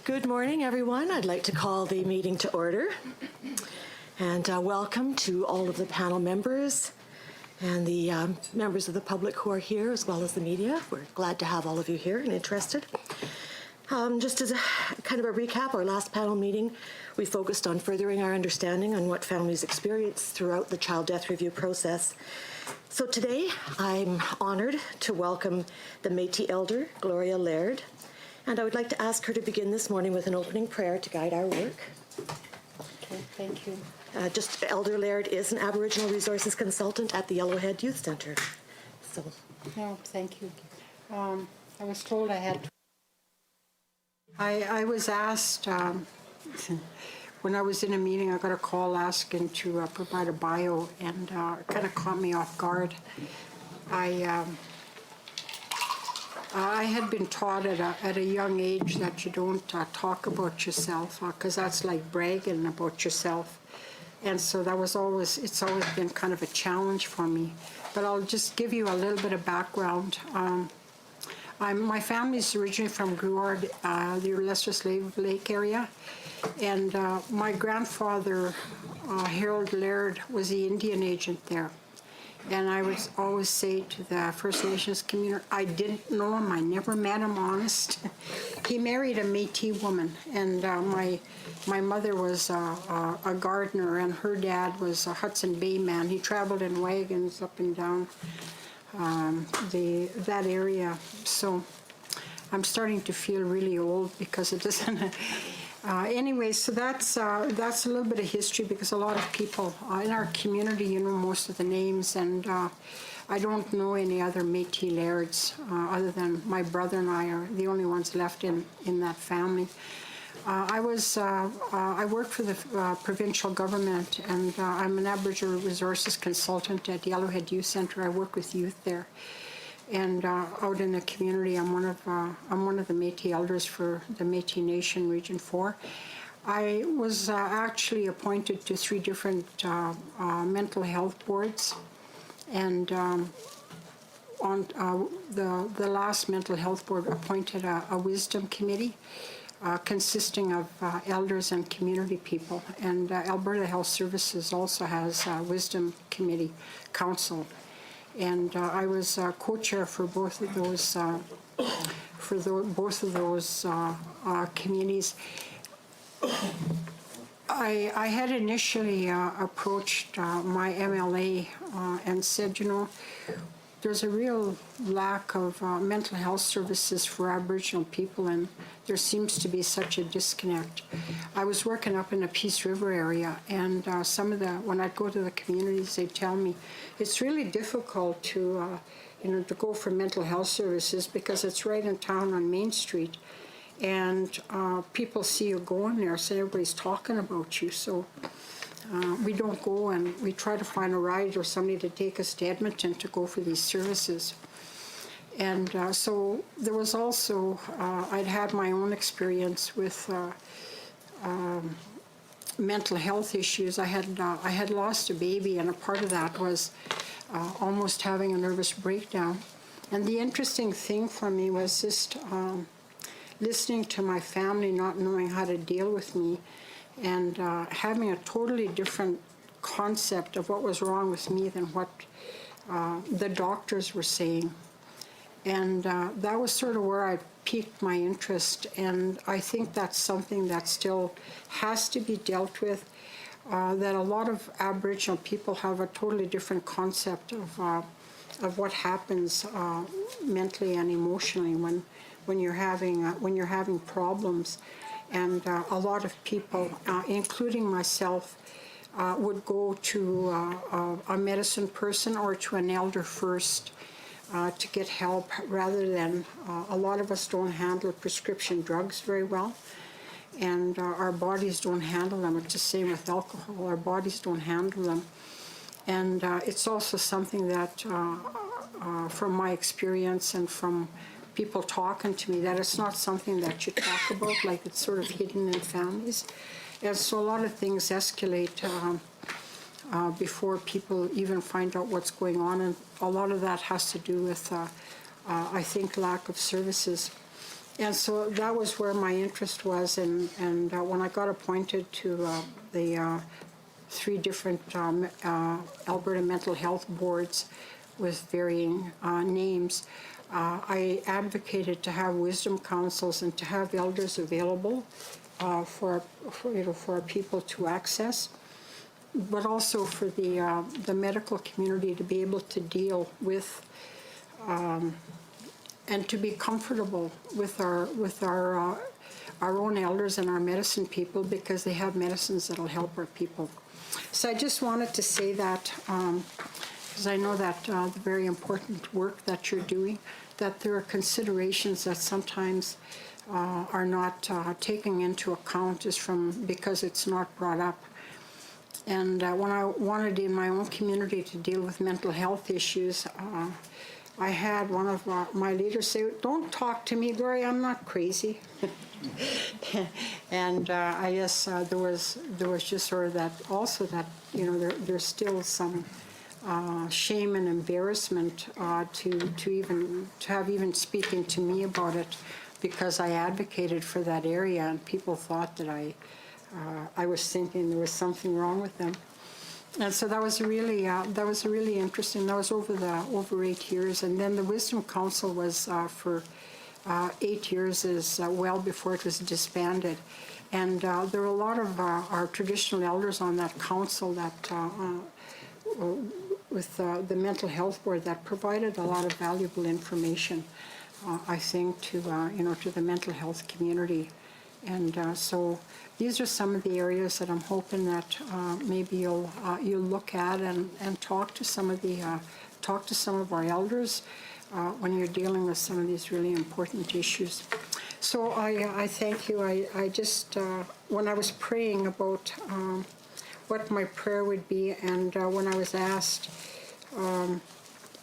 Good morning, everyone. I'd like to call the meeting to order. And welcome to all of the panel members and the members of the public who are here, as well as the media. We're glad to have all of you here and interested. Just as a kind of a recap, our last panel meeting, we focused on furthering our understanding on what families experience throughout the child death review process. So today, I'm honored to welcome the Métis Elder, Gloria Laird, and I would like to ask her to begin this morning with an opening prayer to guide our work. Okay, thank you. Elder Laird is an Aboriginal Resources Consultant at the Yellowhead Youth Centre. So. No, thank you. I was told I had to. I was asked, when I was in a meeting, I got a call asking to provide a bio, and it kind of caught me off guard. I had been taught at a young age that you don't talk about yourself, because that's like bragging about yourself. And so it's always been kind of a challenge for me. But I'll just give you a little bit of background. My family's originally from Gruard, the Lesser Slave Lake area. And my grandfather, Harold Laird, was the Indian agent there. And I would always say to the First Nations community, I didn't know him, I never met him, honest. He married a Métis woman, and my mother was a gardener, and her dad was a Hudson Bay man. He traveled in wagons up and down that area. So I'm starting to feel really old because it doesn't. Anyway, so that's a little bit of history, because a lot of people in our community, you know most of the names, and I don't know any other Métis Lairds other than my brother and I are the only ones left in that family. I work for the provincial government, and I'm an Aboriginal Resources Consultant at Yellowhead Youth Centre. I work with youth there. And out in the community, I'm one of the Métis elders for the Métis Nation Region 4. I was actually appointed to 3 different mental health boards, and on the last mental health board appointed a wisdom committee consisting of elders and community people. And Alberta Health Services also has a wisdom committee council. And I was co-chair for both of those committees. I had initially approached my MLA and said, you know, there's a real lack of mental health services for Aboriginal people, and there seems to be such a disconnect. I was working up in the Peace River area, and when I'd go to the communities, they'd tell me it's really difficult to go for mental health services because it's right in town on Main Street, and people see you going there, so everybody's talking about you. So we don't go, and we try to find a ride or somebody to take us to Edmonton to go for these services. And so there was also, I'd had my own experience with mental health issues. I had lost a baby, and a part of that was almost having a nervous breakdown. And the interesting thing for me was just listening to my family not knowing how to deal with me, and having a totally different concept of what was wrong with me than what the doctors were saying. And that was sort of where I piqued my interest, and I think that's something that still has to be dealt with, that a lot of Aboriginal people have a totally different concept of what happens mentally and emotionally when you're having problems. And a lot of people, including myself, would go to a medicine person or to an elder first to get help, rather than a lot of us don't handle prescription drugs very well, and our bodies don't handle them. It's the same with alcohol. Our bodies don't handle them. And it's also something that, from my experience and from people talking to me, that it's not something that you talk about, like it's sort of hidden in families. And so a lot of things escalate before people even find out what's going on, and a lot of that has to do with, I think, lack of services. And so that was where my interest was, and when I got appointed to the 3 different Alberta mental health boards with varying names, I advocated to have wisdom councils and to have elders available for people to access, but also for the medical community to be able to deal with and to be comfortable with our own elders and our medicine people, because they have medicines that'll help our people. So I just wanted to say that, because I know that the very important work that you're doing, that there are considerations that sometimes are not taken into account because it's not brought up. And when I wanted in my own community to deal with mental health issues, I had one of my leaders say, "Don't talk to me, Gloria, I'm not crazy." And I guess there was just sort of that also that, there's still some shame and embarrassment to have even speaking to me about it, because I advocated for that area and people thought that I was thinking there was something wrong with them. And so that was really interesting. That was over 8 years, and then the Wisdom Council was for 8 years as well before it was disbanded. And there were a lot of our traditional elders on that council that with the mental health board that provided a lot of valuable information, I think, to the mental health community. And so these are some of the areas that I'm hoping that maybe you'll look at and talk to some of our elders when you're dealing with some of these really important issues. So I thank you. I just when I was praying about what my prayer would be, and when I was asked,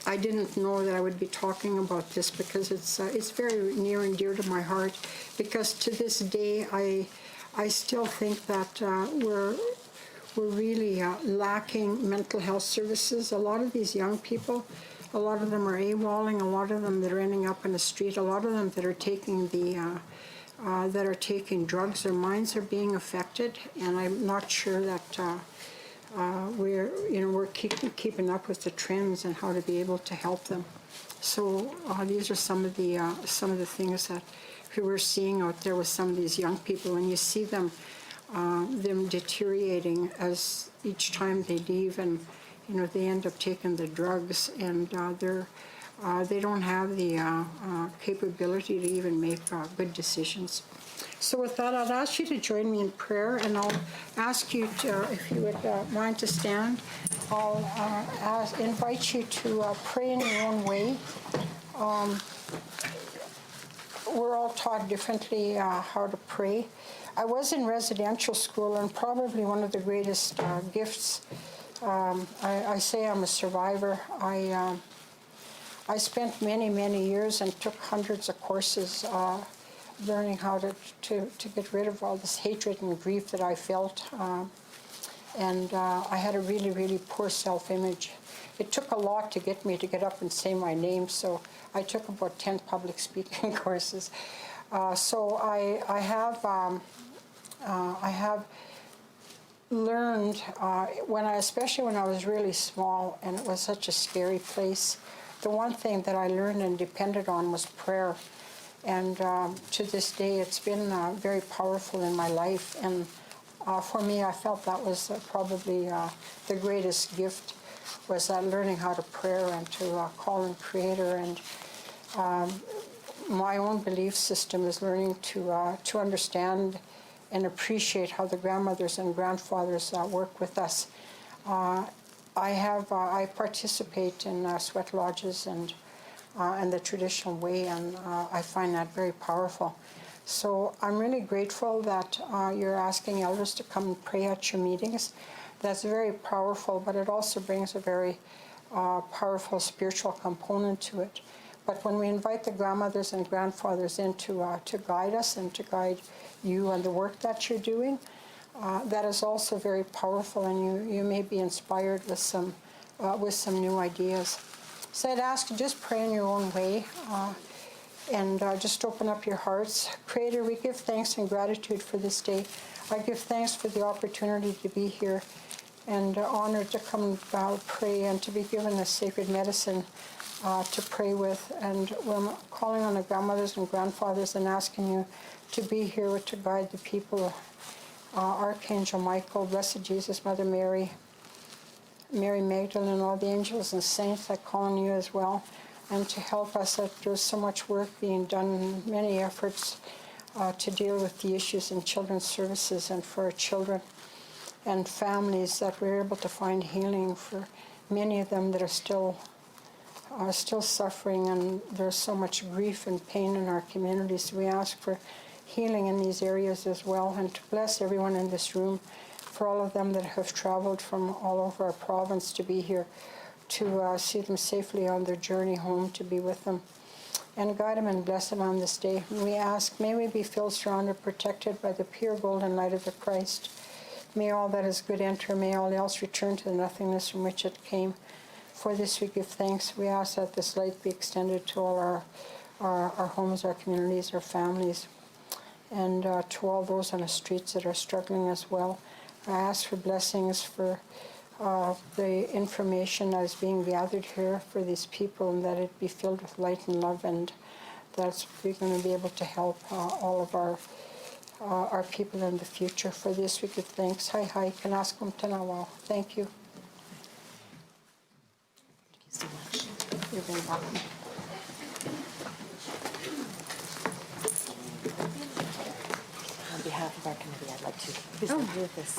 I didn't know that I would be talking about this, because it's very near and dear to my heart, because to this day I still think that we're really lacking mental health services. A lot of these young people, a lot of them are AWOLing, a lot of them that are ending up in the street, a lot of them that are taking drugs. Their minds are being affected, and I'm not sure that we're keeping up with the trends and how to be able to help them. So these are some of the things that we're seeing out there with some of these young people, and you see them deteriorating as each time they leave, and they end up taking the drugs, and they don't have the capability to even make good decisions. So with that, I'd ask you to join me in prayer, and I'll ask you to, if you would mind to stand. I'll invite you to pray in your own way. We're all taught differently how to pray. I was in residential school, and probably one of the greatest gifts, I say I'm a survivor. I spent many, many years and took hundreds of courses learning how to get rid of all this hatred and grief that I felt. And I had a really, really poor self-image. It took a lot to get me to get up and say my name, so I took about 10 public speaking courses. So I have learned, especially when I was really small and it was such a scary place, the one thing that I learned and depended on was prayer. And to this day, it's been very powerful in my life. And for me, I felt that was probably the greatest gift, was learning how to pray and to call on Creator. And my own belief system is learning to understand and appreciate how the grandmothers and grandfathers work with us. I participate in sweat lodges and the traditional way, and I find that very powerful. So I'm really grateful that you're asking elders to come and pray at your meetings. That's very powerful, but it also brings a very powerful spiritual component to it. But when we invite the grandmothers and grandfathers in to guide us and to guide you and the work that you're doing, that is also very powerful, and you may be inspired with some new ideas. So I'd ask you just pray in your own way. And just open up your hearts. Creator, we give thanks and gratitude for this day. I give thanks for the opportunity to be here and honored to come pray and to be given this sacred medicine to pray with. And we're calling on the grandmothers and grandfathers and asking you to be here to guide the people. Archangel Michael, Blessed Jesus, Mother Mary, Mary Magdalene, all the angels and saints, I call on you as well, and to help us. That there's so much work being done, many efforts to deal with the issues in children's services and for our children and families, that we're able to find healing for many of them that are still suffering, and there's so much grief and pain in our communities. We ask for healing in these areas as well, and to bless everyone in this room, for all of them that have traveled from all over our province to be here, to see them safely on their journey home, to be with them, and guide them and bless them on this day. And we ask, may we be filled, surrounded, protected by the pure golden light of the Christ. May all that is good enter, may all else return to the nothingness from which it came. For this we give thanks. We ask that this light be extended to all our homes, our communities, our families, and to all those on the streets that are struggling as well. I ask for blessings for the information that is being gathered here for these people, and that it be filled with light and love, and that's we're going to be able to help all of our people in the future. For this we give thanks. Hi, kanaskum tanawa. Thank you. Thank you so much. You're very welcome. On behalf of our committee, I'd like to present you with this.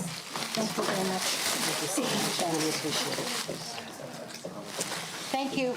Thank you very much. Thank you so much. I really appreciate it. Thank you.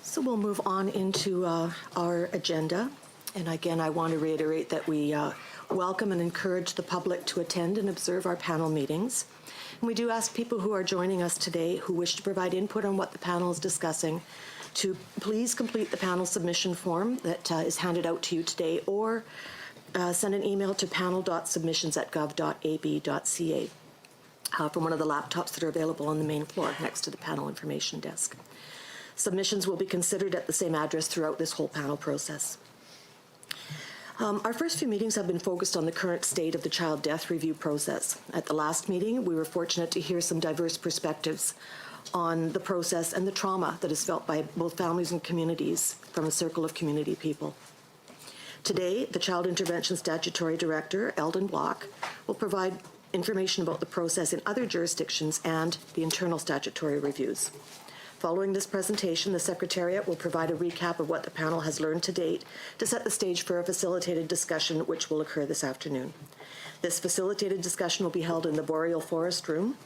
So we'll move on into our agenda. And again, I want to reiterate that we welcome and encourage the public to attend and observe our panel meetings. And we do ask people who are joining us today who wish to provide input on what the panel is discussing to please complete the panel submission form that is handed out to you today, or send an email to panel.submissions@gov.ab.ca from one of the laptops that are available on the main floor next to the panel information desk. Submissions will be considered at the same address throughout this whole panel process. Our first few meetings have been focused on the current state of the child death review process. At the last meeting, we were fortunate to hear some diverse perspectives on the process and the trauma that is felt by both families and communities from a circle of community people. Today, the Child Intervention Statutory Director, Eldon Block, will provide information about the process in other jurisdictions and the internal statutory reviews. Following this presentation, the Secretariat will provide a recap of what the panel has learned to date to set the stage for a facilitated discussion which will occur this afternoon. This facilitated discussion will be held in the Boreal Forest Room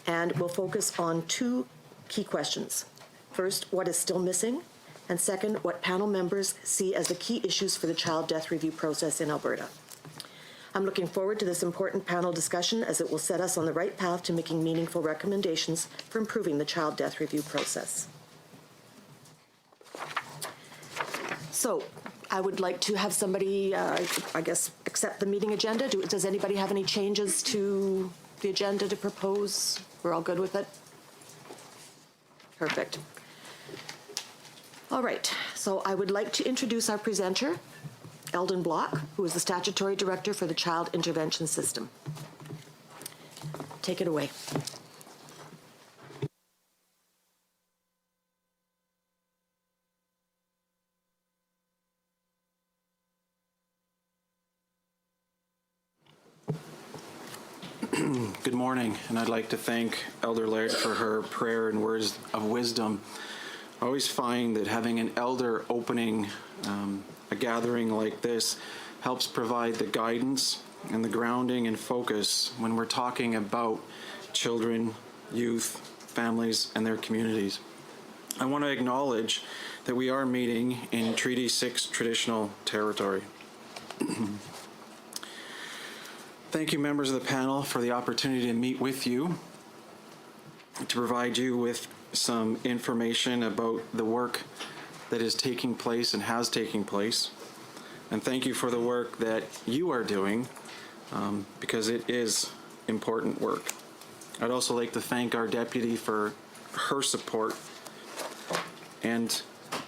and will focus on two key questions. First, what is still missing? And second, what panel members see as the key issues for the child death review process in Alberta. I'm looking forward to this important panel discussion, as it will set us on the right path to making meaningful recommendations for improving the child death review process. So I would like to have somebody, I guess, accept the meeting agenda. Does anybody have any changes to the agenda to propose? We're all good with it? Perfect. All right, so I would like to introduce our presenter, Eldon Block, who is the Statutory Director for the Child Intervention System. Take it away. Good morning, and I'd like to thank Elder Laird for her prayer and words of wisdom. I always find that having an elder opening a gathering like this helps provide the guidance and the grounding and focus when we're talking about children, youth, families, and their communities. I want to acknowledge that we are meeting in Treaty 6 traditional territory. Thank you, members of the panel, for the opportunity to meet with you, to provide you with some information about the work that is taking place and has taken place. And thank you for the work that you are doing, because it is important work. I'd also like to thank our deputy for her support. And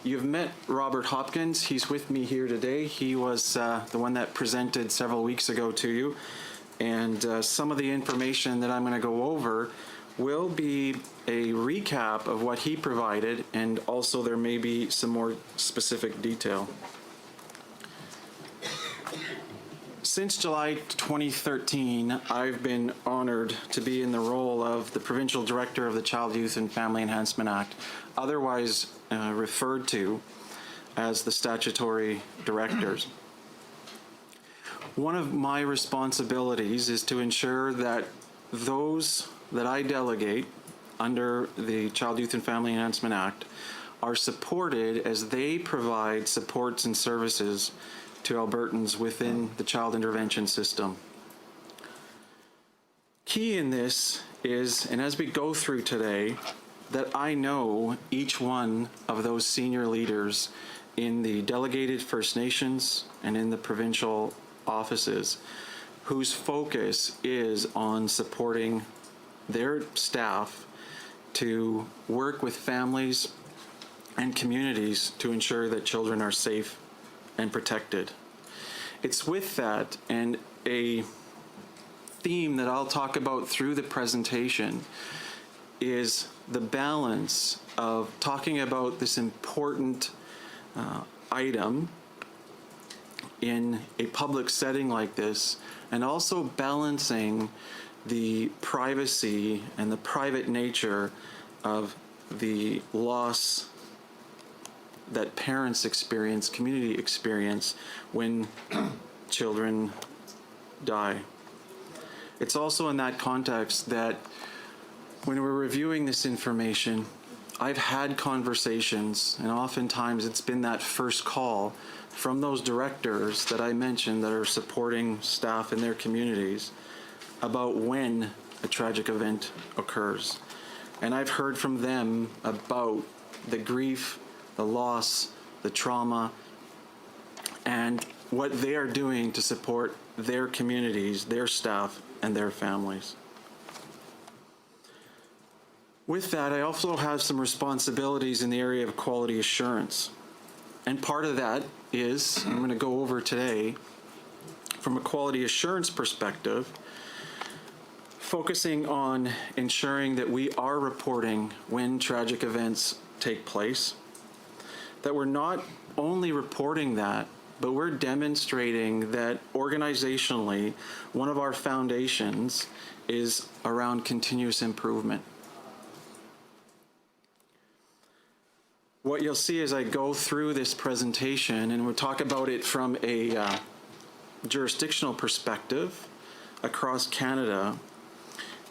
you've met Robert Hopkins. He's with me here today. He was the one that presented several weeks ago to you. And some of the information that I'm going to go over will be a recap of what he provided, and also there may be some more specific detail. Since July 2013, I've been honored to be in the role of the Provincial Director of the Child, Youth and Family Enhancement Act, otherwise referred to as the statutory directors. One of my responsibilities is to ensure that those that I delegate under the Child, Youth and Family Enhancement Act are supported as they provide supports and services to Albertans within the child intervention system. Key in this is, and as we go through today, that I know each one of those senior leaders in the delegated First Nations and in the provincial offices whose focus is on supporting their staff to work with families and communities to ensure that children are safe and protected. It's with that and a theme that I'll talk about through the presentation is the balance of talking about this important item in a public setting like this, and also balancing the privacy and the private nature of the loss that parents experience, community experience, when children die. It's also in that context that when we're reviewing this information, I've had conversations, and oftentimes it's been that first call from those directors that I mentioned that are supporting staff in their communities about when a tragic event occurs. And I've heard from them about the grief, the loss, the trauma, and what they are doing to support their communities, their staff, and their families. With that, I also have some responsibilities in the area of quality assurance. And part of that is, I'm going to go over today, from a quality assurance perspective, focusing on ensuring that we are reporting when tragic events take place, that we're not only reporting that, but we're demonstrating that organizationally, one of our foundations is around continuous improvement. What you'll see as I go through this presentation, and we'll talk about it from a jurisdictional perspective across Canada,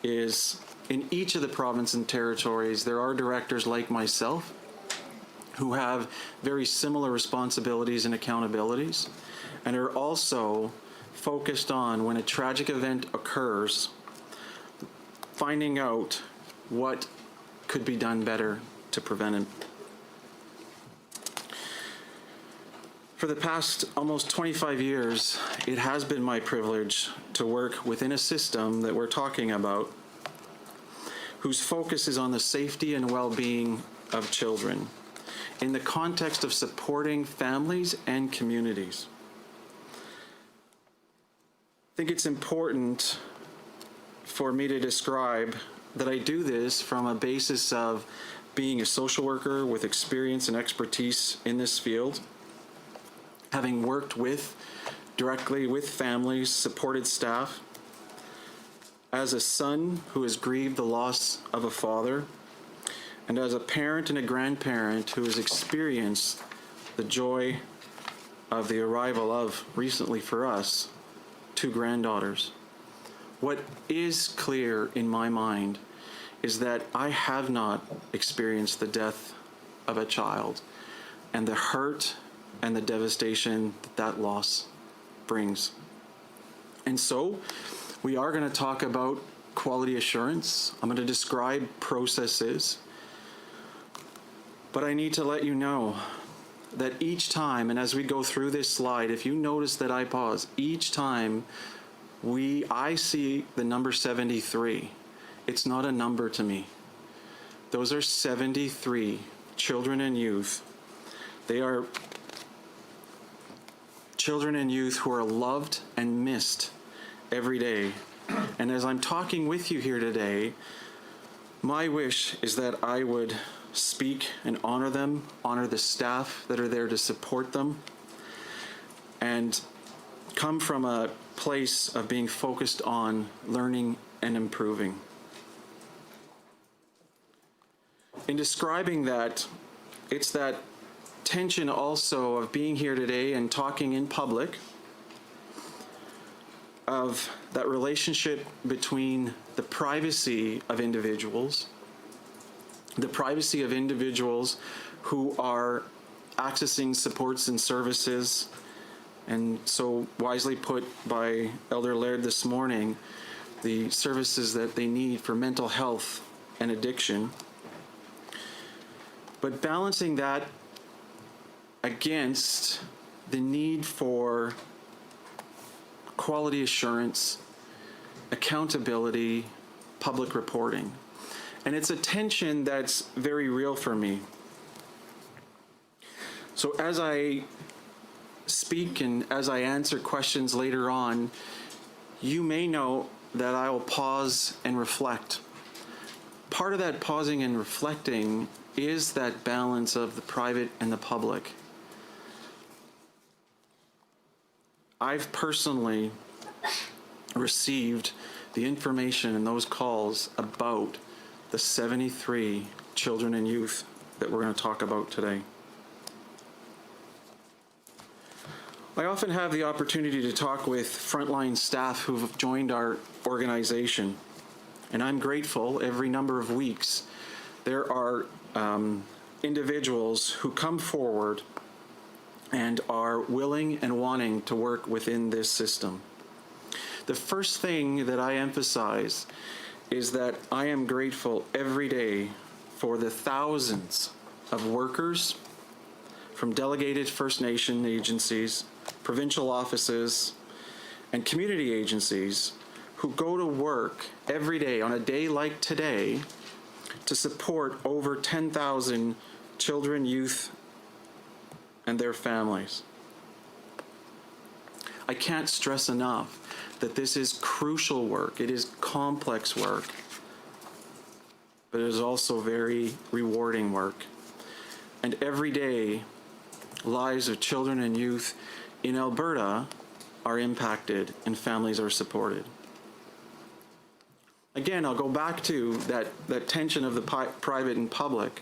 is in each of the provinces and territories, there are directors like myself who have very similar responsibilities and accountabilities, and are also focused on, when a tragic event occurs, finding out what could be done better to prevent it. For the past almost 25 years, it has been my privilege to work within a system that we're talking about, whose focus is on the safety and well-being of children, in the context of supporting families and communities. I think it's important for me to describe that I do this from a basis of being a social worker with experience and expertise in this field, having worked directly with families, supported staff, as a son who has grieved the loss of a father, and as a parent and a grandparent who has experienced the joy of the arrival of, recently for us, 2 granddaughters. What is clear in my mind is that I have not experienced the death of a child, and the hurt and the devastation that loss brings. And so, We are going to talk about quality assurance. I'm going to describe processes. But I need to let you know that each time, and as we go through this slide, if you notice that I pause, each time I see the number 73, it's not a number to me. Those are 73 children and youth. They are children and youth who are loved and missed every day. And as I'm talking with you here today, my wish is that I would speak and honor them, honor the staff that are there to support them, and come from a place of being focused on learning and improving. In describing that, it's that tension also of being here today and talking in public, of that relationship between the privacy of individuals, who are accessing supports and services, and so wisely put by Elder Laird this morning, the services that they need for mental health and addiction. But balancing that against the need for quality assurance, accountability, public reporting. And it's a tension that's very real for me. So as I speak and as I answer questions later on, you may know that I will pause and reflect. Part of that pausing and reflecting is that balance of the private and the public. I've personally received the information and those calls about the 73 children and youth that we're going to talk about today. I often have the opportunity to talk with frontline staff who've joined our organization, and I'm grateful every number of weeks there are individuals who come forward and are willing and wanting to work within this system. The first thing that I emphasize is that I am grateful every day for the thousands of workers from delegated First Nation agencies, provincial offices, and community agencies who go to work every day on a day like today to support over 10,000 children, youth, and their families. I can't stress enough that this is crucial work. It is complex work, but it is also very rewarding work. And every day, lives of children and youth in Alberta are impacted and families are supported. Again, I'll go back to that tension of the private and public.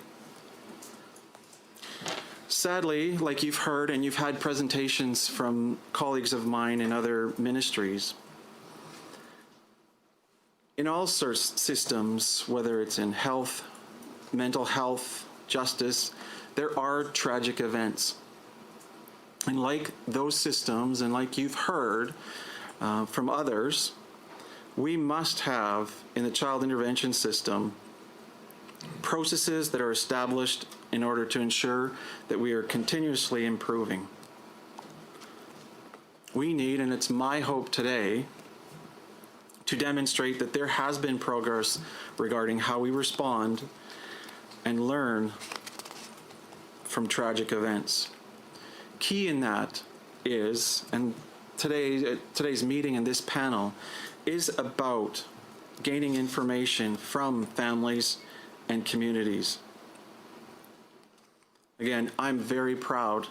Sadly, like you've heard and you've had presentations from colleagues of mine in other ministries, in all sorts of systems, whether it's in health, mental health, justice, there are tragic events. And like those systems, and like you've heard from others, we must have in the child intervention system processes that are established in order to ensure that we are continuously improving. We need, and it's my hope today, to demonstrate that there has been progress regarding how we respond and learn from tragic events. Key in that is, and today's meeting and this panel is about gaining information from families and communities. Again, I'm very proud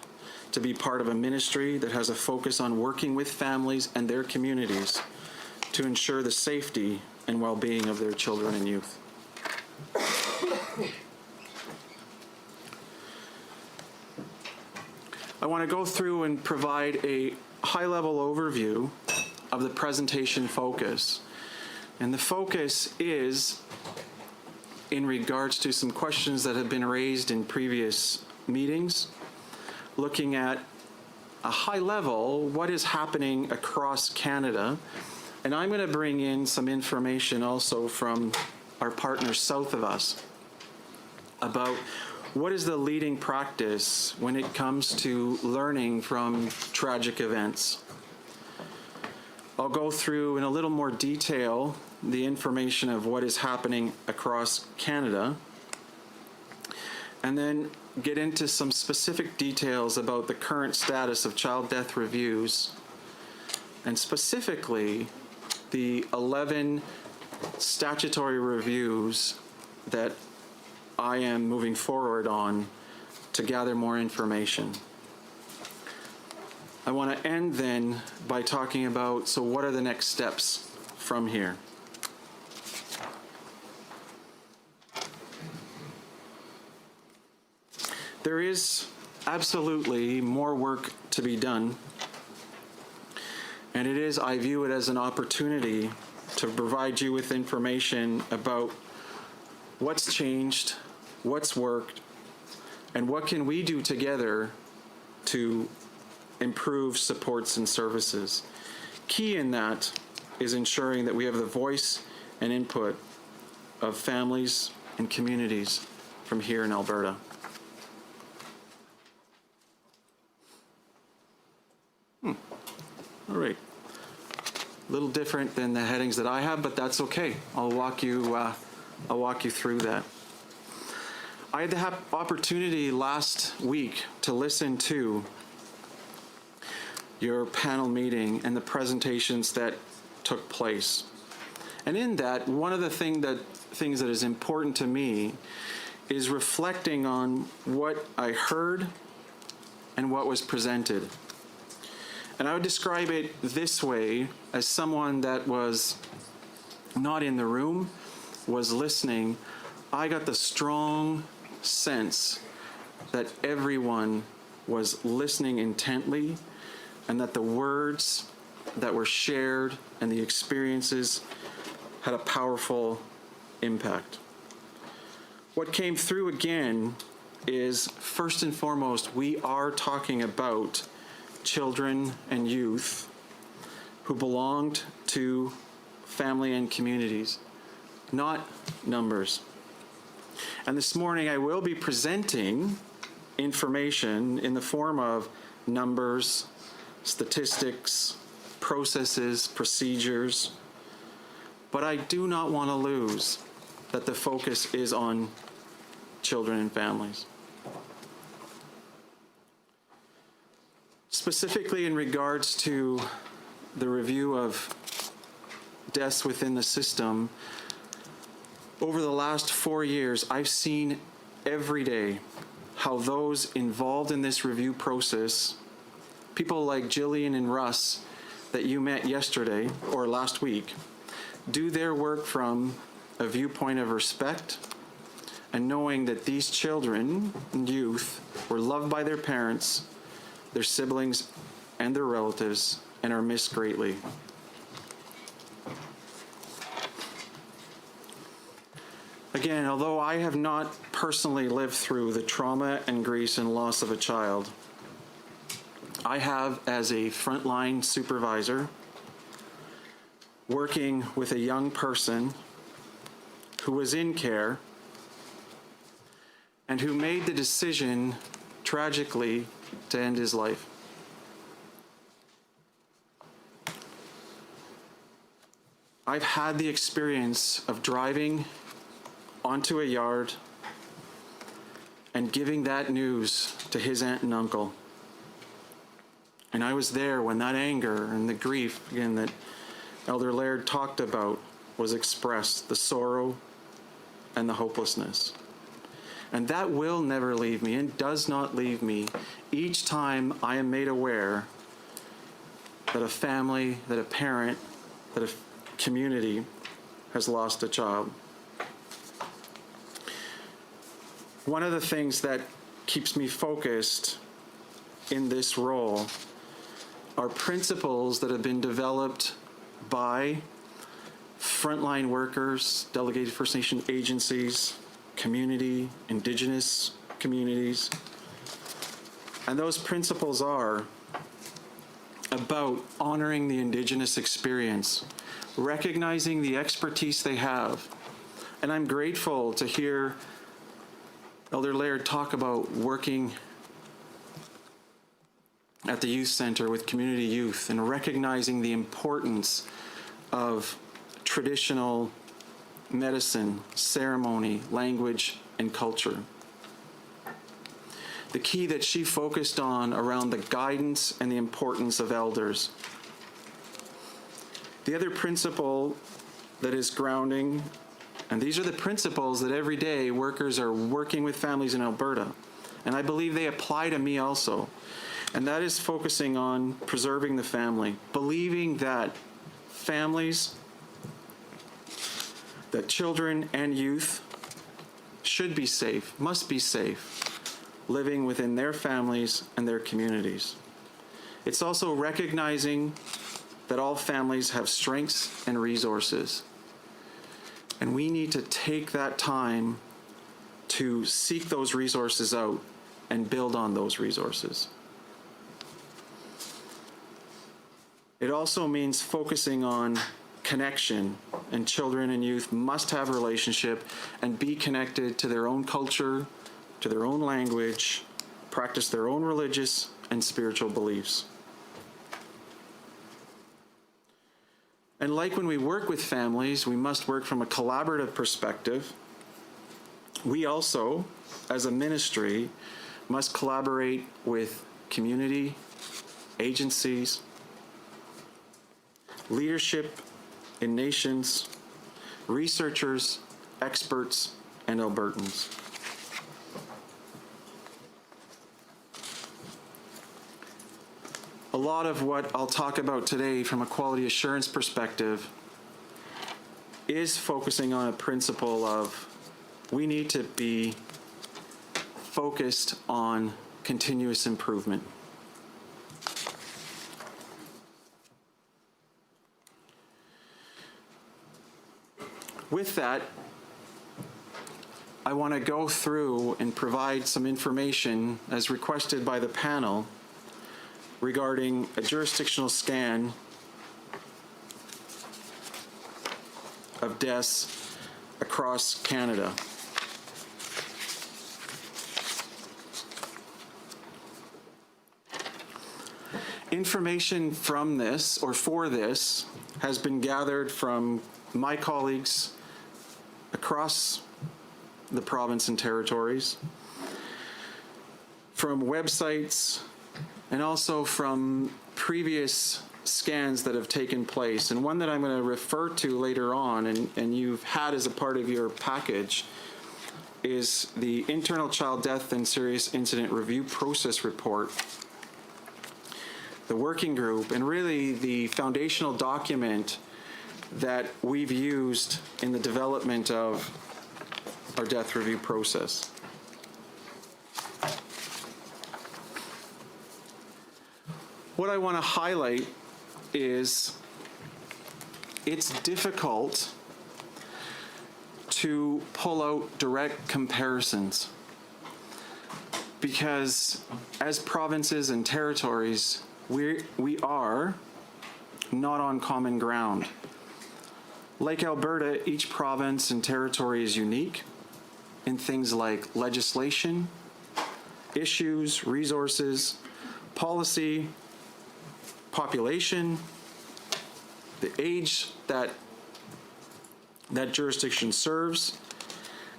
to be part of a ministry that has a focus on working with families and their communities to ensure the safety and well-being of their children and youth. I want to go through and provide a high-level overview of the presentation focus. And the focus is in regards to some questions that have been raised in previous meetings, looking at a high level, what is happening across Canada And I'm going to bring in some information also from our partners south of us about what is the leading practice when it comes to learning from tragic events. I'll go through in a little more detail the information of what is happening across Canada, and then get into some specific details about the current status of child death reviews, and specifically the 11 statutory reviews that I am moving forward on to gather more information. I want to end then by talking about, so what are the next steps from here? There is absolutely more work to be done, and I view it as an opportunity to provide you with information about what's changed, what's worked, and what can we do together to improve supports and services. Key in that is ensuring that we have the voice and input of families and communities from here in Alberta. All right. A little different than the headings that I have, but that's okay. I'll walk you through that. I had the opportunity last week to listen to your panel meeting and the presentations that took place. And in that, one of the things that is important to me is reflecting on what I heard and what was presented. And I would describe it this way, as someone that was not in the room, was listening. I got the strong sense that everyone was listening intently, and that the words that were shared and the experiences had a powerful impact. What came through again is, first and foremost, we are talking about children and youth who belonged to family and communities, not numbers. And this morning I will be presenting information in the form of numbers, statistics, processes, procedures, but I do not want to lose that the focus is on children and families. Specifically in regards to the review of deaths within the system, over the last 4 years, I've seen every day how those involved in this review process, people like Jillian and Russ that you met yesterday or last week, do their work from a viewpoint of respect and knowing that these children and youth were loved by their parents, their siblings, and their relatives, and are missed greatly. Again, although I have not personally lived through the trauma and grief and loss of a child, I have, as a frontline supervisor, working with a young person who was in care and who made the decision, tragically, to end his life. I've had the experience of driving onto a yard and giving that news to his aunt and uncle. And I was there when that anger and the grief, again, that Elder Laird talked about was expressed, the sorrow and the hopelessness. And that will never leave me and does not leave me each time I am made aware that a family, that a parent, that a community has lost a child. One of the things that keeps me focused in this role are principles that have been developed by frontline workers, delegated First Nation agencies, community, Indigenous communities. And those principles are about honoring the Indigenous experience, recognizing the expertise they have. And I'm grateful to hear Elder Laird talk about working at the youth center with community youth and recognizing the importance of traditional medicine, ceremony, language, and culture. The key that she focused on around the guidance and the importance of elders. The other principle that is grounding, and these are the principles that every day workers are working with families in Alberta, and I believe they apply to me also, and that is focusing on preserving the family, believing that families, that children and youth should be safe, must be safe, living within their families and their communities. It's also recognizing that all families have strengths and resources. And we need to take that time to seek those resources out and build on those resources. It also means focusing on connection, and children and youth must have a relationship and be connected to their own culture, to their own language, practice their own religious and spiritual beliefs. And like when we work with families, we must work from a collaborative perspective. We also, as a ministry, must collaborate with community, agencies, leadership in nations, researchers, experts, and Albertans. A lot of what I'll talk about today from a quality assurance perspective is focusing on a principle of we need to be focused on continuous improvement. With that, I want to go through and provide some information as requested by the panel regarding a jurisdictional scan of deaths across Canada. Information from this, or for this, has been gathered from my colleagues across the province and territories, from websites, and also from previous scans that have taken place. And one that I'm going to refer to later on, and you've had as a part of your package, is the Internal Child Death and Serious Incident Review Process Report, the working group, and really the foundational document that we've used in the development of our death review process. What I want to highlight is it's difficult to pull out direct comparisons because as provinces and territories, we are not on common ground. Like Alberta, each province and territory is unique in things like legislation, issues, resources, policy, population, the age that jurisdiction serves,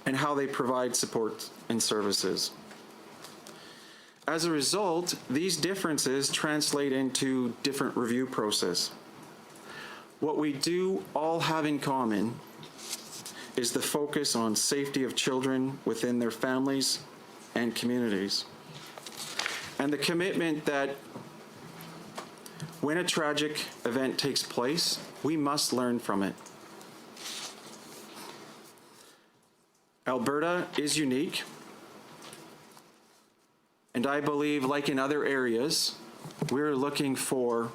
and how they provide support and services. As a result, these differences translate into different review process. What we do all have in common is the focus on safety of children within their families and communities, and the commitment that when a tragic event takes place, we must learn from it. Alberta is unique, and I believe, like in other areas, we're looking for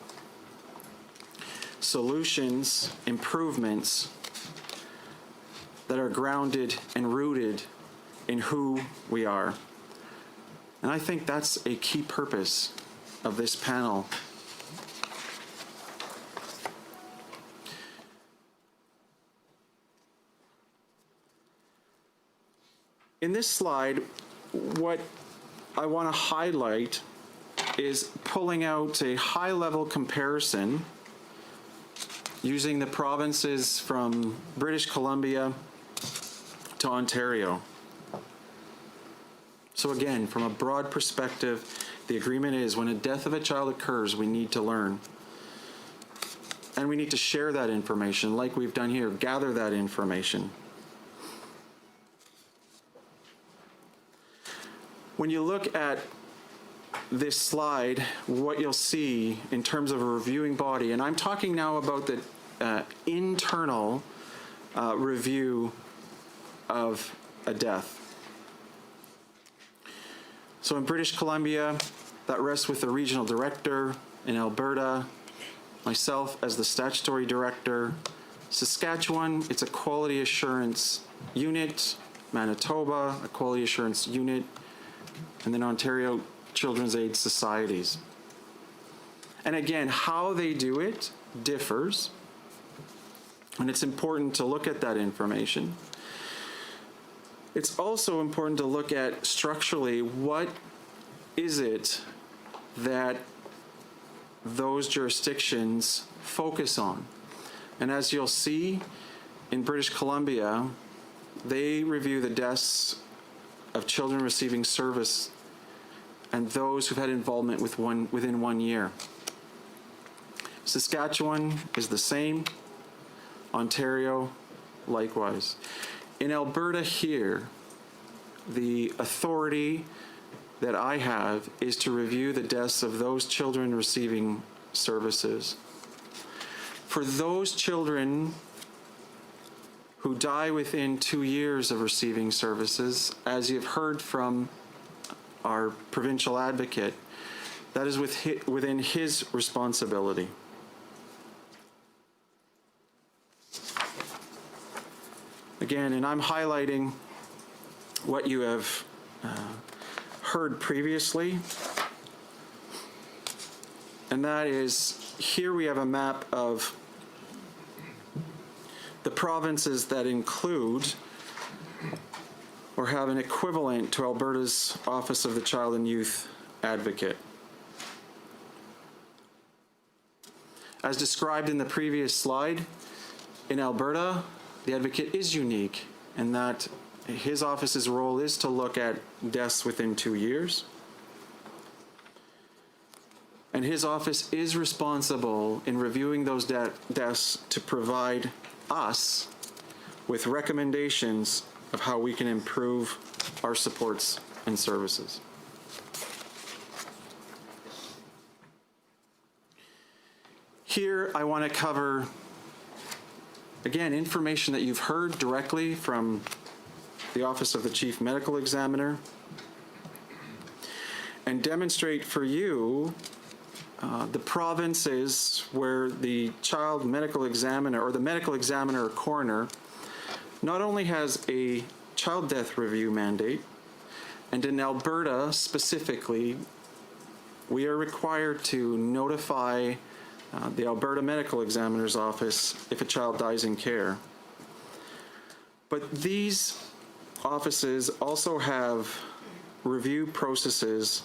solutions, improvements that are grounded and rooted in who we are. And I think that's a key purpose of this panel. In this slide, what I want to highlight is pulling out a high-level comparison using the provinces from British Columbia to Ontario. So again, from a broad perspective, the agreement is when a death of a child occurs, we need to learn. And we need to share that information like we've done here, gather that information. When you look at this slide, what you'll see in terms of a reviewing body, and I'm talking now about the internal review of a death. So in British Columbia, that rests with the regional director. In Alberta, myself as the statutory director. Saskatchewan, it's a quality assurance unit. Manitoba, a quality assurance unit. And then Ontario, Children's Aid Societies. And again, how they do it differs. And it's important to look at that information. It's also important to look at structurally, what is it that those jurisdictions focus on? And as you'll see, in British Columbia, they review the deaths of children receiving service and those who've had involvement with within 1 year. Saskatchewan is the same. Ontario, likewise. In Alberta here, the authority that I have is to review the deaths of those children receiving services. For those children who die within 2 years of receiving services, as you've heard from our provincial advocate, that is within his responsibility. Again, and I'm highlighting what you have heard previously, and that is, here we have a map of the provinces that include or have an equivalent to Alberta's Office of the Child and Youth Advocate. As described in the previous slide, in Alberta, the advocate is unique in that his office's role is to look at deaths within 2 years. And his office is responsible in reviewing those deaths to provide us with recommendations of how we can improve our supports and services. Here, I want to cover, again, information that you've heard directly from the Office of the Chief Medical Examiner, and demonstrate for you the provinces where the child medical examiner or the medical examiner or coroner not only has a child death review mandate, and in Alberta specifically, we are required to notify the Alberta Medical Examiner's Office if a child dies in care. But these offices also have review processes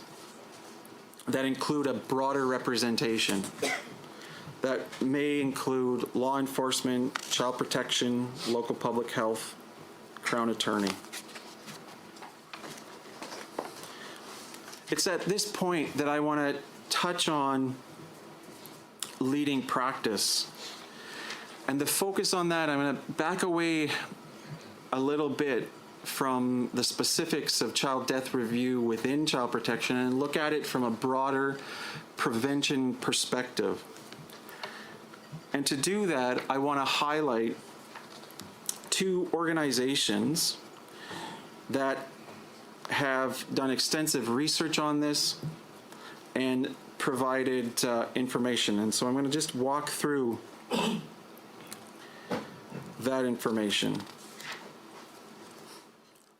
that include a broader representation that may include law enforcement, child protection, local public health, Crown Attorney. It's at this point that I want to touch on leading practice. And the focus on that, I'm going to back away a little bit from the specifics of child death review within child protection and look at it from a broader prevention perspective. And to do that, I want to highlight two organizations that have done extensive research on this and provided information. And so I'm going to just walk through that information.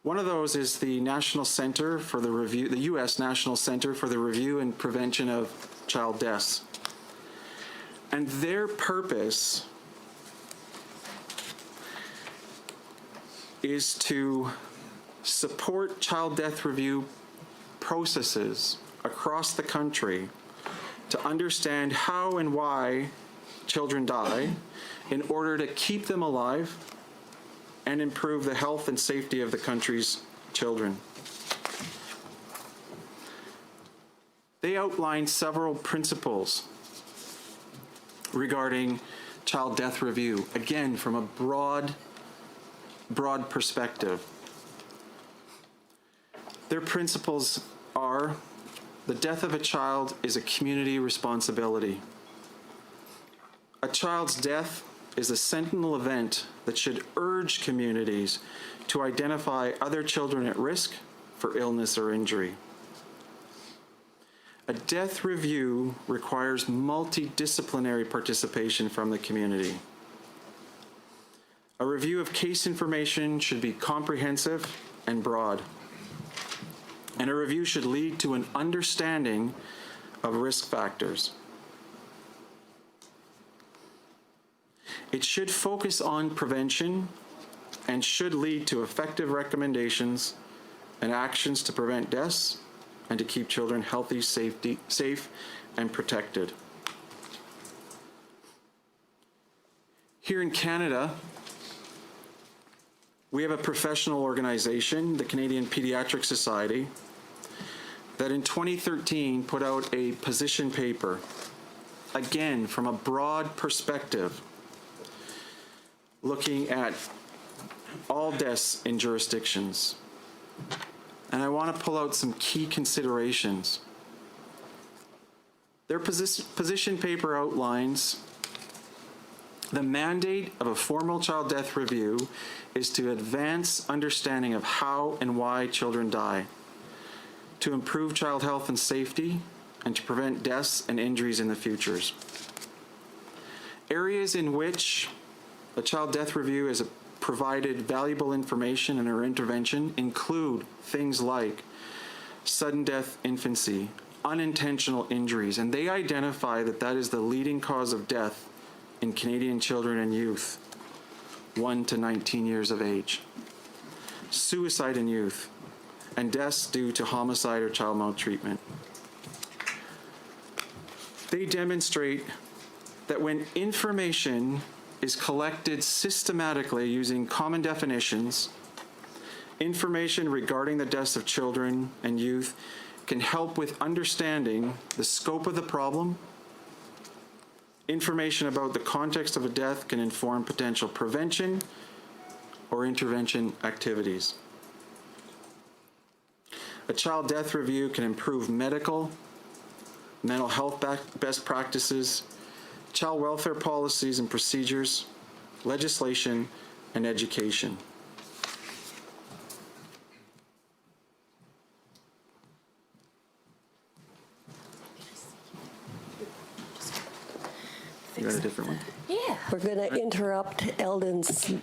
One of those is the National Center for the Review, the U.S. National Center for the Review and Prevention of Child Deaths. And their purpose is to support child death review processes across the country to understand how and why children die in order to keep them alive and improve the health and safety of the country's children. They outlined several principles regarding child death review, again, from a broad perspective. Their principles are: the death of a child is a community responsibility. A child's death is a sentinel event that should urge communities to identify other children at risk for illness or injury. A death review requires multidisciplinary participation from the community. A review of case information should be comprehensive and broad. And a review should lead to an understanding of risk factors. It should focus on prevention and should lead to effective recommendations and actions to prevent deaths and to keep children healthy, safe, and protected. Here in Canada, we have a professional organization, the Canadian Pediatric Society, that in 2013 put out a position paper, again, from a broad perspective, looking at all deaths in jurisdictions. And I want to pull out some key considerations. Their position paper outlines the mandate of a formal child death review is to advance understanding of how and why children die, to improve child health and safety, and to prevent deaths and injuries in the futures. Areas in which a child death review has provided valuable information and or intervention include things like sudden death infancy, unintentional injuries, and they identify that that is the leading cause of death in Canadian children and youth, 1 to 19 years of age. Suicide in youth, and deaths due to homicide or child maltreatment. They demonstrate that when information is collected systematically using common definitions, information regarding the deaths of children and youth can help with understanding the scope of the problem. Information about the context of a death can inform potential prevention or intervention activities. A child death review can improve mental health best practices, child welfare policies and procedures, legislation, and education. You got a different one? Yeah. We're going to interrupt Eldon's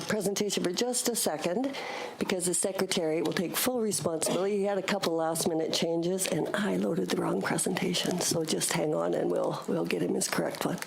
presentation for just a second because the secretary will take full responsibility. He had a couple last-minute changes, and I loaded the wrong presentation. So just hang on, and we'll get him his correct one.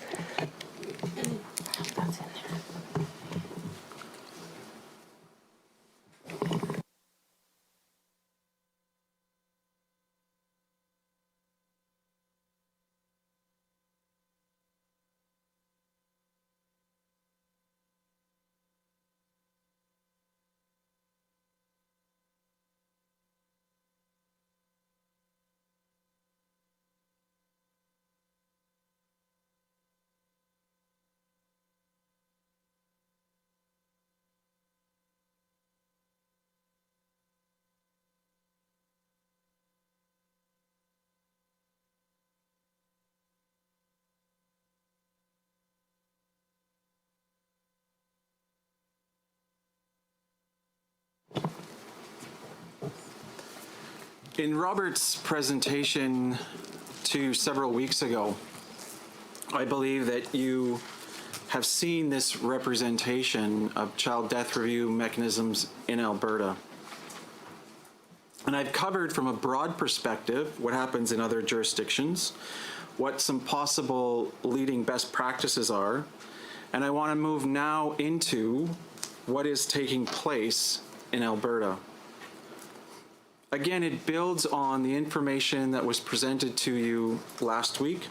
In Robert's presentation several weeks ago, I believe that you have seen this representation of child death review mechanisms in Alberta. And I've covered from a broad perspective what happens in other jurisdictions, what some possible leading best practices are, and I want to move now into what is taking place in Alberta. Again, it builds on the information that was presented to you last week.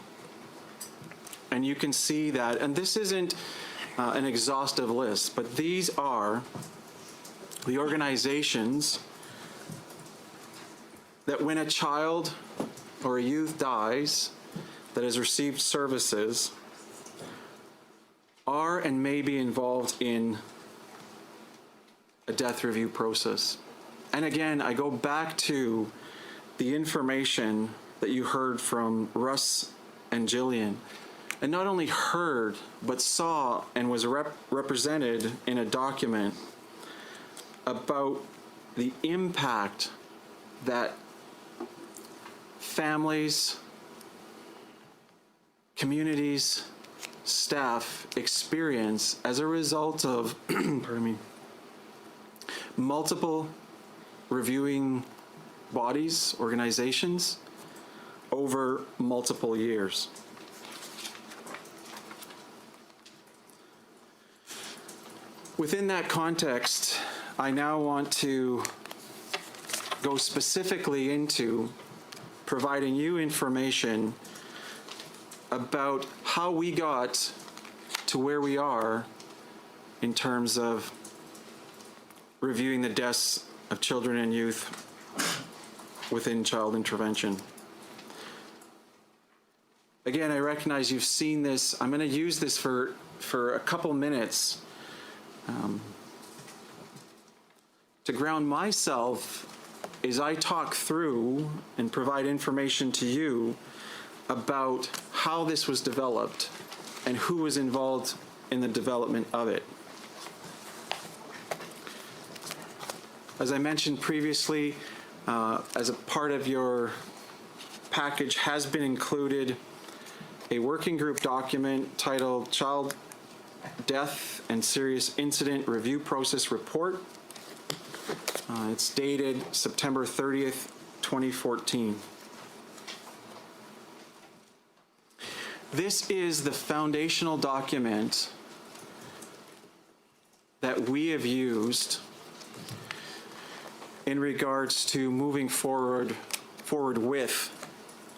And you can see that, and this isn't an exhaustive list, but these are the organizations that when a child or a youth dies that has received services are and may be involved in a death review process. And again, I go back to the information that you heard from Russ and Jillian, and not only heard, but saw and was represented in a document about the impact that families, communities, staff experience as a result of, pardon me, multiple reviewing bodies, organizations, over multiple years. Within that context, I now want to go specifically into providing you information about how we got to where we are in terms of reviewing the deaths of children and youth within child intervention. Again, I recognize you've seen this. I'm going to use this for a couple minutes to ground myself as I talk through and provide information to you about how this was developed and who was involved in the development of it. As I mentioned previously, as a part of your package has been included a working group document titled Child Death and Serious Incident Review Process Report. It's dated September 30th, 2014. This is the foundational document that we have used in regards to moving forward with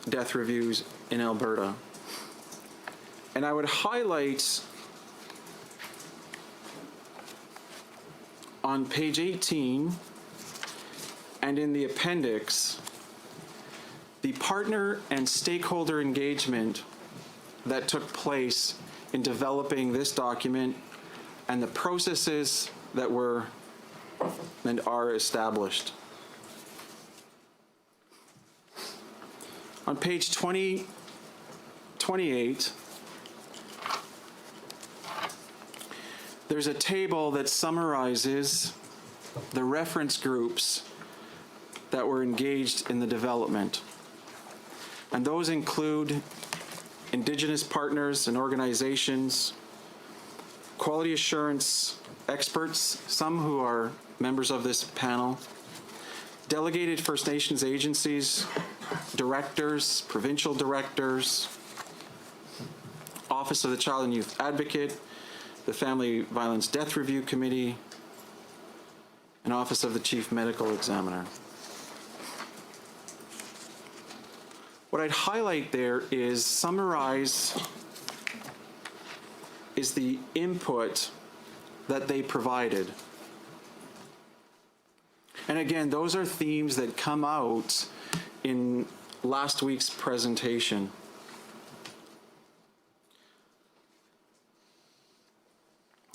death reviews in Alberta. And I would highlight on page 18 and in the appendix the partner and stakeholder engagement that took place in developing this document and the processes that were and are established. On page 28, there's a table that summarizes the reference groups that were engaged in the development. And those include Indigenous partners and organizations, quality assurance experts, some who are members of this panel, delegated First Nations agencies, directors, provincial directors, Office of the Child and Youth Advocate, the Family Violence Death Review Committee, and Office of the Chief Medical Examiner. What I'd highlight there is the input that they provided. And again, those are themes that come out in last week's presentation.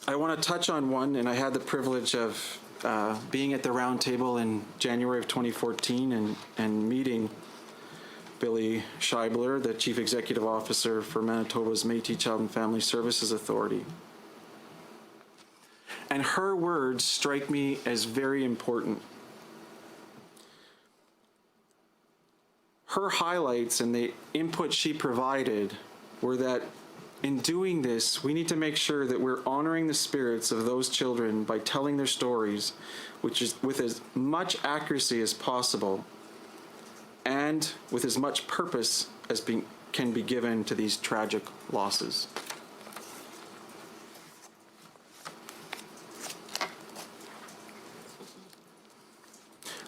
I want to touch on one, and I had the privilege of being at the round table in January of 2014 and meeting Billy Scheibler, the Chief Executive Officer for Manitoba's Métis Child and Family Services Authority. And her words strike me as very important. Her highlights and the input she provided were that in doing this, we need to make sure that we're honoring the spirits of those children by telling their stories, which is with as much accuracy as possible and with as much purpose as can be given to these tragic losses.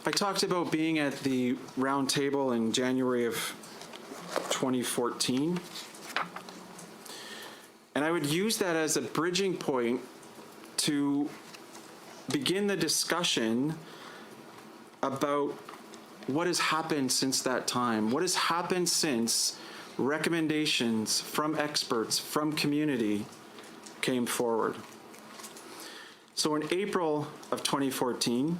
I talked about being at the round table in January of 2014. And I would use that as a bridging point to begin the discussion about what has happened since that time. What has happened since recommendations from experts, from community, came forward. So in April of 2014,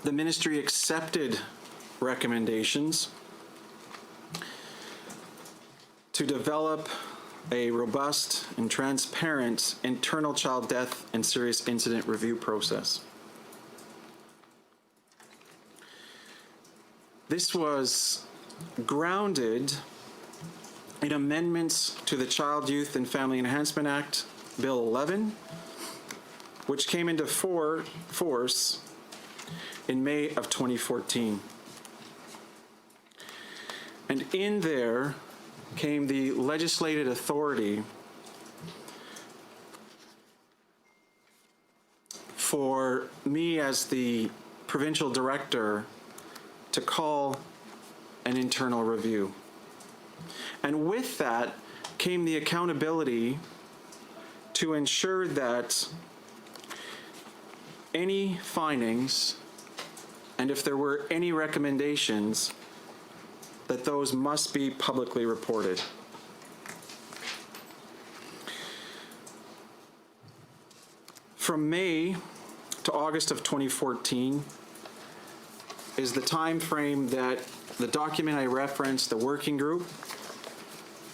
the ministry accepted recommendations to develop a robust and transparent internal child death and serious incident review process. This was grounded in amendments to the Child, Youth, and Family Enhancement Act, Bill 11, which came into force in May of 2014. And in there came the legislative authority for me as the provincial director to call an internal review. And with that came the accountability to ensure that any findings, and if there were any recommendations, that those must be publicly reported. From May to August of 2014 is the time frame that the document I referenced, the working group,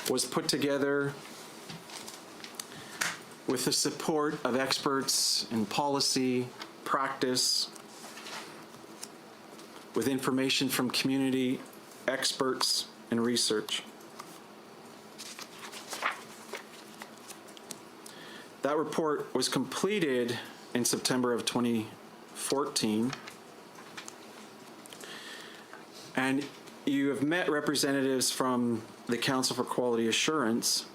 was put together with the support of experts in policy, practice, with information from community experts and research. That report was completed in September of 2014. And you have met representatives from the Council for Quality Assurance.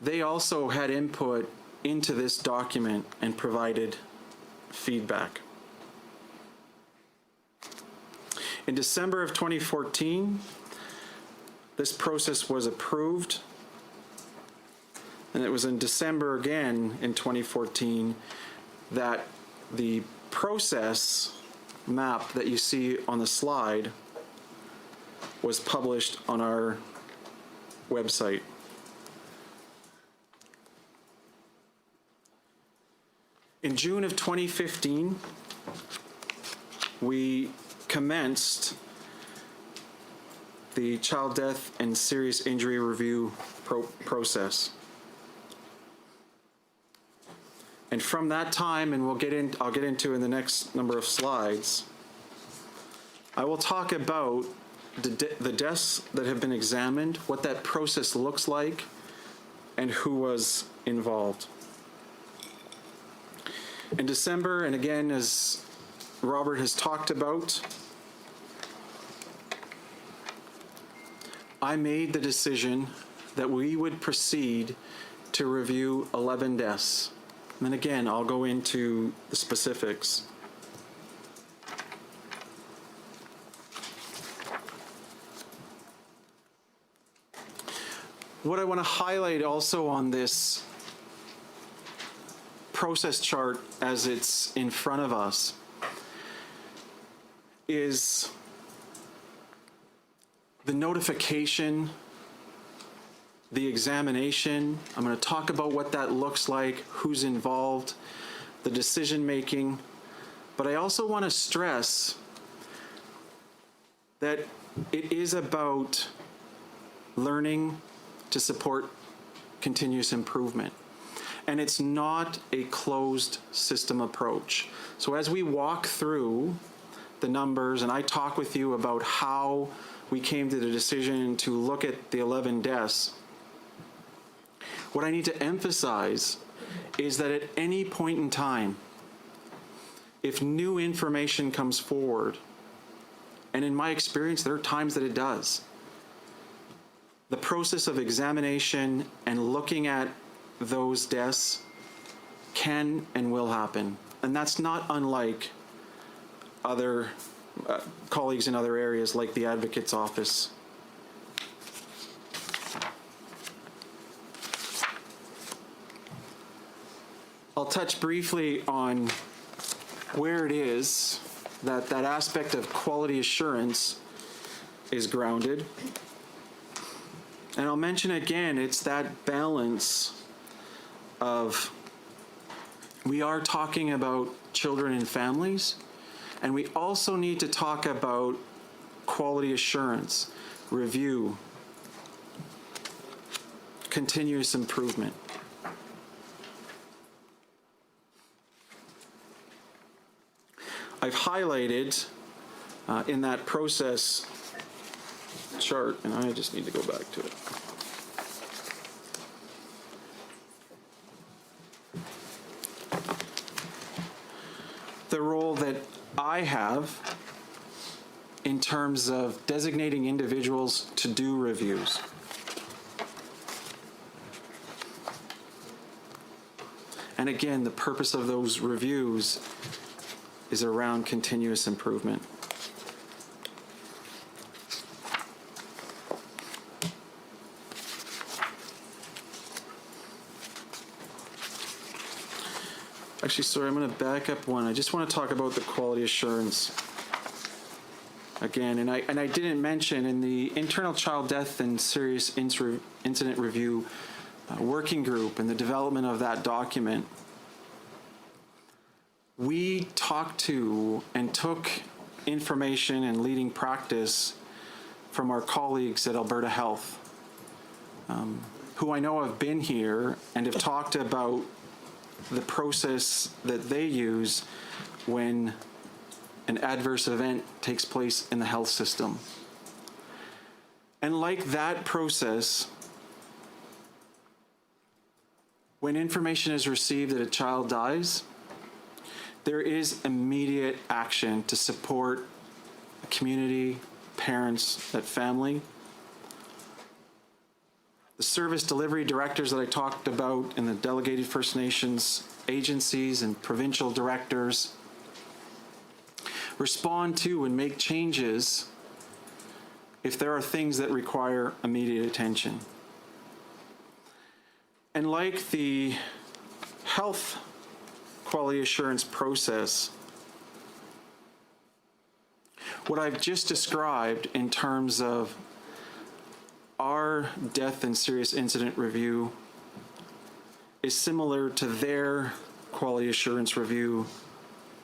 They also had input into this document and provided feedback. In December of 2014, this process was approved, and it was in December again in 2014 that the process map that you see on the slide was published on our website. In June of 2015, we commenced the child death and serious injury review process. And from that time, and I'll get into in the next number of slides, I will talk about the deaths that have been examined, what that process looks like, and who was involved. In December, and again, as Robert has talked about, I made the decision that we would proceed to review 11 deaths. And then again, I'll go into the specifics. What I want to highlight also on this process chart as it's in front of us is the notification, the examination. I'm going to talk about what that looks like, who's involved, the decision making. But I also want to stress that it is about learning to support continuous improvement. And it's not a closed system approach. So as we walk through the numbers and I talk with you about how we came to the decision to look at the 11 deaths, what I need to emphasize is that at any point in time, if new information comes forward, and in my experience, there are times that it does, the process of examination and looking at those deaths can and will happen. And that's not unlike other colleagues in other areas like the Advocate's Office. I'll touch briefly on where it is that that aspect of quality assurance is grounded. And I'll mention again, it's that balance of, we are talking about children and families, and we also need to talk about quality assurance, review, continuous improvement. I've highlighted in that process chart, and I just need to go back to it. The role that I have in terms of designating individuals to do reviews. And again, the purpose of those reviews is around continuous improvement. Actually, sorry, I'm going to back up one. I just want to talk about the quality assurance again. And I didn't mention in the internal child death and serious incident review working group and the development of that document, we talked to and took information and leading practice from our colleagues at Alberta Health, who I know have been here and have talked about the process that they use when an adverse event takes place in the health system. And like that process, when information is received that a child dies, there is immediate action to support the community, parents, that family. The service delivery directors that I talked about in the delegated First Nations agencies and provincial directors respond to and make changes if there are things that require immediate attention. And like the health quality assurance process, what I've just described in terms of our death and serious incident review is similar to their quality assurance review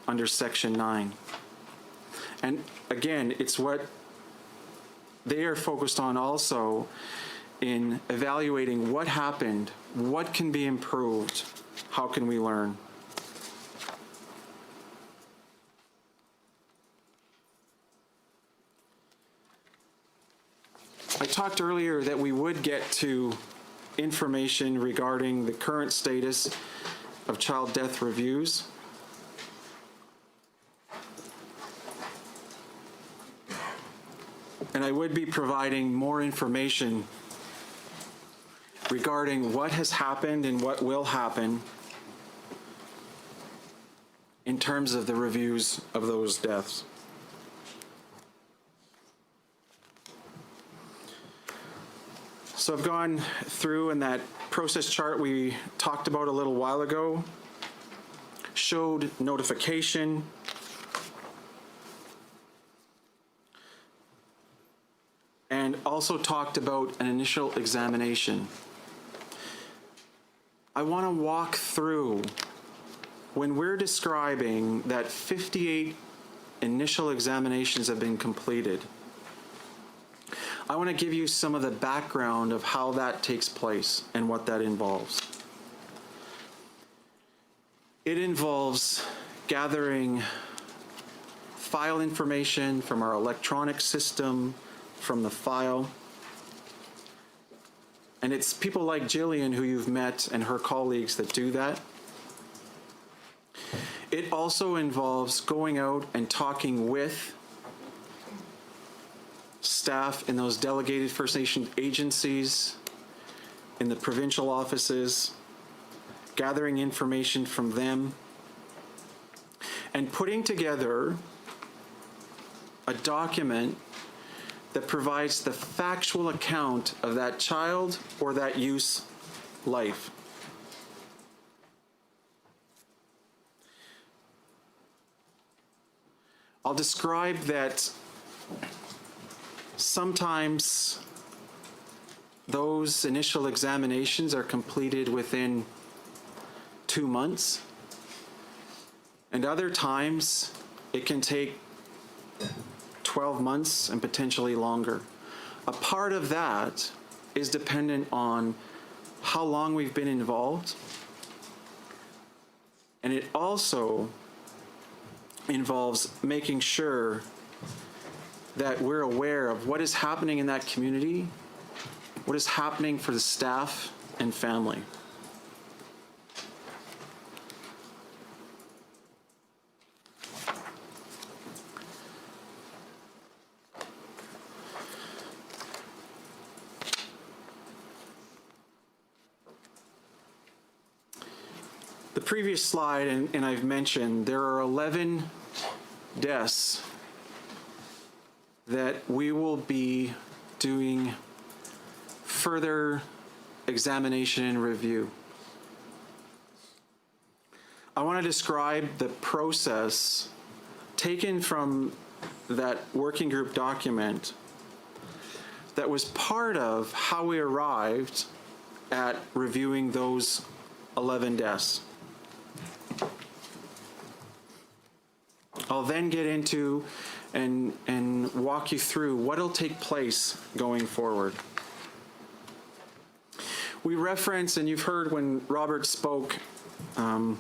under Section 9. And again, it's what they are focused on also in evaluating what happened, what can be improved, how can we learn. I talked earlier that we would get to information regarding the current status of child death reviews. And I would be providing more information regarding what has happened and what will happen in terms of the reviews of those deaths. So I've gone through, and that process chart we talked about a little while ago showed notification, and also talked about an initial examination. I want to walk through, when we're describing that 58 initial examinations have been completed, I want to give you some of the background of how that takes place and what that involves. It involves gathering file information from our electronic system, from the file. And it's people like Jillian, who you've met, and her colleagues that do that. It also involves going out and talking with staff in those delegated First Nation agencies, in the provincial offices, gathering information from them, and putting together a document that provides the factual account of that child or that youth's life. I'll describe that sometimes those initial examinations are completed within 2 months, and other times it can take 12 months and potentially longer. A part of that is dependent on how long we've been involved, and it also involves making sure that we're aware of what is happening in that community, what is happening for the staff and family. The previous slide, and I've mentioned, there are 11 deaths that we will be doing further examination and review. I want to describe the process taken from that working group document that was part of how we arrived at reviewing those 11 deaths. I'll then get into and walk you through what will take place going forward. We reference, and you've heard when Robert spoke, the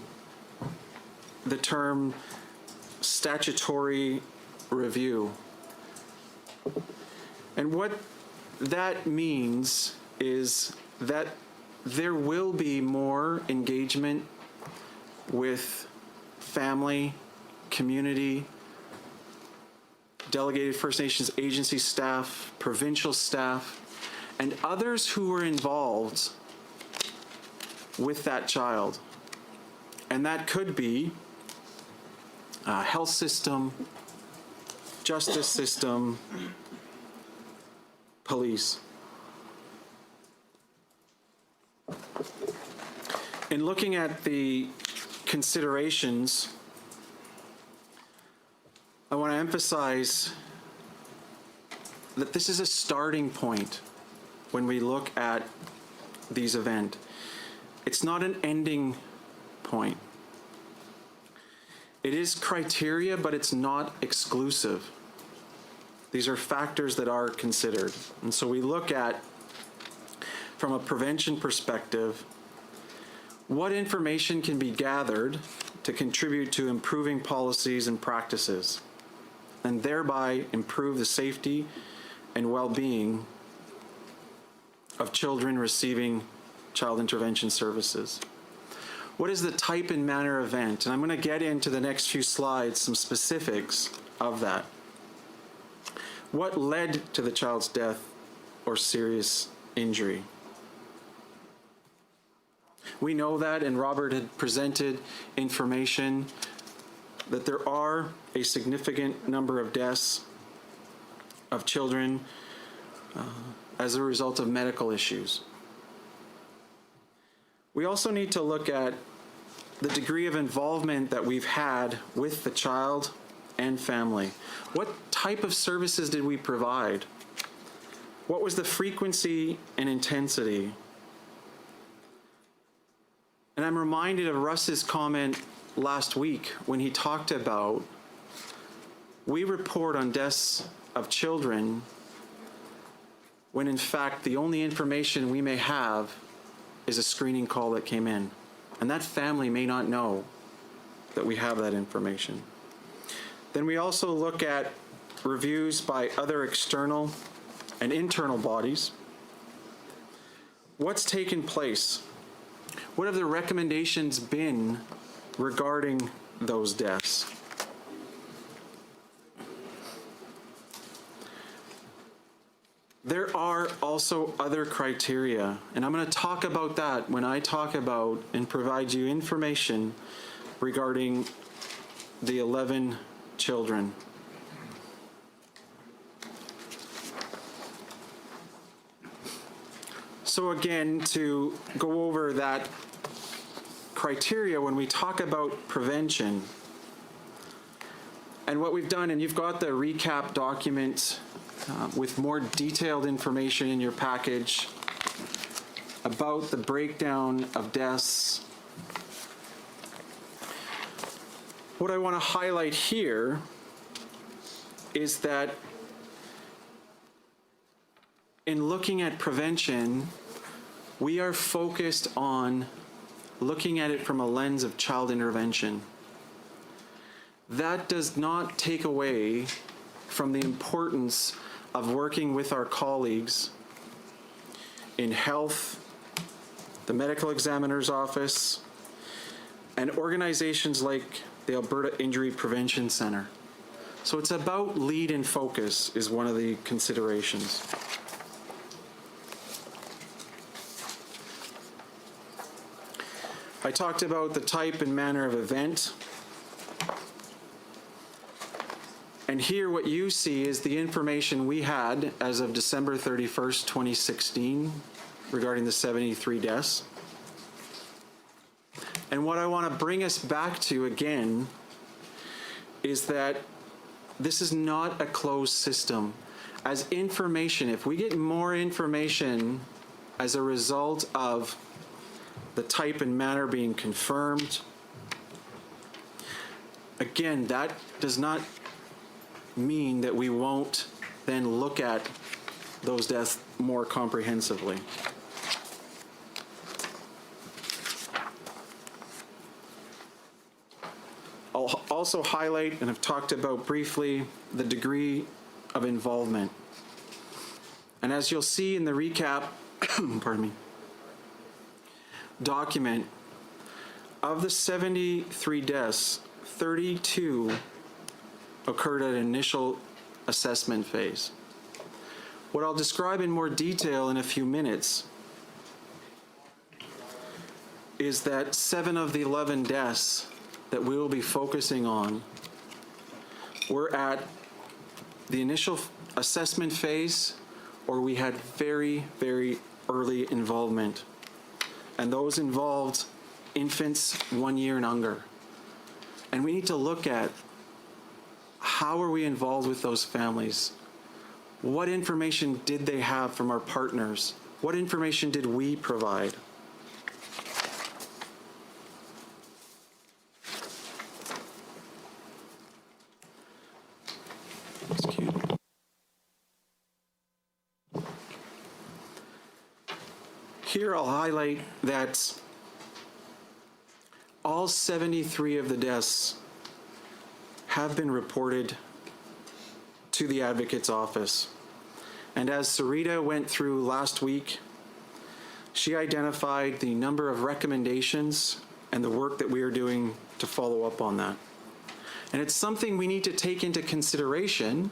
term statutory review. And what that means is that there will be more engagement with family, community, delegated First Nations agency staff, provincial staff, and others who were involved with that child. And that could be health system, justice system, police. In looking at the considerations, I want to emphasize that this is a starting point when we look at these events. It's not an ending point. It is criteria, but it's not exclusive. These are factors that are considered. And so we look at, from a prevention perspective, what information can be gathered to contribute to improving policies and practices, and thereby improve the safety and well-being of children receiving child intervention services. What is the type and manner event? And I'm going to get into the next few slides some specifics of that. What led to the child's death or serious injury? We know that, and Robert had presented information that there are a significant number of deaths of children as a result of medical issues. We also need to look at the degree of involvement that we've had with the child and family. What type of services did we provide? What was the frequency and intensity? And I'm reminded of Russ's comment last week when he talked about, we report on deaths of children when in fact the only information we may have is a screening call that came in. And that family may not know that we have that information. Then we also look at reviews by other external and internal bodies. What's taken place? What have the recommendations been regarding those deaths? There are also other criteria, and I'm going to talk about that when I talk about and provide you information regarding the 11 children. So again, to go over that criteria when we talk about prevention, and what we've done, and you've got the recap document with more detailed information in your package about the breakdown of deaths. What I want to highlight here is that in looking at prevention, we are focused on looking at it from a lens of child intervention. That does not take away from the importance of working with our colleagues in health, the medical examiner's office, and organizations like the Alberta Injury Prevention Center. So it's about lead and focus is one of the considerations. I talked about the type and manner of event. And here what you see is the information we had as of December 31st, 2016 regarding the 73 deaths. And what I want to bring us back to again is that this is not a closed system. As information, if we get more information as a result of the type and manner being confirmed, again, that does not mean that we won't then look at those deaths more comprehensively. I'll also highlight, and I've talked about briefly, the degree of involvement. And as you'll see in the recap, pardon me, document, of the 73 deaths, 32 occurred at an initial assessment phase. What I'll describe in more detail in a few minutes is that 7 of the 11 deaths that we will be focusing on were at the initial assessment phase, or we had very, very early involvement. And those involved infants 1 year and younger. And we need to look at how are we involved with those families? What information did they have from our partners? What information did we provide? Excuse me. Here I'll highlight that all 73 of the deaths have been reported to the advocate's office. And as Sarita went through last week, she identified the number of recommendations and the work that we are doing to follow up on that. And it's something we need to take into consideration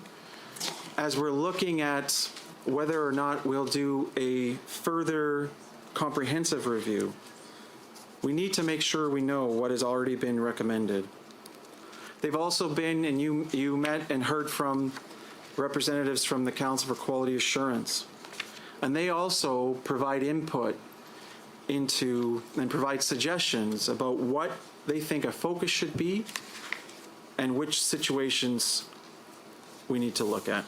as we're looking at whether or not we'll do a further comprehensive review. We need to make sure we know what has already been recommended. They've also been, and you met and heard from representatives from the Council for Quality Assurance, and they also provide input into and provide suggestions about what they think a focus should be and which situations we need to look at.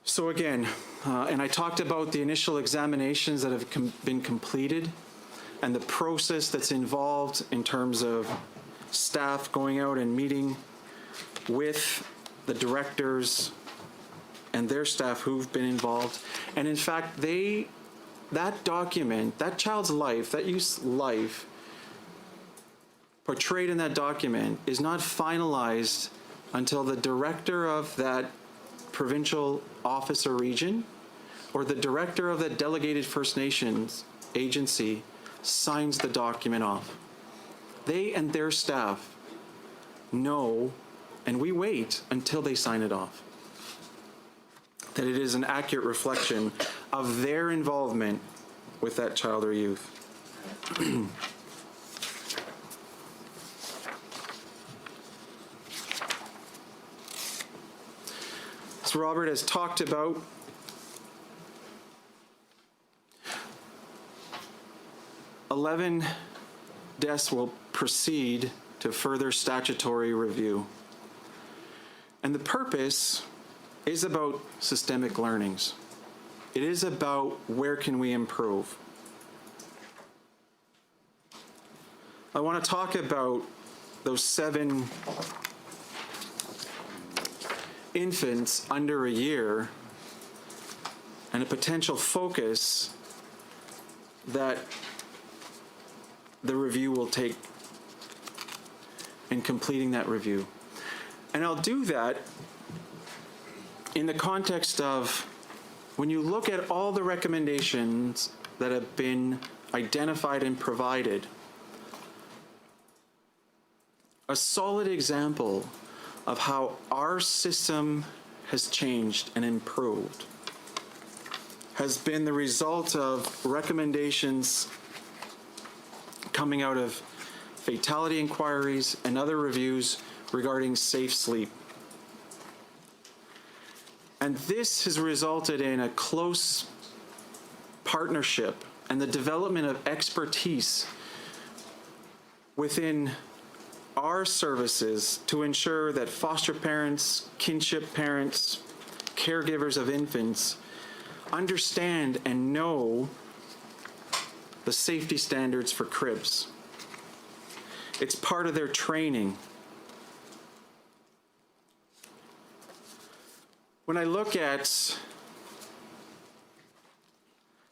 So again, and I talked about the initial examinations that have been completed and the process that's involved in terms of staff going out and meeting with the directors and their staff who've been involved. And in fact, that document, that child's life, that youth's life portrayed in that document is not finalized until the director of that provincial office or region or the director of that delegated First Nations agency signs the document off. They and their staff know and we wait until they sign it off. That it is an accurate reflection of their involvement with that child or youth. As Robert has talked about, "11 deaths will proceed to further statutory review." And the purpose is about systemic learnings. It is about where can we improve. I want to talk about those 7 infants under a year and a potential focus that the review will take in completing that review. And I'll do that in the context of when you look at all the recommendations that have been identified and provided, a solid example of how our system has changed and improved has been the result of recommendations coming out of fatality inquiries and other reviews regarding safe sleep. And this has resulted in a close partnership and the development of expertise within our services to ensure that foster parents, kinship parents, caregivers of infants understand and know the safety standards for cribs. It's part of their training. When I look at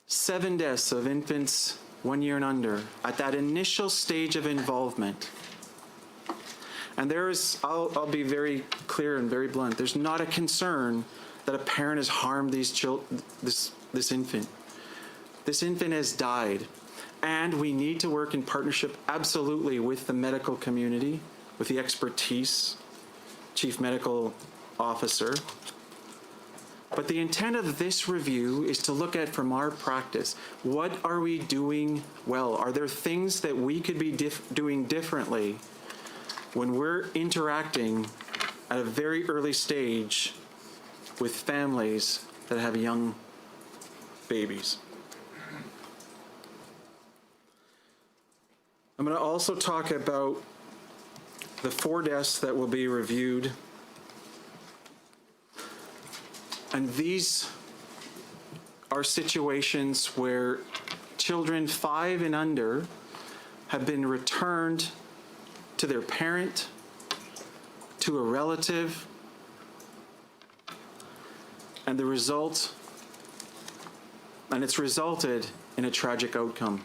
7 deaths of infants 1 year and under at that initial stage of involvement, and I'll be very clear and very blunt, there's not a concern that a parent has harmed this infant. This infant has died, and we need to work in partnership absolutely with the medical community, with the expertise, chief medical officer. But the intent of this review is to look at, from our practice, what are we doing well? Are there things that we could be doing differently when we're interacting at a very early stage with families that have young babies? I'm going to also talk about the 4 deaths that will be reviewed. And these are situations where children 5 and under have been returned to their parent, to a relative, and it's resulted in a tragic outcome,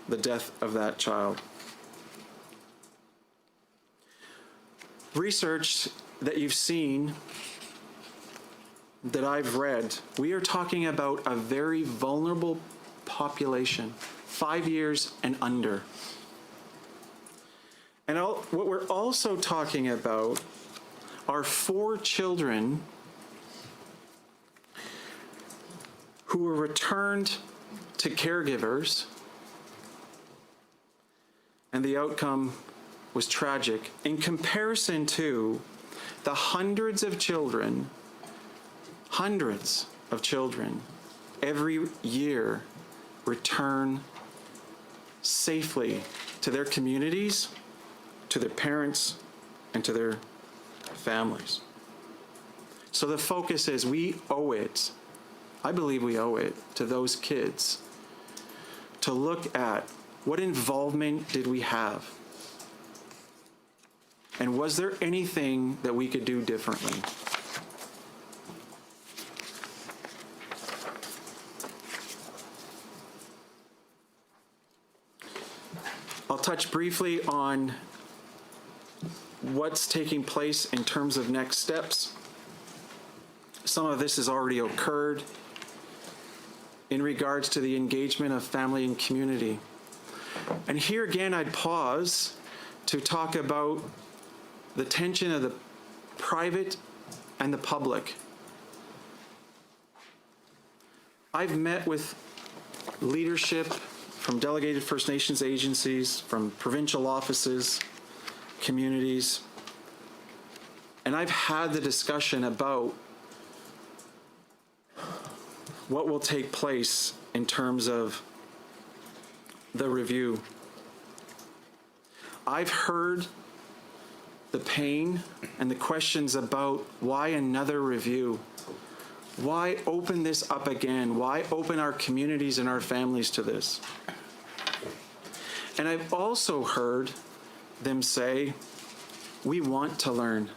the death of that child. Research that you've seen, that I've read, we are talking about a very vulnerable population, 5 years and under. And what we're also talking about are 4 children who were returned to caregivers, and the outcome was tragic in comparison to the hundreds of children every year return safely to their communities, to their parents, and to their families. So the focus is I believe we owe it to those kids to look at what involvement did we have? And was there anything that we could do differently? I'll touch briefly on what's taking place in terms of next steps. Some of this has already occurred in regards to the engagement of family and community. And here again, I'd pause to talk about the tension of the private and the public. I've met with leadership from delegated First Nations agencies, from provincial offices, communities, and I've had the discussion about what will take place in terms of the review. I've heard the pain and the questions about why another review? Why open this up again? Why open our communities and our families to this? And I've also heard them say, we want to learn.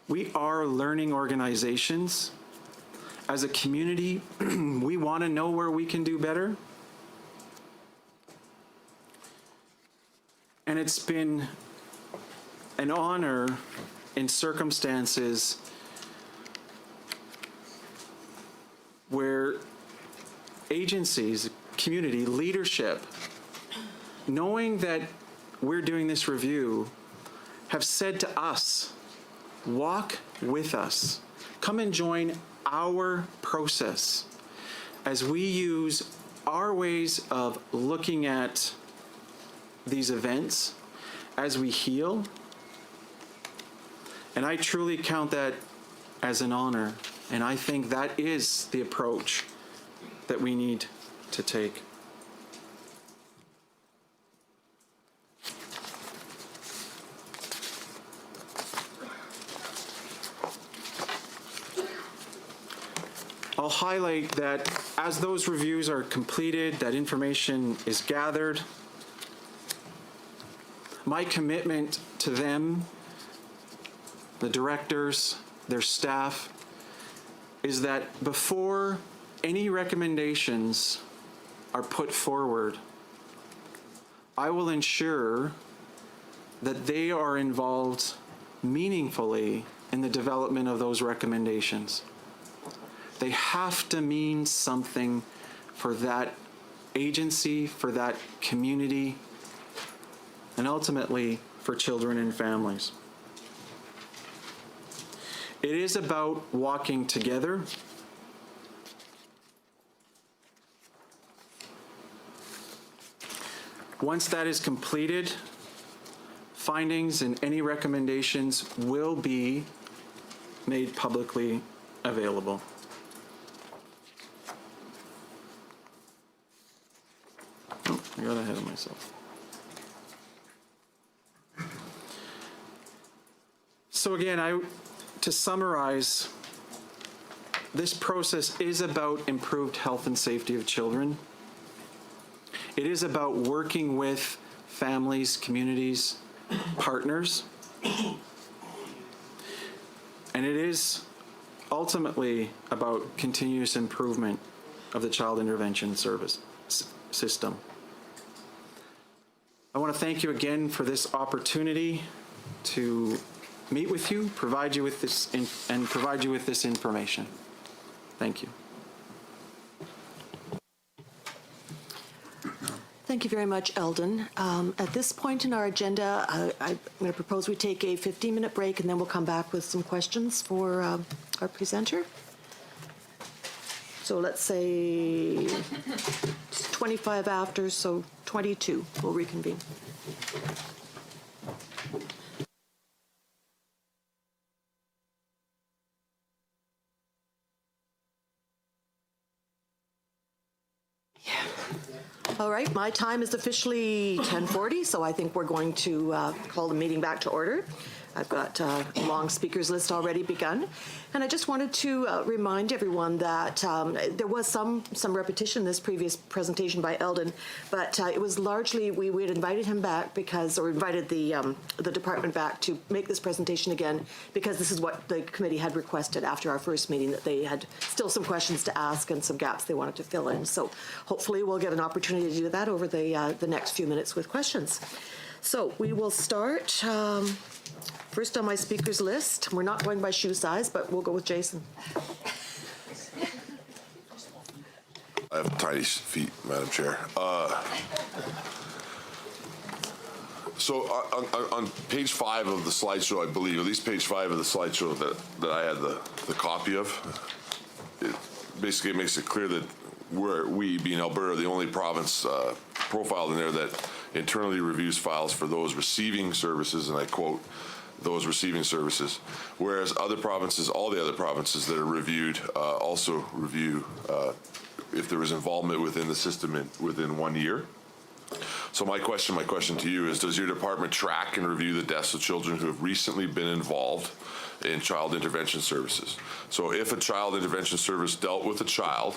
We are learning organizations. As a community, we want to know where we can do better. And it's been an honor in circumstances where agencies, community, leadership, knowing that we're doing this review, have said to us, walk with us. Come and join our process as we use our ways of looking at these events as we heal. And I truly count that as an honor. And I think that is the approach that we need to take. I'll highlight that as those reviews are completed, that information is gathered, my commitment to them, the directors, their staff, is that before any recommendations are put forward, I will ensure that they are involved meaningfully in the development of those recommendations. They have to mean something for that agency, for that community, and ultimately for children and families. It is about walking together. Once that is completed, findings and any recommendations will be made publicly available. Oh, I got ahead of myself. So again, to summarize, this process is about improved health and safety of children. It is about working with families, communities, partners. And it is ultimately about continuous improvement of the child intervention service system. I want to thank you again for this opportunity to meet with you, provide you with this information. Thank you. Thank you very much, Eldon. At this point in our agenda, I'm going to propose we take a 15-minute break, and then we'll come back with some questions for our presenter. So let's say it's 25 after, so 22, we'll reconvene. All right, my time is officially 10:40, so I think we're going to call the meeting back to order. I've got a long speakers list already begun. And I just wanted to remind everyone that there was some repetition in this previous presentation by Eldon, but it was largely, we had invited him back because, or invited the department back to make this presentation again, because this is what the committee had requested after our first meeting, that they had still some questions to ask and some gaps they wanted to fill in. So hopefully we'll get an opportunity to do that over the next few minutes with questions. So we will start first on my speakers list. We're not going by shoe size, but we'll go with Jason. I have tiny feet, Madam Chair. So on page 5 of the slideshow, I believe, at least page 5 of the slideshow that I had the copy of, it basically makes it clear that we, being Alberta, are the only province profiled in there that internally reviews files for those receiving services, and I quote, those receiving services, whereas other provinces, all the other provinces that are reviewed, also review if there was involvement within the system within 1 year. So my question to you is, does your department track and review the deaths of children who have recently been involved in child intervention services? So if a child intervention service dealt with a child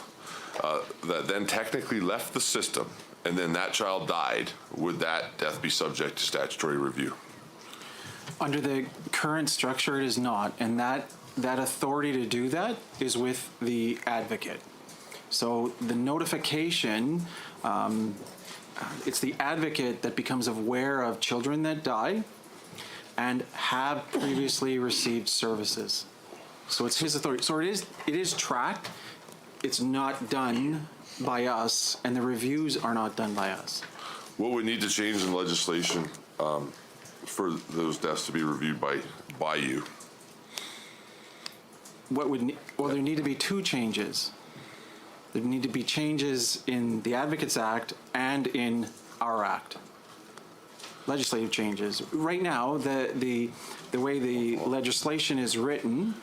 that then technically left the system and then that child died, would that death be subject to statutory review? Under the current structure, it is not, and that authority to do that is with the advocate. So the notification, it's the advocate that becomes aware of children that die and have previously received services. So it's his authority. So it is tracked. It's not done by us, and the reviews are not done by us. What would need to change in legislation for those deaths to be reviewed by you? Well, there need to be two changes. There need to be changes in the Advocates Act and in our Act. Legislative changes. Right now, the way the legislation is written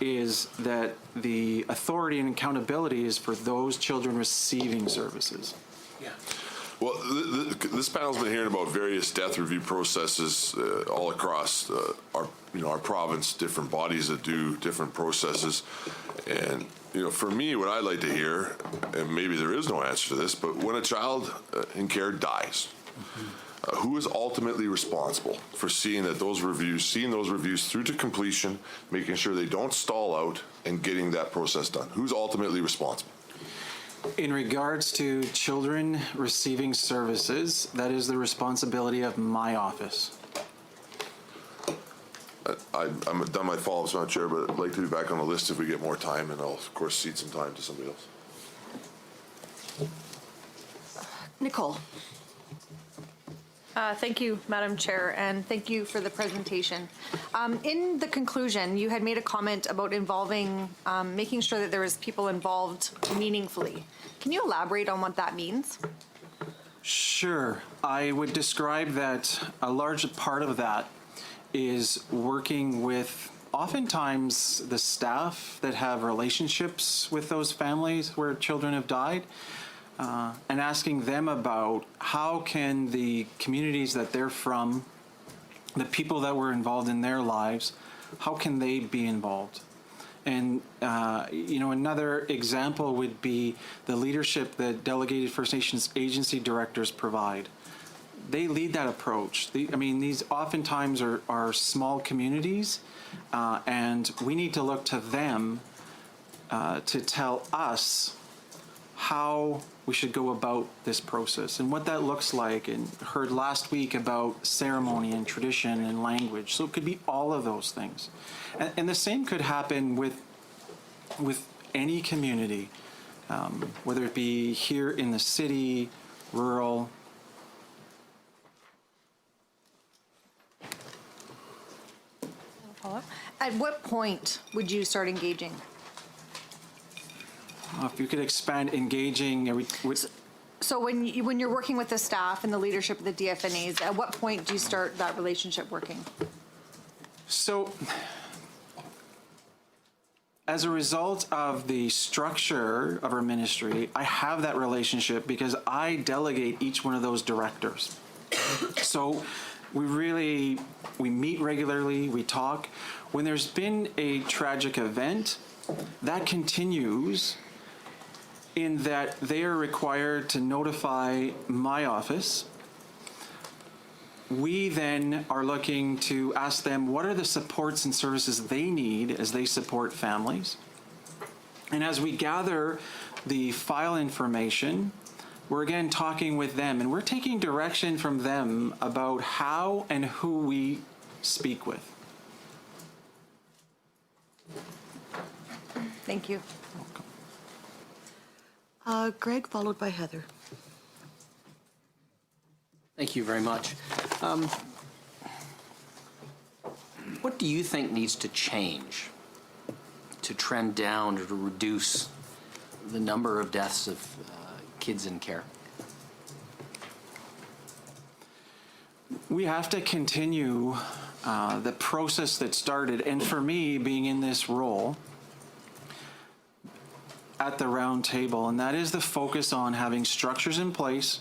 is that the authority and accountability is for those children receiving services. Yeah. Well, this panel's been hearing about various death review processes all across our province, different bodies that do different processes. And, for me, what I'd like to hear, and maybe there is no answer to this, but when a child in care dies, who is ultimately responsible for seeing those reviews through to completion, making sure they don't stall out and getting that process done? Who's ultimately responsible? In regards to children receiving services, that is the responsibility of my office. I'm done my follow-ups, Madam Chair, but I'd like to be back on the list if we get more time, and I'll, of course, cede some time to somebody else. Nicole. Thank you, Madam Chair, and thank you for the presentation. In the conclusion, you had made a comment about involving, making sure that there was people involved meaningfully. Can you elaborate on what that means? Sure. I would describe that a large part of that is working with oftentimes the staff that have relationships with those families where children have died, and asking them about how can the communities that they're from, the people that were involved in their lives, how can they be involved? And, another example would be the leadership that delegated First Nations agency directors provide. They lead that approach. These oftentimes are small communities, and we need to look to them to tell us how we should go about this process and what that looks like, and heard last week about ceremony and tradition and language. So it could be all of those things. And the same could happen with any community, whether it be here in the city, rural. At what point would you start engaging? If you could expand engaging. So when you're working with the staff and the leadership of the DFNAs, at what point do you start that relationship working? So as a result of the structure of our ministry, I have that relationship because I delegate each one of those directors. So we meet regularly, we talk. When there's been a tragic event, that continues in that they are required to notify my office. We then are looking to ask them what are the supports and services they need as they support families. And as we gather the file information, we're again talking with them, and we're taking direction from them about how and who we speak with. Thank you. Greg, followed by Heather. Thank you very much. What do you think needs to change to trend down or to reduce the number of deaths of kids in care? We have to continue the process that started, and for me, being in this role at the round table, and that is the focus on having structures in place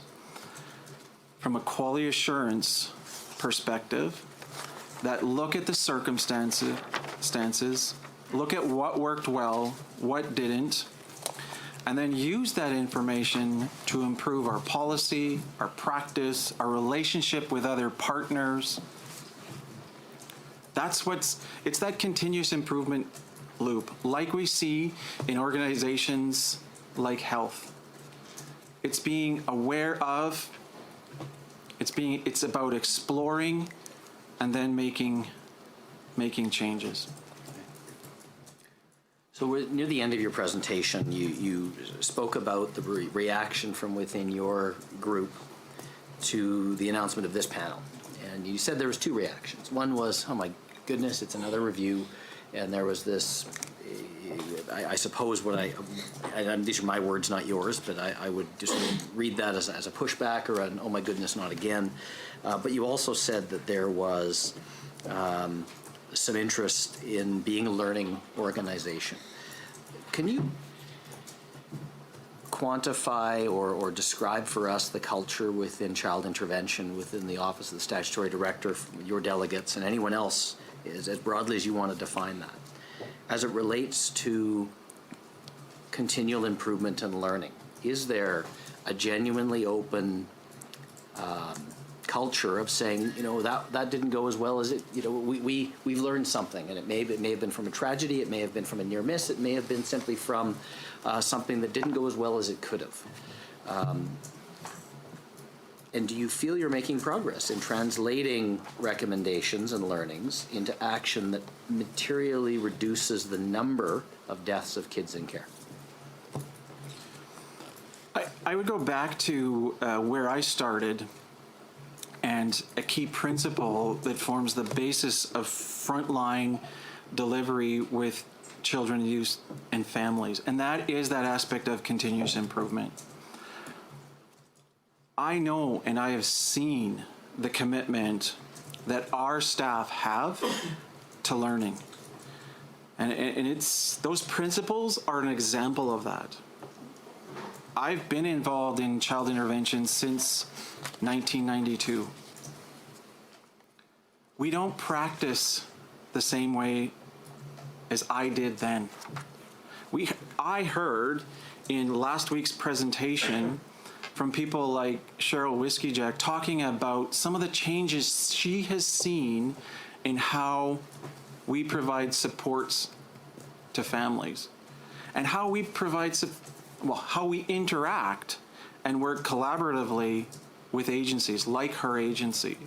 from a quality assurance perspective that look at the circumstances, look at what worked well, what didn't, and then use that information to improve our policy, our practice, our relationship with other partners. It's that continuous improvement loop, like we see in organizations like health. It's being aware of, it's about exploring and then making changes. So we're near the end of your presentation. You spoke about the reaction from within your group to the announcement of this panel. And you said there was two reactions. One was, oh my goodness, it's another review. And there was this, I suppose these are my words, not yours, but I would just read that as a pushback or an, oh my goodness, not again. But you also said that there was some interest in being a learning organization. Can you quantify or describe for us the culture within child intervention, within the Office of the Statutory Director, your delegates, and anyone else, as broadly as you want to define that, as it relates to continual improvement and learning? Is there a genuinely open culture of saying, that didn't go as well as it, we've learned something, and it may have been from a tragedy, it may have been from a near miss, it may have been simply from something that didn't go as well as it could have. And do you feel you're making progress in translating recommendations and learnings into action that materially reduces the number of deaths of kids in care? I would go back to where I started, and a key principle that forms the basis of frontline delivery with children, youth, and families, and that is that aspect of continuous improvement. I know and I have seen the commitment that our staff have to learning. And it's, those principles are an example of that. I've been involved in child intervention since 1992. We don't practice the same way as I did then. I heard in last week's presentation from people like Cheryl Whiskeyjack talking about some of the changes she has seen in how we provide supports to families and how we provide, how we interact and work collaboratively with agencies like her agency.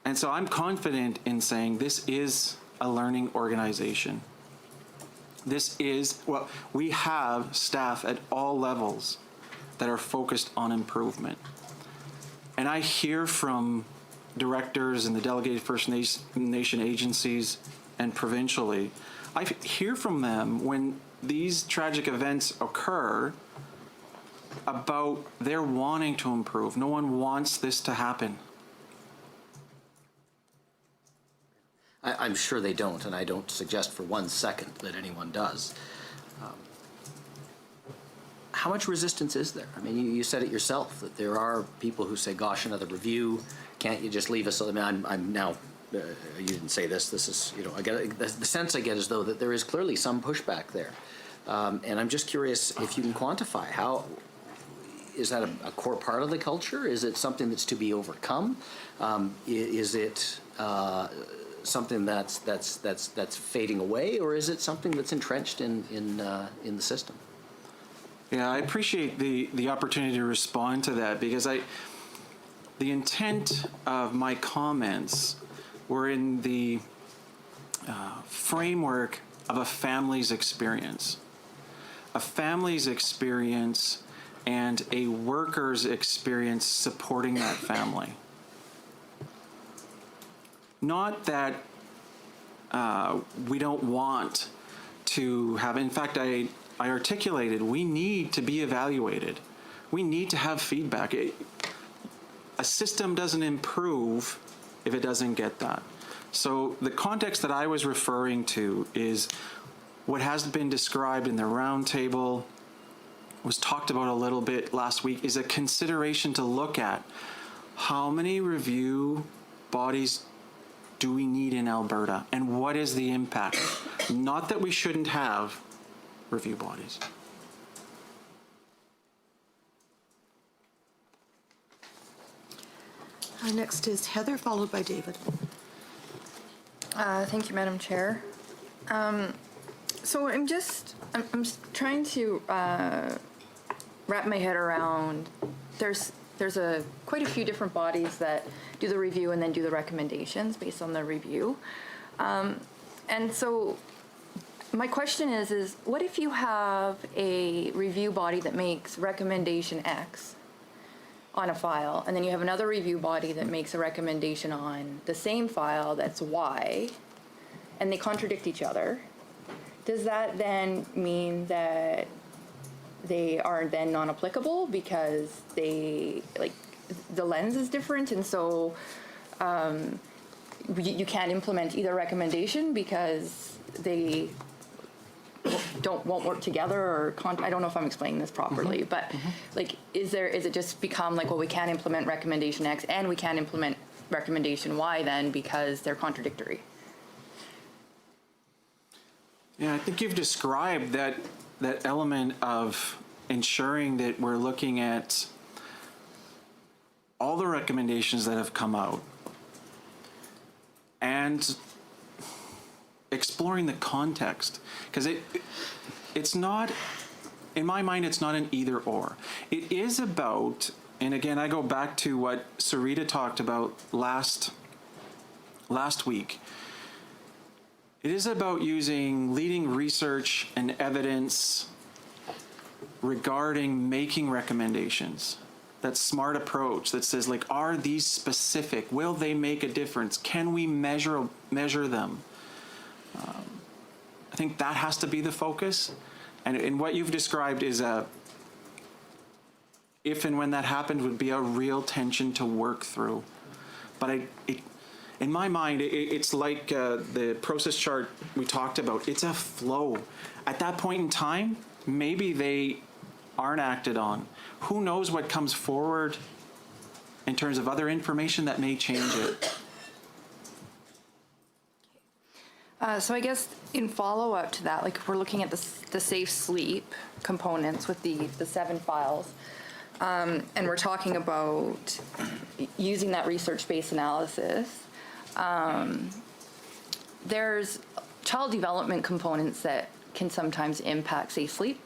And so I'm confident in saying this is a learning organization. This is, we have staff at all levels that are focused on improvement. And I hear from directors and the delegated First Nation agencies and provincially, I hear from them when these tragic events occur about their wanting to improve. No one wants this to happen. I'm sure they don't, and I don't suggest for 1 second that anyone does. How much resistance is there? I mean, you said it yourself, that there are people who say, gosh, another review, can't you just leave us? I mean, I'm now, you didn't say this is, I get the sense I get is though that there is clearly some pushback there. And I'm just curious if you can quantify how, is that a core part of the culture? Is it something that's to be overcome? Is it something that's fading away, or is it something that's entrenched in the system? Yeah, I appreciate the opportunity to respond to that, because the intent of my comments were in the framework of a family's experience. A family's experience and a worker's experience supporting that family. Not that we don't want to have, in fact, I articulated, we need to be evaluated. We need to have feedback. A system doesn't improve if it doesn't get that. So the context that I was referring to is what has been described in the roundtable, was talked about a little bit last week, is a consideration to look at how many review bodies do we need in Alberta and what is the impact? Not that we shouldn't have review bodies. Next is Heather, followed by David. Thank you, Madam Chair. So I'm trying to wrap my head around. There's quite a few different bodies that do the review and then do the recommendations based on the review. And so my question is what if you have a review body that makes recommendation X on a file, and then you have another review body that makes a recommendation on the same file that's Y, and they contradict each other? Does that then mean that they are then non-applicable because the lens is different, and so you can't implement either recommendation because they won't work together, or I don't know if I'm explaining this properly, but is it just become like, well, we can't implement recommendation X and we can't implement recommendation Y then because they're contradictory? Yeah, I think you've described that element of ensuring that we're looking at all the recommendations that have come out and exploring the context, because it's not, in my mind, it's not an either or. It is about, and again, I go back to what Sarita talked about last week. It is about using leading research and evidence regarding making recommendations. That smart approach that says, like, are these specific? Will they make a difference? Can we measure them? I think that has to be the focus. And what you've described is if and when that happened, would be a real tension to work through. But in my mind, it's like the process chart we talked about. It's a flow. At that point in time, maybe they aren't acted on. Who knows what comes forward in terms of other information that may change it. So I guess in follow-up to that, like if we're looking at the safe sleep components with the 7 files, and we're talking about using that research-based analysis, there's child development components that can sometimes impact safe sleep,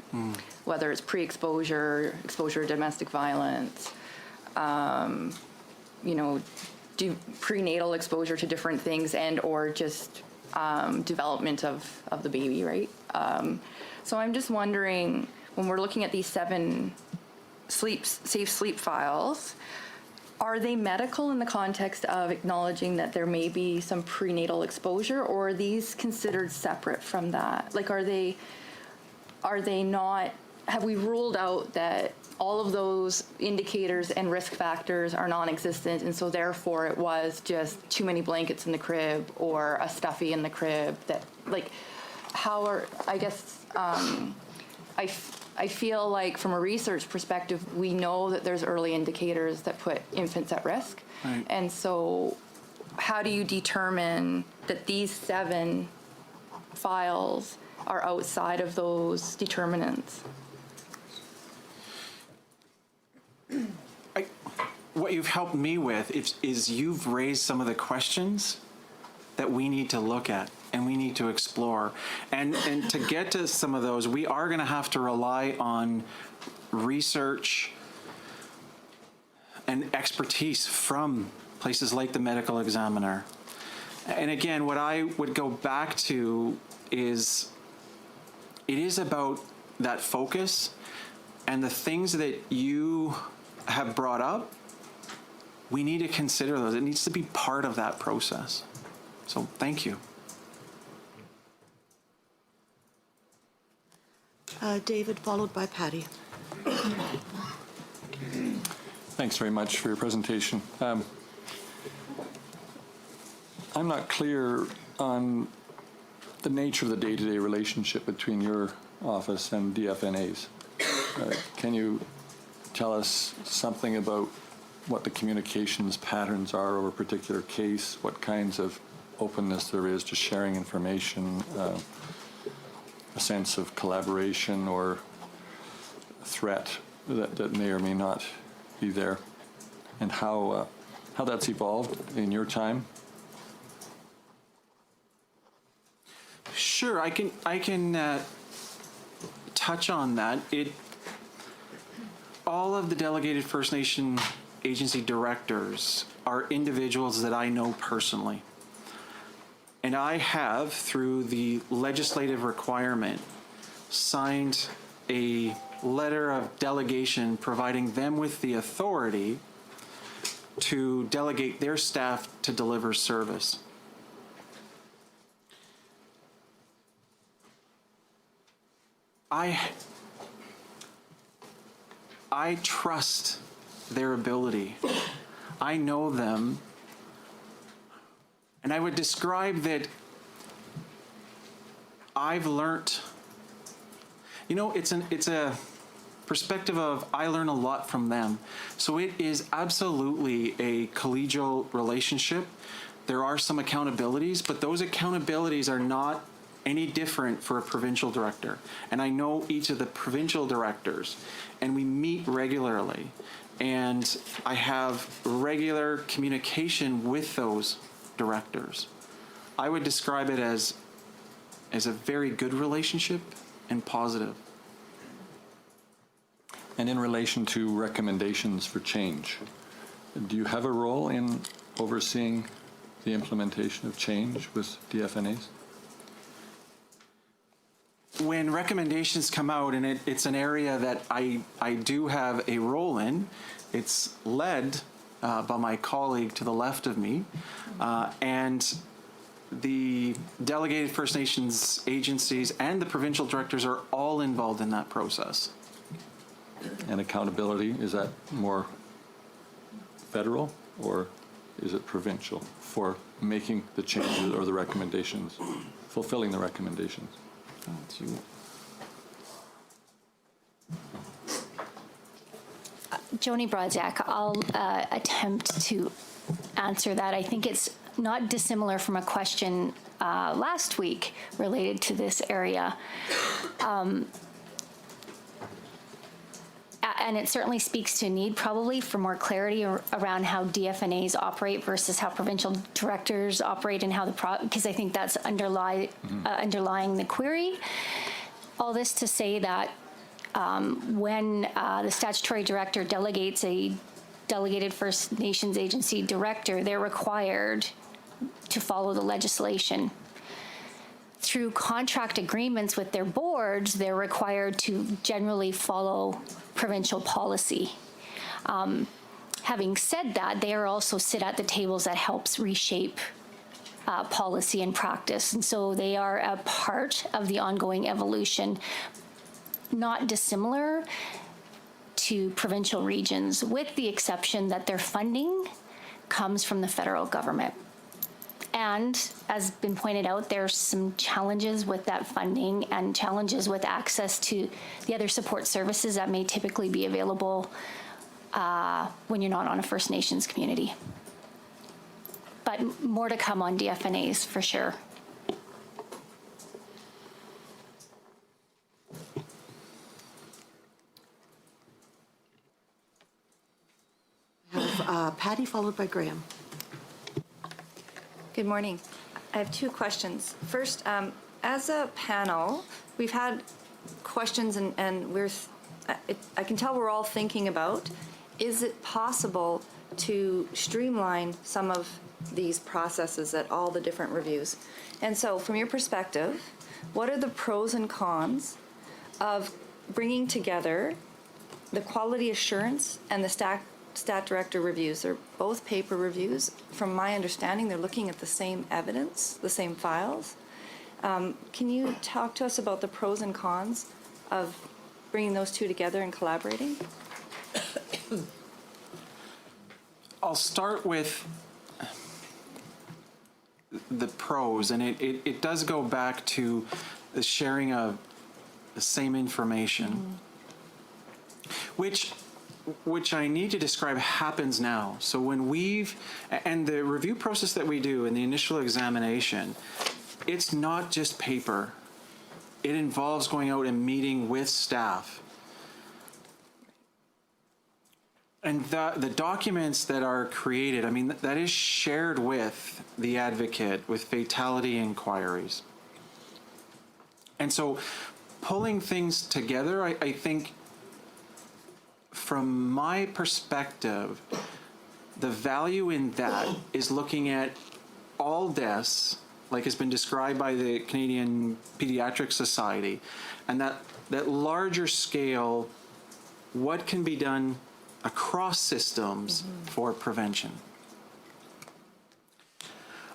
whether it's pre-exposure, exposure to domestic violence, prenatal exposure to different things, and or just development of the baby, right? So I'm just wondering, when we're looking at these 7 safe sleep files, are they medical in the context of acknowledging that there may be some prenatal exposure, or are these considered separate from that? Like, are they not, have we ruled out that all of those indicators and risk factors are non-existent, and so therefore it was just too many blankets in the crib or a stuffy in the crib? That, like, how are, I guess, I feel like from a research perspective, we know that there's early indicators that put infants at risk. Right. And so how do you determine that these 7 files are outside of those determinants? What you've helped me with is you've raised some of the questions that we need to look at and we need to explore. And to get to some of those, we are going to have to rely on research and expertise from places like the medical examiner. And again, what I would go back to is it is about that focus, And the things that you have brought up, we need to consider those. It needs to be part of that process. So thank you. David, followed by Patty. Thanks very much for your presentation. I'm not clear on the nature of the day-to-day relationship between your office and DFNA's. Can you tell us something about what the communications patterns are over a particular case, what kinds of openness there is to sharing information, a sense of collaboration or threat that may or may not be there, and how that's evolved in your time? Sure, I can touch on that. All of the delegated First Nation agency directors are individuals that I know personally. And I have, through the legislative requirement, signed a letter of delegation providing them with the authority to delegate their staff to deliver service. I trust their ability. I know them. And I would describe that I've learned, it's a perspective of I learn a lot from them. So it is absolutely a collegial relationship. There are some accountabilities, but those accountabilities are not any different for a provincial director. And I know each of the provincial directors, and we meet regularly. And I have regular communication with those directors. I would describe it as a very good relationship and positive. And in relation to recommendations for change, do you have a role in overseeing the implementation of change with DFNAs? When recommendations come out, and it's an area that I do have a role in, it's led by my colleague to the left of me, and the delegated First Nations agencies and the provincial directors are all involved in that process. And accountability, is that more federal or is it provincial for making the changes or the recommendations, fulfilling the recommendations? Joni Brodziak, I'll attempt to answer that. I think it's not dissimilar from a question last week related to this area. And it certainly speaks to a need probably for more clarity around how DFNAs operate versus how provincial directors operate and how because I think that's underlying the query. All this to say that when the statutory director delegates a delegated First Nations agency director, they're required to follow the legislation. Through contract agreements with their boards, they're required to generally follow provincial policy. Having said that, they also sit at the tables that helps reshape policy and practice. And so they are a part of the ongoing evolution, not dissimilar to provincial regions, with the exception that their funding comes from the federal government. And as been pointed out, there's some challenges with that funding and challenges with access to the other support services that may typically be available when you're not on a First Nations community. But more to come on DFNAs for sure. I have Patty, followed by Graham. Good morning. I have two questions. First, as a panel, we've had questions and I can tell we're all thinking about, is it possible to streamline some of these processes at all the different reviews? And so from your perspective, what are the pros and cons of bringing together the quality assurance and the stat director reviews are both paper reviews. From my understanding, they're looking at the same evidence, the same files. Can you talk to us about the pros and cons of bringing those two together and collaborating? I'll start with the pros, and it does go back to the sharing of the same information, which I need to describe happens now. So when and the review process that we do in the initial examination, it's not just paper. It involves going out and meeting with staff. And the documents that are created, I mean, that is shared with the advocate with fatality inquiries. And so pulling things together, I think, from my perspective, the value in that is looking at all deaths, like has been described by the Canadian Pediatric Society, and that larger scale, what can be done across systems for prevention.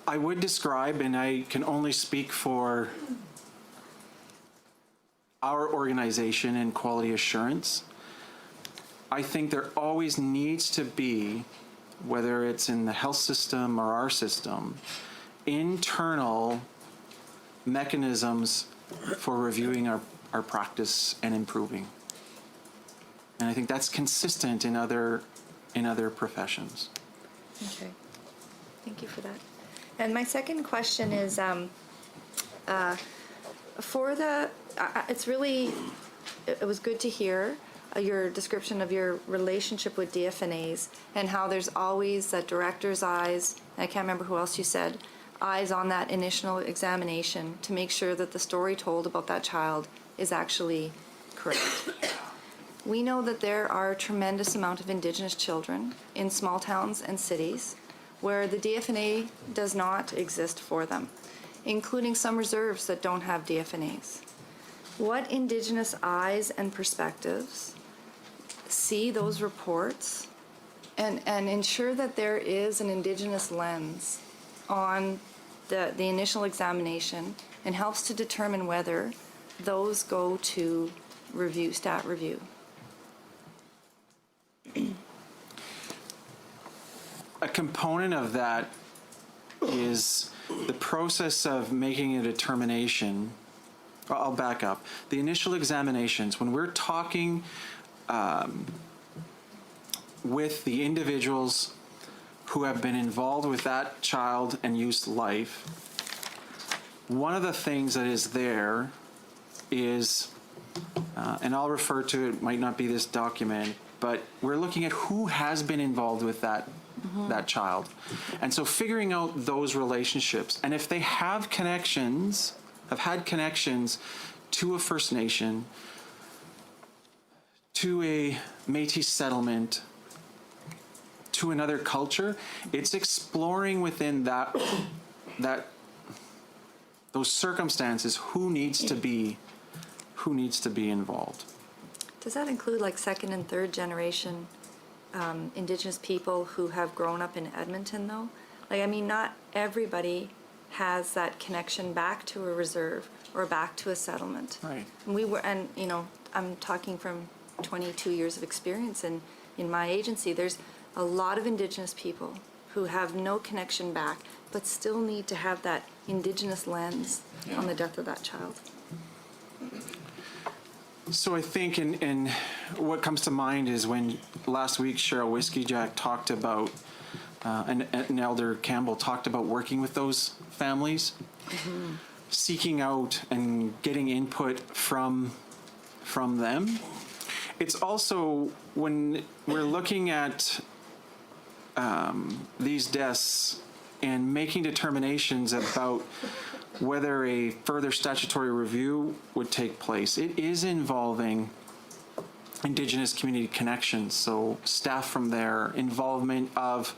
I would describe, and I can only speak for our organization and quality assurance, I think there always needs to be, whether it's in the health system or our system, internal mechanisms for reviewing our practice and improving. And I think that's consistent in other professions. Okay, thank you for that. And my second question is, it was good to hear your description of your relationship with DFNAs and how there's always that director's eyes, I can't remember who else you said, eyes on that initial examination to make sure that the story told about that child is actually correct. We know that there are a tremendous amount of Indigenous children in small towns and cities where the DFNA does not exist for them, including some reserves that don't have DFNAs. What Indigenous eyes and perspectives see those reports and ensure that there is an Indigenous lens on the initial examination and helps to determine whether those go to stat review? A component of that is the process of making a determination. I'll back up. The initial examinations, when we're talking with the individuals who have been involved with that child and youth's life, one of the things that is there is, and I'll refer to it, might not be this document, but we're looking at who has been involved with that child. And so figuring out those relationships, and if they have connections, have had connections to a First Nation, to a Métis settlement, to another culture, it's exploring within those circumstances who needs to be involved. Does that include like second and third generation Indigenous people who have grown up in Edmonton though? Like, I mean, not everybody has that connection back to a reserve or back to a settlement. Right. And I'm talking from 22 years of experience in my agency. There's a lot of Indigenous people who have no connection back, but still need to have that Indigenous lens on the death of that child. So I think in what comes to mind is when last week Cheryl Whiskey-Jack talked about, and Elder Campbell talked about working with those families, seeking out and getting input from them. It's also when we're looking at these deaths and making determinations about whether a further statutory review would take place, it is involving Indigenous community connections. So staff from there, involvement of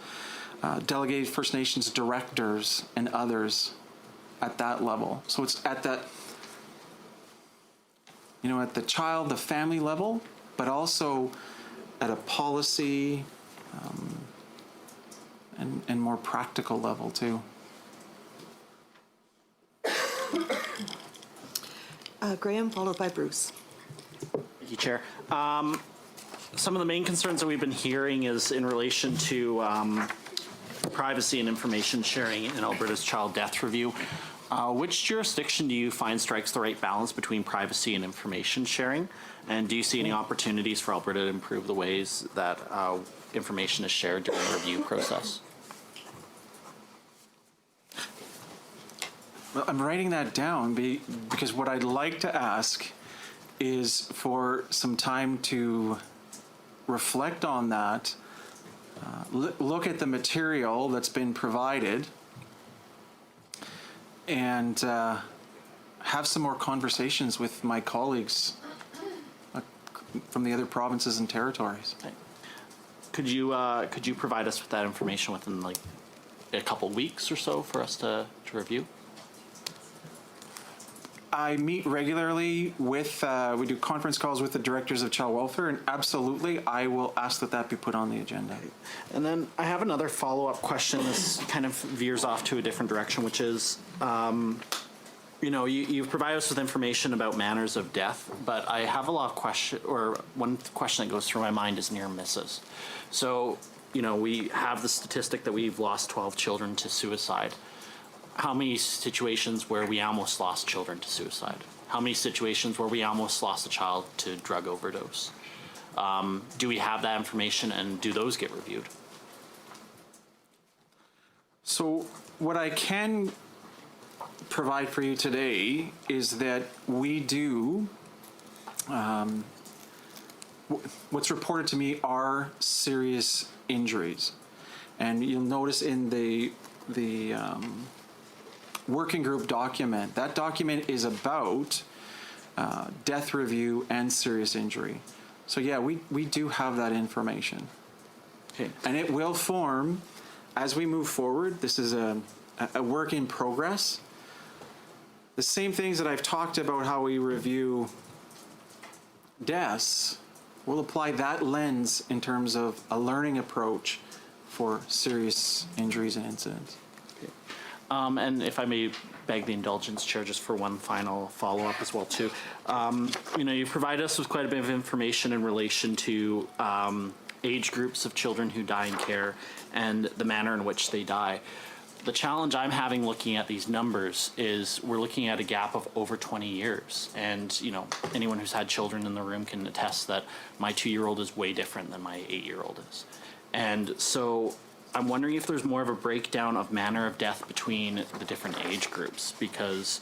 delegated First Nations directors and others at that level. So it's at that, at the child, the family level, but also at a policy and more practical level too. Graham, followed by Bruce. Thank you, Chair. Some of the main concerns that we've been hearing is in relation to privacy and information sharing in Alberta's child death review. Which jurisdiction do you find strikes the right balance between privacy and information sharing? And do you see any opportunities for Alberta to improve the ways that information is shared during the review process? Well, I'm writing that down because what I'd like to ask is for some time to reflect on that, look at the material that's been provided, and have some more conversations with my colleagues from the other provinces and territories. Could you provide us with that information within like a couple weeks or so for us to review? I meet regularly with, we do conference calls with the directors of child welfare, and absolutely, I will ask that be put on the agenda. And then I have another follow-up question. This kind of veers off to a different direction, which is, you've provided us with information about manners of death, but I have a lot of one question that goes through my mind is near misses. So, we have the statistic that we've lost 12 children to suicide. How many situations where we almost lost children to suicide? How many situations where we almost lost a child to drug overdose? Do we have that information, and do those get reviewed? So what I can provide for you today is that we do, what's reported to me are serious injuries. And you'll notice in the working group document, that document is about death review and serious injury. So yeah, we do have that information. Okay. And it will form, as we move forward, this is a work in progress. The same things that I've talked about how we review deaths, we'll apply that lens in terms of a learning approach for serious injuries and incidents. And if I may beg the indulgence, Chair, just for one final follow-up as well, too. You've provided us with quite a bit of information in relation to age groups of children who die in care and the manner in which they die. The challenge I'm having looking at these numbers is we're looking at a gap of over 20 years. And, anyone who's had children in the room can attest that my 2-year-old is way different than my 8-year-old is. And so I'm wondering if there's more of a breakdown of manner of death between the different age groups, because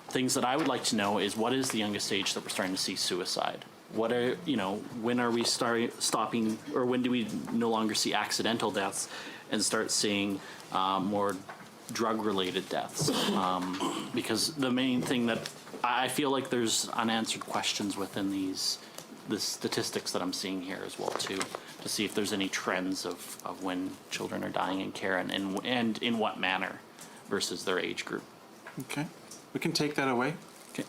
things that I would like to know is what is the youngest age that we're starting to see suicide? When are we stopping, or when do we no longer see accidental deaths and start seeing more drug-related deaths? Because the main thing that I feel like there's unanswered questions within the statistics that I'm seeing here as well too, to see if there's any trends of when children are dying in care and in what manner versus their age group. Okay, we can take that away. Okay.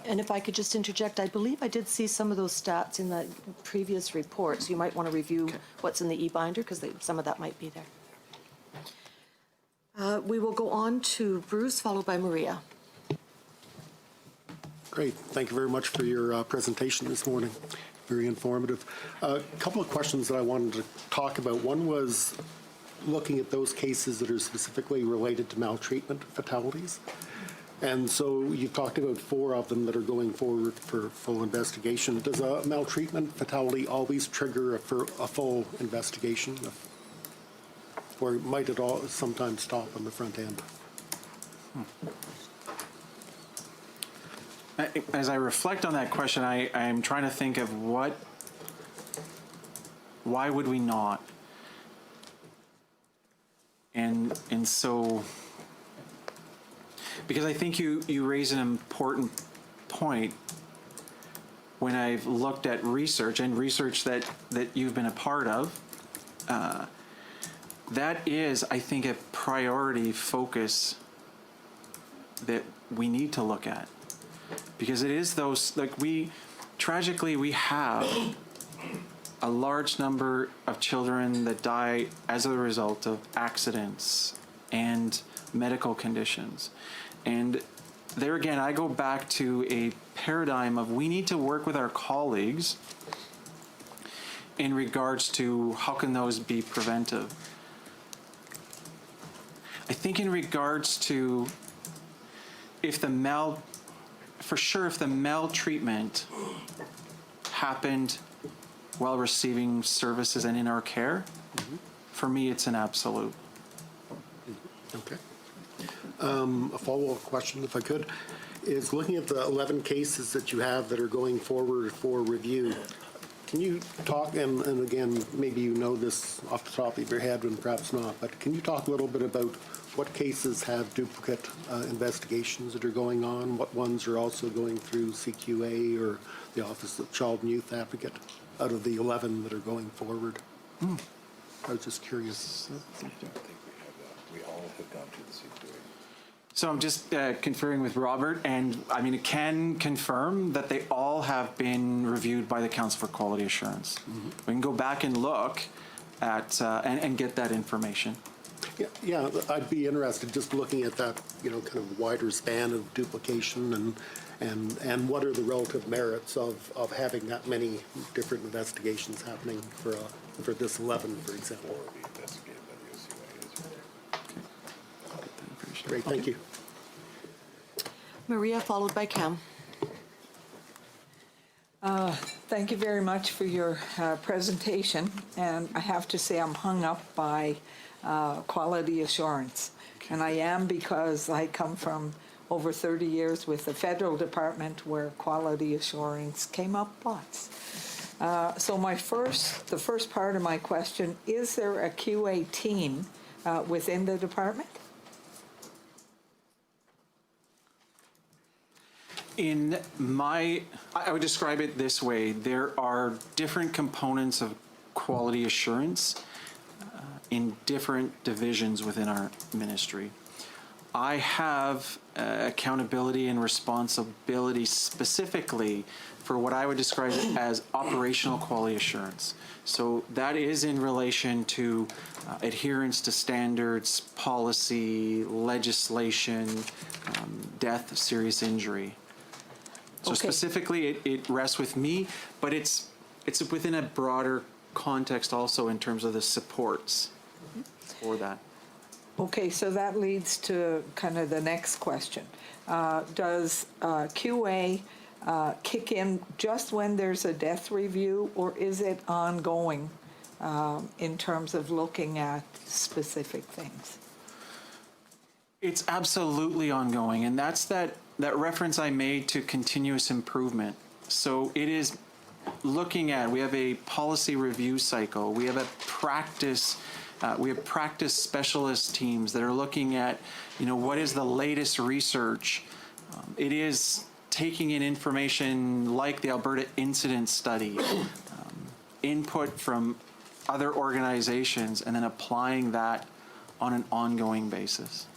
And if I could just interject, I believe I did see some of those stats in the previous report, so you might want to review what's in the e-binder, because some of that might be there. We will go on to Bruce, followed by Maria. Great. Thank you very much for your presentation this morning. Very informative. A couple of questions that I wanted to talk about. One was looking at those cases that are specifically related to maltreatment fatalities. And so you've talked about 4 of them that are going forward for full investigation. Does a maltreatment fatality always trigger a full investigation? Or might it all sometimes stop on the front end? As I reflect on that question, I'm trying to think of why would we not? And so, because I think you raise an important point when I've looked at research and research that you've been a part of, that is, I think, a priority focus that we need to look at. Because it is those, like tragically, we have a large number of children that die as a result of accidents and medical conditions. And there again, I go back to a paradigm of we need to work with our colleagues in regards to how can those be preventive. I think in regards to if the maltreatment happened while receiving services and in our care, for me, it's an absolute. Okay. A follow-up question, if I could, is looking at the 11 cases that you have that are going forward for review, can you talk, and again, maybe you know this off the top of your head and perhaps not, but can you talk a little bit about what cases have duplicate investigations that are going on, what ones are also going through CQA or the Office of Child and Youth Advocate out of the 11 that are going forward? I was just curious. We all have gone through the CQA. So I'm just conferring with Robert, and I mean, it can confirm that they all have been reviewed by the Council for Quality Assurance. We can go back and look at and get that information. Yeah, I'd be interested just looking at that, kind of wider span of duplication and what are the relative merits of having that many different investigations happening for this 11, for example. Great, thank you. Maria, followed by Cam. Thank you very much for your presentation, and I have to say I'm hung up by quality assurance, and I am because I come from over 30 years with the federal department where quality assurance came up lots. So the first part of my question, is there a QA team within the department? I would describe it this way. There are different components of quality assurance in different divisions within our ministry. I have accountability and responsibility specifically for what I would describe as operational quality assurance. So that is in relation to adherence to standards, policy, legislation, death, serious injury. So Okay. specifically, it rests with me, but it's within a broader context also in terms of the supports for that. Okay, so that leads to kind of the next question. Does QA kick in just when there's a death review, or is it ongoing in terms of looking at specific things? It's absolutely ongoing, and that's that reference I made to continuous improvement. So it is looking at, we have a policy review cycle, we have practice specialist teams that are looking at, what is the latest research. It is taking in information like the Alberta Incident Study, input from other organizations, and then applying that on an ongoing basis.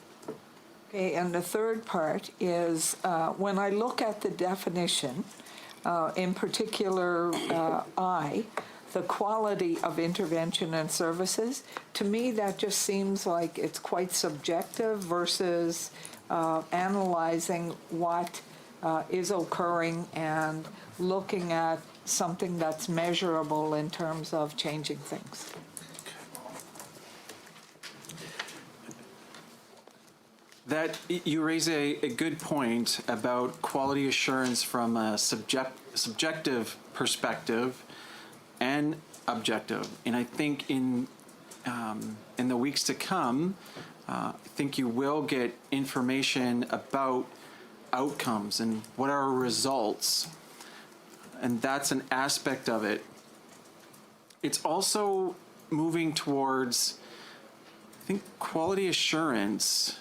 Okay, and the third part is when I look at the definition, in particular the quality of intervention and services, to me that just seems like it's quite subjective versus analyzing what is occurring and looking at something that's measurable in terms of changing things. That you raise a good point about quality assurance from a subjective perspective and objective, and I think in the weeks to come, I think you will get information about outcomes and what are results, and that's an aspect of it. It's also moving towards, I think, quality assurance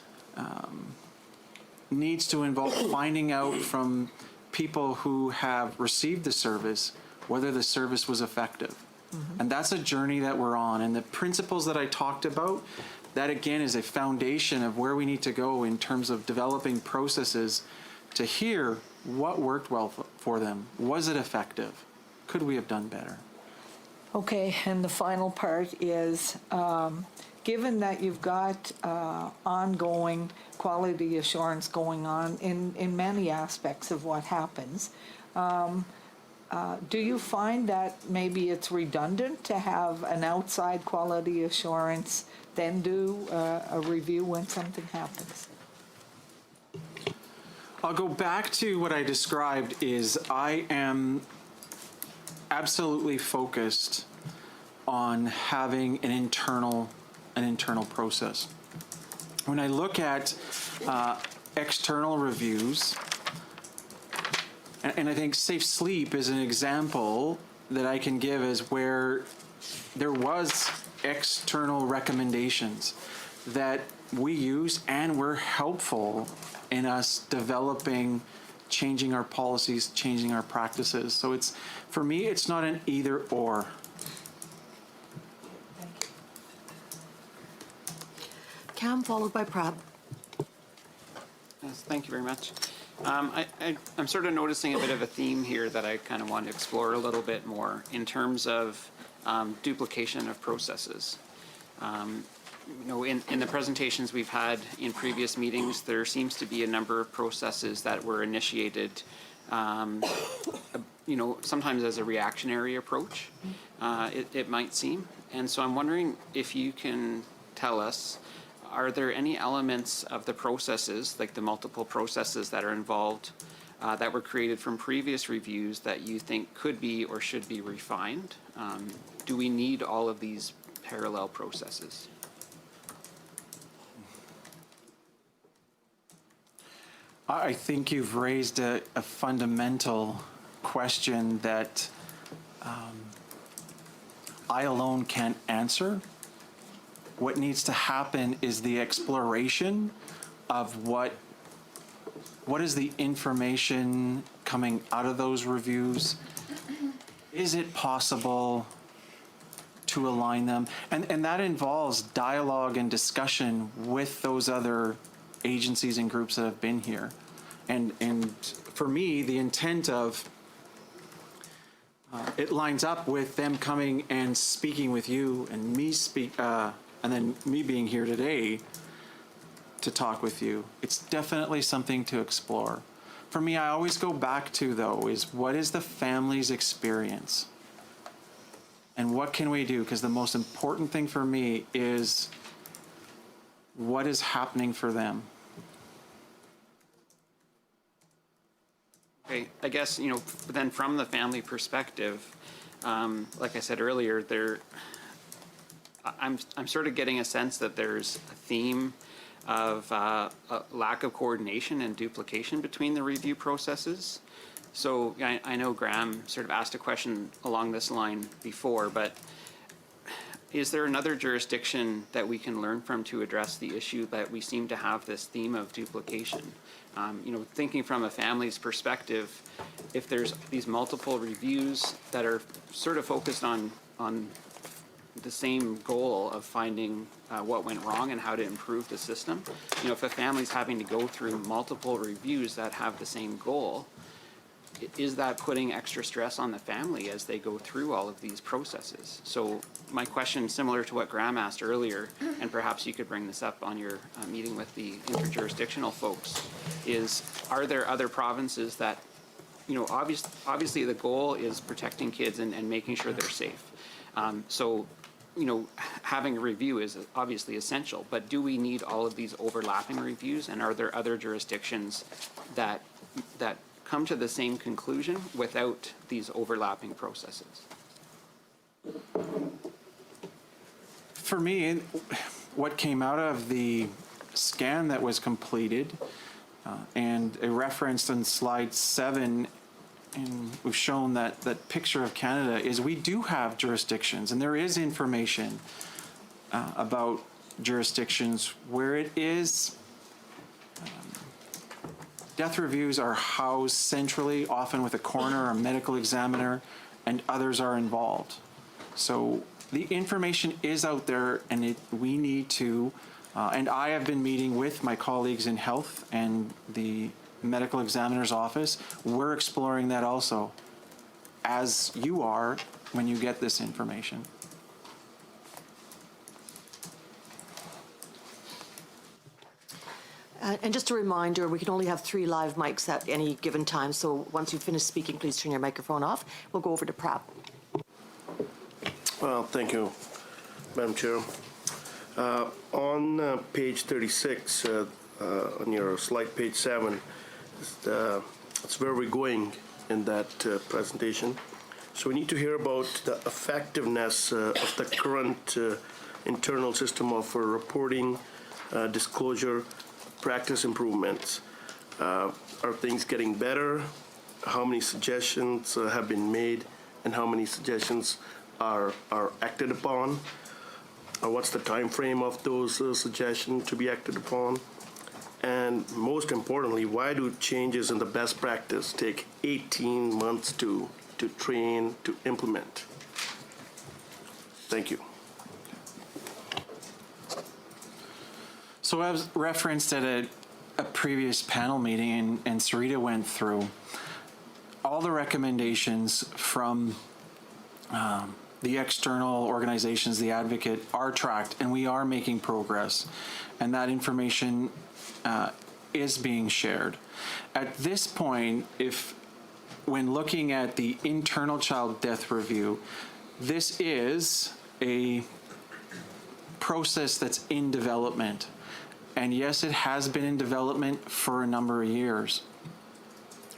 needs to involve finding out from people who have received the service whether the service was effective. And that's a journey that we're on. And the principles that I talked about, that again is a foundation of where we need to go in terms of developing processes to hear what worked well for them? Was it effective? Could we have done better? Okay, and the final part is, given that you've got ongoing quality assurance going on in many aspects of what happens, do you find that maybe it's redundant to have an outside quality assurance, then do a review when something happens? I'll go back to what I described is I am absolutely focused on having an internal process. When I look at external reviews, and I think Safe Sleep is an example that I can give as where there was external recommendations that we use and were helpful in us developing, changing our policies, changing our practices. So it's, for me, it's not an either or. Cam, followed by Prab. Yes, thank you very much. I'm sort of noticing a bit of a theme here that I kind of want to explore a little bit more in terms of duplication of processes. You know, in the presentations we've had in previous meetings, there seems to be a number of processes that were initiated, you know, sometimes as a reactionary approach, it might seem. And so I'm wondering if you can tell us, are there any elements of the processes, like the multiple processes that are involved, that were created from previous reviews that you think could be or should be refined? Do we need all of these parallel processes? I think you've raised a fundamental question that I alone can't answer. What needs to happen is the exploration of what is the information coming out of those reviews. Is it possible to align them? And that involves dialogue and discussion with those other agencies and groups that have been here. And for me, the intent of it lines up with them coming and speaking with you and me and then me being here today to talk with you. It's definitely something to explore. For me, I always go back to, though, is what is the family's experience? And what can we do? Because the most important thing for me is what is happening for them. Okay, I guess, you know, then from the family perspective, like I said earlier, I'm sort of getting a sense that there's a theme of a lack of coordination and duplication between the review processes. So I know Graham sort of asked a question along this line before, but is there another jurisdiction that we can learn from to address the issue that we seem to have this theme of duplication? You know, thinking from a family's perspective, if there's these multiple reviews that are sort of focused on the same goal of finding what went wrong and how to improve the system, you know, if a family's having to go through multiple reviews that have the same goal, is that putting extra stress on the family as they go through all of these processes? So my question, similar to what Graham asked earlier, and perhaps you could bring this up on your meeting with the interjurisdictional folks, is are there other provinces that, you know, obviously the goal is protecting kids and making sure they're safe. So, you know, having a review is obviously essential, but do we need all of these overlapping reviews, and are there other jurisdictions that come to the same conclusion without these overlapping processes? For me, what came out of the scan that was completed and a reference on slide 7, and we've shown that picture of Canada, is we do have jurisdictions, and there is information about jurisdictions where it is death reviews are housed centrally, often with a coroner or medical examiner, and others are involved. So the information is out there, and we need to, and I have been meeting with my colleagues in health and the medical examiner's office, we're exploring that also, as you are when you get this information. And just a reminder, we can only have 3 live mics at any given time, so once you've finished speaking, please turn your microphone off. We'll go over to Prab. Well, thank you, Madam Chair. On page 36, on your slide, page 7, it's where we're going in that presentation. So we need to hear about the effectiveness of the current internal system of reporting, disclosure, practice improvements. Are things getting better? How many suggestions have been made, and how many suggestions are acted upon? What's the time frame of those suggestions to be acted upon? And most importantly, why do changes in the best practice take 18 months to train, to implement? Thank you. So as referenced at a previous panel meeting, and Sarita went through, all the recommendations from the external organizations, the advocate, are tracked, and we are making progress. And that information is being shared. At this point, when looking at the internal child death review, this is a process that's in development. And yes, it has been in development for a number of years.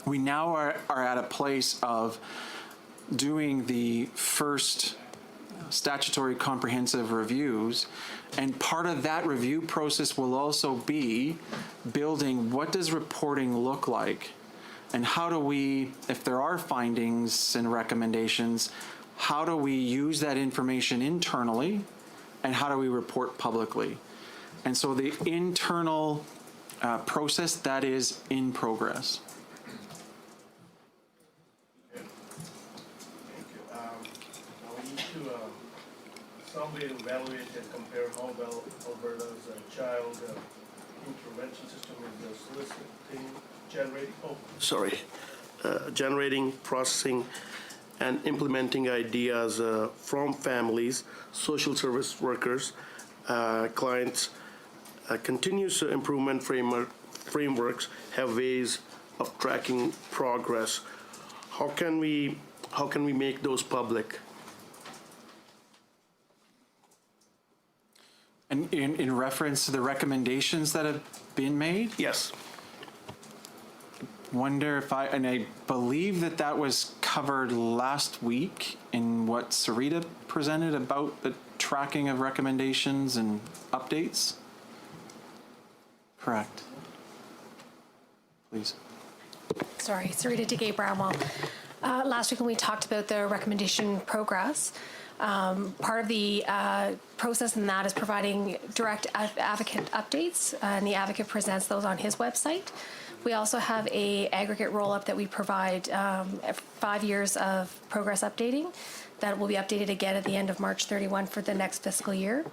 We now are at a place of doing the first statutory comprehensive reviews, and part of that review process will also be building what does reporting look like, and how do we, if there are findings and recommendations, how do we use that information internally, and how do we report publicly? And so the internal process, that is in progress. Some way to evaluate and compare how well Alberta's child intervention system is generating, processing, and implementing ideas from families, social service workers, clients. Continuous improvement frameworks have ways of tracking progress. How can we make those public? And in reference to the recommendations that have been made? Yes. Wonder if I believe that was covered last week in what Sarita presented about the tracking of recommendations and updates? Correct. Please. Sorry, Sarita DeGay Bramwell. Last week when we talked about the recommendation progress, part of the process in that is providing direct advocate updates, and the advocate presents those on his website. We also have a aggregate roll-up that we provide 5 years of progress updating that will be updated again at the end of March 31 for the next fiscal year.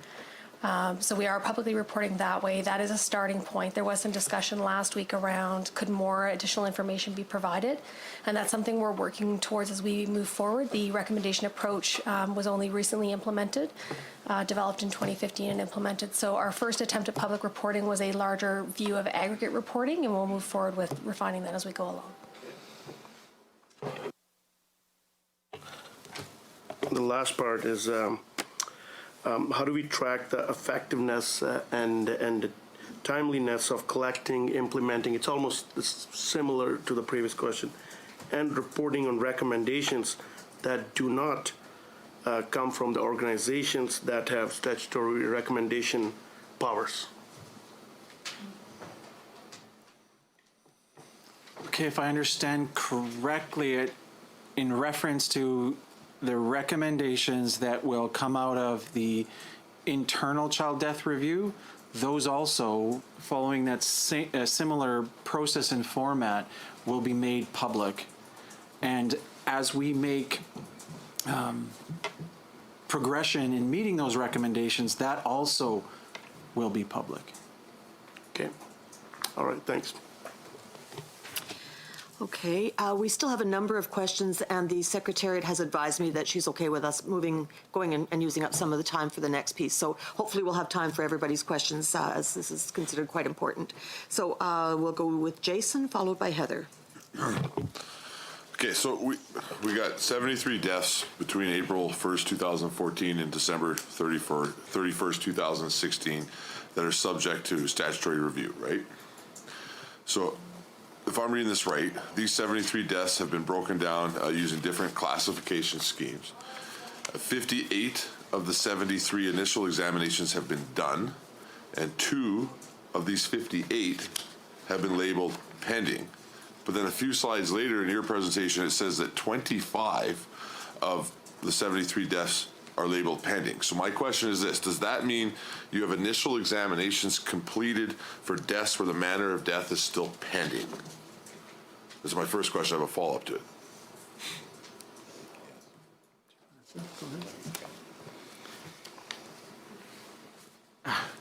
So we are publicly reporting that way. That is a starting point. There was some discussion last week around could more additional information be provided, and that's something we're working towards as we move forward. The recommendation approach was only recently implemented, developed in 2015 and implemented. So our first attempt at public reporting was a larger view of aggregate reporting, and we'll move forward with refining that as we go along. The last part is how do we track the effectiveness and the timeliness of collecting, implementing? It's almost similar to the previous question, and reporting on recommendations that do not come from the organizations that have statutory recommendation powers. Okay, if I understand correctly, in reference to the recommendations that will come out of the internal child death review, those also, following that similar process and format, will be made public. And as we make progression in meeting those recommendations, that also will be public. Okay. All right, thanks. Okay, we still have a number of questions, and the Secretariat has advised me that she's okay with us going and using up some of the time for the next piece. So hopefully we'll have time for everybody's questions, as this is considered quite important. So we'll go with Jason, followed by Heather. Okay, so we got 73 deaths between April 1st, 2014 and December 31st, 2016 that are subject to statutory review, right? So if I'm reading this right, these 73 deaths have been broken down using different classification schemes. 58 of the 73 initial examinations have been done, and 2 of these 58 have been labeled pending. But then a few slides later in your presentation, it says that 25 of the 73 deaths are labeled pending. So my question is this: does that mean you have initial examinations completed for deaths where the manner of death is still pending? This is my first question. I have a follow-up to it.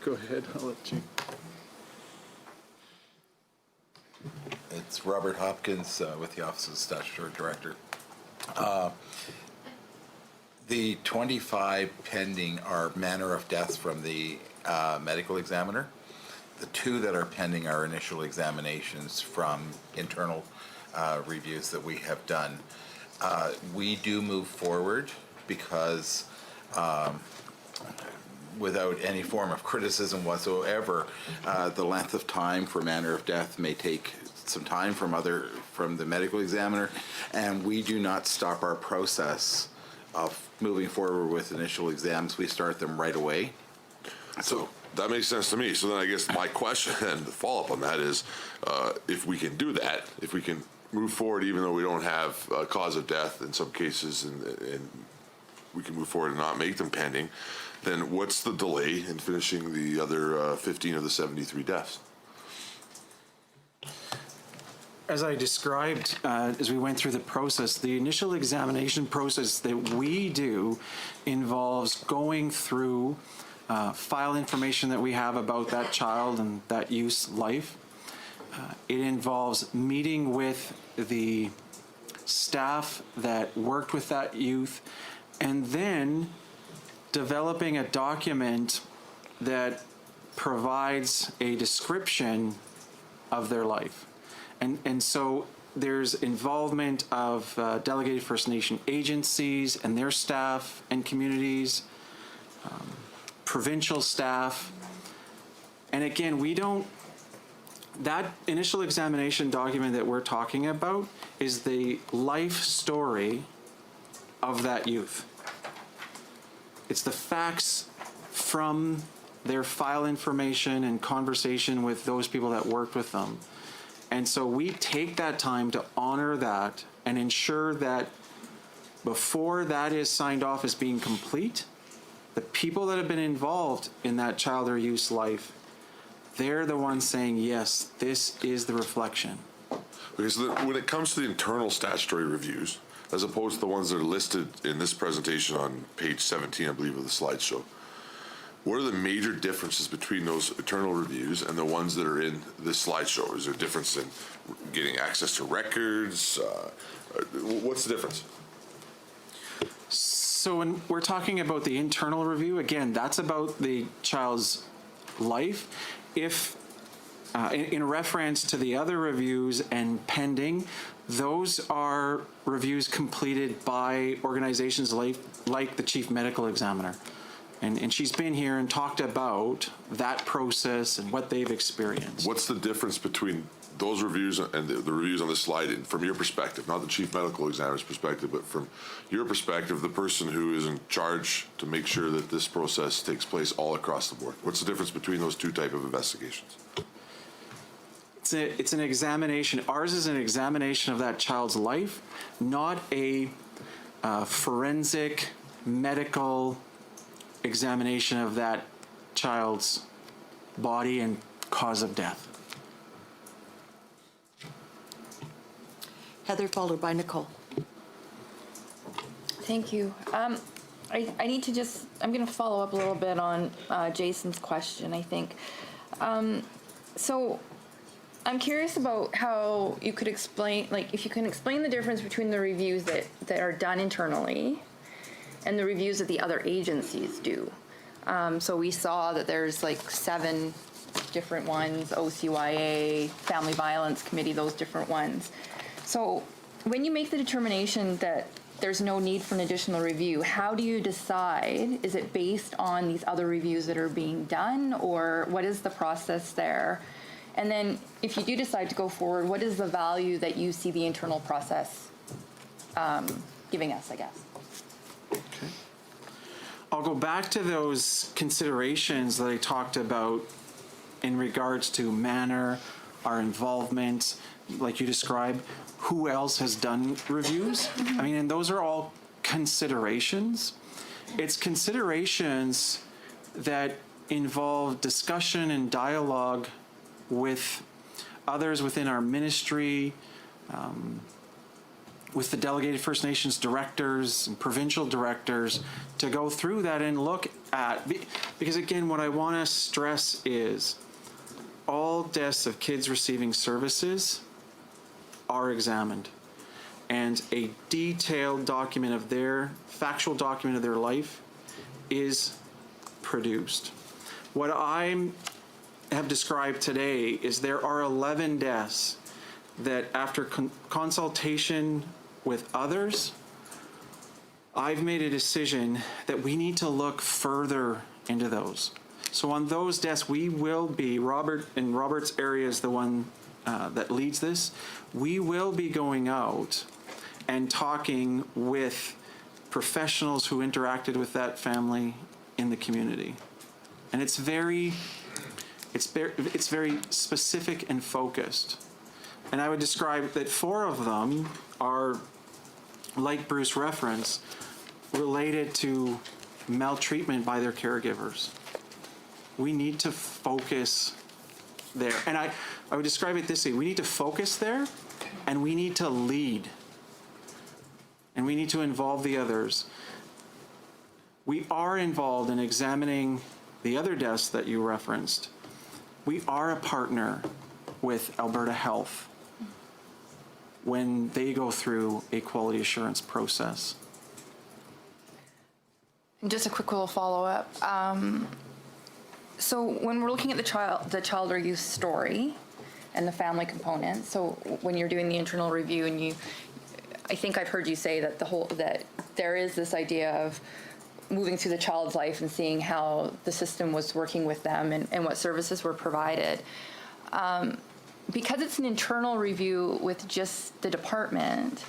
Go ahead, I'll let you. It's Robert Hopkins with the Office of the Statutory Director. The 25 pending are manner of deaths from the medical examiner. The 2 that are pending are initial examinations from internal reviews that we have done. We do move forward because without any form of criticism whatsoever, the length of time for manner of death may take some time from the medical examiner, and we do not stop our process of moving forward with initial exams. We start them right away. So that makes sense to me. So then I guess my question and the follow-up on that is, if we can do that, if we can move forward even though we don't have a cause of death in some cases, and we can move forward and not make them pending, then what's the delay in finishing the other 15 of the 73 deaths? As I described, as we went through the process, the initial examination process that we do involves going through file information that we have about that child and that youth's life. It involves meeting with the staff that worked with that youth, and then developing a document that provides a description of their life. And so there's involvement of delegated First Nation agencies and their staff and communities, provincial staff. And again, that initial examination document that we're talking about is the life story of that youth. It's the facts from their file information and conversation with those people that worked with them. And so we take that time to honor that and ensure that before that is signed off as being complete, the people that have been involved in that child or youth's life, they're the ones saying, yes, this is the reflection. Because when it comes to the internal statutory reviews, as opposed to the ones that are listed in this presentation on page 17, I believe, of the slideshow, what are the major differences between those internal reviews and the ones that are in this slideshow? Is there a difference in getting access to records? What's the difference? So when we're talking about the internal review, again, that's about the child's life. If, in reference to the other reviews and pending, those are reviews completed by organizations like the Chief Medical Examiner. And she's been here and talked about that process and what they've experienced. What's the difference between those reviews and the reviews on this slide, from your perspective, not the Chief Medical Examiner's perspective, but from your perspective, the person who is in charge to make sure that this process takes place all across the board? What's the difference between those 2 types of investigations? It's an examination. Ours is an examination of that child's life, not a forensic medical examination of that child's body and cause of death. Heather, followed by Nicole. Thank you. I need to just, I'm going to follow up a little bit on Jason's question, I think. So I'm curious about how you could explain, like, if you can explain the difference between the reviews that are done internally and the reviews that the other agencies do. So we saw that there's like 7 different ones, OCYA, Family Violence Committee, those different ones. So when you make the determination that there's no need for an additional review, how do you decide? Is it based on these other reviews that are being done, or what is the process there? And then if you do decide to go forward, what is the value that you see the internal process giving us, I guess? Okay. I'll go back to those considerations that I talked about in regards to manner, our involvement, like you described, who else has done reviews. I mean, and those are all considerations. It's considerations that involve discussion and dialogue with others within our ministry, with the delegated First Nations directors and provincial directors, to go through that and look at, because again, what I want to stress is all deaths of kids receiving services are examined, and a detailed document of their, factual document of their life is produced. What I have described today is there are 11 deaths that after consultation with others, I've made a decision that we need to look further into those. So on those deaths, we will be, Robert's area is the one that leads this, we will be going out and talking with professionals who interacted with that family in the community. And it's very specific and focused. And I would describe that 4 of them are, like Bruce referenced, related to maltreatment by their caregivers. We need to focus there. And I would describe it this way: we need to focus there, and we need to lead. And we need to involve the others. We are involved in examining the other deaths that you referenced. We are a partner with Alberta Health when they go through a quality assurance process. Just a quick little follow-up. So when we're looking at the child or youth story and the family component, so when you're doing the internal review, and I think I've heard you say that that there is this idea of moving through the child's life and seeing how the system was working with them and what services were provided. Because it's an internal review with just the department,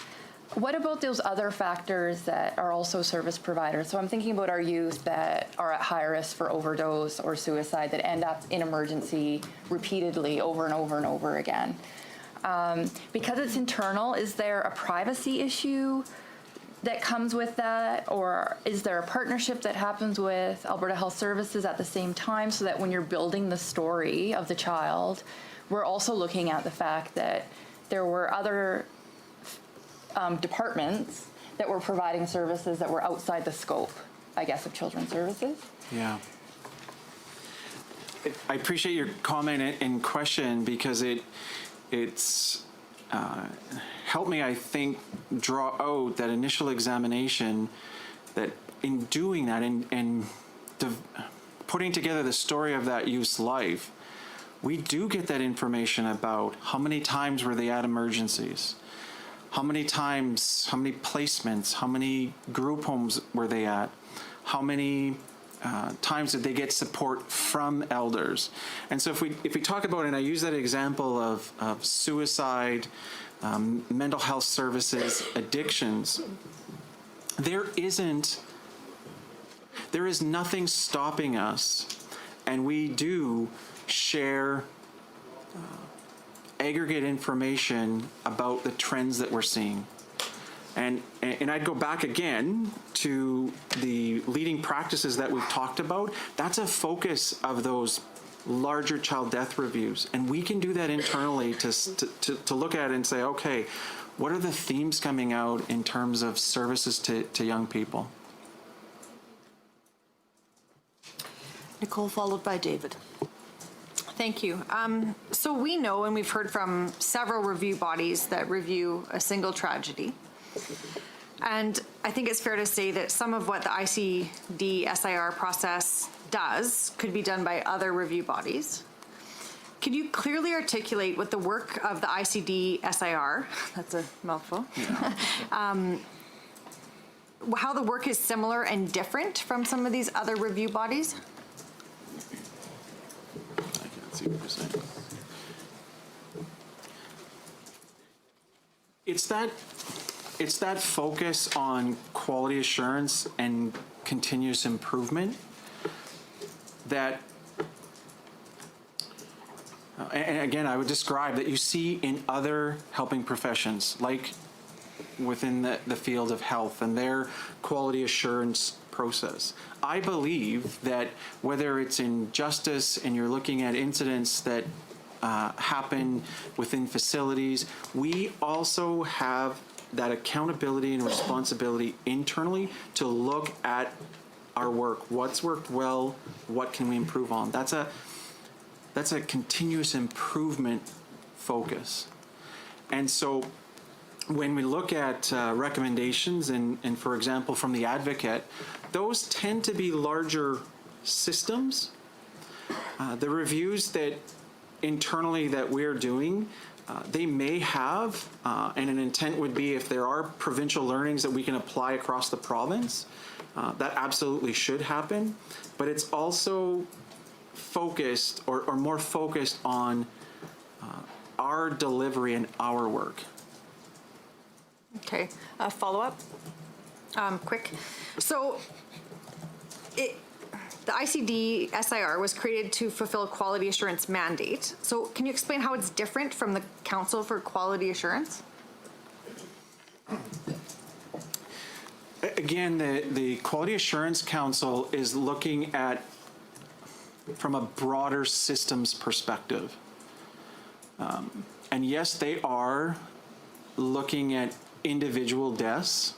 what about those other factors that are also service providers? So I'm thinking about our youth that are at high risk for overdose or suicide that end up in emergency repeatedly over and over and over again. Because it's internal, is there a privacy issue that comes with that, or is there a partnership that happens with Alberta Health Services at the same time, so that when you're building the story of the child, we're also looking at the fact that there were other departments that were providing services that were outside the scope, I guess, of children's services? Yeah. I appreciate your comment and question, because it's helped me, I think, draw out that initial examination, that in doing that and putting together the story of that youth's life, we do get that information about how many times were they at emergencies, how many times, how many placements, how many group homes were they at, how many times did they get support from elders. And so if we talk about, and I use that example of suicide, mental health services, addictions, there is nothing stopping us, and we do share aggregate information about the trends that we're seeing. And I'd go back again to the leading practices that we've talked about. That's a focus of those larger child death reviews. And we can do that internally to look at it and say, okay, what are the themes coming out in terms of services to young people? Nicole, followed by David. Thank you. So we know, and we've heard from several review bodies that review a single tragedy. And I think it's fair to say that some of what the ICD SIR process does could be done by other review bodies. Can you clearly articulate what the work of the ICD SIR, that's a mouthful, how the work is similar and different from some of these other review bodies? I can't see what you're saying. It's that focus on quality assurance and continuous improvement that, and again, I would describe that you see in other helping professions, like within the field of health and their quality assurance process. I believe that whether it's in justice and you're looking at incidents that happen within facilities, we also have that accountability and responsibility internally to look at our work. What's worked well? What can we improve on? That's a continuous improvement focus. And so when we look at recommendations and for example, from the advocate, those tend to be larger systems. The reviews that internally that we're doing, they may have, and an intent would be if there are provincial learnings that we can apply across the province, that absolutely should happen. But it's also focused or more focused on our delivery and our work. Okay, follow-up, quick. So the ICD SIR was created to fulfill a quality assurance mandate. So can you explain how it's different from the Council for Quality Assurance? Again, the Quality Assurance Council is looking at from a broader systems perspective. And yes, they are looking at individual deaths.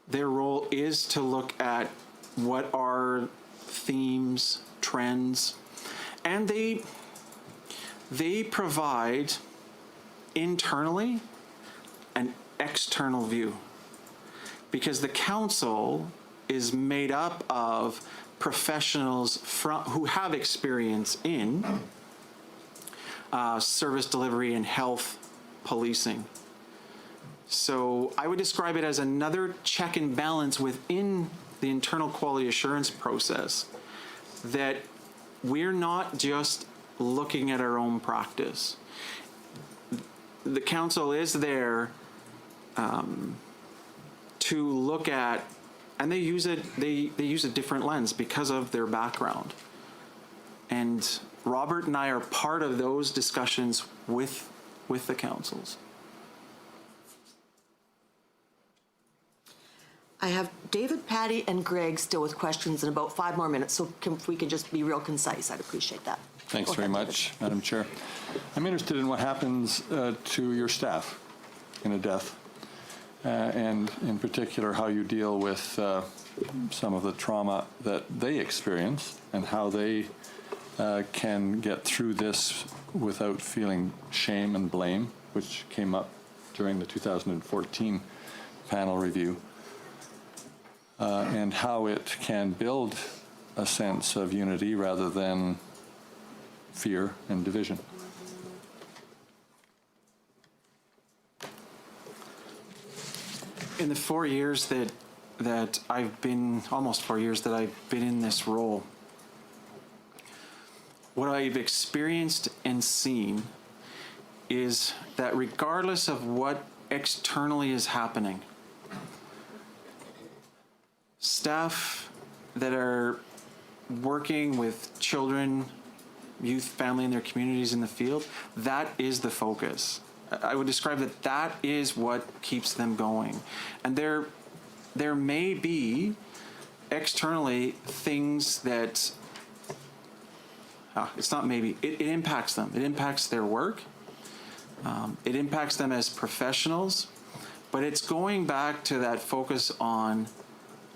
Their role is to look at what are themes, trends, and they provide internally an external view, because the council is made up of professionals who have experience in service delivery and health policing. So I would describe it as another check and balance within the internal quality assurance process, that we're not just looking at our own practice. The council is there to look at, and they use a different lens because of their background. And Robert and I are part of those discussions with the councils. I have David, Patty, and Greg still with questions in about 5 more minutes, so if we can just be real concise, I'd appreciate that. Thanks very much, Madam Chair. I'm interested in what happens to your staff in a death, and in particular how you deal with some of the trauma that they experience and how they can get through this without feeling shame and blame, which came up during the 2014 panel review. And how it can build a sense of unity rather than fear and division. In the 4 years that I've been, almost 4 years that I've been in this role, what I've experienced and seen is that regardless of what externally is happening, staff that are working with children, youth, family, and their communities in the field, that is the focus. I would describe that is what keeps them going. And there may be externally things that, it's not maybe, it impacts them. It impacts their work. It impacts them as professionals. But it's going back to that focus on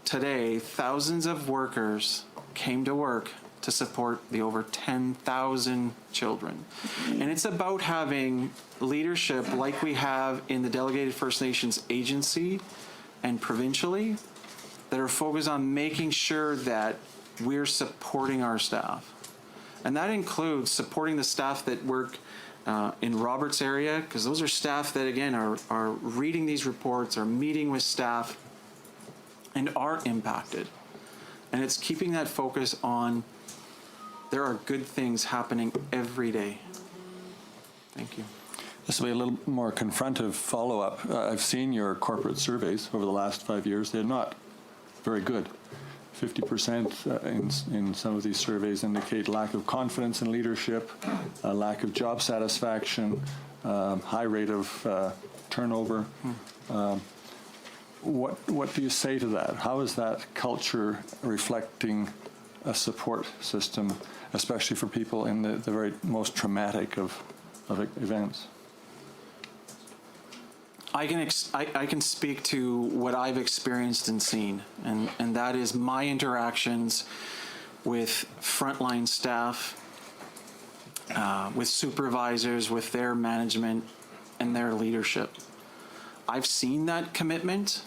today, thousands of workers came to work to support the over 10,000 children. And it's about having leadership like we have in the Delegated First Nations Agency and provincially that are focused on making sure that we're supporting our staff. And that includes supporting the staff that work in Robert's area, because those are staff that, again, are reading these reports, are meeting with staff, and are impacted. And it's keeping that focus on there are good things happening every day. Thank you. This will be a little more confrontive follow-up. I've seen your corporate surveys over the last 5 years. They're not very good. 50% in some of these surveys indicate lack of confidence in leadership, lack of job satisfaction, high rate of turnover. What do you say to that? How is that culture reflecting a support system, especially for people in the very most traumatic of events? I can speak to what I've experienced and seen, and that is my interactions with frontline staff, with supervisors, with their management and their leadership. I've seen that commitment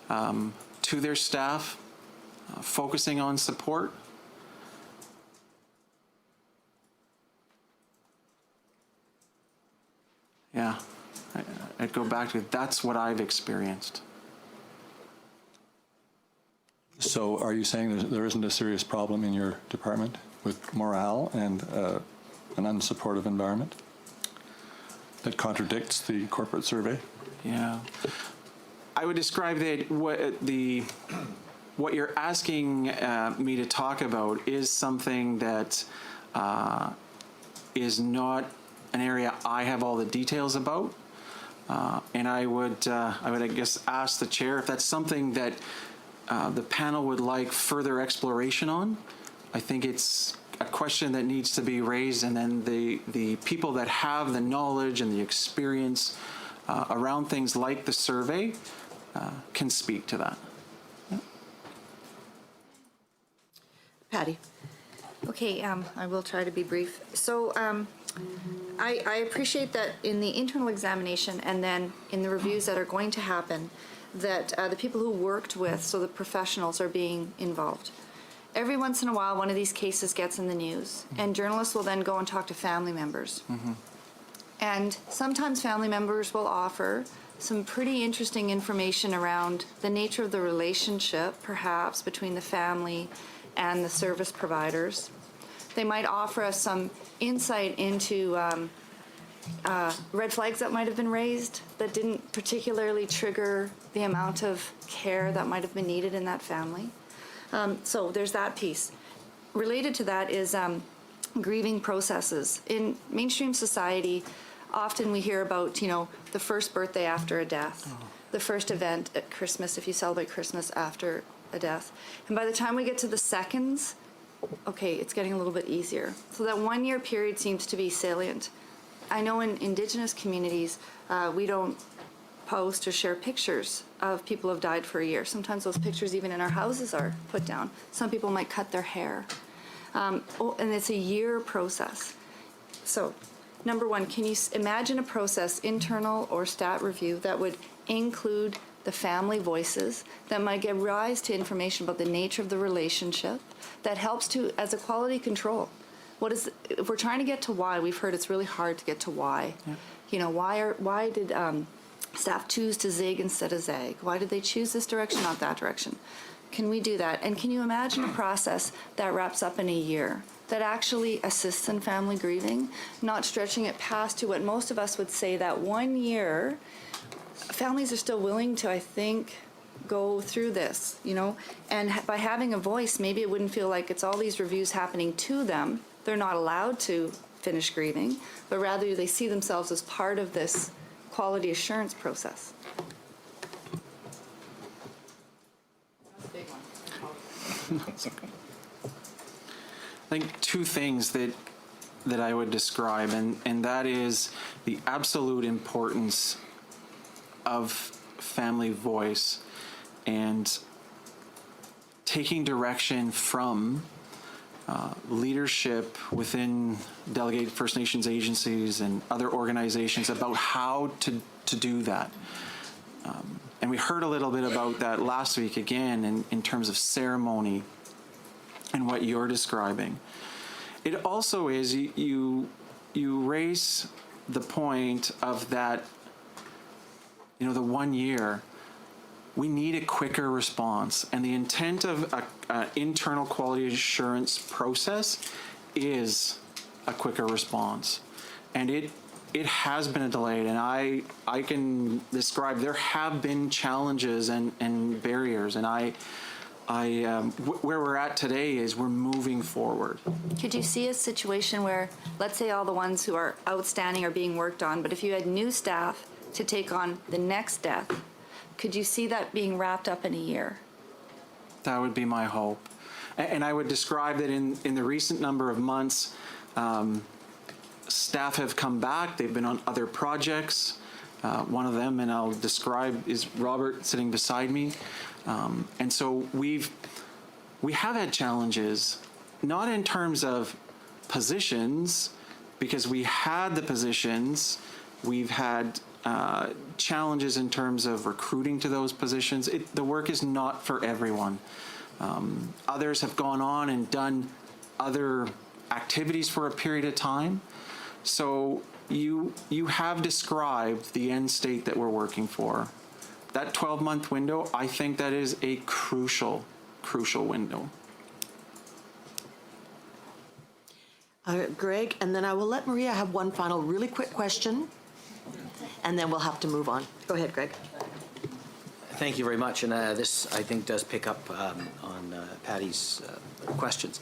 to their staff, focusing on support. Yeah. I'd go back to that's what I've experienced. So are you saying there isn't a serious problem in your department with morale and an unsupportive environment that contradicts the corporate survey? Yeah. I would describe that what you're asking me to talk about is something that is not an area I have all the details about. And I would, I guess, ask the chair if that's something that the panel would like further exploration on. I think it's a question that needs to be raised, and then the people that have the knowledge and the experience around things like the survey can speak to that. Yeah. Patty. Okay, I will try to be brief. So I appreciate that in the internal examination and then in the reviews that are going to happen, that the people who worked with, so the professionals, are being involved. Every once in a while, one of these cases gets in the news, and journalists will then go and talk to family members. Mm-hmm. And sometimes family members will offer some pretty interesting information around the nature of the relationship, perhaps, between the family and the service providers. They might offer us some insight into red flags that might have been raised that didn't particularly trigger the amount of care that might have been needed in that family. So there's that piece. Related to that is grieving processes. In mainstream society, often we hear about, the first birthday after a death, the first event at Christmas, if you celebrate Christmas after a death. And by the time we get to the seconds, okay, it's getting a little bit easier. So that 1 year period seems to be salient. I know in Indigenous communities, we don't post or share pictures of people who have died for a year. Sometimes those pictures even in our houses are put down. Some people might cut their hair. And it's a year process. So, number one, can you imagine a process, internal or stat review, that would include the family voices, that might give rise to information about the nature of the relationship, that helps to, as a quality control. If we're trying to get to why, we've heard it's really hard to get to why. Yeah. Why did staff choose to zig instead of zag? Why did they choose this direction, not that direction? Can we do that? And can you imagine a process that wraps up in a year, that actually assists in family grieving, not stretching it past to what most of us would say that 1 year? Families are still willing to, I think, go through this, and by having a voice, maybe it wouldn't feel like it's all these reviews happening to them. They're not allowed to finish grieving, but rather they see themselves as part of this quality assurance process. That's a big one. I think two things that I would describe, and that is the absolute importance of family voice and taking direction from leadership within delegated First Nations agencies and other organizations about how to do that. And we heard a little bit about that last week again in terms of ceremony and what you're describing. It also is, you raise the point of that, the 1 year, we need a quicker response. And the intent of an internal quality assurance process is a quicker response. And it has been a delay, and I can describe there have been challenges and barriers, and where we're at today is we're moving forward. Could you see a situation where, let's say all the ones who are outstanding are being worked on, but if you had new staff to take on the next death, could you see that being wrapped up in a year? That would be my hope. And I would describe that in the recent number of months, staff have come back. They've been on other projects. One of them, and I'll describe, is Robert sitting beside me. And so we have had challenges, not in terms of positions, because we had the positions. We've had challenges in terms of recruiting to those positions. The work is not for everyone. Others have gone on and done other activities for a period of time. So you have described the end state that we're working for. That 12-month window, I think that is a crucial window. Greg, and then I will let Maria have one final really quick question, and then we'll have to move on. Go ahead, Greg. Thank you very much, and this, I think, does pick up on Patty's questions.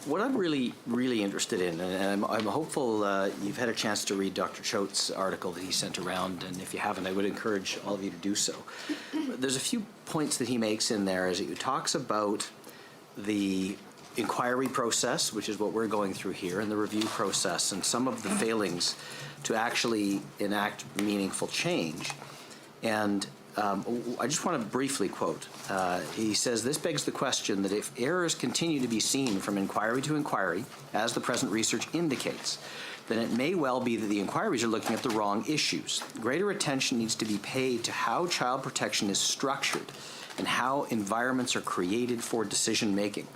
What I'm really, really interested in, and I'm hopeful you've had a chance to read Dr. Choate's article that he sent around, and if you haven't, I would encourage all of you to do so. There's a few points that he makes in there as he talks about the inquiry process, which is what we're going through here, and the review process, and some of the failings to actually enact meaningful change. And I just want to briefly quote. He says, "This begs the question that if errors continue to be seen from inquiry to inquiry, as the present research indicates, then it may well be that the inquiries are looking at the wrong issues. Greater attention needs to be paid to how child protection is structured and how environments are created for decision making."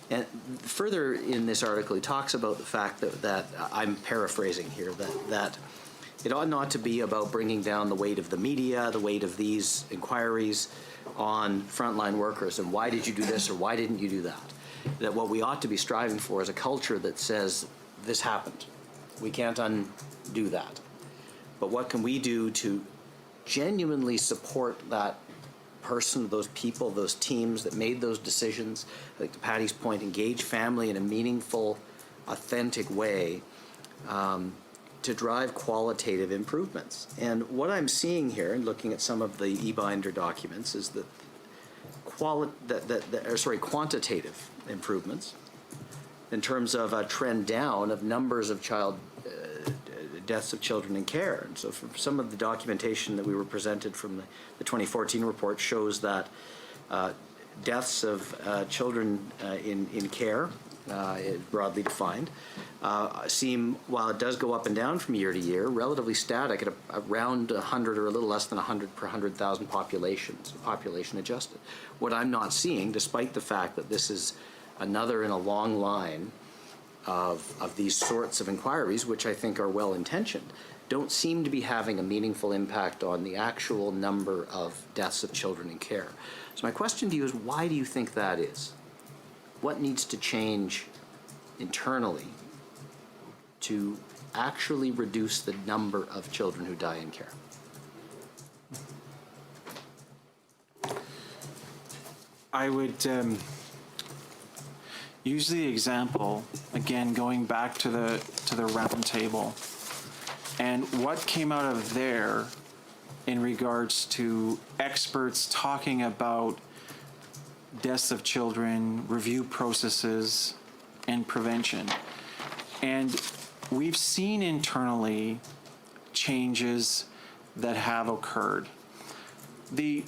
And further in this article, he talks about the fact that I'm paraphrasing here, that it ought not to be about bringing down the weight of the media, the weight of these inquiries on frontline workers, and why did you do this or why didn't you do that? That what we ought to be striving for is a culture that says, this happened. We can't undo that. But what can we do to genuinely support that person, those people, those teams that made those decisions? Like to Patty's point, engage family in a meaningful, authentic way, to drive qualitative improvements. And what I'm seeing here, and looking at some of the e-binder documents, is that quantitative improvements in terms of a trend down of numbers of deaths of children in care. And so from some of the documentation that we were presented from the 2014 report shows that deaths of children in care, broadly defined, seem, while it does go up and down from year to year, relatively static at around 100 or a little less than 100 per 100,000 population adjusted. What I'm not seeing, despite the fact that this is another in a long line of these sorts of inquiries, which I think are well-intentioned, don't seem to be having a meaningful impact on the actual number of deaths of children in care. So my question to you is, why do you think that is? What needs to change internally to actually reduce the number of children who die in care? I would use the example, again, going back to the round table, and what came out of there in regards to experts talking about deaths of children, review processes, and prevention. And we've seen internally changes that have occurred. The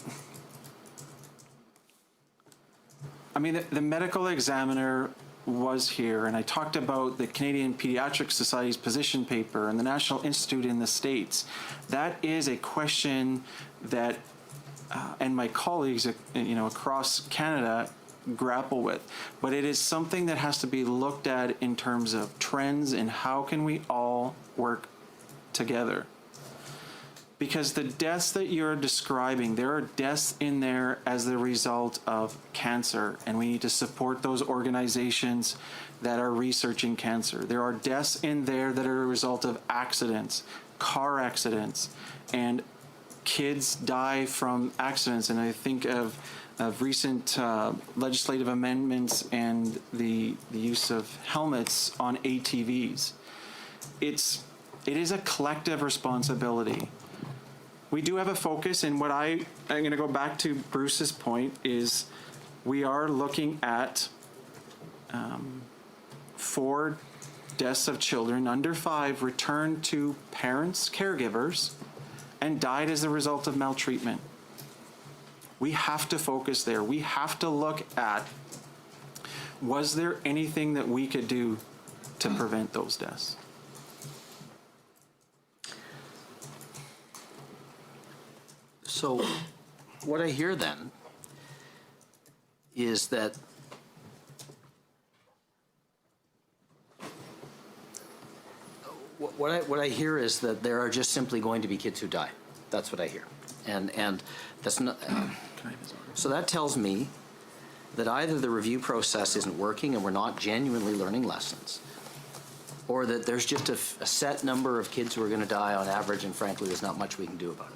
medical examiner was here, and I talked about the Canadian Pediatric Society's position paper and the National Institute in the States, that is a question that, and my colleagues, across Canada grapple with. But it is something that has to be looked at in terms of trends and how can we all work together. Because the deaths that you're describing, there are deaths in there as the result of cancer, and we need to support those organizations that are researching cancer. There are deaths in there that are a result of accidents, car accidents, and kids die from accidents. And I think of recent legislative amendments and the use of helmets on ATVs. It is a collective responsibility. We do have a focus, and what I'm going to go back to Bruce's point is we are looking at 4 deaths of children under 5 returned to parents, caregivers, and died as a result of maltreatment. We have to focus there. We have to look at, was there anything that we could do to prevent those deaths? So what I hear then is that what I hear is that there are just simply going to be kids who die. That's what I hear. And that's not, so that tells me that either the review process isn't working and we're not genuinely learning lessons, or that there's just a set number of kids who are going to die on average, and frankly, there's not much we can do about it.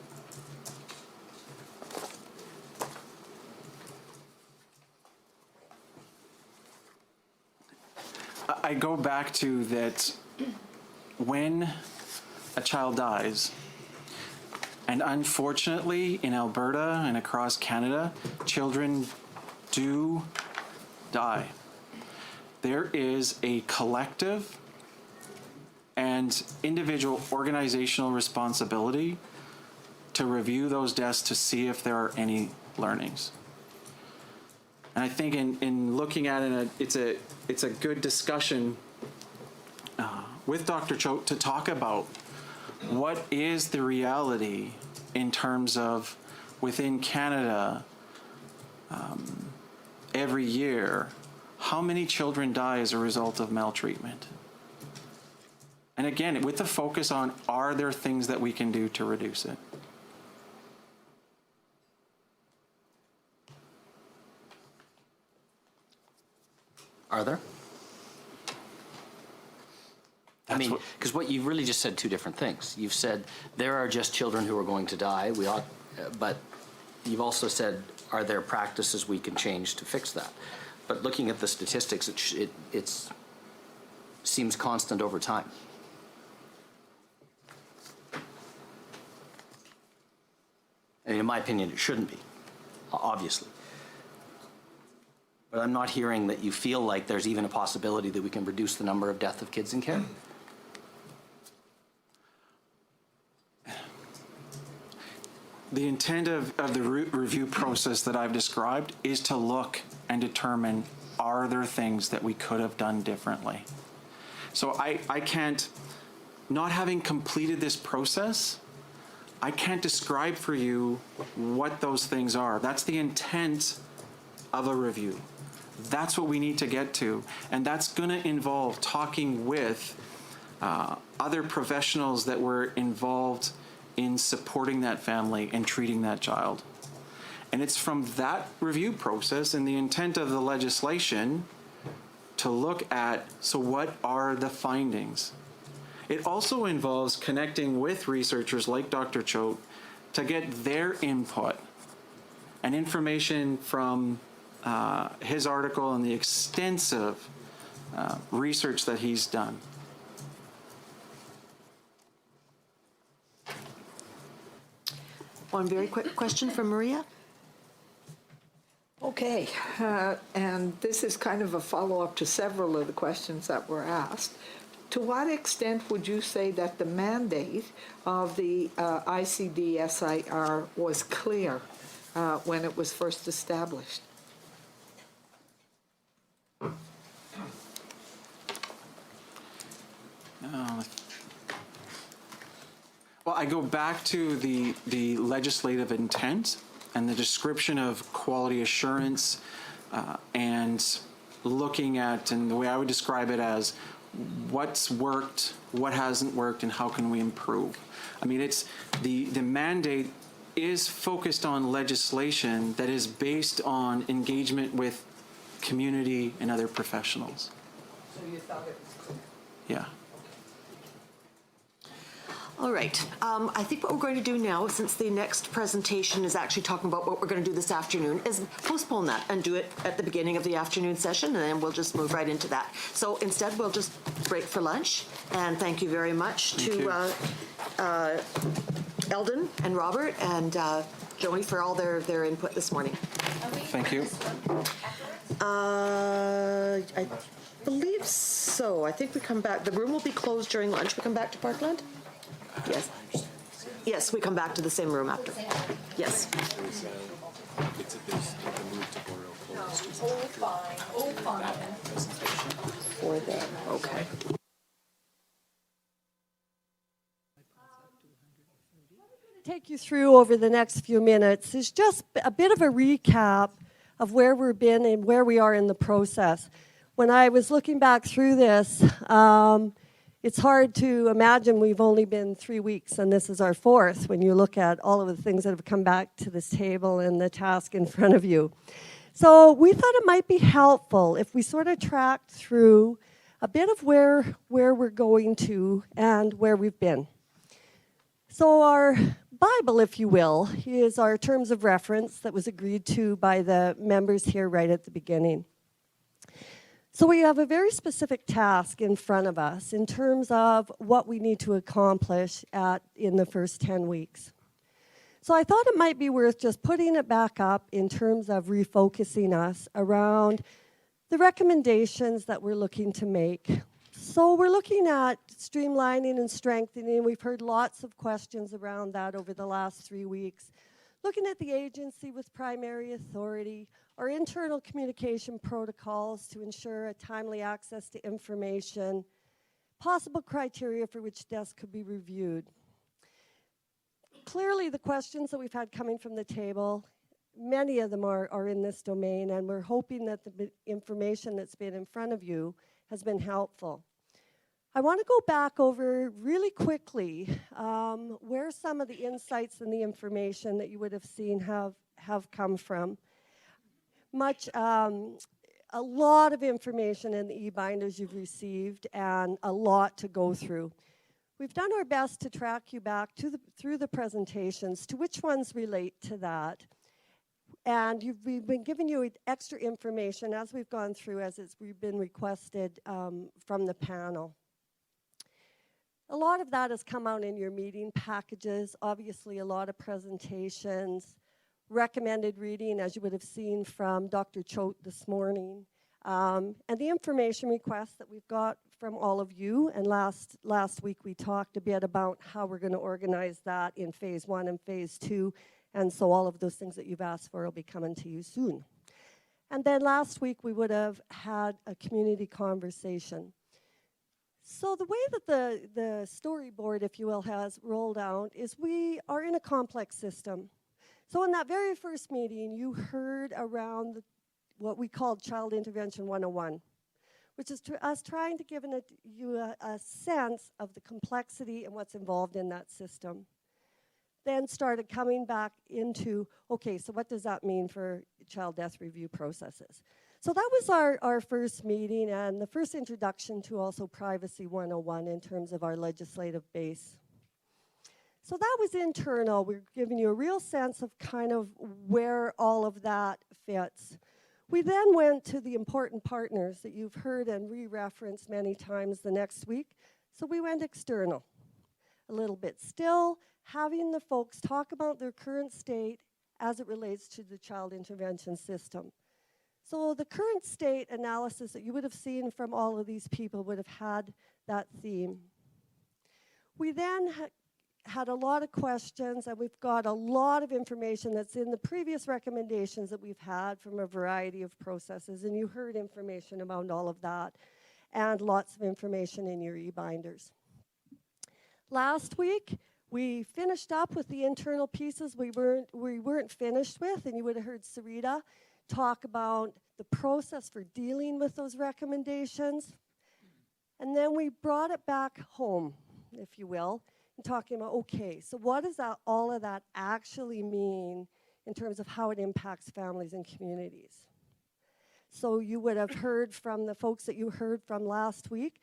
I go back to that when a child dies, and unfortunately in Alberta and across Canada, children do die. There is a collective and individual organizational responsibility to review those deaths to see if there are any learnings. And I think in looking at it, it's a good discussion with Dr. Choate to talk about what is the reality in terms of within Canada every year, how many children die as a result of maltreatment? And again, with the focus on, are there things that we can do to reduce it? Are there? I mean, because what you've really just said 2 different things. You've said there are just children who are going to die. We ought, but you've also said, are there practices we can change to fix that? But looking at the statistics, it seems constant over time. And in my opinion, it shouldn't be, obviously. But I'm not hearing that you feel like there's even a possibility that we can reduce the number of deaths of kids in care. The intent of the review process that I've described is to look and determine, are there things that we could have done differently? So I can't, not having completed this process, I can't describe for you what those things are. That's the intent of a review. That's what we need to get to. And that's going to involve talking with other professionals that were involved in supporting that family and treating that child. And it's from that review process and the intent of the legislation to look at, so what are the findings? It also involves connecting with researchers like Dr. Choate to get their input and information from his article and the extensive research that he's done. One very quick question from Maria. Okay, and this is kind of a follow-up to several of the questions that were asked. To what extent would you say that the mandate of the ICD-SIR was clear when it was first established? Well, I go back to the legislative intent and the description of quality assurance and looking at, and the way I would describe it as what's worked, what hasn't worked, and how can we improve. I mean, it's the mandate is focused on legislation that is based on engagement with community and other professionals. So you thought it was clear? Yeah. All right. I think what we're going to do now, since the next presentation is actually talking about what we're going to do this afternoon, is postpone that and do it at the beginning of the afternoon session, and then we'll just move right into that. So instead, we'll just break for lunch, and thank you very much to Eldon and Robert and Joni for all their input this morning. Thank you. I believe so. I think we come back. The room will be closed during lunch. We come back to Parkland? Yes. Yes, we come back to the same room after. Yes. For them. Okay. Take you through over the next few minutes is just a bit of a recap of where we've been and where we are in the process. When I was looking back through this, it's hard to imagine we've only been 3 weeks, and this is our 4th when you look at all of the things that have come back to this table and the task in front of you. So we thought it might be helpful if we sort of tracked through a bit of where we're going to and where we've been. So our Bible, if you will, is our terms of reference that was agreed to by the members here right at the beginning. So we have a very specific task in front of us in terms of what we need to accomplish in the first 10 weeks. So I thought it might be worth just putting it back up in terms of refocusing us around the recommendations that we're looking to make. So we're looking at streamlining and strengthening. We've heard lots of questions around that over the last 3 weeks. Looking at the agency with primary authority, our internal communication protocols to ensure a timely access to information, possible criteria for which deaths could be reviewed. Clearly, the questions that we've had coming from the table, many of them are in this domain, and we're hoping that the information that's been in front of you has been helpful. I want to go back over really quickly where some of the insights and the information that you would have seen have come from. A lot of information in the e-binders you've received and a lot to go through. We've done our best to track you back through the presentations to which ones relate to that. And we've been giving you extra information as we've gone through, we've been requested from the panel. A lot of that has come out in your meeting packages, obviously a lot of presentations, recommended reading, as you would have seen from Dr. Choate this morning, and the information requests that we've got from all of you. And last week we talked a bit about how we're going to organize that in phase 1 and phase 2, and so all of those things that you've asked for will be coming to you soon. And then last week we would have had a community conversation. So the way that the storyboard, if you will, has rolled out is we are in a complex system. So in that very first meeting, you heard around what we called Child Intervention 101, which is us trying to give you a sense of the complexity and what's involved in that system. Then started coming back into, okay, so what does that mean for child death review processes? So that was our first meeting and the first introduction to also Privacy 101 in terms of our legislative base. So that was internal. We're giving you a real sense of kind of where all of that fits. We then went to the important partners that you've heard and re-referenced many times the next week. So we went external a little bit. Still having the folks talk about their current state as it relates to the child intervention system. So the current state analysis that you would have seen from all of these people would have had that theme. We then had a lot of questions, and we've got a lot of information that's in the previous recommendations that we've had from a variety of processes, and you heard information about all of that. and lots of information in your e-binders. Last week, we finished up with the internal pieces we weren't finished with, and you would have heard Sarita talk about the process for dealing with those recommendations. And then we brought it back home, if you will, and talking about, okay, so what does all of that actually mean in terms of how it impacts families and communities? So you would have heard from the folks that you heard from last week,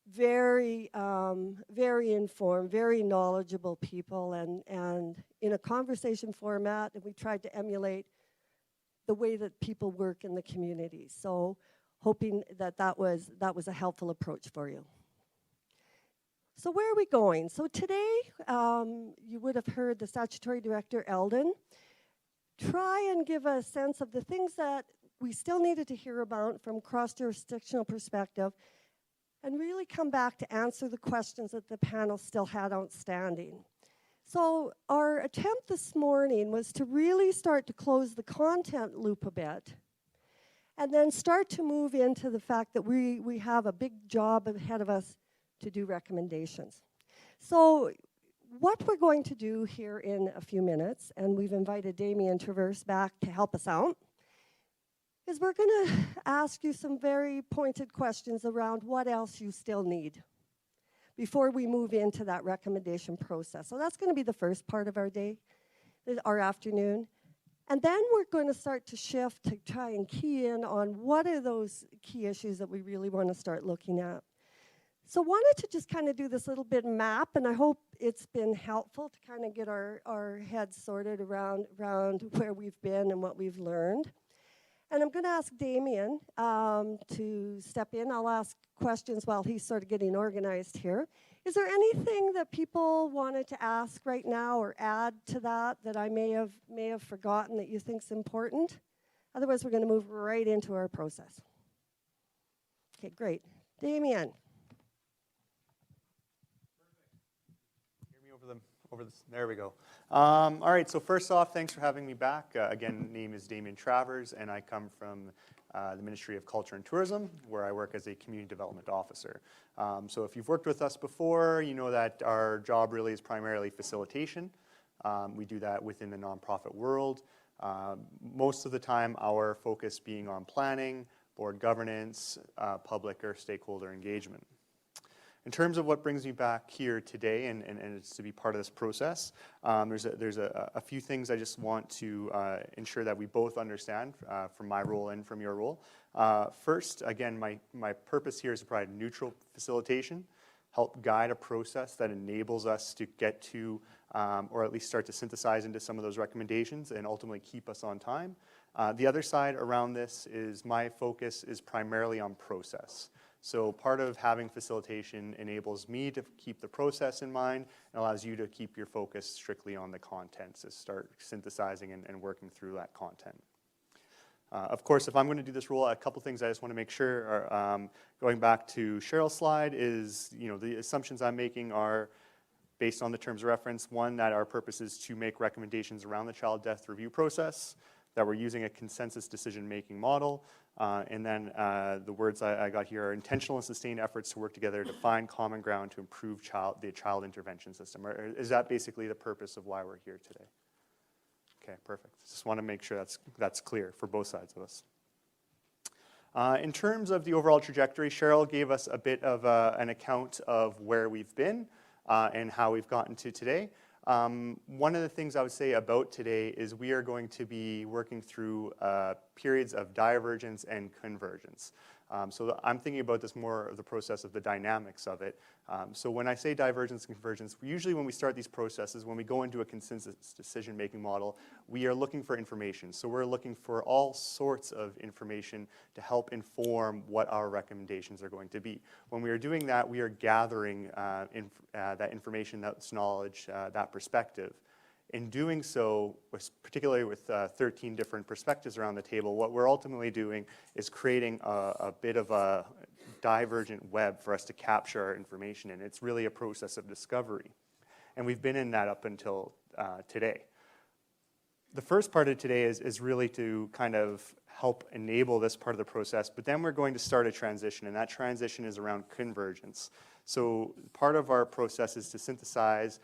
very informed, very knowledgeable people, and in a conversation format, and we tried to emulate the way that people work in the community. So hoping that was a helpful approach for you. So where are we going? So today, you would have heard the Statutory Director, Eldon, try and give a sense of the things that we still needed to hear about from cross-jurisdictional perspective, and really come back to answer the questions that the panel still had outstanding. So our attempt this morning was to really start to close the content loop a bit, and then start to move into the fact that we have a big job ahead of us to do recommendations. So what we're going to do here in a few minutes, and we've invited Damien Traverse back to help us out, is we're going to ask you some very pointed questions around what else you still need before we move into that recommendation process. So that's going to be the first part of our day, our afternoon. And then we're going to start to shift to try and key in on what are those key issues that we really want to start looking at. So wanted to just kind of do this little bit map, and I hope it's been helpful to kind of get our heads sorted around where we've been and what we've learned. And I'm going to ask Damien to step in. I'll ask questions while he's sort of getting organized here. Is there anything that people wanted to ask right now or add to that I may have forgotten that you think is important? Otherwise, we're going to move right into our process. Okay, great. Damien. There we go. All right, so first off, thanks for having me back. Again, name is Damien Travers, and I come from the Ministry of Culture and Tourism, where I work as a community development officer. So if you've worked with us before, you know that our job really is primarily facilitation. We do that within the nonprofit world. Most of the time, our focus being on planning, board governance, public or stakeholder engagement. In terms of what brings me back here today, and it's to be part of this process, there's a few things I just want to ensure that we both understand from my role and from your role. First, again, my purpose here is to provide neutral facilitation, help guide a process that enables us to get to, or at least start to synthesize into some of those recommendations and ultimately keep us on time. The other side around this is my focus is primarily on process. So part of having facilitation enables me to keep the process in mind and allows you to keep your focus strictly on the content, to start synthesizing and working through that content. Of course, if I'm going to do this role, a couple things I just want to make sure are, going back to Cheryl's slide, is the assumptions I'm making are based on the terms of reference. One, that our purpose is to make recommendations around the child death review process, that we're using a consensus decision-making model, and then the words I got here are intentional and sustained efforts to work together to find common ground to improve the child intervention system. Or is that basically the purpose of why we're here today? Okay, perfect. Just want to make sure that's clear for both sides of us. In terms of the overall trajectory, Cheryl gave us a bit of an account of where we've been and how we've gotten to today. One of the things I would say about today is we are going to be working through periods of divergence and convergence. So I'm thinking about this more of the process of the dynamics of it. So when I say divergence and convergence, usually when we start these processes, when we go into a consensus decision-making model, we are looking for information. So we're looking for all sorts of information to help inform what our recommendations are going to be. When we are doing that, we are gathering that information, that knowledge, that perspective. In doing so, particularly with 13 different perspectives around the table, what we're ultimately doing is creating a bit of a divergent web for us to capture our information in. It's really a process of discovery. And we've been in that up until today. The first part of today is really to kind of help enable this part of the process. But then we're going to start a transition, and that transition is around convergence. So part of our process is to synthesize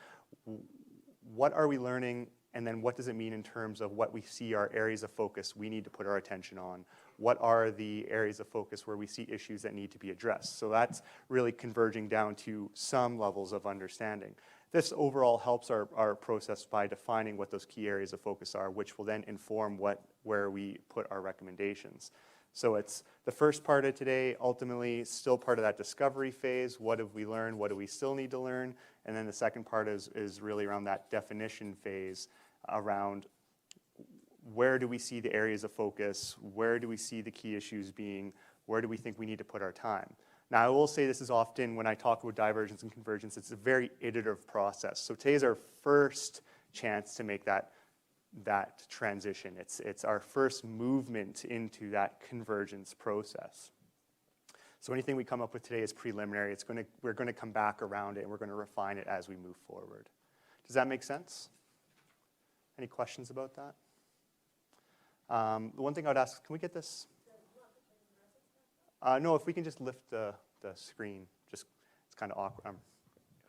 what are we learning, and then what does it mean in terms of what we see are areas of focus we need to put our attention on. What are the areas of focus where we see issues that need to be addressed? So that's really converging down to some levels of understanding. This overall helps our process by defining what those key areas of focus are, which will then inform where we put our recommendations. So it's the first part of today, ultimately still part of that discovery phase. What have we learned? What do we still need to learn? And then the second part is really around that definition phase, around where do we see the areas of focus? Where do we see the key issues being? Where do we think we need to put our time? Now, I will say this is often, when I talk about divergence and convergence, it's a very iterative process. So today's our first chance to make that transition. It's our first movement into that convergence process. So anything we come up with today is preliminary. We're going to come back around it, and we're going to refine it as we move forward. Does that make sense? Any questions about that? The one thing I would ask, can we get this? No, if we can just lift the screen. It's kind of awkward. I'm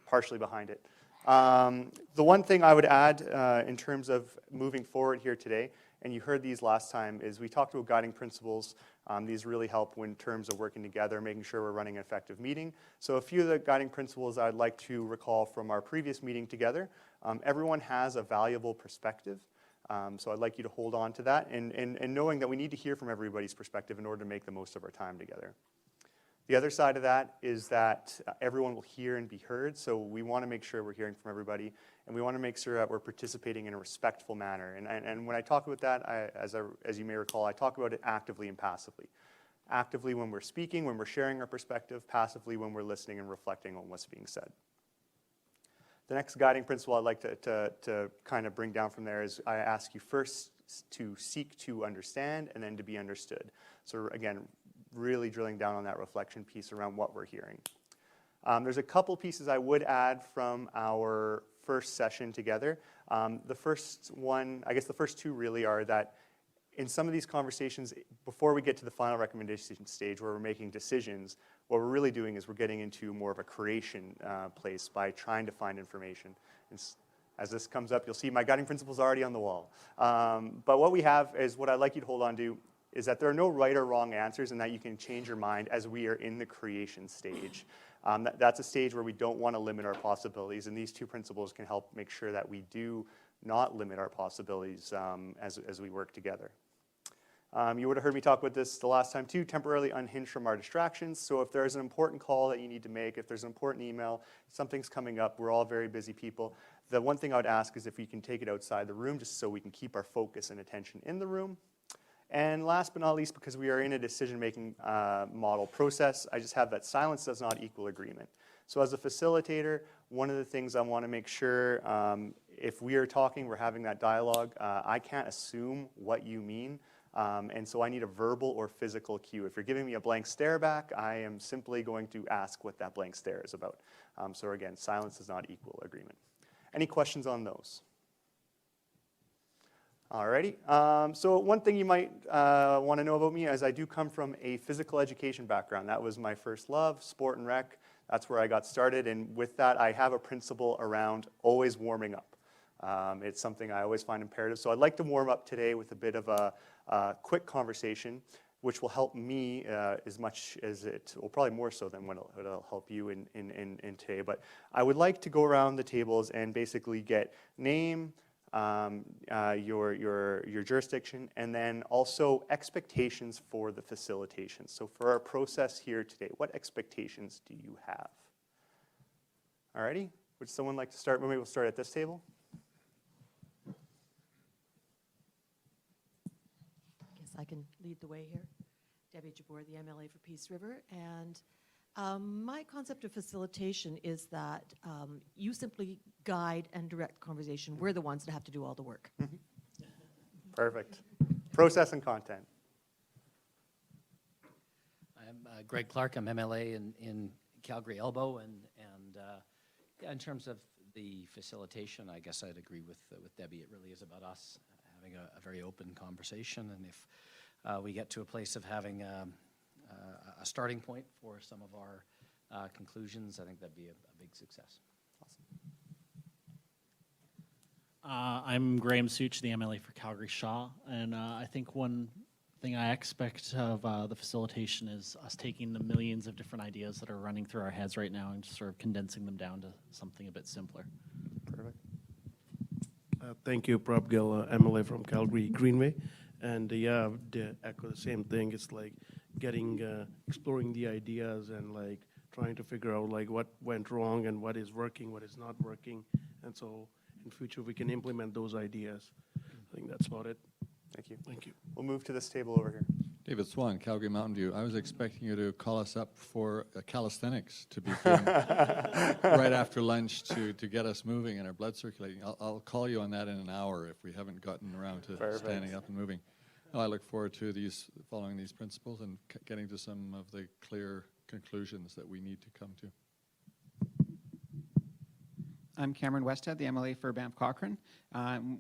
partially behind it. The one thing I would add in terms of moving forward here today, and you heard these last time, is we talked about guiding principles. These really help in terms of working together, making sure we're running an effective meeting. So a few of the guiding principles I'd like to recall from our previous meeting together. Everyone has a valuable perspective. So I'd like you to hold on to that, and knowing that we need to hear from everybody's perspective in order to make the most of our time together. The other side of that is that everyone will hear and be heard, so we want to make sure we're hearing from everybody, and we want to make sure that we're participating in a respectful manner. And when I talk about that, as you may recall, I talk about it actively and passively. Actively when we're speaking, when we're sharing our perspective, passively when we're listening and reflecting on what's being said. The next guiding principle I'd like to kind of bring down from there is I ask you first to seek to understand and then to be understood. So again, really drilling down on that reflection piece around what we're hearing. There's a couple pieces I would add from our first session together. The first one, I guess the first two really are that in some of these conversations, before we get to the final recommendation stage where we're making decisions, what we're really doing is we're getting into more of a creation place by trying to find information. And as this comes up, you'll see my guiding principles already on the wall. But what we have is what I'd like you to hold on to is that there are no right or wrong answers and that you can change your mind as we are in the creation stage. That's a stage where we don't want to limit our possibilities, and these two principles can help make sure that we do not limit our possibilities as we work together. You would have heard me talk about this the last time too, temporarily unhinge from our distractions. So if there's an important call that you need to make, if there's an important email, something's coming up, we're all very busy people. The one thing I would ask is if we can take it outside the room just so we can keep our focus and attention in the room. And last but not least, because we are in a decision-making model process, I just have that silence does not equal agreement. So as a facilitator, one of the things I want to make sure, if we are talking, we're having that dialogue, I can't assume what you mean. And so I need a verbal or physical cue. If you're giving me a blank stare back, I am simply going to ask what that blank stare is about. So again, silence does not equal agreement. Any questions on those? Alrighty. So one thing you might want to know about me is I do come from a physical education background. That was my first love, sport and rec. That's where I got started. And with that, I have a principle around always warming up. It's something I always find imperative. So I'd like to warm up today with a bit of a quick conversation, which will help me as much as it, well, probably more so than what it'll help you in today. But I would like to go around the tables and basically get name, your jurisdiction, and then also expectations for the facilitation. So for our process here today, what expectations do you have? Alrighty, would someone like to start? Maybe we'll start at this table. I can lead the way here. Debbie Jabbour, the MLA for Peace River. And my concept of facilitation is that you simply guide and direct conversation. We're the ones that have to do all the work. Perfect. Process and content. I'm Greg Clark. I'm MLA in Calgary Elbow. And in terms of the facilitation, I guess I'd agree with Debbie. It really is about us having a very open conversation, and if we get to a place of having a starting point for some of our conclusions, I think that'd be a big success. I'm Graham Such, the MLA for Calgary Shaw, and I think one thing I expect of the facilitation is us taking the millions of different ideas that are running through our heads right now and just sort of condensing them down to something a bit simpler. Perfect. Thank you, Prab Gill, MLA from Calgary Greenway. And yeah, to echo the same thing. It's like getting, exploring the ideas and like trying to figure out like what went wrong and what is working, what is not working. And so in future, we can implement those ideas. I think that's about it. Thank you. Thank you. We'll move to this table over here. David Swan, Calgary Mountain View. I was expecting you to call us up for calisthenics to begin right after lunch to get us moving and our blood circulating. I'll call you on that in an hour if we haven't gotten around to Perfect. standing up and moving. I look forward to following these principles and getting to some of the clear conclusions that we need to come to. I'm Cameron Westhead, the MLA for Banff Cochrane.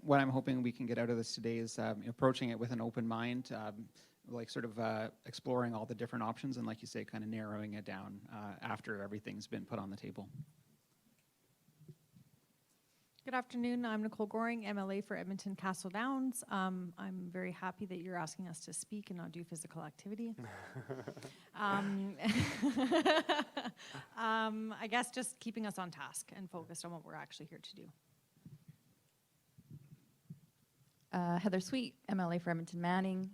What I'm hoping we can get out of this today is approaching it with an open mind, like sort of exploring all the different options and, like you say, kind of narrowing it down after everything's been put on the table. Good afternoon. I'm Nicole Goring, MLA for Edmonton Castle Downs. I'm very happy that you're asking us to speak and not do physical activity. I guess just keeping us on task and focused on what we're actually here to do. Heather Sweet, MLA for Edmonton Manning.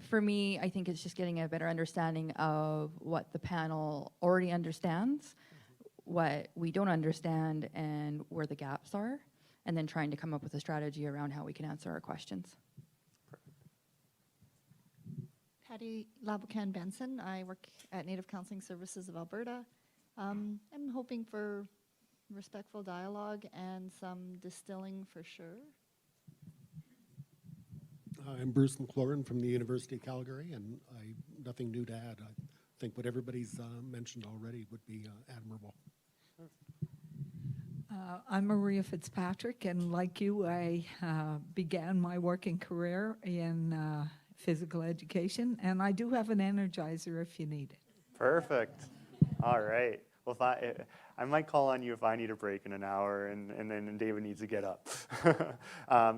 For me, I think it's just getting a better understanding of what the panel already understands, what we don't understand, and where the gaps are, and then trying to come up with a strategy around how we can answer our questions. Patty Labucan Benson. I work at Native Counseling Services of Alberta. I'm hoping for respectful dialogue and some distilling for sure. I'm Bruce McLaurin from the University of Calgary, and nothing new to add. I think what everybody's mentioned already would be admirable. I'm Maria Fitzpatrick, and like you, I began my working career in physical education, and I do have an energizer if you need it. Perfect. All right. Well, if I might call on you if I need a break in an hour and then David needs to get up.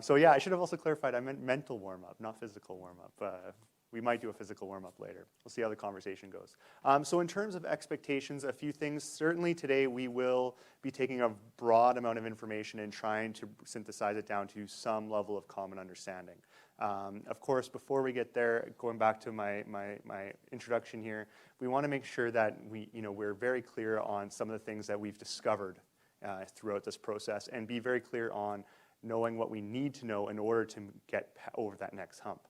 So yeah, I should have also clarified I meant mental warm-up, not physical warm-up. We might do a physical warm-up later. We'll see how the conversation goes. So in terms of expectations, a few things. Certainly today we will be taking a broad amount of information and trying to synthesize it down to some level of common understanding. Of course, before we get there, going back to my introduction here, we want to make sure that we're very clear on some of the things that we've discovered throughout this process and be very clear on knowing what we need to know in order to get over that next hump.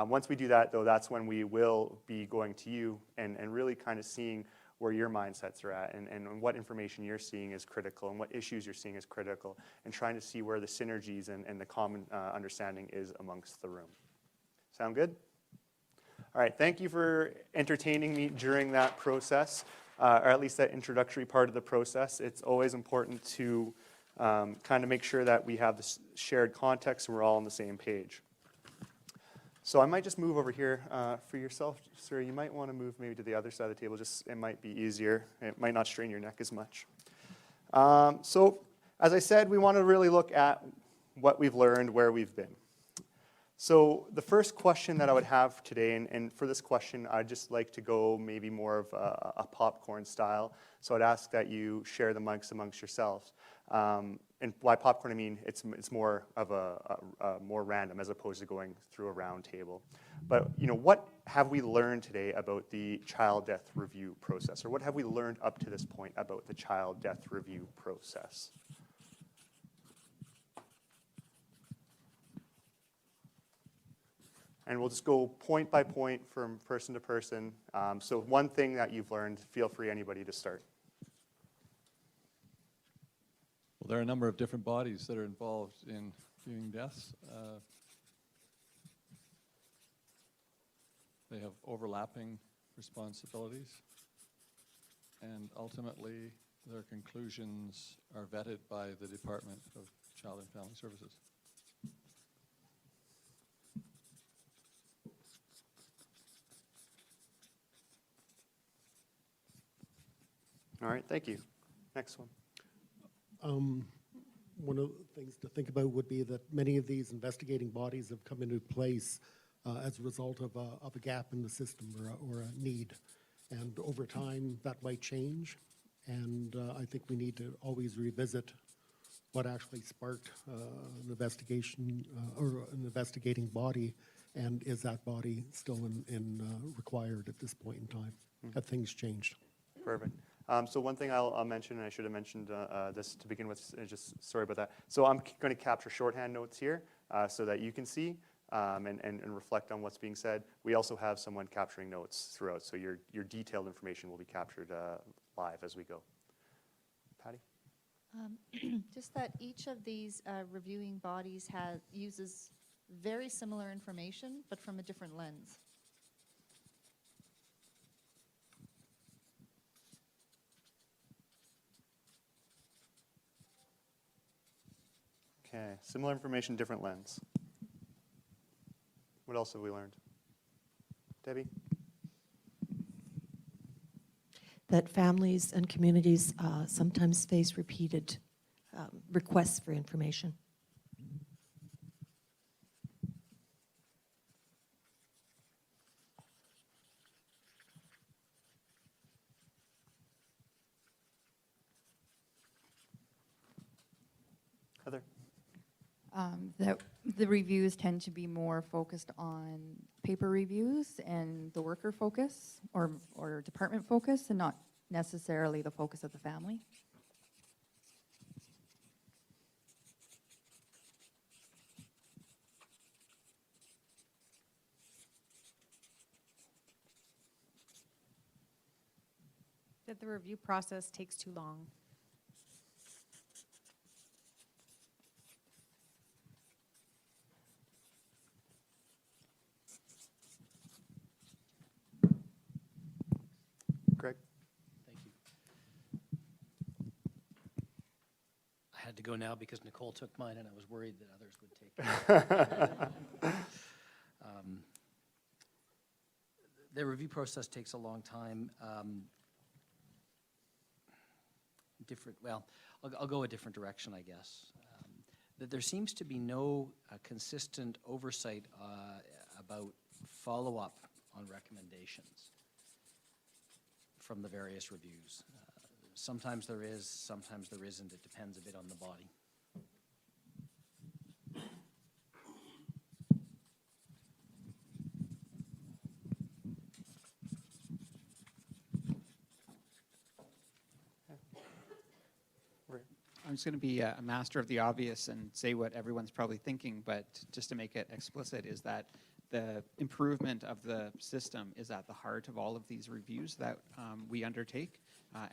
Once we do that, though, that's when we will be going to you and really kind of seeing where your mindsets are at and what information you're seeing is critical and what issues you're seeing is critical and trying to see where the synergies and the common understanding is amongst the room. Sound good? All right, thank you for entertaining me during that process, or at least that introductory part of the process. It's always important to kind of make sure that we have this shared context and we're all on the same page. So I might just move over here. For yourself, sir, you might want to move maybe to the other side of the table. Just it might be easier. It might not strain your neck as much. So as I said, we want to really look at what we've learned, where we've been. So the first question that I would have today, and for this question, I'd just like to go maybe more of a popcorn style. So I'd ask that you share the mics amongst yourselves. And by popcorn, I mean it's more of a more random as opposed to going through a round table. But what have we learned today about the child death review process, or what have we learned up to this point about the child death review process? And we'll just go point by point from person to person. So one thing that you've learned, feel free, anybody, to start. Well, there are a number of different bodies that are involved in viewing deaths. They have overlapping responsibilities, and ultimately their conclusions are vetted by the Department of Child and Family Services. All right, thank you. Next one. One of the things to think about would be that many of these investigating bodies have come into place as a result of a gap in the system or a need. And over time, that might change. And I think we need to always revisit what actually sparked an investigation or an investigating body, and is that body still required at this point in time? Have things changed? Perfect. So one thing I'll mention, and I should have mentioned this to begin with, just sorry about that. So I'm going to capture shorthand notes here so that you can see and reflect on what's being said. We also have someone capturing notes throughout, so your detailed information will be captured live as we go. Patty? Just that each of these reviewing bodies uses very similar information, but from a different lens. Okay, similar information, different lens. What else have we learned? Debbie? That families and communities sometimes face repeated requests for information. Heather? That the reviews tend to be more focused on paper reviews and the worker focus or department focus, and not necessarily the focus of the family. That the review process takes too long. Greg? Thank you. I had to go now because Nicole took mine, and I was worried that others would take it. The review process takes a long time. I'll go a different direction, I guess. That there seems to be no consistent oversight about follow-up on recommendations from the various reviews. Sometimes there is, sometimes there isn't. It depends a bit on the body. I'm just going to be a master of the obvious and say what everyone's probably thinking, but just to make it explicit is that the improvement of the system is at the heart of all of these reviews that we undertake,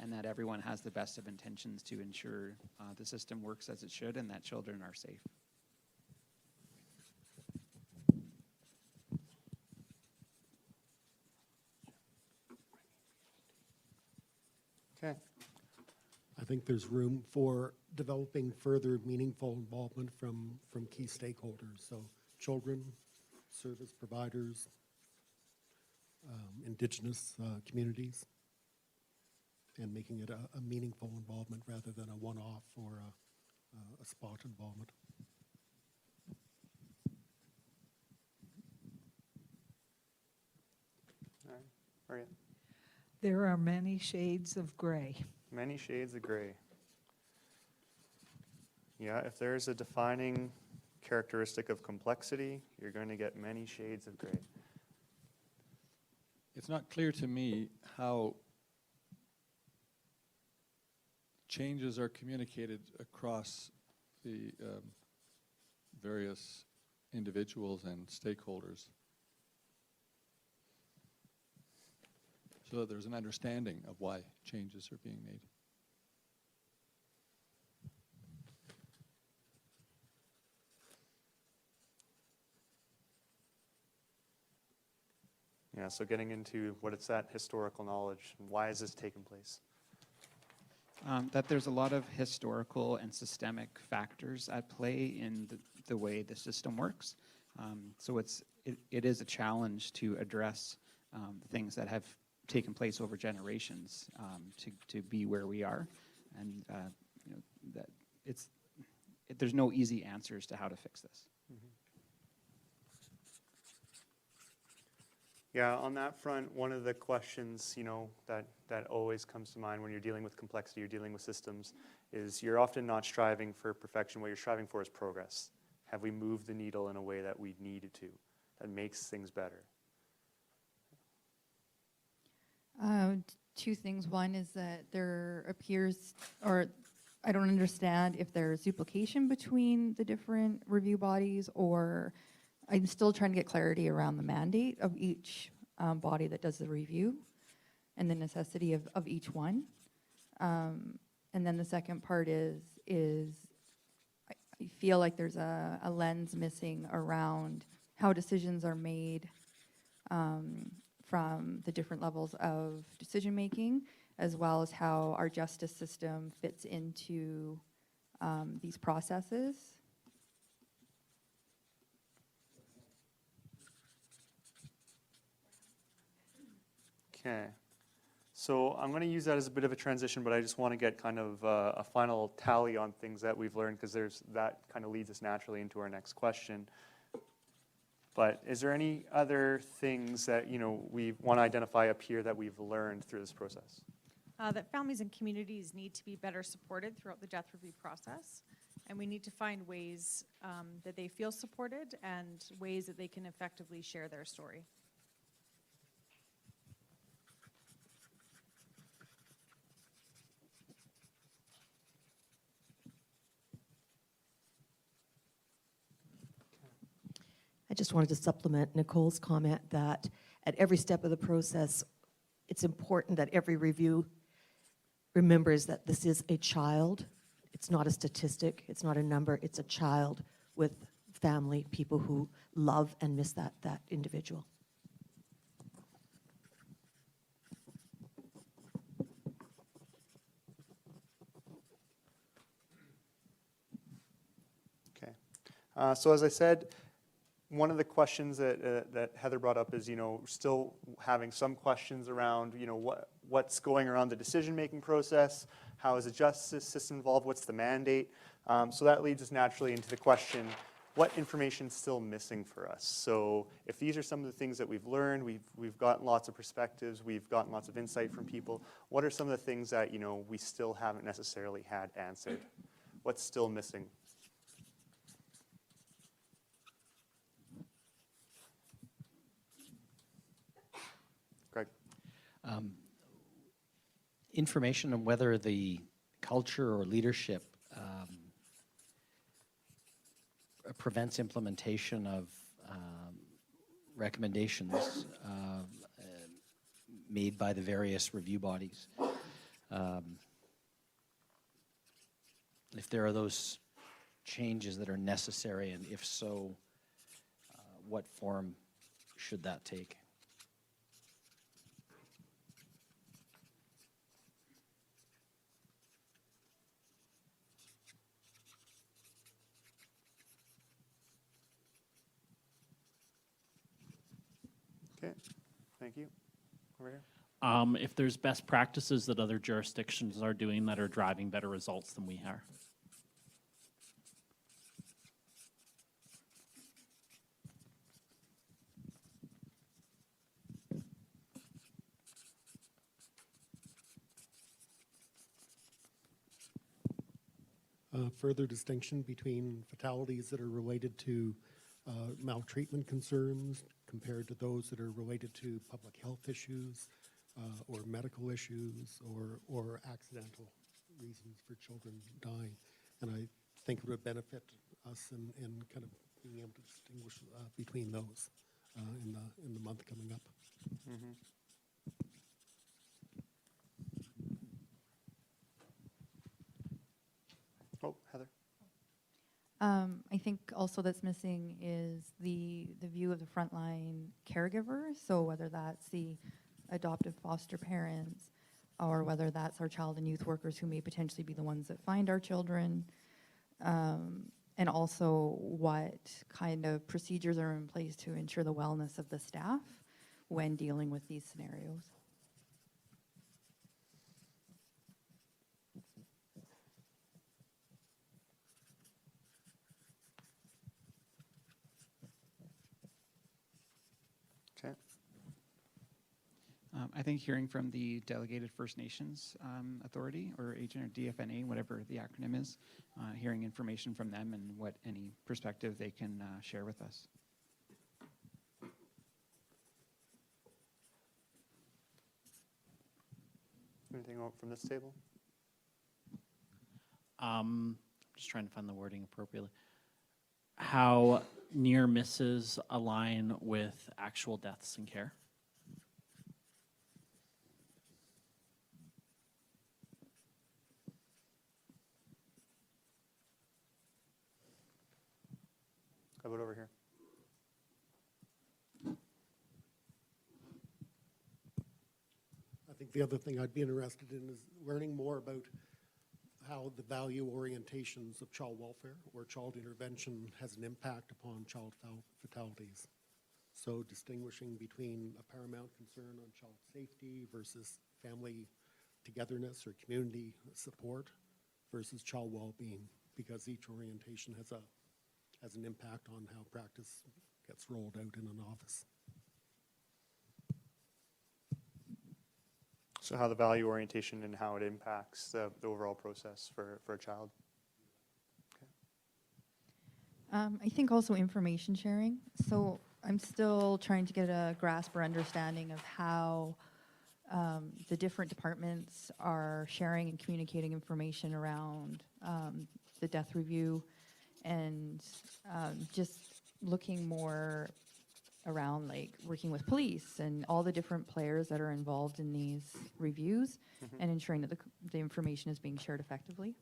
and that everyone has the best of intentions to ensure the system works as it should and that children are safe. Okay. I think there's room for developing further meaningful involvement from key stakeholders. So children, service providers, Indigenous communities, and making it a meaningful involvement rather than a one-off or a spot involvement. All right. Maria? There are many shades of gray. Many shades of gray. Yeah, if there's a defining characteristic of complexity, you're going to get many shades of gray. It's not clear to me how changes are communicated across the various individuals and stakeholders, so that there's an understanding of why changes are being made. Yeah, so getting into what it's that historical knowledge, and why has this taken place? That there's a lot of historical and systemic factors at play in the way the system works. So it is a challenge to address things that have taken place over generations to be where we are, and you know, that there's no easy answers to how to fix this. Yeah, on that front, one of the questions, you know, that always comes to mind when you're dealing with complexity, you're dealing with systems, is you're often not striving for perfection. What you're striving for is progress. Have we moved the needle in a way that we needed to, that makes things better? Two things. One is that there appears, or I don't understand if there's duplication between the different review bodies, or I'm still trying to get clarity around the mandate of each body that does the review and the necessity of each one. And then the second part is I feel like there's a lens missing around how decisions are made from the different levels of decision making, as well as how our justice system fits into these processes. Okay. So I'm going to use that as a bit of a transition, but I just want to get kind of a final tally on things that we've learned, because that kind of leads us naturally into our next question. But is there any other things that, you know, we want to identify up here that we've learned through this process? That families and communities need to be better supported throughout the death review process. And we need to find ways that they feel supported and ways that they can effectively share their story. I just wanted to supplement Nicole's comment that at every step of the process, it's important that every review remembers that this is a child. It's not a statistic. It's not a number. It's a child with family, people who love and miss that individual. Okay. So as I said, one of the questions that Heather brought up is, you know, still having some questions around, you know, what's going around the decision-making process, how is the justice system involved, what's the mandate? So that leads us naturally into the question, what information is still missing for us? So if these are some of the things that we've learned, we've gotten lots of perspectives, we've gotten lots of insight from people, what are some of the things that, you know, we still haven't necessarily had answered? What's still missing? Greg? Information on whether the culture or leadership prevents implementation of recommendations made by the various review bodies. If there are those changes that are necessary, and if so, what form should that take? Okay, thank you. Over here. If there's best practices that other jurisdictions are doing that are driving better results than we are. Further distinction between fatalities that are related to maltreatment concerns compared to those that are related to public health issues or medical issues or accidental reasons for children dying. And I think it would benefit us in kind of being able to distinguish between those in the month coming up. Mm-hmm. Oh, Heather. I think also that's missing is the view of the frontline caregiver. So whether that's the adoptive foster parents, or whether that's our child and youth workers who may potentially be the ones that find our children, and also what kind of procedures are in place to ensure the wellness of the staff when dealing with these scenarios. I think hearing from the Delegated First Nations Authority or agent or DFNA, whatever the acronym is, hearing information from them and what any perspective they can share with us. Anything from this table? Just trying to find the wording appropriately. How near misses align with actual deaths in care? How about over here? I think the other thing I'd be interested in is learning more about how the value orientations of child welfare or child intervention has an impact upon child fatalities. So distinguishing between a paramount concern on child safety versus family togetherness or community support versus child well-being, because each orientation has an impact on how practice gets rolled out in an office. So how the value orientation and how it impacts the overall process for a child. I think also information sharing. So I'm still trying to get a grasp or understanding of how the different departments are sharing and communicating information around the death review, and just looking more around like working with police and all the different players that are involved in these reviews, and ensuring that the information is being shared effectively.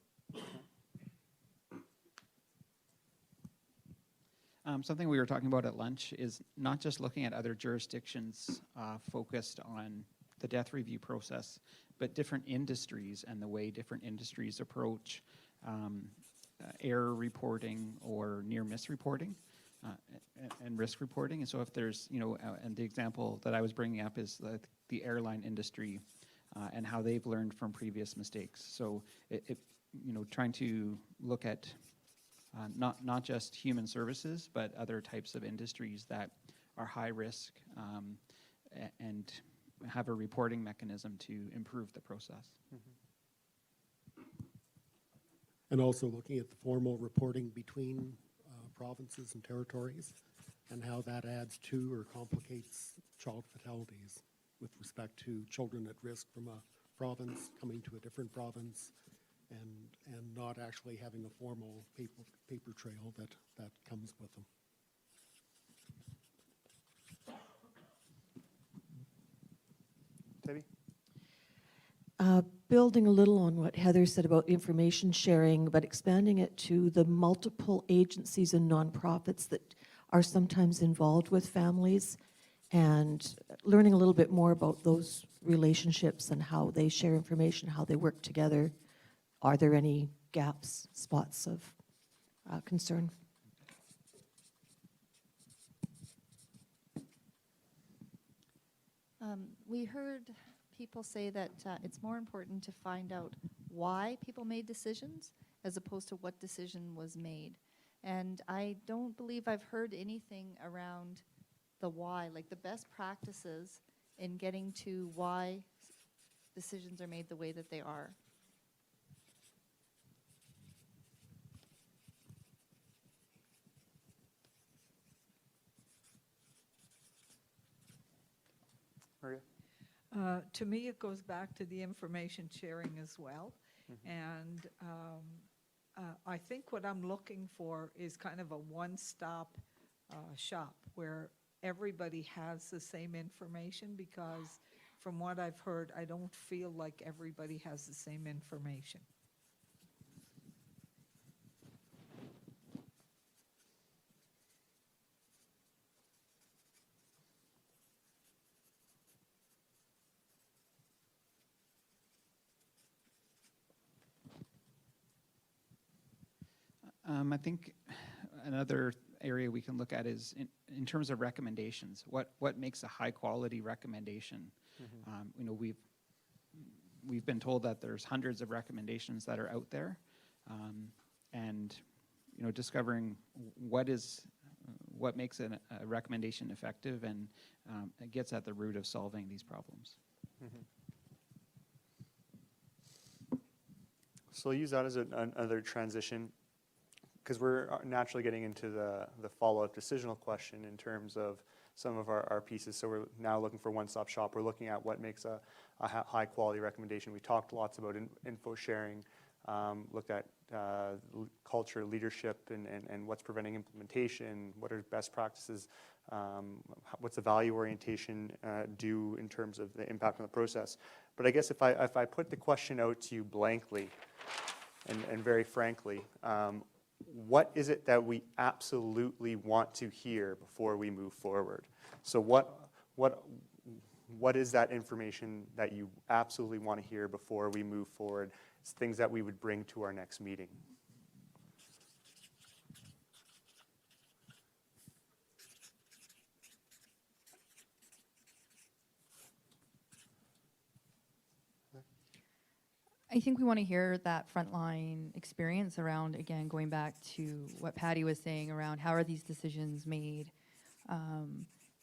Something we were talking about at lunch is not just looking at other jurisdictions focused on the death review process, but different industries and the way different industries approach error reporting or near miss reporting. And risk reporting. And so if there's, and the example that I was bringing up is the airline industry and how they've learned from previous mistakes. So trying to look at not just human services, but other types of industries that are high risk and have a reporting mechanism to improve the process. And also looking at the formal reporting between provinces and territories, and how that adds to or complicates child fatalities with respect to children at risk from a province coming to a different province, and not actually having a formal paper trail that comes with them. Debbie? Building a little on what Heather said about information sharing, but expanding it to the multiple agencies and nonprofits that are sometimes involved with families, and learning a little bit more about those relationships and how they share information, how they work together. Are there any gaps, spots of concern? We heard people say that it's more important to find out why people made decisions as opposed to what decision was made. And I don't believe I've heard anything around the why, like the best practices in getting to why decisions are made the way that they are. Maria? To me, it goes back to the information sharing as well. And I think what I'm looking for is kind of a one-stop shop where everybody has the same information, because from what I've heard, I don't feel like everybody has the same information. I think another area we can look at is in terms of recommendations. What makes a high quality recommendation? We've been told that there's hundreds of recommendations that are out there, and discovering what makes a recommendation effective, and it gets at the root of solving these problems. So I'll use that as another transition, because we're naturally getting into the follow-up decisional question in terms of some of our pieces. So we're now looking for one-stop shop. We're looking at what makes a high-quality recommendation. We talked lots about info sharing, looked at culture, leadership, and what's preventing implementation, what are best practices, what's the value orientation do in terms of the impact on the process. But I guess if I put the question out to you blankly and very frankly, what is it that we absolutely want to hear before we move forward? So what is that information that you absolutely want to hear before we move forward? It's things that we would bring to our next meeting. I think we want to hear that frontline experience around, again, going back to what Patty was saying around how are these decisions made,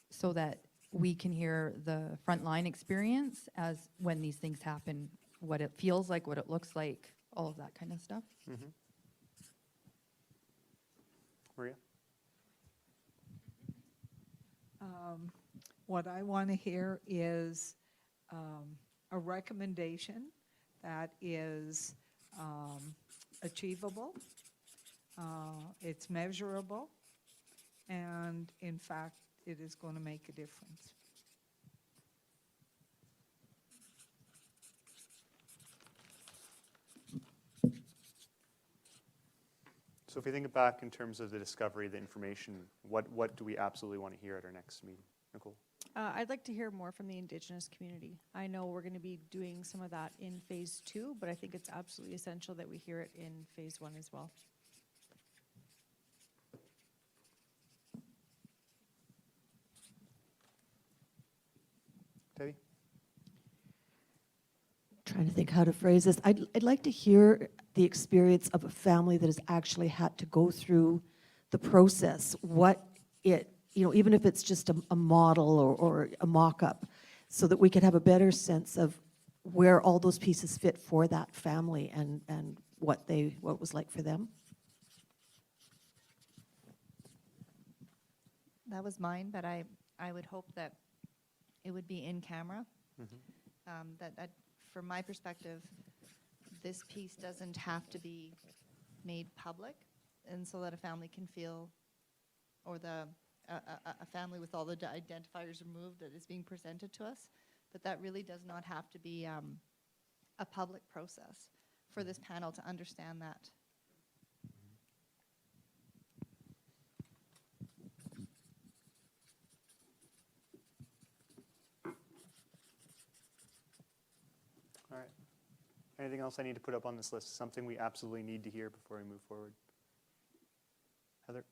so that we can hear the frontline experience as when these things happen, what it feels like, what it looks like, all of that kind of stuff. Mm-hmm. Maria? What I want to hear is a recommendation that is achievable, it's measurable, and in fact, it is going to make a difference. So if we think back in terms of the discovery, the information, what do we absolutely want to hear at our next meeting? Nicole? I'd like to hear more from the Indigenous community. I know we're going to be doing some of that in phase 2, but I think it's absolutely essential that we hear it in phase 1 as well. Debbie? Trying to think how to phrase this. I'd like to hear the experience of a family that has actually had to go through the process, what it, even if it's just a model or a mock-up, so that we could have a better sense of where all those pieces fit for that family and what it was like for them. That was mine, but I would hope that it would be in camera. Mm-hmm. That from my perspective, this piece doesn't have to be made public, and so that a family can feel, or a family with all the identifiers removed that is being presented to us, but that really does not have to be a public process for this panel to understand that. All right. Anything else I need to put up on this list? Something we absolutely need to hear before we move forward? Heather?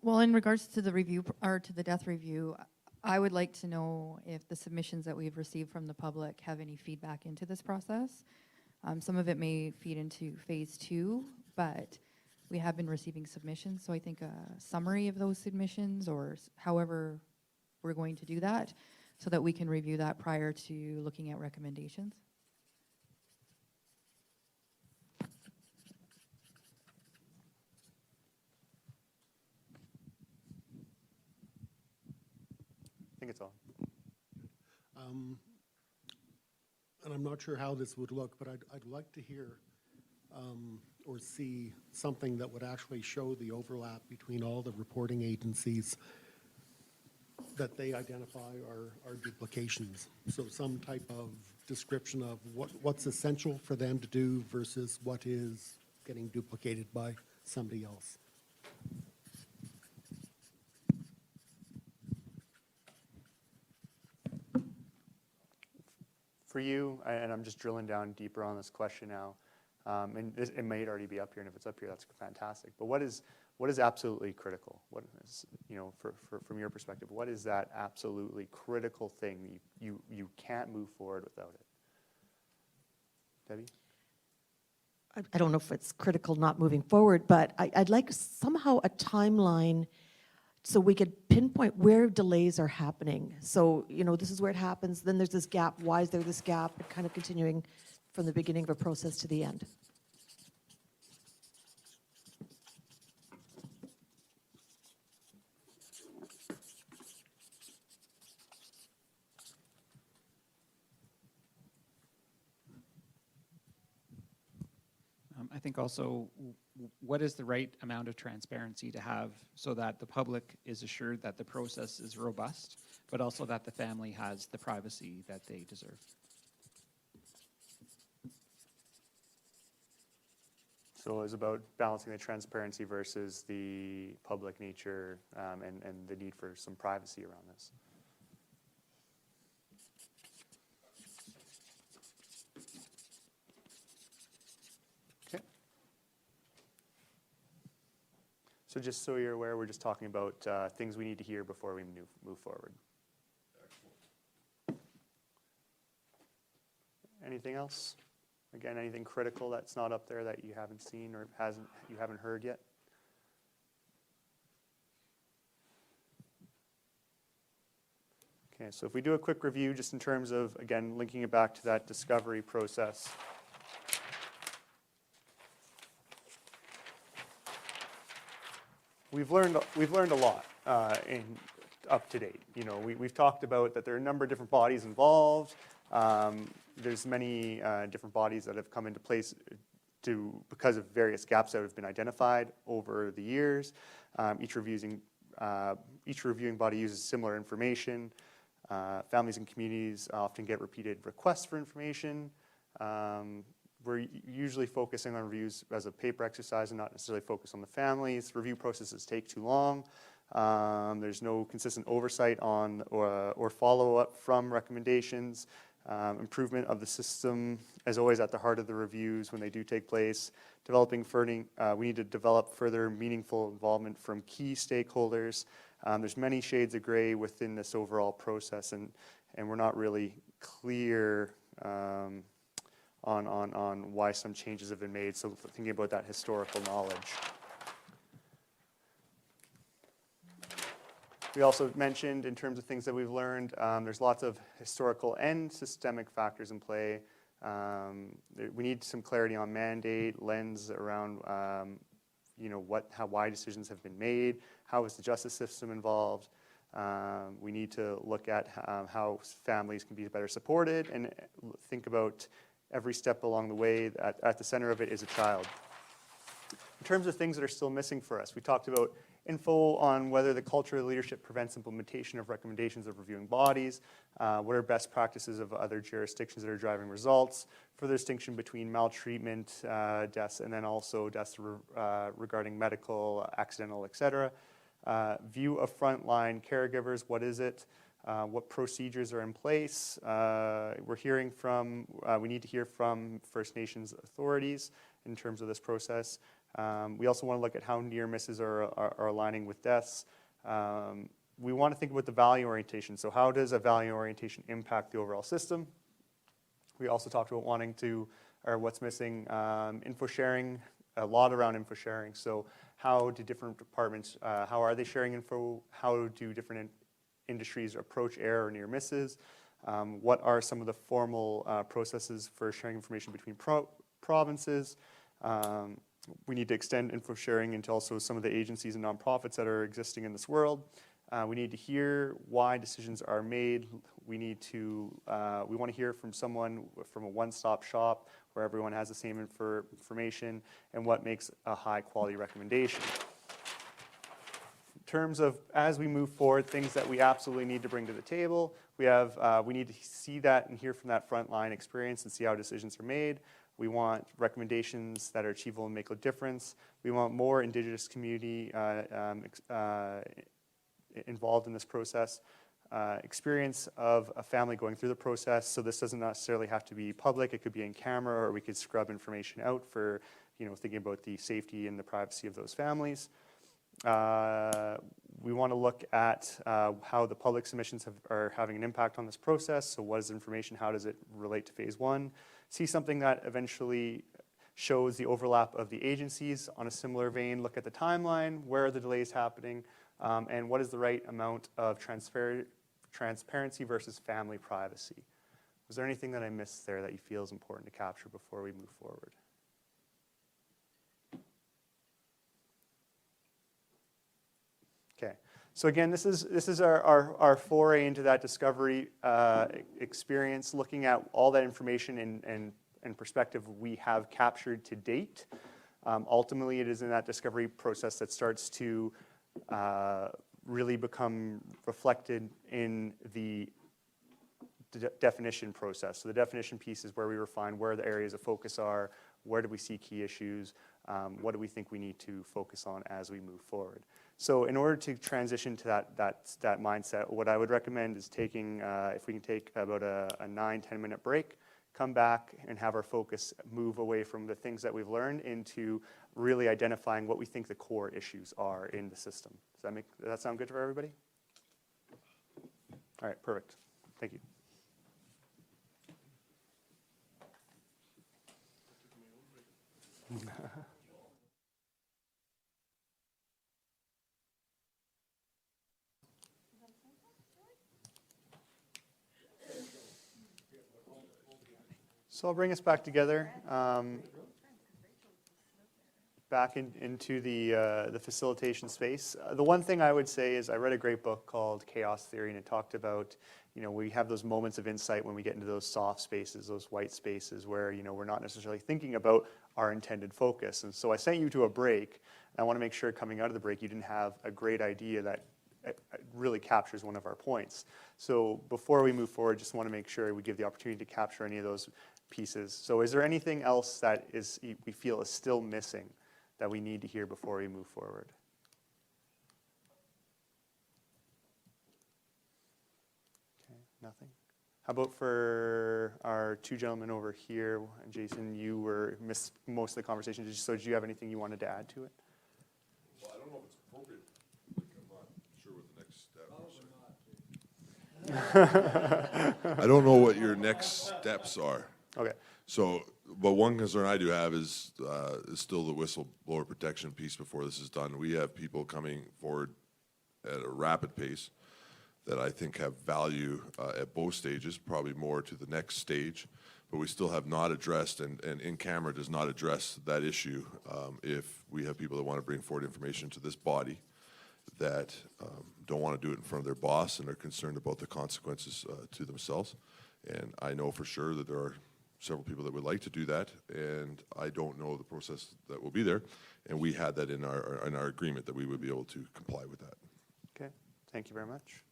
Well, in regards to the review, or to the death review, I would like to know if the submissions that we've received from the public have any feedback into this process. Some of it may feed into phase 2, but we have been receiving submissions, so I think a summary of those submissions, or however we're going to do that, so that we can review that prior to looking at recommendations. I think it's all. And I'm not sure how this would look, but I'd like to hear or see something that would actually show the overlap between all the reporting agencies that they identify are duplications. So some type of description of what's essential for them to do versus what is getting duplicated by somebody else. For you, and I'm just drilling down deeper on this question now, and it may already be up here, and if it's up here, that's fantastic. But what is absolutely critical? What is, from your perspective, what is that absolutely critical thing you can't move forward without it? Debbie? I don't know if it's critical not moving forward, but I'd like somehow a timeline so we could pinpoint where delays are happening. So, this is where it happens, then there's this gap, why is there this gap, and kind of continuing from the beginning of a process to the end. I think also, what is the right amount of transparency to have so that the public is assured that the process is robust, but also that the family has the privacy that they deserve? So it's about balancing the transparency versus the public nature and the need for some privacy around this. Okay. So just so you're aware, we're just talking about things we need to hear before we move forward. Anything else? Again, anything critical that's not up there that you haven't seen or you haven't heard yet? Okay, so if we do a quick review just in terms of, again, linking it back to that discovery process. We've learned a lot up to date. We've talked about that there are a number of different bodies involved. There's many different bodies that have come into place because of various gaps that have been identified over the years. Each reviewing body uses similar information. Families and communities often get repeated requests for information. We're usually focusing on reviews as a paper exercise and not necessarily focus on the families. Review processes take too long. There's no consistent oversight on or follow-up from recommendations. Improvement of the system is always at the heart of the reviews when they do take place. We need to develop further meaningful involvement from key stakeholders. There's many shades of gray within this overall process, and we're not really clear on why some changes have been made. So thinking about that historical knowledge. We also mentioned in terms of things that we've learned, there's lots of historical and systemic factors in play. We need some clarity on mandate, lens around why decisions have been made, how is the justice system involved. We need to look at how families can be better supported and think about every step along the way. At the center of it is a child. In terms of things that are still missing for us, we talked about info on whether the culture of leadership prevents implementation of recommendations of reviewing bodies, what are best practices of other jurisdictions that are driving results, further distinction between maltreatment deaths and then also deaths regarding medical, accidental, etc. View of frontline caregivers, what is it? What procedures are in place? We need to hear from First Nations authorities in terms of this process. We also want to look at how near misses are aligning with deaths. We want to think about the value orientation. So how does a value orientation impact the overall system? We also talked about what's missing, info sharing, a lot around info sharing. So how do different departments, how are they sharing info? How do different industries approach error or near misses? What are some of the formal processes for sharing information between provinces? We need to extend info sharing into also some of the agencies and nonprofits that are existing in this world. We need to hear why decisions are made. We want to hear from someone from a one-stop shop where everyone has the same information and what makes a high-quality recommendation. In terms of, as we move forward, things that we absolutely need to bring to the table, we need to see that and hear from that frontline experience and see how decisions are made. We want recommendations that are achievable and make a difference. We want more Indigenous community involved in this process. Experience of a family going through the process. So this doesn't necessarily have to be public. It could be in camera, or we could scrub information out for, thinking about the safety and the privacy of those families. We want to look at how the public submissions are having an impact on this process. So what is information? How does it relate to phase one? See something that eventually shows the overlap of the agencies on a similar vein. Look at the timeline. Where are the delays happening? And what is the right amount of transparency versus family privacy? Was there anything that I missed there that you feel is important to capture before we move forward? Okay, so again, this is our foray into that discovery experience, looking at all that information and perspective we have captured to date. Ultimately, it is in that discovery process that starts to really become reflected in the definition process. So the definition piece is where we refine where the areas of focus are, where do we see key issues, what do we think we need to focus on as we move forward. So in order to transition to that mindset, what I would recommend is taking, if we can take about a 9-10 minute break, come back and have our focus move away from the things that we've learned into really identifying what we think the core issues are in the system. Does that sound good for everybody? All right, perfect. Thank you. So I'll bring us back together, back into the facilitation space. The one thing I would say is I read a great book called Chaos Theory, and it talked about, we have those moments of insight when we get into those soft spaces, those white spaces where, we're not necessarily thinking about our intended focus. And so I sent you to a break, and I want to make sure coming out of the break you didn't have a great idea that really captures one of our points. So before we move forward, just want to make sure we give the opportunity to capture any of those pieces. So is there anything else that we feel is still missing that we need to hear before we move forward? Okay, nothing. How about for our two gentlemen over here? And Jason, you missed most of the conversation. So did you have anything you wanted to add to it? Well, I don't know if it's appropriate. I'm not sure what the next step is. I don't know what your next steps are. Okay. So, but one concern I do have is still the whistleblower protection piece before this is done. We have people coming forward at a rapid pace that I think have value at both stages, probably more to the next stage, but we still have not addressed, and in-camera does not address that issue if we have people that want to bring forward information to this body that don't want to do it in front of their boss and are concerned about the consequences to themselves. And I know for sure that there are several people that would like to do that, and I don't know the process that will be there. And we had that in our agreement that we would be able to comply with that. Okay, thank you very much.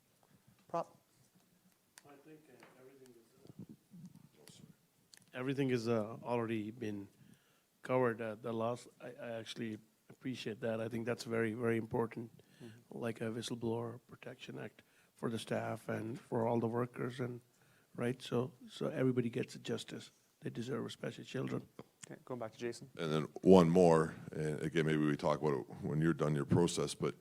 Prop. I think everything is already been covered. The last, I actually appreciate that. I think that's very, very important, like a Whistleblower Protection Act for the staff and for all the workers, and right, so everybody gets justice they deserve, especially children. Okay, going back to Jason. And then one more, and again, maybe we talk about it when you're done your process, but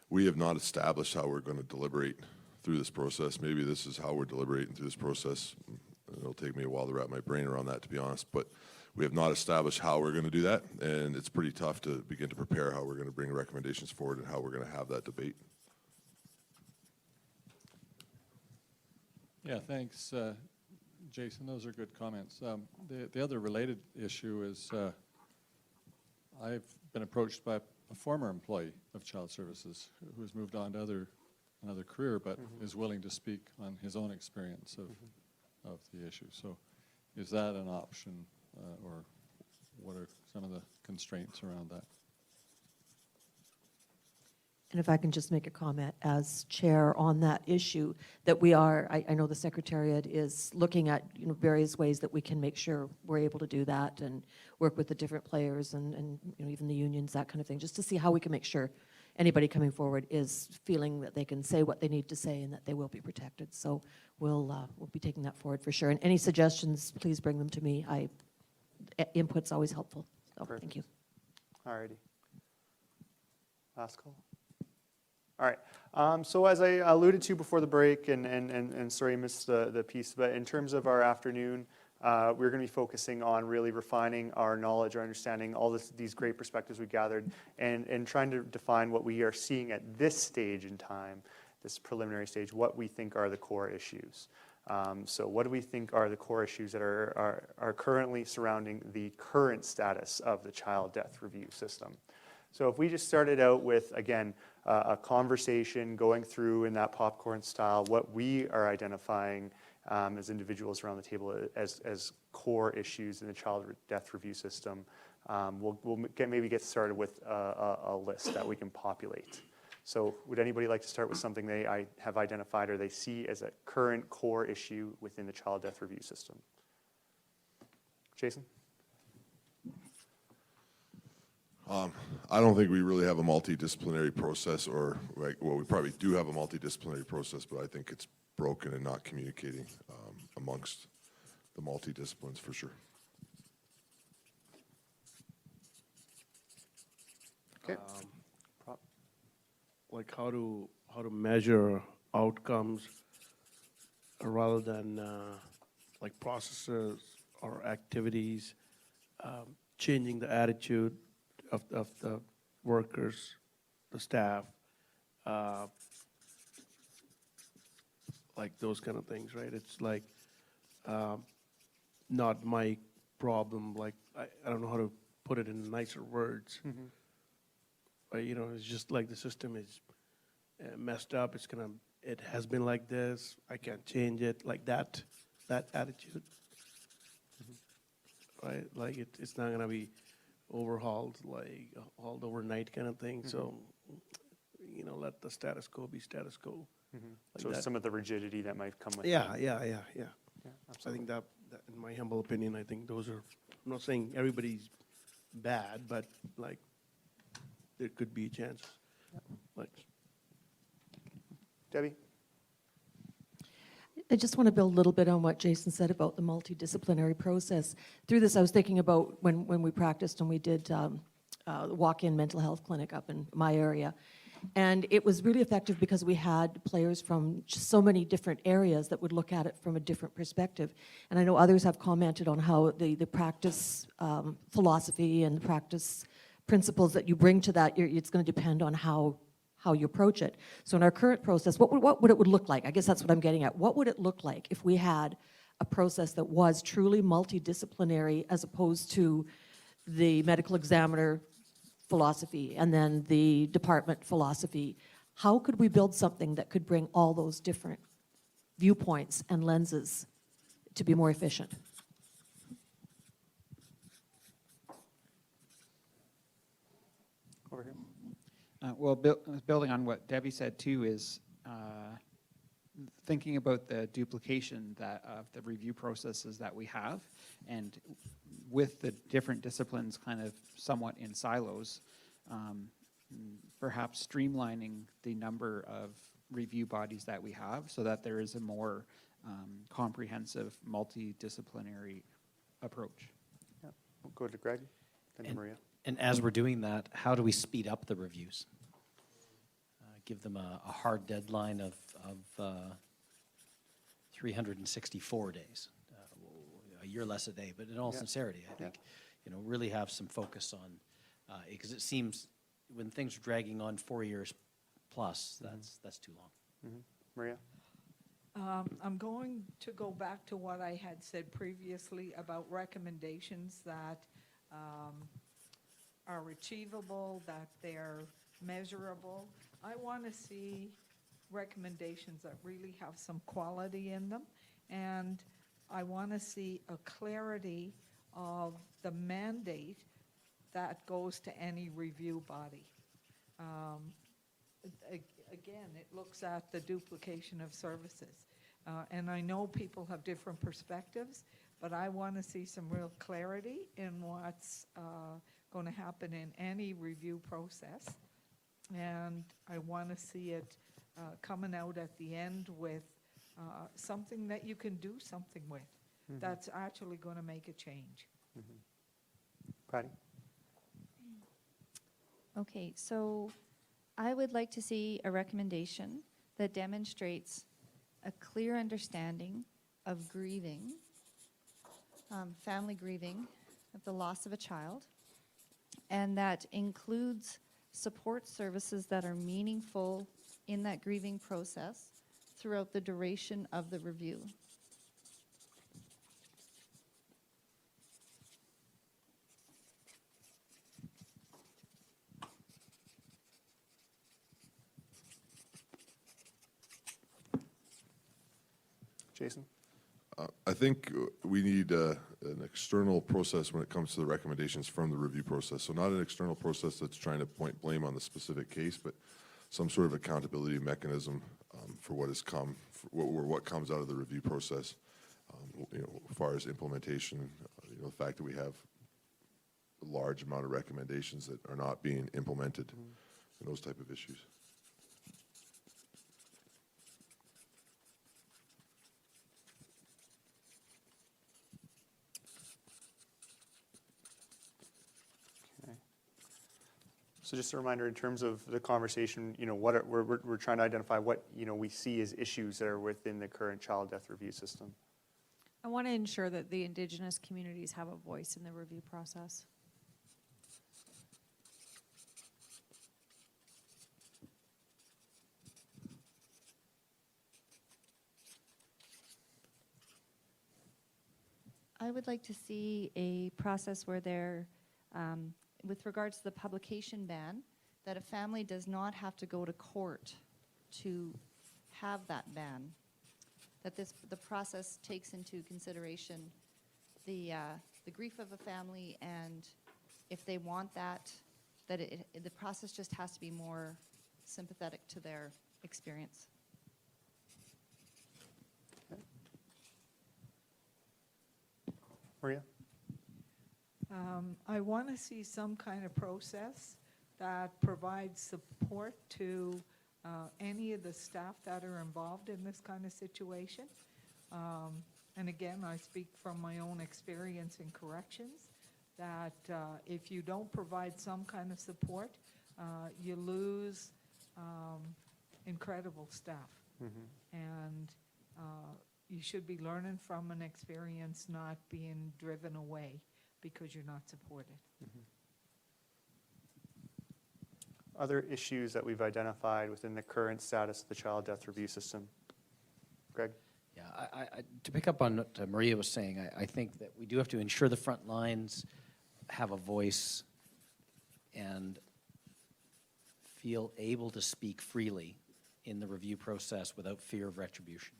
we have not established how we're going to deliberate through this process. Maybe this is how we're deliberating through this process. It'll take me a while to wrap my brain around that, to be honest, but we have not established how we're going to do that, and it's pretty tough to begin to prepare how we're going to bring recommendations forward and how we're going to have that debate. Yeah, thanks, Jason. Those are good comments. The other related issue is I've been approached by a former employee of Child Services who has moved on to another career, but is willing to speak on his own experience of the issue. So is that an option, or what are some of the constraints around that? And if I can just make a comment as chair on that issue, that we are, I know the Secretariat is looking at various ways that we can make sure we're able to do that and work with the different players and even the unions, that kind of thing, just to see how we can make sure anybody coming forward is feeling that they can say what they need to say and that they will be protected. So we'll be taking that forward for sure. And any suggestions, please bring them to me. Input's always helpful. So thank you. All righty. Last call. All right. So as I alluded to before the break, and sorry I missed the piece, but in terms of our afternoon, we're going to be focusing on really refining our knowledge, our understanding, all these great perspectives we gathered, and trying to define what we are seeing at this stage in time, this preliminary stage, what we think are the core issues. So what do we think are the core issues that are currently surrounding the current status of the child death review system? So if we just started out with, again, a conversation going through in that popcorn style, what we are identifying as individuals around the table as core issues in the child death review system, we'll maybe get started with a list that we can populate. So would anybody like to start with something they have identified or they see as a current core issue within the child death review system? Jason? I don't think we really have a multidisciplinary process, or, well, we probably do have a multidisciplinary process, but I think it's broken and not communicating amongst the multidisciplines for sure. Okay. Like how to measure outcomes rather than like processes or activities, changing the attitude of the workers, the staff, like those kind of things, right? It's like not my problem. Like I don't know how to put it in nicer words. But, you know, it's just like the system is messed up. It has been like this. I can't change it. Like that attitude, right? Like it's not gonna be overhauled, like hauled overnight kind of thing. So, you know, let the status quo be status quo. Like So that. some of the rigidity that might come with Yeah. absolutely. I think that, in my humble opinion, I think those are. I'm not saying everybody's bad, but like there could be a chance. Like. Debbie? I just want to build a little bit on what Jason said about the multidisciplinary process. Through this, I was thinking about when we practiced and we did walk-in mental health clinic up in my area. And it was really effective because we had players from just so many different areas that would look at it from a different perspective. And I know others have commented on how the practice philosophy and the practice principles that you bring to that, it's going to depend on how you approach it. So in our current process, what would it look like? I guess that's what I'm getting at. What would it look like if we had a process that was truly multidisciplinary as opposed to the medical examiner philosophy and then the department philosophy? How could we build something that could bring all those different viewpoints and lenses to be more efficient? Over here. Well, building on what Debbie said too is thinking about the duplication of the review processes that we have, and with the different disciplines kind of somewhat in silos, perhaps streamlining the number of review bodies that we have so that there is a more comprehensive multidisciplinary approach. Yeah. We'll go to Greg, then to Maria. And as we're doing that, how do we speed up the reviews? Give them a hard deadline of 364 days, a year less a day. But in all sincerity, I think, really have some focus on, because it seems when things are dragging on 4 years plus, that's too long. Maria? I'm going to go back to what I had said previously about recommendations that are achievable, that they're measurable. I want to see recommendations that really have some quality in them, and I want to see a clarity of the mandate that goes to any review body. Again, it looks at the duplication of services. And I know people have different perspectives, but I want to see some real clarity in what's going to happen in any review process. And I want to see it coming out at the end with something that you can do something with that's actually going to make a change. Patty? Okay, so I would like to see a recommendation that demonstrates a clear understanding of grieving family grieving at the loss of a child, and that includes support services that are meaningful in that grieving process throughout the duration of the review. Jason? I think we need an external process when it comes to the recommendations from the review process. So not an external process that's trying to point blame on the specific case, but some sort of accountability mechanism for what has come, what comes out of the review process. As far as implementation, the fact that we have a large amount of recommendations that are not being implemented, and those type of issues. So just a reminder, in terms of the conversation, we're trying to identify what, we see as issues that are within the current child death review system. I want to ensure that the Indigenous communities have a voice in the review process. I would like to see a process where there, with regards to the publication ban, that a family does not have to go to court to have that ban. That the process takes into consideration the grief of a family, and if they want that, the process just has to be more sympathetic to their experience. Maria? I want to see some kind of process that provides support to any of the staff that are involved in this kind of situation. And again, I speak from my own experience in corrections, that if you don't provide some kind of support, you lose incredible staff. And you should be learning from an experience, not being driven away because you're not supported. Other issues that we've identified within the current status of the child death review system? Greg? Yeah, to pick up on what Maria was saying, I think that we do have to ensure the front lines have a voice and feel able to speak freely in the review process without fear of retribution.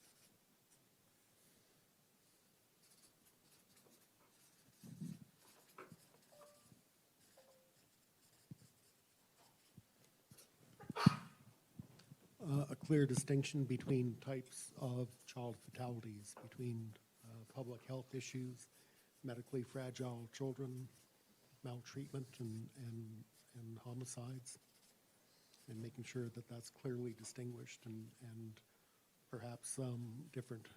A clear distinction between types of child fatalities, between public health issues, medically fragile children, maltreatment, and homicides, and making sure that that's clearly distinguished, and perhaps different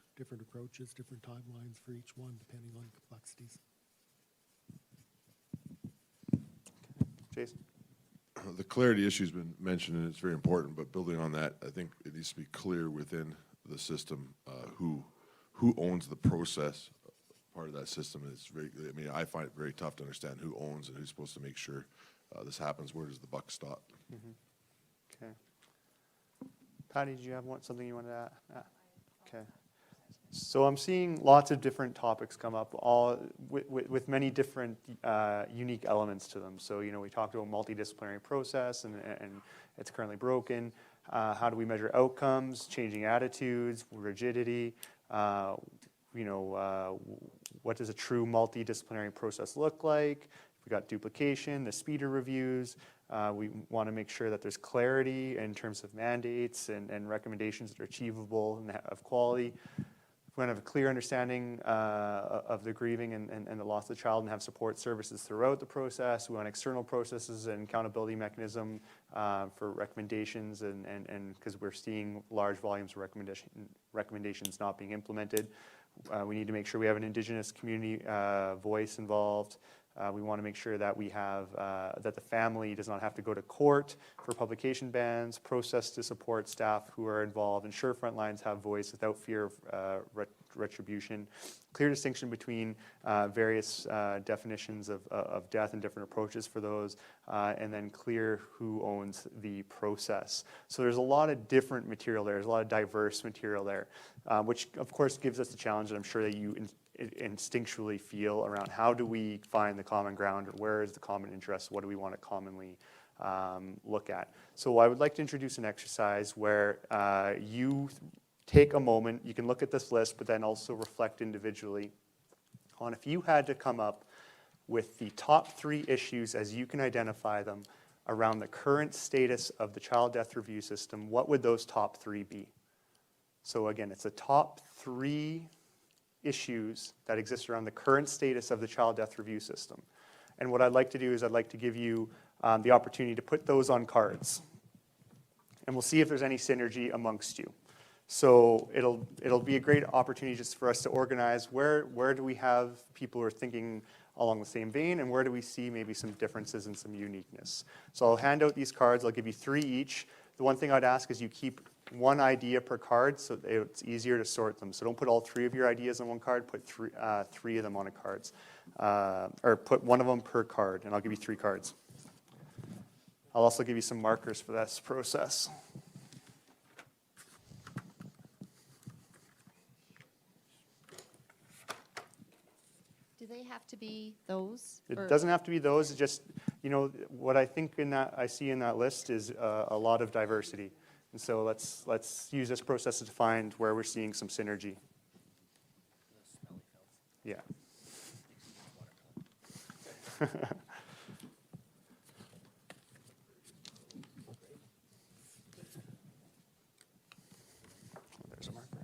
approaches, different timelines for each one, depending on complexities. Jason? The clarity issue has been mentioned, and it's very important, but building on that, I think it needs to be clear within the system who owns the process part of that system. I find it very tough to understand who owns and who's supposed to make sure this happens. Where does the buck stop? Okay. Patty, did you have something you wanted to add? Okay. So I'm seeing lots of different topics come up, all with many different unique elements to them. So, we talked about multidisciplinary process, and it's currently broken. How do we measure outcomes, changing attitudes, rigidity? What does a true multidisciplinary process look like? We got duplication, the speeder reviews. We want to make sure that there's clarity in terms of mandates and recommendations that are achievable and of quality. We want to have a clear understanding of the grieving and the loss of the child, and have support services throughout the process. We want external processes and accountability mechanism for recommendations, and because we're seeing large volumes of recommendations not being implemented. We need to make sure we have an Indigenous community voice involved. We want to make sure that we have, that the family does not have to go to court for publication bans, process to support staff who are involved, ensure front lines have voice without fear of retribution, clear distinction between various definitions of death and different approaches for those, and then clear who owns the process. So there's a lot of different material there. There's a lot of diverse material there, which of course gives us the challenge that I'm sure that you instinctually feel around how do we find the common ground, or where is the common interest, what do we want to commonly look at. So I would like to introduce an exercise where you take a moment, you can look at this list, but then also reflect individually on if you had to come up with the top 3 issues as you can identify them around the current status of the child death review system, what would those top 3 be? So again, it's the top 3 issues that exist around the current status of the child death review system. And what I'd like to do is I'd like to give you the opportunity to put those on cards. And we'll see if there's any synergy amongst you. So it'll be a great opportunity just for us to organize where do we have people who are thinking along the same vein, and where do we see maybe some differences and some uniqueness. So I'll hand out these cards. I'll give you 3 each. The one thing I'd ask is you keep 1 idea per card so it's easier to sort them. So don't put all 3 of your ideas on one card, put 3 of them on a cards. Or put 1 of them per card, and I'll give you 3 cards. I'll also give you some markers for this process. Do they have to be those? It doesn't have to be those. It's just, you know, what I think I see in that list is a lot of diversity. And so let's use this process to find where we're seeing some synergy. Yeah. There's a marker.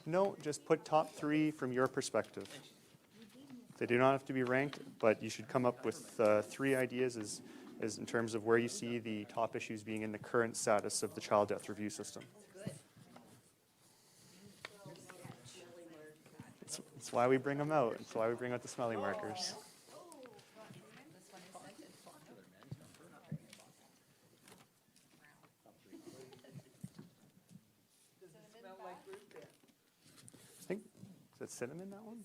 No, just put top 3 from your perspective. They do not have to be ranked, but you should come up with 3 ideas as in terms of where you see the top issues being in the current status of the child death review system. That's why we bring them out. That's why we bring out the smelly markers. I think, is that cinnamon, that one?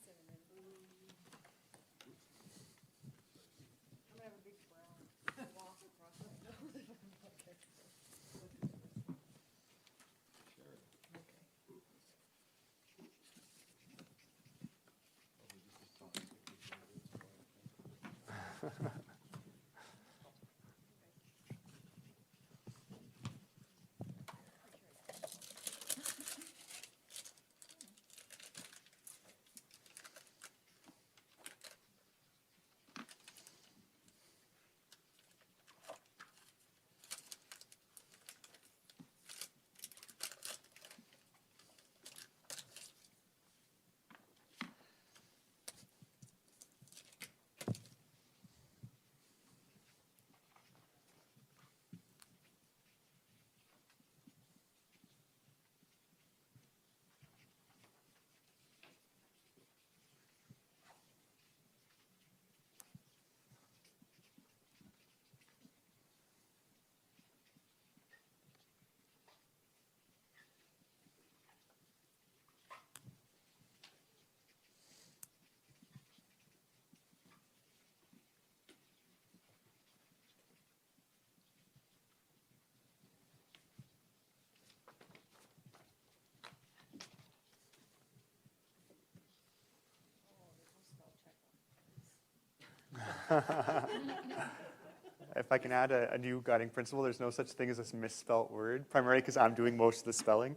If I can add a new guiding principle, there's no such thing as a misspelt word, primarily because I'm doing most of the spelling.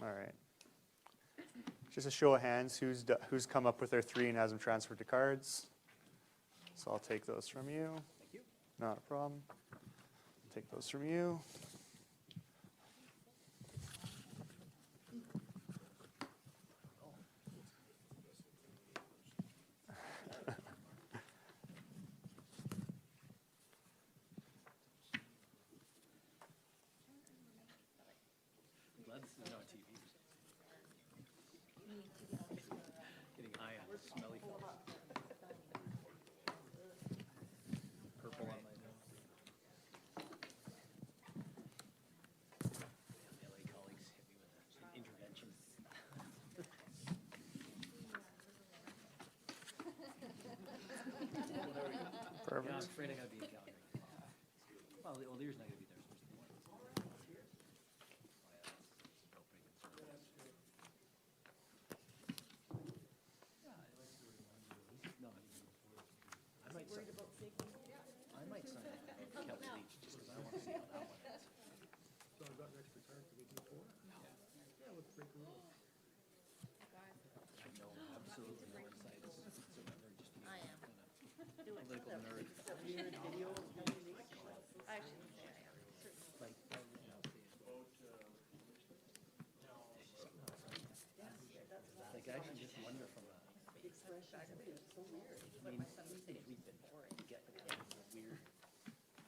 All right. Just a show of hands, who's come up with their 3 and has them transferred to cards? So I'll take those from you. Thank you. Not a problem. Take those from you. I'm afraid I gotta be in Calgary. Well, Lear's not gonna be there. I might sign up for Kelly Beach just because I want to see how that one ends. So I've got an extra card for the before? Yeah, let's break the rules. I know absolutely no insight whatsoever, just to be a political nerd. I shouldn't say I am. Like, like I actually just wonder from a. I mean, anything we've been boring, you get the kind of weird.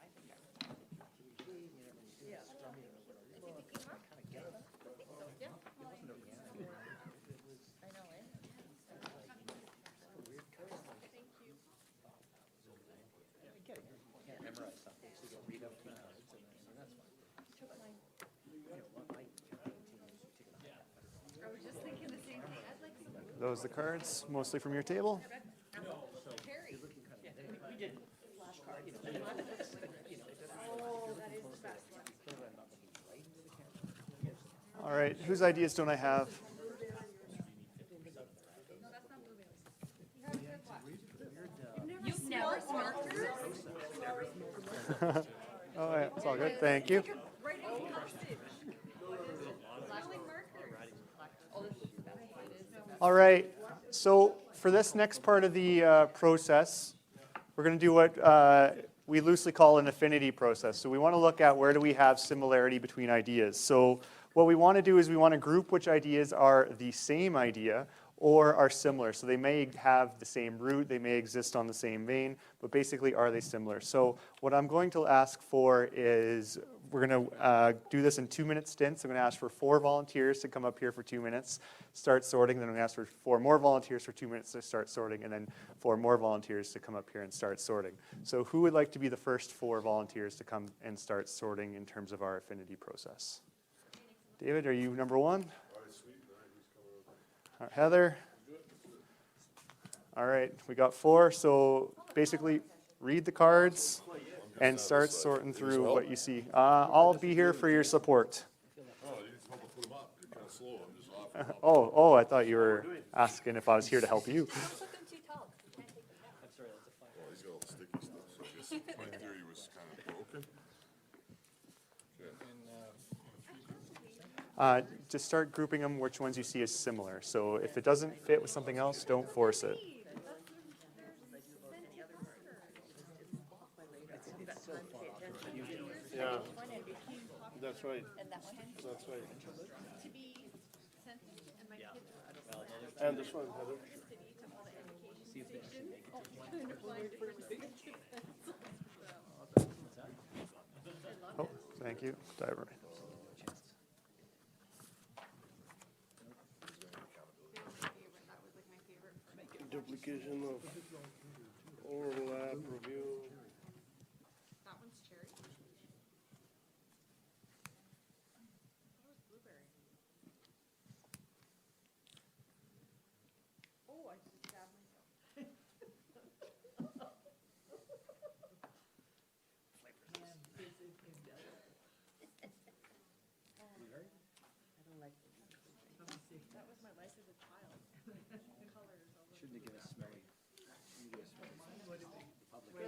I think I was. Yeah. Strumming or whatever. I kind of get it. I think so, yeah. It wasn't organic. It was. I know, eh? A weird kind of like. Thank you. I get it. You can't memorize something, so you read out two cards and that's fine. Took mine. You know what, my campaign team is taking a hike. I was just thinking the same thing. I'd like some. Those the cards, mostly from your table? Terry. We did flashcards. Oh, that is the best one. All right, whose ideas don't I have? You've never markers? Oh, yeah, it's all good, thank you. All right, so for this next part of the process, we're going to do what we loosely call an affinity process. So we want to look at where do we have similarity between ideas. So what we want to do is we want to group which ideas are the same idea or are similar. So they may have the same root, they may exist on the same vein, but basically are they similar? So what I'm going to ask for is, we're going to do this in 2-minute stints. I'm going to ask for 4 volunteers to come up here for 2 minutes, start sorting. Then I'm going to ask for 4 more volunteers for 2 minutes to start sorting, and then 4 more volunteers to come up here and start sorting. So who would like to be the first 4 volunteers to come and start sorting in terms of our affinity process? David, are you number 1? All right, Heather? All right, we got 4. So basically, read the cards and start sorting through what you see. I'll be here for your support. Oh, I thought you were asking if I was here to help you. Just start grouping them which ones you see as similar. So if it doesn't fit with something else, don't force it. Yeah, that's right. That's right. And this one, Heather. Oh, thank you. Diver. Duplication of overlap review. That one's cherry. Oh, I just stabbed myself. That was my life as a child. Colors all over. Shouldn't have given us smelly. Shouldn't give us smelly. Public.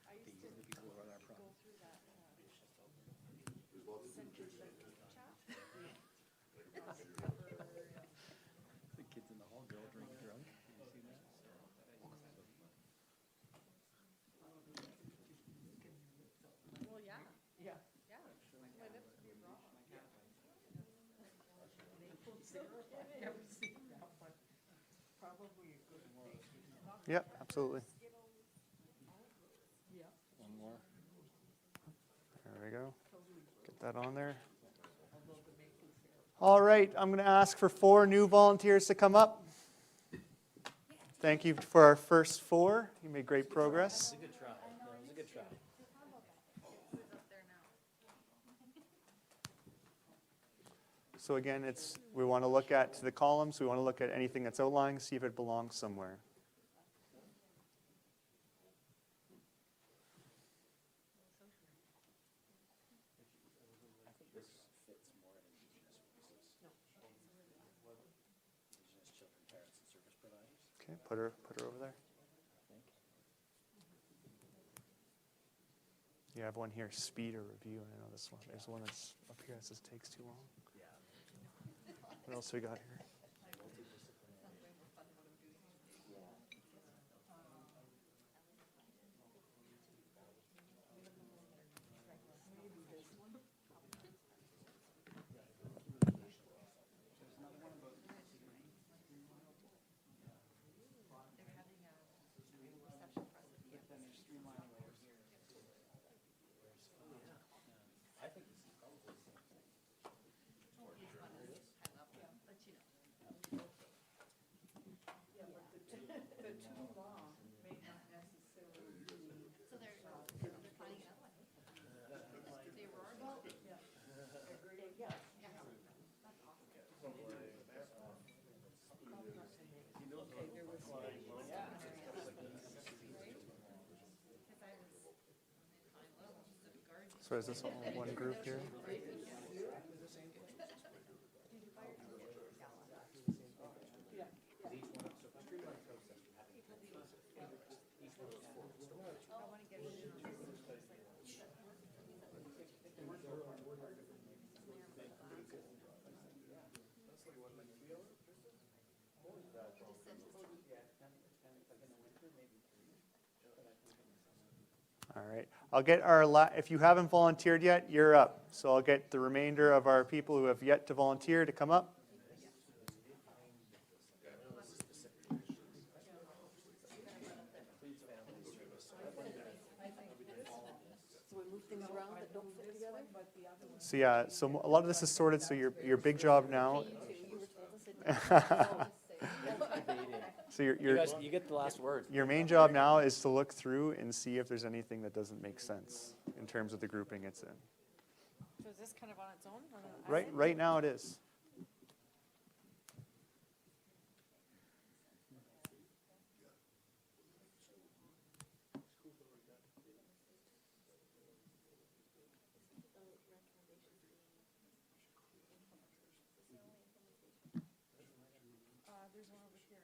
I used These are the people who run our to problem. go through that The kids in the hall, girl drink drunk. Have you seen that? Well, yeah. Yeah. Yeah. My lips would be raw. Never seen that one. Probably a good one. Yep, absolutely. Yeah. One more. There we go. Get that on there. All right, I'm going to ask for 4 new volunteers to come up. Thank you for our first 4. You made great progress. It was a good try. No, it was a good try. So again, we want to look at the columns. We want to look at anything that's outlying, see if it belongs somewhere. Okay, put her over there. You have one here, speed or review, and I know this one. There's one that's up here that says takes too long. What else we got here? So is this all one group here? All right. I'll get our, if you haven't volunteered yet, you're up. So I'll get the remainder of our people who have yet to volunteer to come up. So yeah, so a lot of this is sorted, so your big job now. So you get the last word. Your main job now is to look through and see if there's anything that doesn't make sense in terms of the grouping it's in. So is this kind of on its own? Right now it is. There's one over here.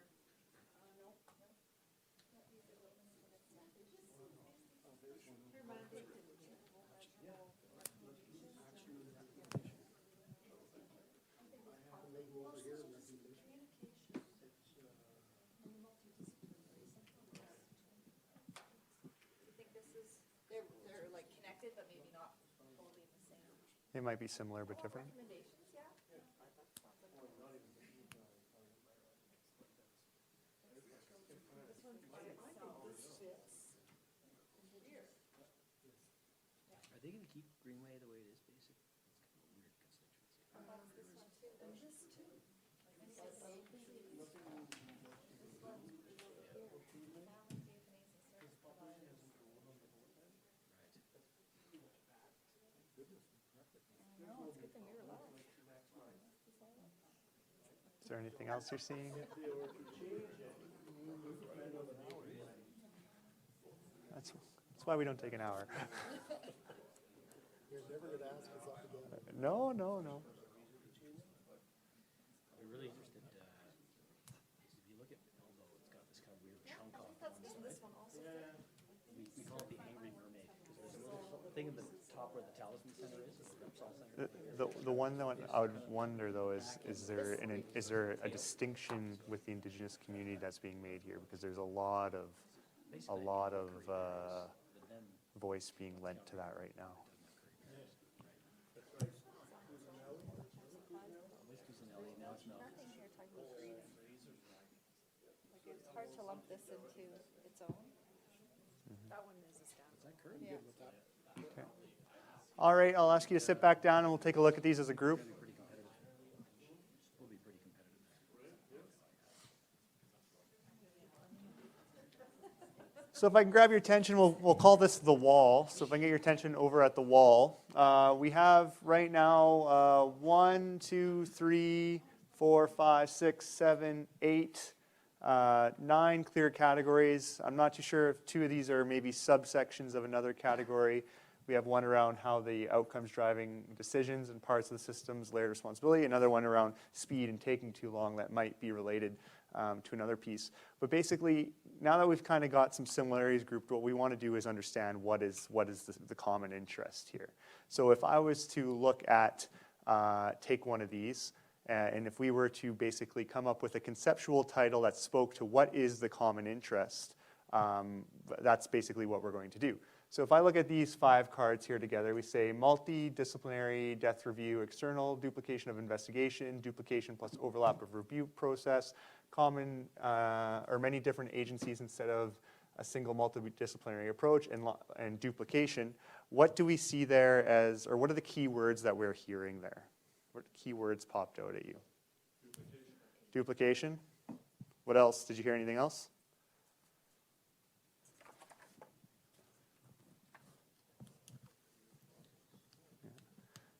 They're like connected, but maybe not totally the same. They might be similar but different. Recommendations, yeah. Are they going to keep Greenway the way it is, basically? It's kind of a weird constituency. Is there anything else you're seeing? That's why we don't take an hour. You're never going to ask us up again. No. We're really interested, if you look at Elbow, it's got this kind of weird chunk off one side. This one also. We call it the Angry Mermaid, because there's a little thing at the top where the Talisman Center is, or the Repsol Center. The one that I would wonder though is there a distinction with the Indigenous community that's being made here, because there's a lot of voice being lent to that right now. Nothing here talking about freedom. Like it's hard to lump this into its own. That one is a standard. Yeah. Okay. All right, I'll ask you to sit back down and we'll take a look at these as a group. We'll be pretty competitive. So if I can grab your attention, we'll call this the wall. So if I can get your attention over at the wall. We have right now 1, 2, 3, 4, 5, 6, 7, 8, 9 clear categories. I'm not too sure if 2 of these are maybe subsections of another category. We have one around how the outcomes driving decisions and parts of the system's layered responsibility, another one around speed and taking too long that might be related to another piece. But basically, now that we've kind of got some similarities grouped, what we want to do is understand what is the common interest here. So if I was to look at, take one of these, and if we were to basically come up with a conceptual title that spoke to what is the common interest, that's basically what we're going to do. So if I look at these 5 cards here together, we say multidisciplinary death review, external duplication of investigation, duplication plus overlap of review process, common or many different agencies instead of a single multidisciplinary approach, and duplication. What do we see there as, or what are the key words that we're hearing there? What key words popped out at you? Duplication. What else? Did you hear anything else?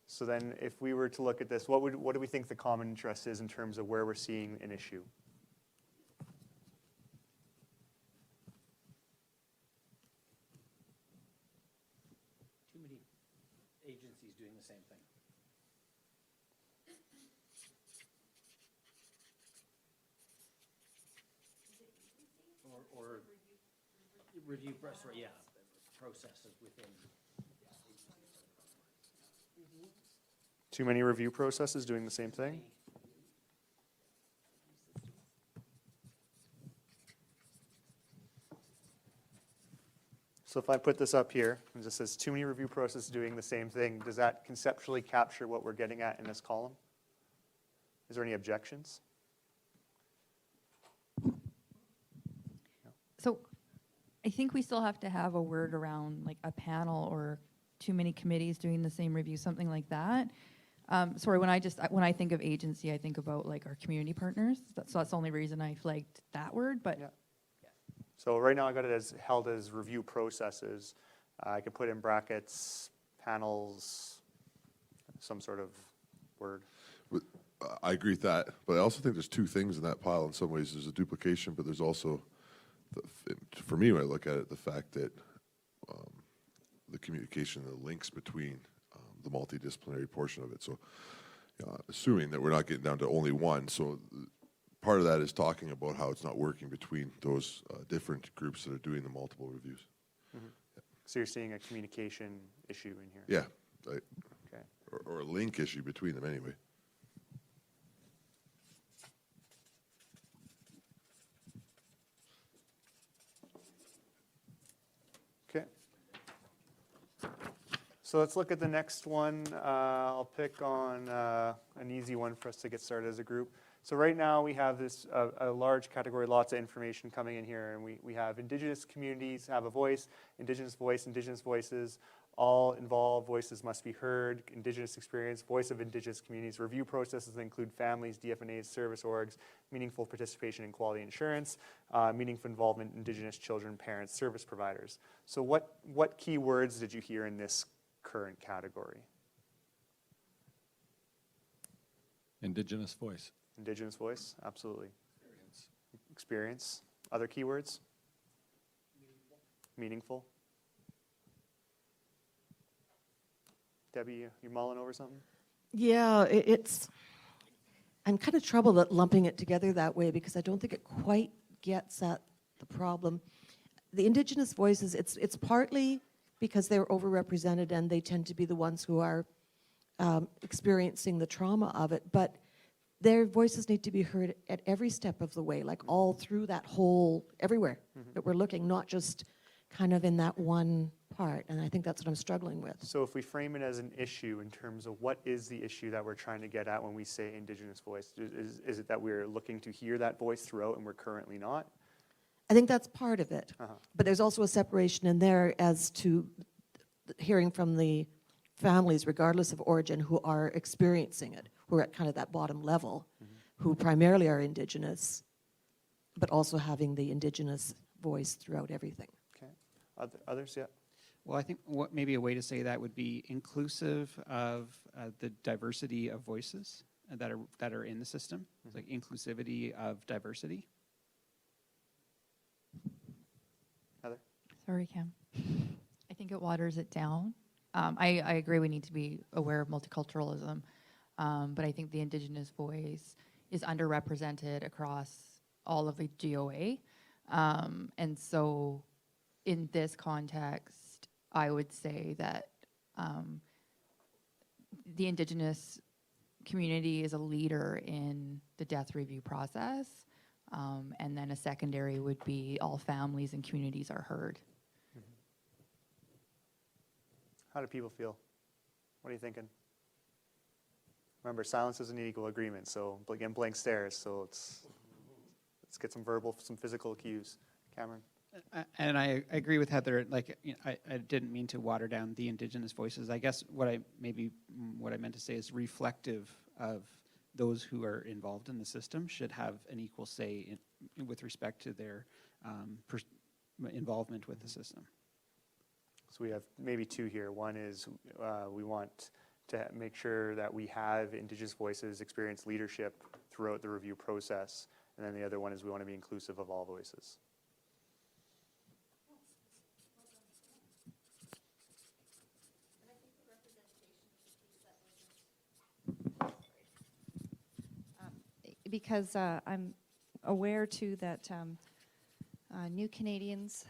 So then if we were to look at this, what do we think the common interest is in terms of where we're seeing an issue? Too many agencies doing the same thing. Or review processes within. Too many review processes doing the same thing? So if I put this up here, and it says too many review processes doing the same thing, does that conceptually capture what we're getting at in this column? Is there any objections? So I think we still have to have a word around like a panel or too many committees doing the same review, something like that. Sorry, when I think of agency, I think about like our community partners. So that's the only reason I flagged that word, but. Yeah. So right now I got it as held as review processes. I could put in brackets, panels, some sort of word. I agree with that, but I also think there's 2 things in that pile in some ways. There's a duplication, but there's also, for me, when I look at it, the fact that the communication, the links between the multidisciplinary portion of it. So assuming that we're not getting down to only one, so part of that is talking about how it's not working between those different groups that are doing the multiple reviews. Mm-hmm. Yeah. So you're seeing a communication issue in here? Yeah. Okay. Or a link issue between them anyway. Okay. So let's look at the next one. I'll pick on an easy one for us to get started as a group. So right now we have this a large category, lots of information coming in here, and we have Indigenous communities have a voice, Indigenous voices, all involved, voices must be heard, Indigenous experience, voice of Indigenous communities, review processes that include families, DFNAs, service orgs, meaningful participation in quality insurance, meaningful involvement in Indigenous children, parents, service providers. So what key words did you hear in this current category? Indigenous voice. Indigenous voice, absolutely. Experience. Other keywords? Meaningful. Debbie, you mulling over something? Yeah, I'm kind of troubled at lumping it together that way because I don't think it quite gets at the problem. The Indigenous voices, it's partly because they're overrepresented and they tend to be the ones who are experiencing the trauma of it, but their voices need to be heard at every step of the way, like all through that whole, everywhere that we're looking, not just kind of in that one part, and I think that's what I'm struggling with. So if we frame it as an issue in terms of what is the issue that we're trying to get at when we say Indigenous voice, is it that we're looking to hear that voice throughout and we're currently not? I think that's part of it, but there's also a separation in there as to hearing from the families, regardless of origin, who are experiencing it, who are at kind of that bottom level, who primarily are Indigenous, but also having the Indigenous voice throughout everything. Okay. Others, yeah. Well, I think what maybe a way to say that would be inclusive of the diversity of voices that are in the system, like inclusivity of diversity. Heather? Sorry, Cam. I think it waters it down. I agree we need to be aware of multiculturalism, but I think the Indigenous voice is underrepresented across all of the GOA. And so in this context, I would say that the Indigenous community is a leader in the death review process. And then a secondary would be all families and communities are heard. How do people feel? What are you thinking? Remember, silence isn't an equal agreement, so again, blank stares, so let's get some verbal, some physical cues. Cameron? And I agree with Heather. Like, you know, I didn't mean to water down the Indigenous voices. I guess what I meant to say is reflective of those who are involved in the system should have an equal say with respect to their involvement with the system. So we have maybe two here. One is we want to make sure that we have Indigenous voices experience leadership throughout the review process. And then the other one is we want to be inclusive of all voices. Because I'm aware too that new Canadians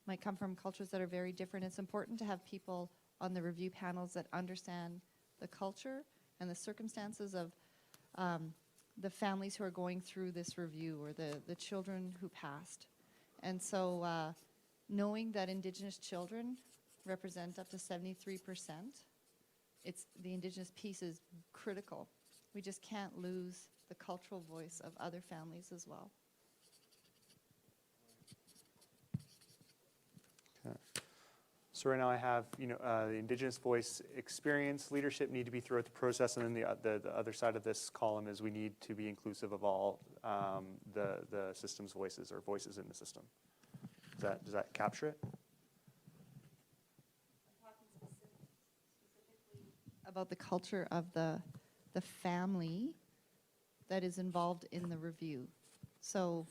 might come from cultures that are very different. It's important to have people on the review panels that understand the culture and the circumstances of the families who are going through this review, or the children who passed. And so knowing that Indigenous children represent up to 73%, the Indigenous piece is critical. We just can't lose the cultural voice of other families as well. Okay. So right now I have, the Indigenous voice experience, leadership need to be throughout the process, and then the other side of this column is we need to be inclusive of all the system's voices, or voices in the system. Does that capture it? About the culture of the family that is involved in the review. So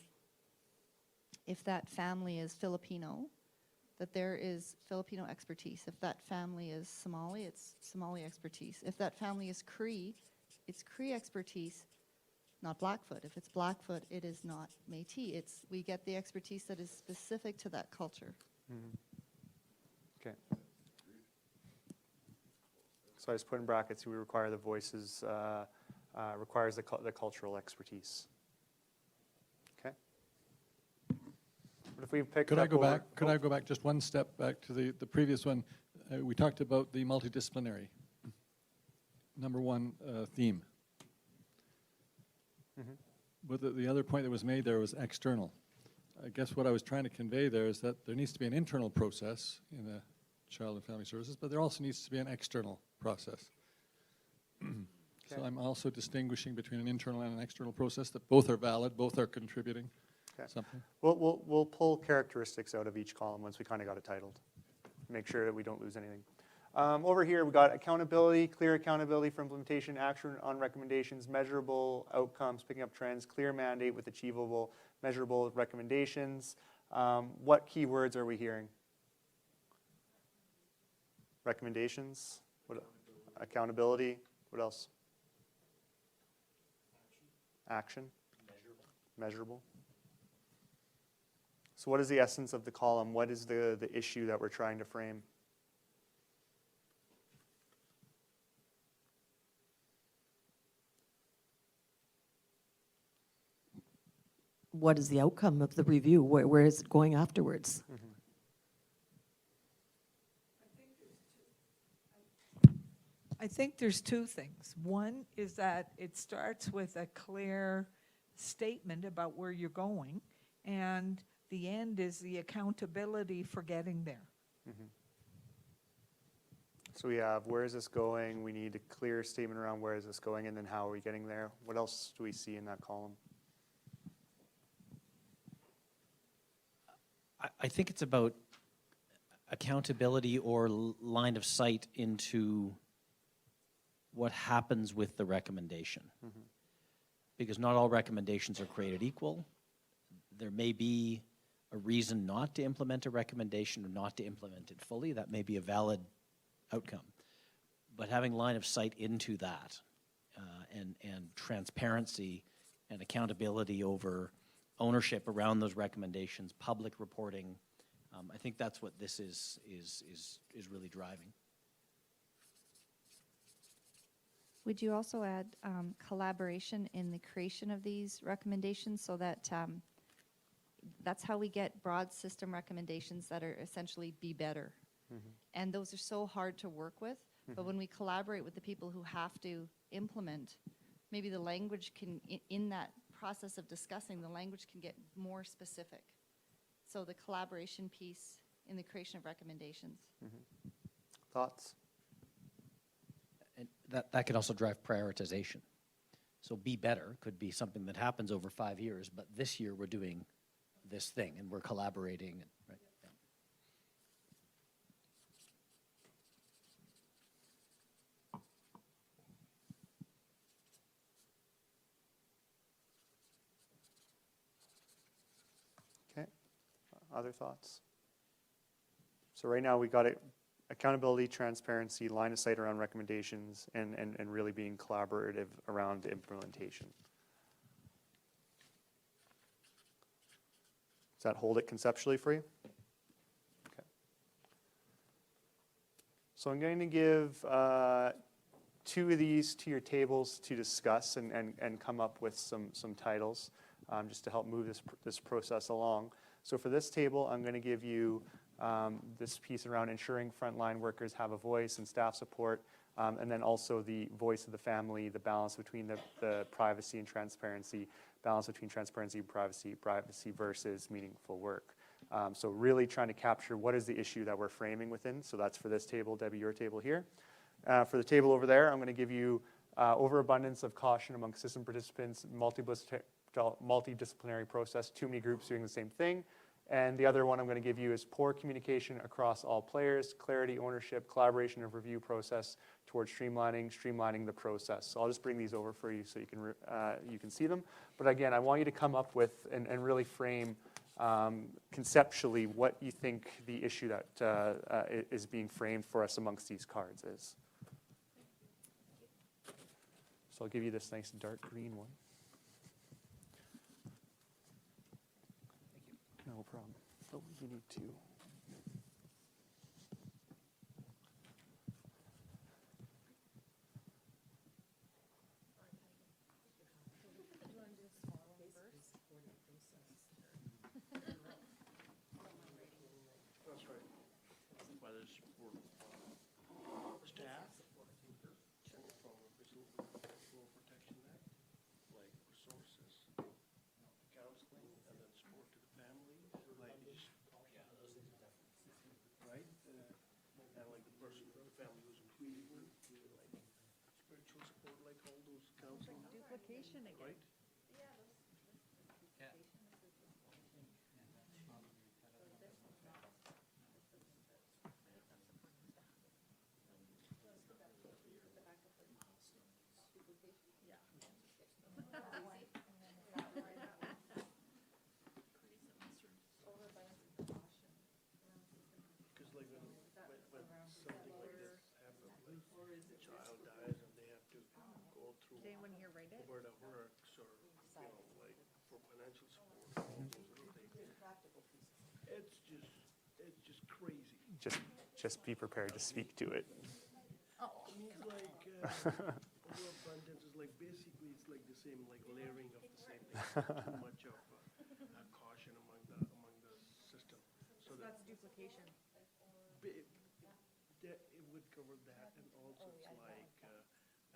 if that family is Filipino, that there is Filipino expertise. If that family is Somali, it's Somali expertise. If that family is Cree, it's Cree expertise, not Blackfoot. If it's Blackfoot, it is not Métis. We get the expertise that is specific to that culture. Mm-hmm. Okay. So I just put in brackets, we require the voices, requires the cultural expertise. Okay. But if we pick Could I go back? Could I go back just one step back to the previous one? We talked about the multidisciplinary. Number one theme. Mm-hmm. But the other point that was made there was external. I guess what I was trying to convey there is that there needs to be an internal process in the Child and Family Services, but there also needs to be an external process. So I'm also distinguishing between an internal and an external process, that both are valid, both are contributing something. We'll pull characteristics out of each column once we kind of got it titled. Make sure that we don't lose anything. Over here, we got accountability, clear accountability for implementation, action on recommendations, measurable outcomes, picking up trends, clear mandate with achievable, measurable recommendations. What keywords are we hearing? Recommendations, accountability, what else? Action, measurable. So what is the essence of the column? What is the issue that we're trying to frame? What is the outcome of the review? Where is it going afterwards? Mm-hmm. I think there's two things. One is that it starts with a clear statement about where you're going, and the end is the accountability for getting there. Mm-hmm. So we have, where is this going? We need a clear statement around where is this going, and then how are we getting there? What else do we see in that column? I think it's about accountability or line of sight into what happens with the recommendation. Mm-hmm. Because not all recommendations are created equal. There may be a reason not to implement a recommendation or not to implement it fully. That may be a valid outcome. But having line of sight into that and transparency and accountability over ownership around those recommendations, public reporting. I think that's what this is really driving. Would you also add collaboration in the creation of these recommendations so that that's how we get broad system recommendations that are essentially be better? And those are so hard to work with, but when we collaborate with the people who have to implement, maybe the language can, in that process of discussing, the language can get more specific. So the collaboration piece in the creation of recommendations. Thoughts? And that could also drive prioritization. So be better could be something that happens over 5 years, but this year we're doing this thing and we're collaborating. Right? Yeah. Okay. Other thoughts? So right now we got it. Accountability, transparency, line of sight around recommendations, and really being collaborative around implementation. Does that hold it conceptually for you? Okay. So I'm going to give 2 of these to your tables to discuss and come up with some titles just to help move this process along. So for this table, I'm going to give you this piece around ensuring frontline workers have a voice and staff support, and then also the voice of the family, the balance between the privacy and transparency, balance between transparency and privacy versus meaningful work. So really trying to capture what is the issue that we're framing within. So that's for this table, Debbie, your table here. For the table over there, I'm going to give you overabundance of caution among system participants, multidisciplinary process, too many groups doing the same thing. And the other one I'm going to give you is poor communication across all players, clarity, ownership, collaboration, and review process towards streamlining the process. So I'll just bring these over for you so you can see them. But again, I want you to come up with and really frame conceptually what you think the issue that is being framed for us amongst these cards is. So I'll give you this nice dark green one. No problem. Oh, you need to. Duplication again. Because like when something like this happens, like a child dies and they have to go through Did anyone here write it? Alberta Works or, like for financial support, all those little things. It's just crazy. Just be prepared to speak to it. It's like overabundance is like basically it's like the same like layering of the same thing. Too much of caution among the system. So That's duplication. It would cover that, and also it's like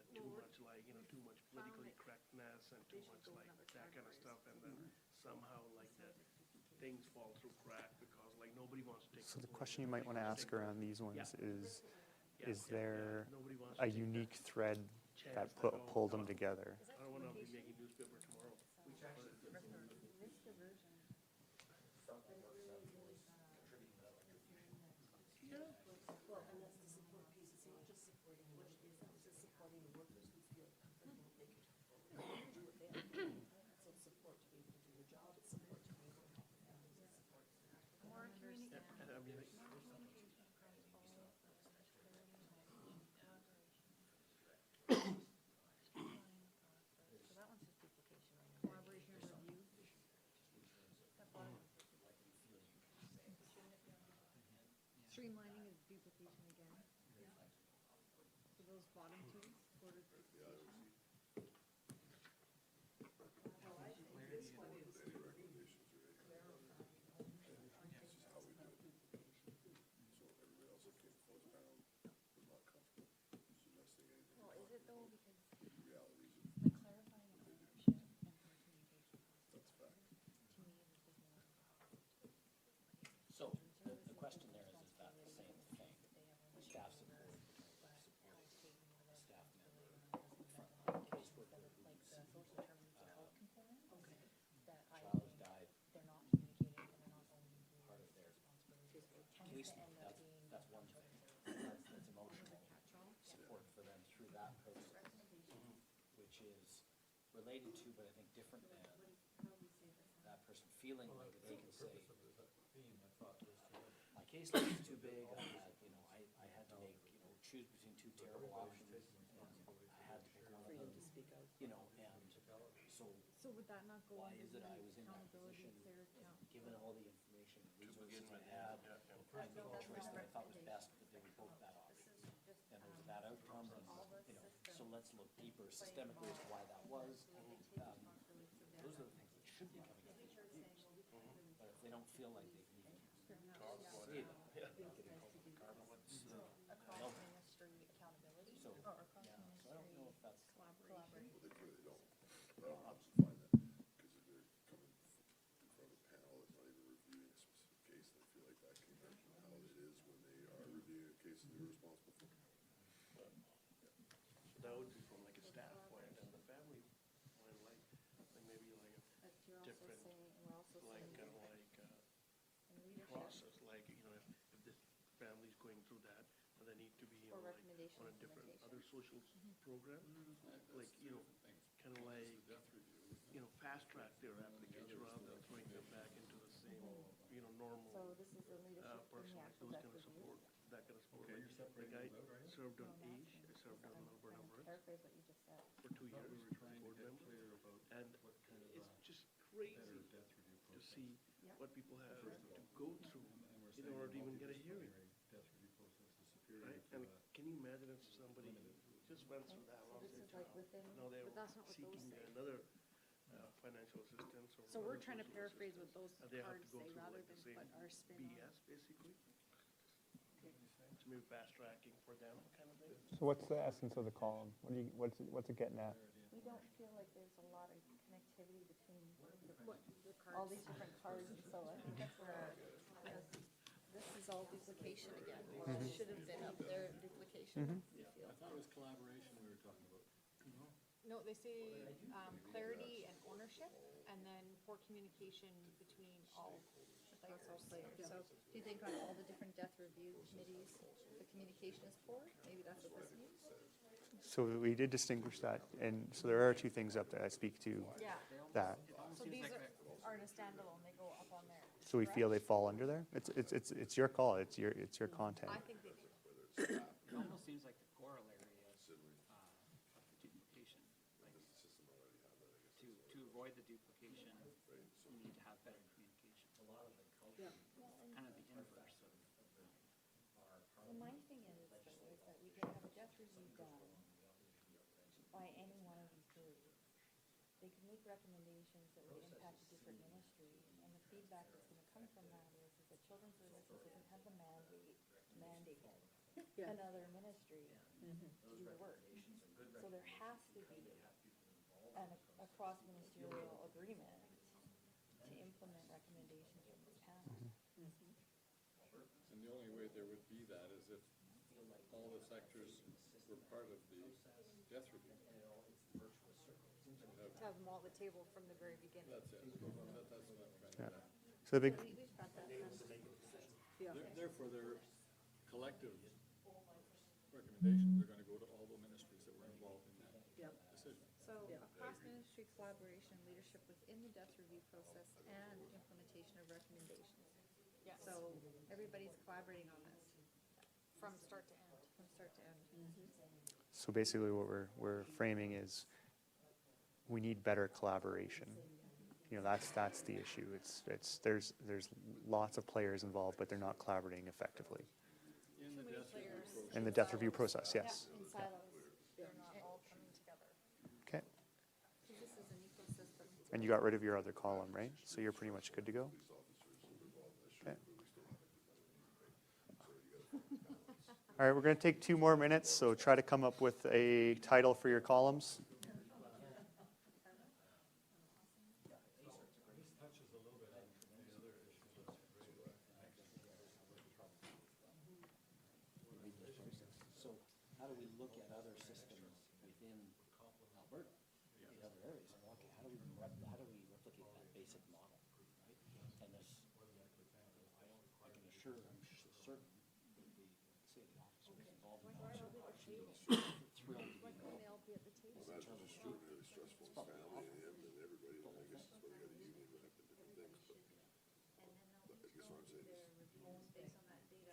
too much politically correctness and too much like that kind of stuff, and then somehow like that things fall through crack because like nobody wants to take. So the question you might want to ask around these ones is there a unique thread that pulled them together? I don't want to be making newspaper tomorrow. Well, and that's the support piece. It's not just supporting what it is, it's just supporting the workers who feel comfortable they can do what they have to do. So it's support to be able to do your job, it's support to be able to help the families, it's support. More communication. And I mean, So that one's just duplication. Collaboration and review. streamlining is duplication again. So those bottom two, order duplication. Well, is it though, because the clarifying of ownership and communication to me is more. So the question there is that the same thing? Staff support, staff member, front caseworker who's, child's died, They're not communicating and they're not owning part of their responsibilities. case, that's one thing. That's emotional support for them through that process, which is related to, but I think different than that person feeling like they can say, my caseload is too big, I had, I had to make, choose between two terrible options, and I had to pick one of them, and So would that not go why under is it the I was in that accountability position, of their account? given all the information, resources I had, I made the choice that I thought was best, but they were both bad options. And there was that outcome, and, so let's look deeper systemically as to why that was. Those are the things that should be coming out of these reviews. But if they don't feel like they can even say them, getting called a carbon, Across ministry accountability So, or across yeah, ministry so I don't know if that's collaboration. Well, they clearly don't. I'll just find that, because if they're coming in front of a panel that's not even reviewing a specific case, they feel like that can be how it is when they are reviewing a case that they're responsible for. But, yeah. So that would be from like a staff point and the family point, like maybe like But a you're also different, saying, we're also like saying kind of like in leadership process, like, if this family's going through that, and they need to be, or like recommendation on a different, implementation. other social program, like, kind of like, fast track their application rather than throwing them back into the same, normal, So this is the leadership in person, the like actual those death kind of review. support, that kind of support. Like I served on AISH, I served on Alberta Works Paraphrase what you just said. for 2 years, board member, and it's just crazy to see what people have to go through in order to even get a hearing. Right? And can you imagine if somebody just went through that, So lost this their is like job, within, now they're But that's not what those seeking say. another financial assistance or. So we're other trying to social paraphrase what assistance, those and they have cards to go say through rather like the than same put our spin on it. BS, basically. So maybe fast tracking for them kind of thing. So what's the essence of the column? What's it getting at? we don't feel like there's a lot of connectivity between What, the all cards? these different cards, and so I think that's where, this is all duplication again. It should have been up there, duplication, we feel. thought it was collaboration we were talking about. No, they say clarity and ownership, and then poor communication between all Across all players. So do you think on all the different death review committees, the communication is poor? Maybe that's what this means? So we did distinguish that, and so there are two things up there that speak to Yeah. that. So these aren't a standalone, they go up on there. So we feel they fall under there. It's your call. It's your content. I think they do. It almost seems like the corollary of the duplication. Like, to avoid the duplication, you need to have better communication. Kind of the inverse of. Well, my thing is, though, is that we could have a death review done by any one of these groups. They could make recommendations that would impact a different ministry, and the feedback that's gonna come from that is that Children's Services doesn't have the mandate another ministry to do the work. So there has to be a cross-ministerial agreement to implement recommendations from this panel. And the only way there would be that is if all the sectors were part of the death review. To have them all at the table from the very beginning. That's it. That's what I'm trying to get at. So the big, We've got that. Therefore, their collective recommendations are going to go to all the ministries that were involved in that decision. So across ministry collaboration, leadership within the death review process and implementation of recommendations. Yes. So everybody's collaborating on this From start to end. from start to end. so basically what we're framing is we need better collaboration. That's the issue. There's lots of players involved, but they're not collaborating effectively. in the death review process, yes. In silos, they're not all coming together. Okay. This is an ecosystem. And you got rid of your other column, right? So you're pretty much good to go? Okay. All right, we're going to take 2 more minutes, so try to come up with a title for your columns. So how do we look at other systems within Alberta, in other areas? And okay, how do we replicate that basic model, right? And there's, I can assure, I'm certain the city officers involved in that should be thrilled to be involved. In terms of street, it's probably awful. The whole thing.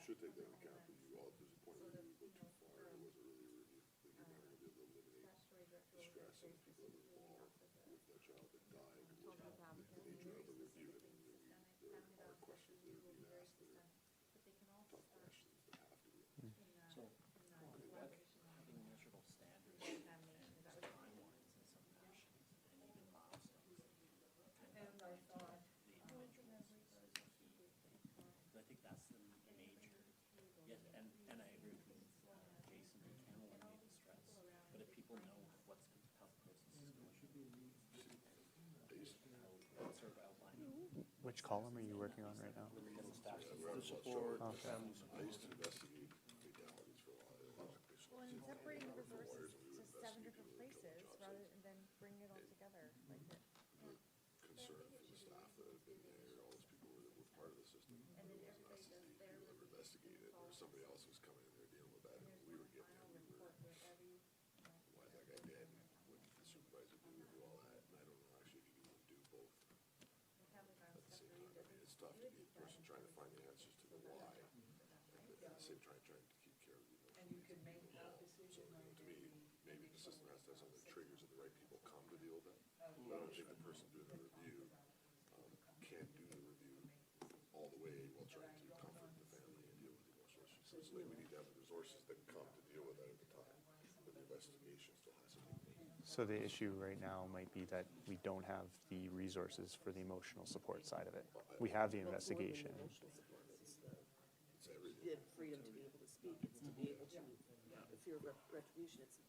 Should take that into account, but you all, there's a point where you go too far, it wasn't really a review, then you're never gonna be able to eliminate the stress of the people that were involved with that child that died, or the nature of the review. I mean, there are questions that are being asked that are tough questions that have to be. So, having measurable standards and timelines in some fashion, and even milestones, kind of the individuals. So I think that's the major, yes, and I agree with Jason, we can eliminate the stress, but if people know how the process is going, sort of outlining. Which column are you working on right now? Middle staff support, Okay. family I support. used to investigate fatalities for a while. Well, and separating the resources to 7 different places rather than bringing it all together like it. Concern for the staff that have been there, all those people that were part of the system. It wasn't us as the people that were investigating it, or somebody else was coming in there dealing with that, and we were getting it, we were, why is that guy dead? What did the supervisor do to do all that? And I don't know actually if you can do both at the same time. I mean, it's tough to be the person trying to find the answers to the why, and at the same time trying to keep care of the emotions. And you can make that decision. So, to me, maybe the system has to have something that triggers that the right people come to deal with it. But I don't think the person doing the review can't do the review all the way while trying to comfort the family and deal with the emotional issues. So it's like we need to have the resources that come to deal with that at the time, but the investigation still has to take place. So the issue right now might be that we don't have the resources for the emotional support side of it. We have the investigation. The freedom to be able to speak, it's to be able to, the fear of retribution, it's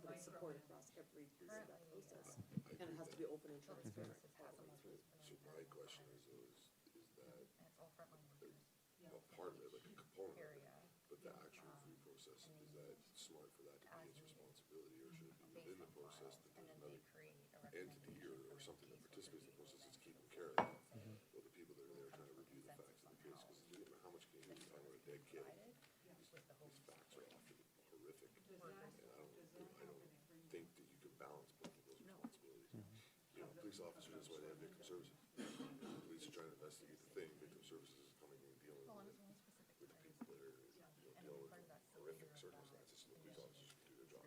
the support across every piece of that process. And it has to be open and transparent all the way through. So my question is that, well, part of it, like a component of it, but the actual review process, is that smart for that to be its responsibility, or should it be within the process that there's another entity or something that participates in the process that's keeping care of that? Well, the people that are there trying to review the facts of the case, because how much can you do talking about a dead kid? These facts are often horrific, and I don't think that you can balance both of those responsibilities. You know, police officers, that's why they have victim services. The police are trying to investigate the thing, victim services is coming and dealing with the people that are, dealing with horrific circumstances, so the police officers can do their job.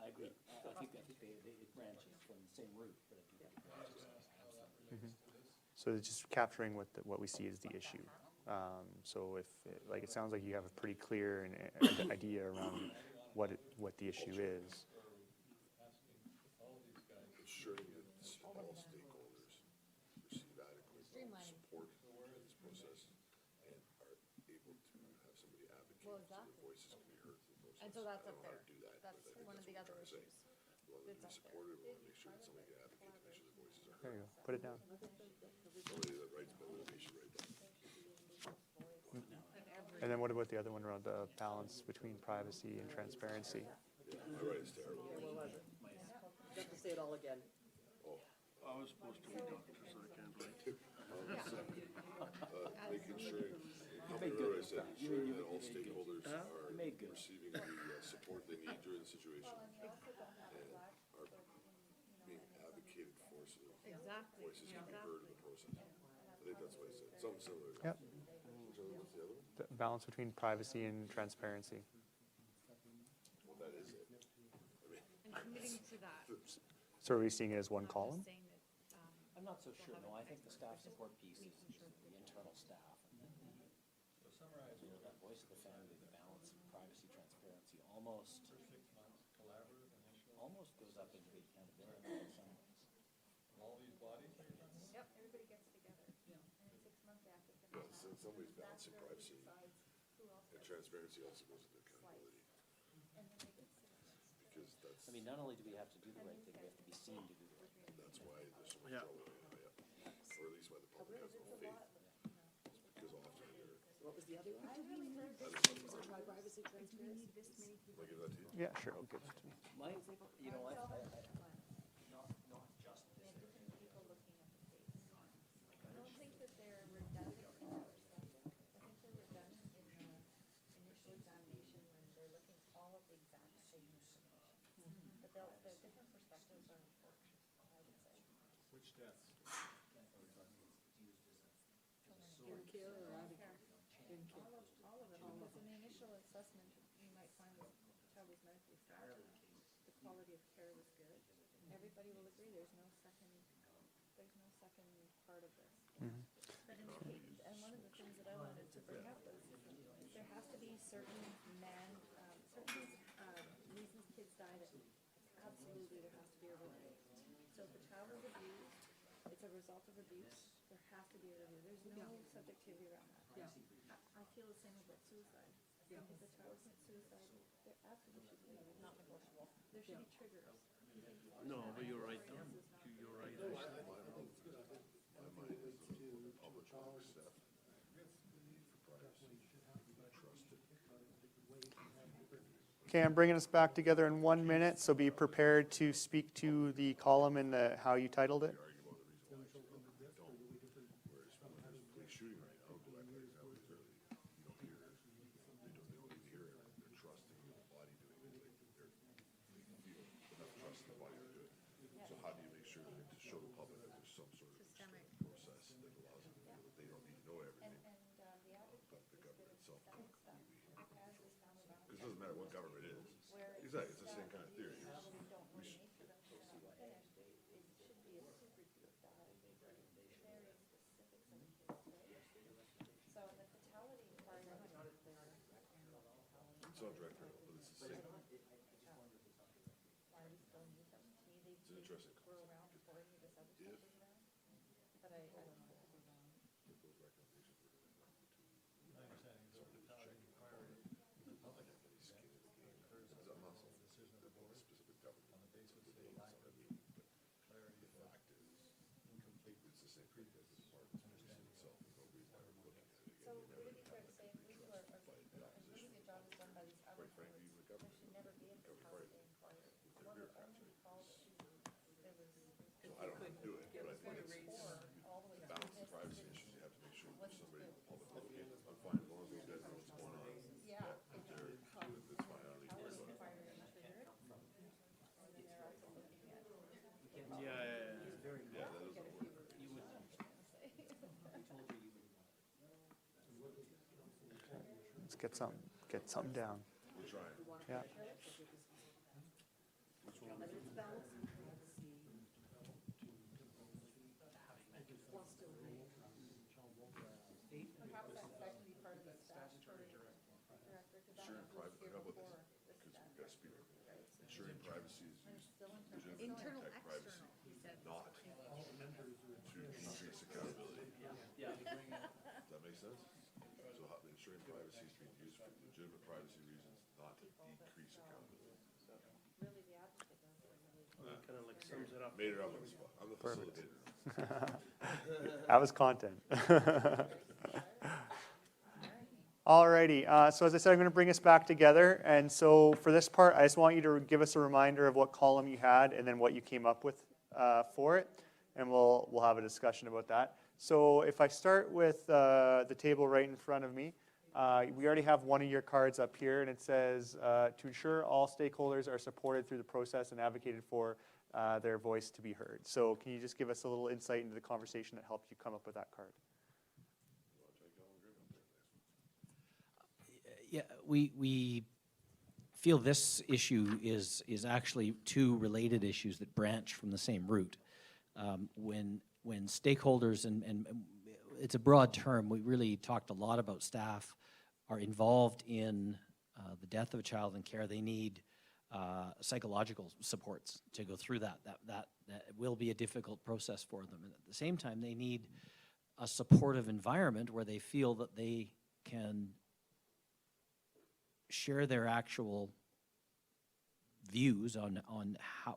I agree. I think it branches from the same root, but I do think it branches. Absolutely. So it's just capturing what we see as the issue. So if, like, it sounds like you have a pretty clear idea around what the issue is. Ensuring that all stakeholders receive adequate support in this process and are able to have somebody advocate so their voices can be heard through the process. And so that's I up don't know how there. to do that, That's but I think one of the what other we're trying to issues. say. We want them to be supported, we want to make sure that somebody can advocate to make sure their voices are There heard. you go. Put it down. Somebody that writes about litigation, write that. And then what about the other one around the balance between privacy and transparency? Yeah, my writing's terrible. You have to say it all again. Oh. I was supposed to be doctor, so I can't write. Making sure, how many I said, ensuring that all stakeholders are receiving the support they need during the situation and are being advocated for so that voices can be heard in the process. I think that's what I said, something similar. Yep. What's the other one? The balance between privacy and transparency. Well, that is it. I mean. And committing to that. So are we seeing it as one column? I'm not so sure. No, I think the staff support piece is the internal staff, and then that voice of the family, the balance almost goes up into 8 Canada and some. All these bodies? Yep, everybody gets together. And 6 months after. Yeah, in some ways balancing privacy and transparency also goes into accountability. Because that's. I mean, not only do we have to do the right thing, we have to be seen to do the right thing. That's why there's so much trouble with AI, or at least why the public has no faith. Because often they're. What was the other one? Privacy, transparency. I'll give that to you. Yeah, sure, I'll give it to me. You know what? Not just this. Different people looking at the case. I don't think that they're redundant in that respect. I think they're redundant in the initial examination when they're looking at all of the exact same information. But the different perspectives are important, I would say. Which deaths? In care or out of care? In care. All of it, because in the initial assessment, you might find that the child was medically fragile. The quality of care was good. Everybody will agree there's no second part of this. But in the case, and one of the things that I wanted to bring up was there has to be certain reasons kids die that absolutely there has to be a review. So if the child is abused, it's a result of abuse, there has to be a review. There's no subjectivity around that. I feel the same about suicide. If a child commits suicide, there absolutely should be not negotiable. There should be triggers. No, but you're right. You're right. My mind is on public stuff. The need for privacy, trusted. Okay, I'm bringing us back together in 1 minute, so be prepared to speak to the column in the how you titled it. Police shooting right now, go back to that example earlier. You don't hear, they don't even hear it. They're trusting the body doing it. They're feel enough trust in the body to do it. So how do you make sure that to show the public that there's some sort of process that allows them to feel that they don't need to know everything, but the government itself can completely control. Because it doesn't matter what government it is. Exactly, it's the same kind of theory. We should, it's not direct, but it's the same. It's an interesting concept. If those recommendations were going to come to, I'm not saying that one specific government on the basis of the but the fact is, it's the same thing as the department's policing itself. There's no reason why we're looking at it again. So would it be fair to say if we were, if a really good job is done by these other boards, there should never be a totality inquiry? What would only be called if there was. So I don't know how to do it, but I think it's all the way to balance the privacy issues. You have to make sure that somebody in the public, okay, I'm fine as long as those guys know what's going on. Yeah. That they're, that's fine. I don't need to worry about it. Yeah, that doesn't work. Let's get something down. We're trying. Yeah. Perhaps that's actually part of the statutory director, because that Ensuring was private, here how about before this? the Because we've statute. got to speak. Ensuring privacy is used legitimately to Internal, protect privacy, not to increase accountability. Does that make sense? So ensuring privacy is being used for legitimate privacy reasons, not to decrease accountability. Really, the advocate does it really. Kind of like sums it up. Made it up on the spot. I'm the Perfect. facilitator. That was content. Alrighty, so as I said, I'm going to bring us back together. And so for this part, I just want you to give us a reminder of what column you had and then what you came up with for it. And we'll have a discussion about that. So if I start with the table right in front of me, we already have one of your cards up here, and it says, to ensure all stakeholders are supported through the process and advocated for their voice to be heard. So can you just give us a little insight into the conversation that helped you come up with that card? Yeah, we feel this issue is actually two related issues that branch from the same root. When stakeholders, and it's a broad term, we really talked a lot about staff are involved in the death of a child in care, they need psychological supports to go through that. That will be a difficult process for them. And at the same time, they need a supportive environment where they feel that they can share their actual views on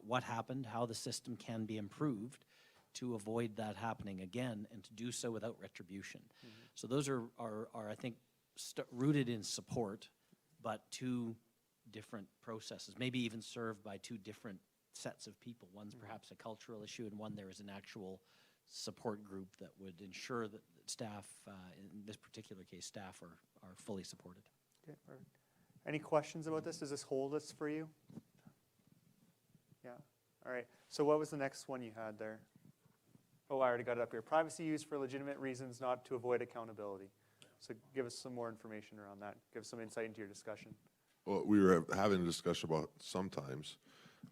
what happened, how the system can be improved to avoid that happening again, and to do so without retribution. So those are I think, rooted in support, but two different processes, maybe even served by two different sets of people. One's perhaps a cultural issue, and one there is an actual support group that would ensure that staff, in this particular case, staff are fully supported. Okay, perfect. Any questions about this? Does this hold us for you? Yeah. All right. So what was the next one you had there? Oh, I already got it up here. Privacy used for legitimate reasons, not to avoid accountability. So give us some more information around that. Give us some insight into your discussion. Well, we were having a discussion about sometimes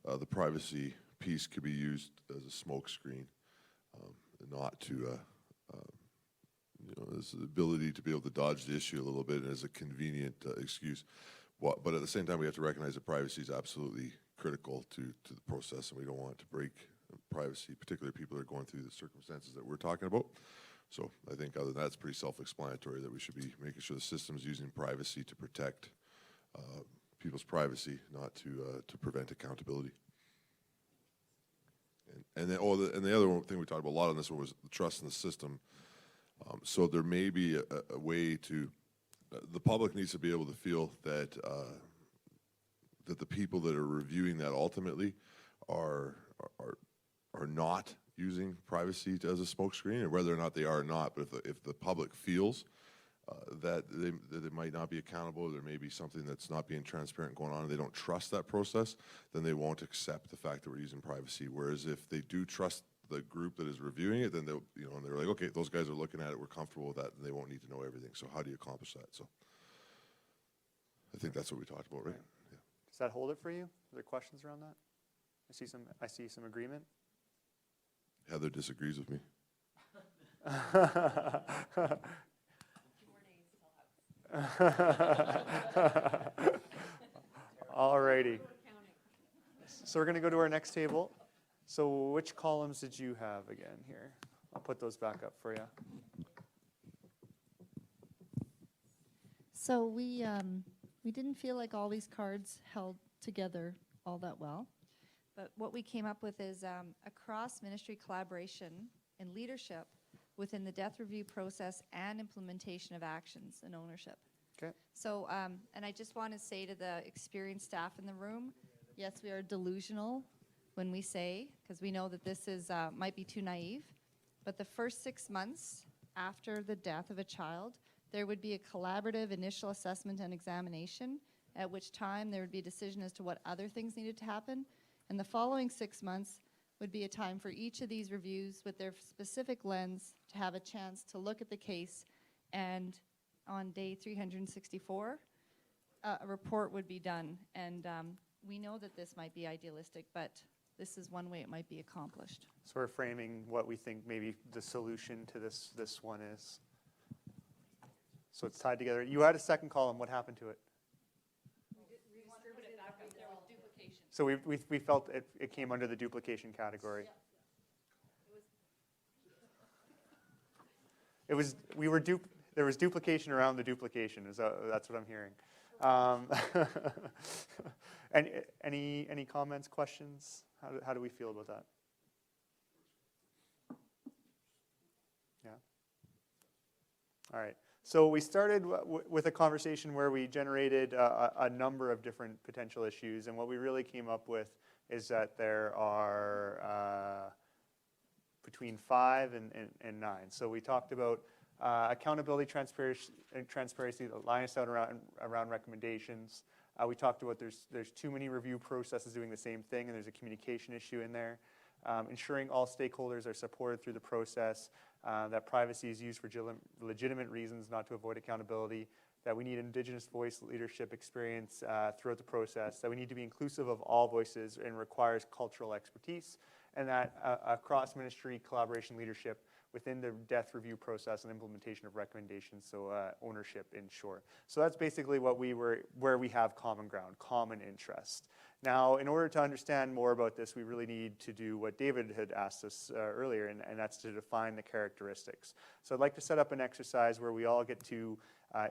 the privacy piece could be used as a smokescreen, not to, as the ability to be able to dodge the issue a little bit and as a convenient excuse. But at the same time, we have to recognize that privacy is absolutely critical to the process, and we don't want to break privacy, particularly people that are going through the circumstances that we're talking about. So I think other than that, it's pretty self-explanatory that we should be making sure the system's using privacy to protect people's privacy, not to prevent accountability. And the other one thing we talked about a lot on this one was the trust in the system. So there may be a way to, the public needs to be able to feel that that the people that are reviewing that ultimately are not using privacy as a smokescreen, and whether or not they are or not. But if the public feels that they might not be accountable, there may be something that's not being transparent going on, and they don't trust that process, then they won't accept the fact that we're using privacy. Whereas if they do trust the group that is reviewing it, then they'll, and they're like, okay, those guys are looking at it, we're comfortable with that, and they won't need to know everything. So how do you accomplish that? So I think that's what we talked about, right? Yeah. Does that hold it for you? Are there questions around that? I see some agreement. Heather disagrees with me. All righty. So we're going to go to our next table. So which columns did you have again here? I'll put those back up for you. So we didn't feel like all these cards held together all that well. But what we came up with is a cross-ministry collaboration and leadership within the death review process and implementation of actions and ownership. Okay. So, and I just want to say to the experienced staff in the room, yes, we are delusional when we say, because we know that this is might be too naive, but the first 6 months after the death of a child, there would be a collaborative initial assessment and examination, at which time there would be a decision as to what other things needed to happen. And the following 6 months would be a time for each of these reviews with their specific lens to have a chance to look at the case, and on day 364, a report would be done. And we know that this might be idealistic, but this is one way it might be accomplished. So we're framing what we think maybe the solution to this one is. So it's tied together. You had a second column. What happened to it? So we felt it came under the duplication category. There was duplication around the duplication. That's what I'm hearing. And any comments, questions? How do we feel about that? Yeah. All right. So we started with a conversation where we generated a number of different potential issues, and what we really came up with is that there are between 5 and 9. So we talked about accountability, transparency, the line of sight around recommendations. We talked about there's too many review processes doing the same thing, and there's a communication issue in there. Ensuring all stakeholders are supported through the process, that privacy is used for legitimate reasons, not to avoid accountability, that we need Indigenous voice leadership experience throughout the process, that we need to be inclusive of all voices and requires cultural expertise, and that across ministry collaboration leadership within the death review process and implementation of recommendations, so ownership in short. So that's basically where we have common ground, common interest. Now, in order to understand more about this, we really need to do what David had asked us earlier, and that's to define the characteristics. So I'd like to set up an exercise where we all get to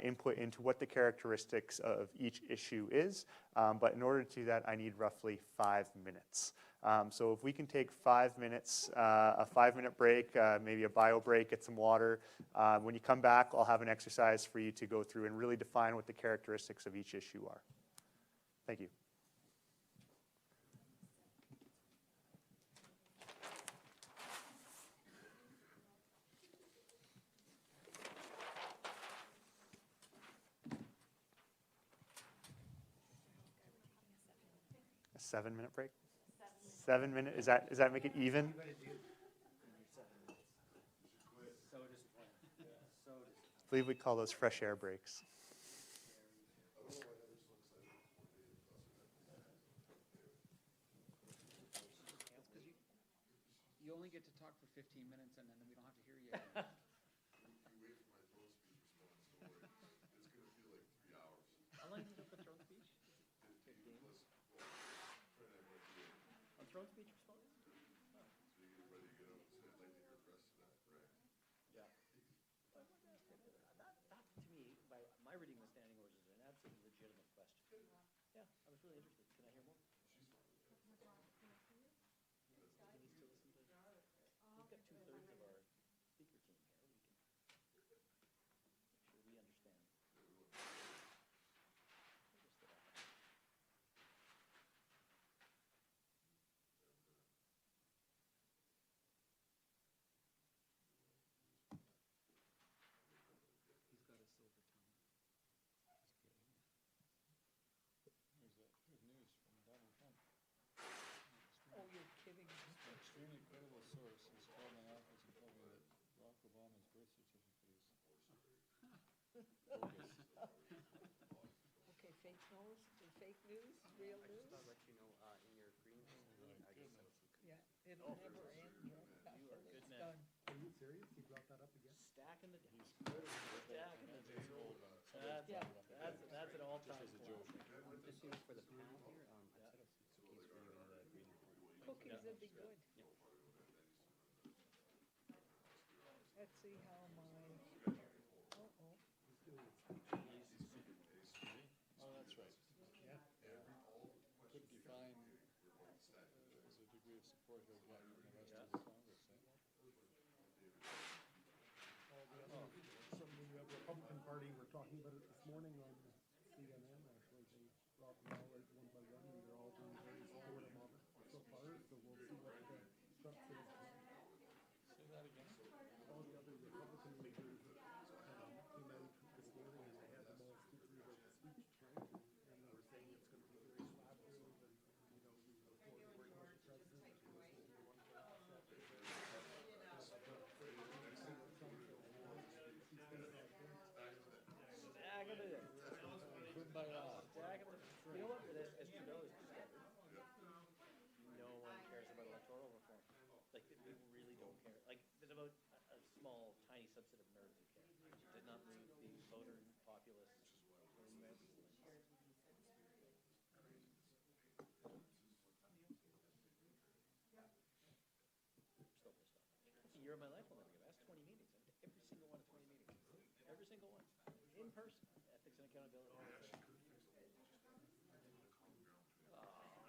input into what the characteristics of each issue is, but in order to do that, I need roughly 5 minutes. So if we can take 5 minutes, a 5-minute break, maybe a bio break, get some water. When you come back, I'll have an exercise for you to go through and really define what the characteristics of each issue are. Thank you. A 7-minute break? 7 minutes? Does that make it even? I believe we call those fresh air breaks. You only get to talk for 15 minutes, and then we don't have to hear you again. How long did you for Throne Speech? 15. On Throne Speech response? Oh. Yeah. That to me, by my reading of the standing orders, is an absolutely legitimate question. Yeah, I was really interested. Can I hear more? He needs to listen to. We've got 2/3 of our speaker team here. We can make sure we understand. He's got a silver tongue. Here's news from Donald Trump. Oh, you're kidding me. An extremely credible source has called my office and told me that Barack Obama's birth certificate is bogus. Okay, fake news, real news? I just thought I'd let you know in your green thing, I just said some. Yeah, it'll never end. You are a good man. Are you serious? You brought that up again? Stacking the stacking the that's an all-time classic. Just use for the panel here. I set up some cookies for you in the green room. Cookies would be good. Let's see how my, uh-oh. Oh, that's right. Could define as a degree of support of what even the rest of the Congress say. Some of the Republican Party were talking about it this morning on CNN, actually. They brought them all out one by one, and they're all being very supportive of it so far, so we'll see what Trump says. Say that again. All the other Republican leaders came out this morning, and they had them all speak through their speech tonight, and they were saying it's going to be very collaborative, and, we look forward to working with the president, and this will be one of the You know what? As Trudeau has discovered, no one cares about electoral reform. Like, people really don't care. Like, there's about a small, tiny subset of nerds who care. It did not move the voter populace remotely. Still pissed off. A year of my life will never get. That's 20 meetings. I went to every single one of 20 meetings. Every single one. In person. Ethics and accountability.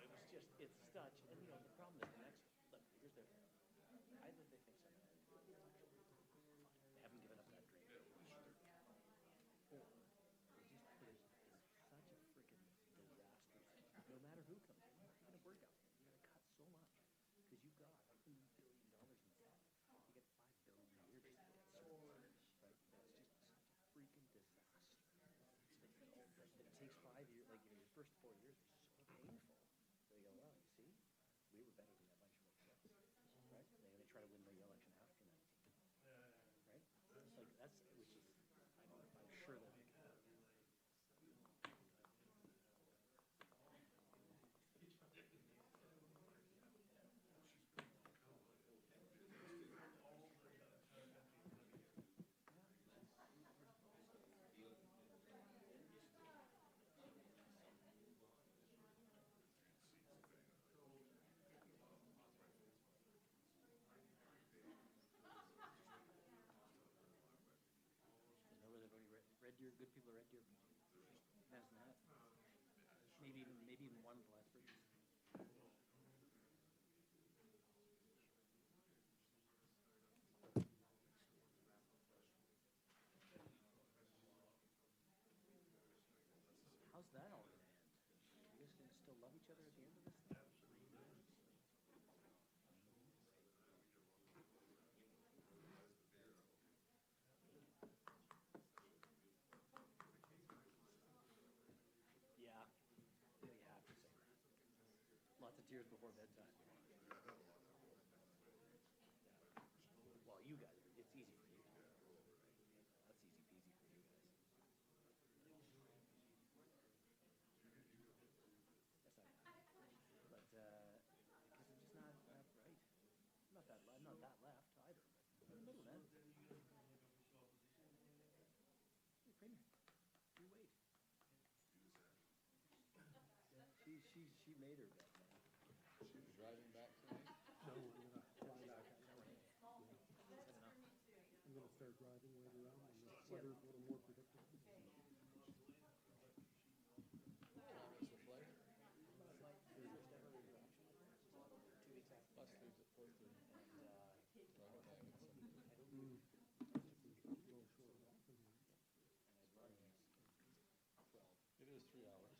It was just, it's such, and the problem is the next, look, here's their, either they think something, they haven't given up that dream, or they just put us in such a freaking disaster. No matter who comes in, even if we're government, you gotta cut so much, because you've got $2 billion in debt. You get $5 billion a year just to get services, right? It's just such a freaking disaster. It takes 5 years, like, your first 4 years are so painful. They go, well, you see, we were better than a bunch of everybody else, right? They're going to try to win the election after 19, right? Like, that's, which is, I'm sure that they can. good people are at your events and that. Maybe even one of the last 3 years. How's that all gonna end? You guys gonna still love each other at the end of this thing? Yeah, you have to say that. Lots of tears before bedtime. Well, you guys, it's easy for you. That's easy peasy for you guys. Yes, I am. But, because I'm just not that right. I'm not that left either, but I'm in the middle, man. Hey, Kramer, you wait. She made her bet, man. She's driving back tonight? No, we're going to fly back. I'm going to start driving right around when the weather's a little more predictable. What time is the flight? Bus leaves at 4:30. Driving back at 7:30. It is 3 hours.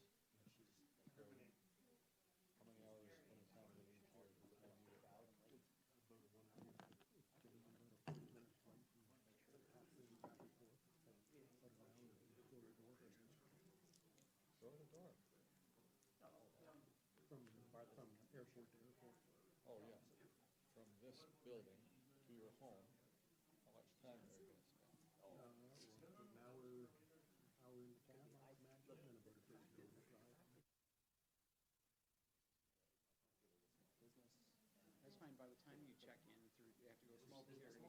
So, how many hours from the time they leave here to the time you get out? Door to door. From airport to airport. Oh, yeah. From this building to your home, how much time are you going to spend? An hour in the cab, I imagine, and about a 30-minute drive. That's fine. By the time you check in through, you have to go through security.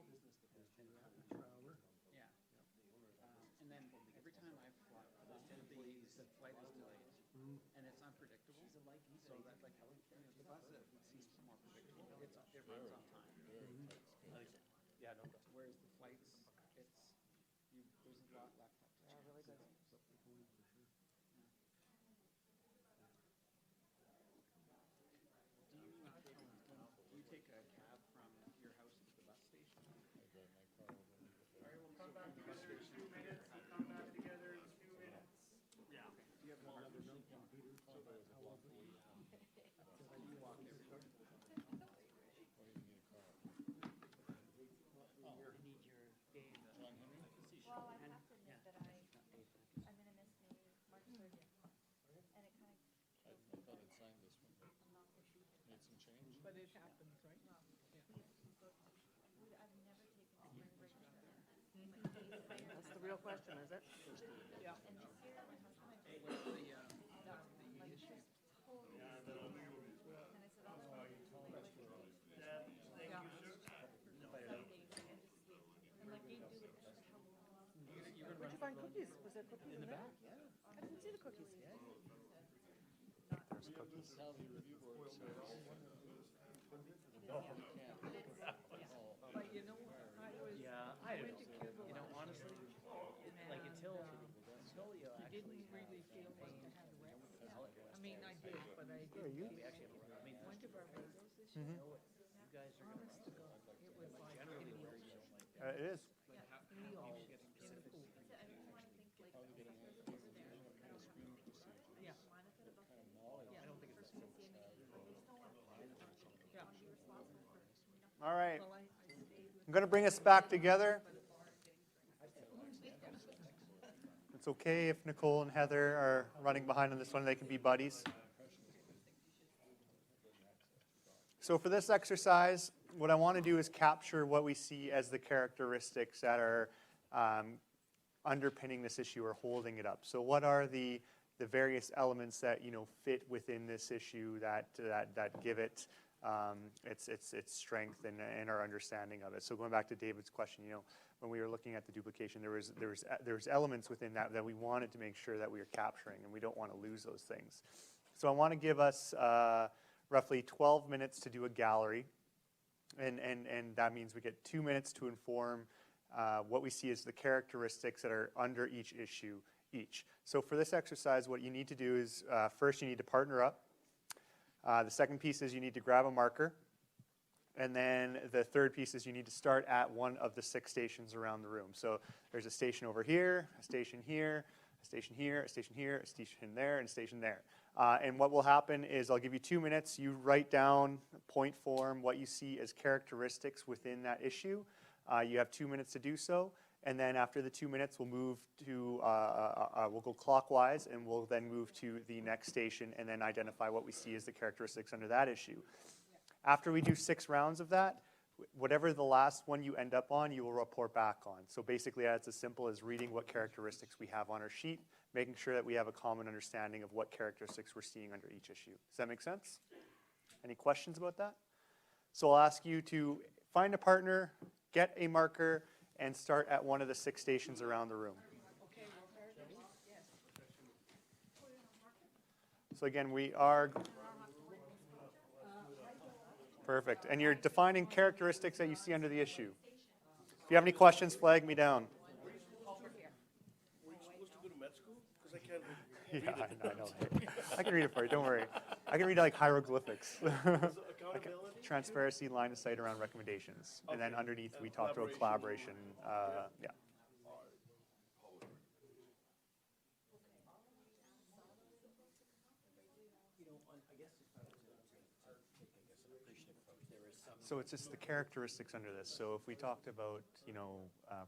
Hour. Yeah. And then every time I've flown, the flight is delayed, and it's unpredictable. So that, like, the bus seems more predictable. It runs on time. Yeah, no question. Whereas the flights, there's a lot left up to chance. Really good. Do you take a cab from your house to the bus station? I drive my car over and leave it there. All right, we'll come back to you in 2 minutes. Come back together in 2 minutes. Yeah. Do you have a car? Condo is a block away. You walk everywhere. Or you need a car. You need your game. John Henry? Well, I have to admit that I'm gonna miss May, March 30th. And it kind of I thought I'd signed this one, but made some change. But it happens, right? I've never taken spring break. That's the real question, is it? Yeah. And this year, my husband, What's the issue? like, just totally. And I said, I'll try to do it. Thank you, sir. 7 days, and just sleep. And like, they do it how long? Where'd you find cookies? Was there cookies in there? Yeah. I didn't see the cookies. There's cookies. County Review Board says no, you can't. But you know, I was, Yeah, I don't know. You know, honestly, like until you he actually didn't really feel like I had a rep. I mean, I did, but I we didn't. actually have, I mean, Went to Barbados this year. you guys are gonna Honest to God, it was like, generally where you don't like. It is. yeah, we all in the pool. I don't want to think like. How are they getting that? What kind of screening procedure? Yeah. What kind of knowledge? Yeah. I don't think it's a All right. Well, I stayed with. I'm going to bring us back together. It's okay if Nicole and Heather are running behind on this one. They can be buddies. So for this exercise, what I want to do is capture what we see as the characteristics that are underpinning this issue or holding it up. So what are the various elements that fit within this issue that give it its strength and our understanding of it. So going back to David's question, when we were looking at the duplication, there was elements within that we wanted to make sure that we are capturing, and we don't want to lose those things. So I want to give us roughly 12 minutes to do a gallery, and that means we get 2 minutes to inform what we see is the characteristics that are under each issue each. So for this exercise, what you need to do is first you need to partner up. The second piece is you need to grab a marker. And then the third piece is you need to start at one of the 6 stations around the room. So there's a station over here, a station here, a station here, a station here, a station there, and a station there. And what will happen is I'll give you 2 minutes. You write down, point form, what you see as characteristics within that issue. You have 2 minutes to do so. And then after the 2 minutes, we'll move to, we'll go clockwise, and we'll then move to the next station and then identify what we see as the characteristics under that issue. After we do 6 rounds of that, whatever the last one you end up on, you will report back on. So basically, it's as simple as reading what characteristics we have on our sheet, making sure that we have a common understanding of what characteristics we're seeing under each issue. Does that make sense? Any questions about that? So I'll ask you to find a partner, get a marker, and start at one of the 6 stations around the room. So again, we are... Perfect. And you're defining characteristics that you see under the issue. If you have any questions, flag me down. Were you supposed to go to med school? Because I can't Yeah, I know. I can read it for you. Don't worry. I can read like hieroglyphics. Like transparency, line of sight around recommendations. And then underneath, we talked about collaboration. Yeah. So it's just the characteristics under this. So if we talked about,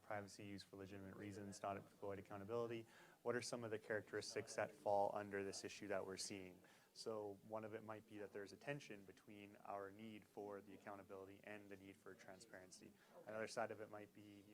privacy use for legitimate reasons, not avoid accountability, what are some of the characteristics that fall under this issue that we're seeing? So one of it might be that there's a tension between our need for the accountability and the need for transparency. Another side of it might be,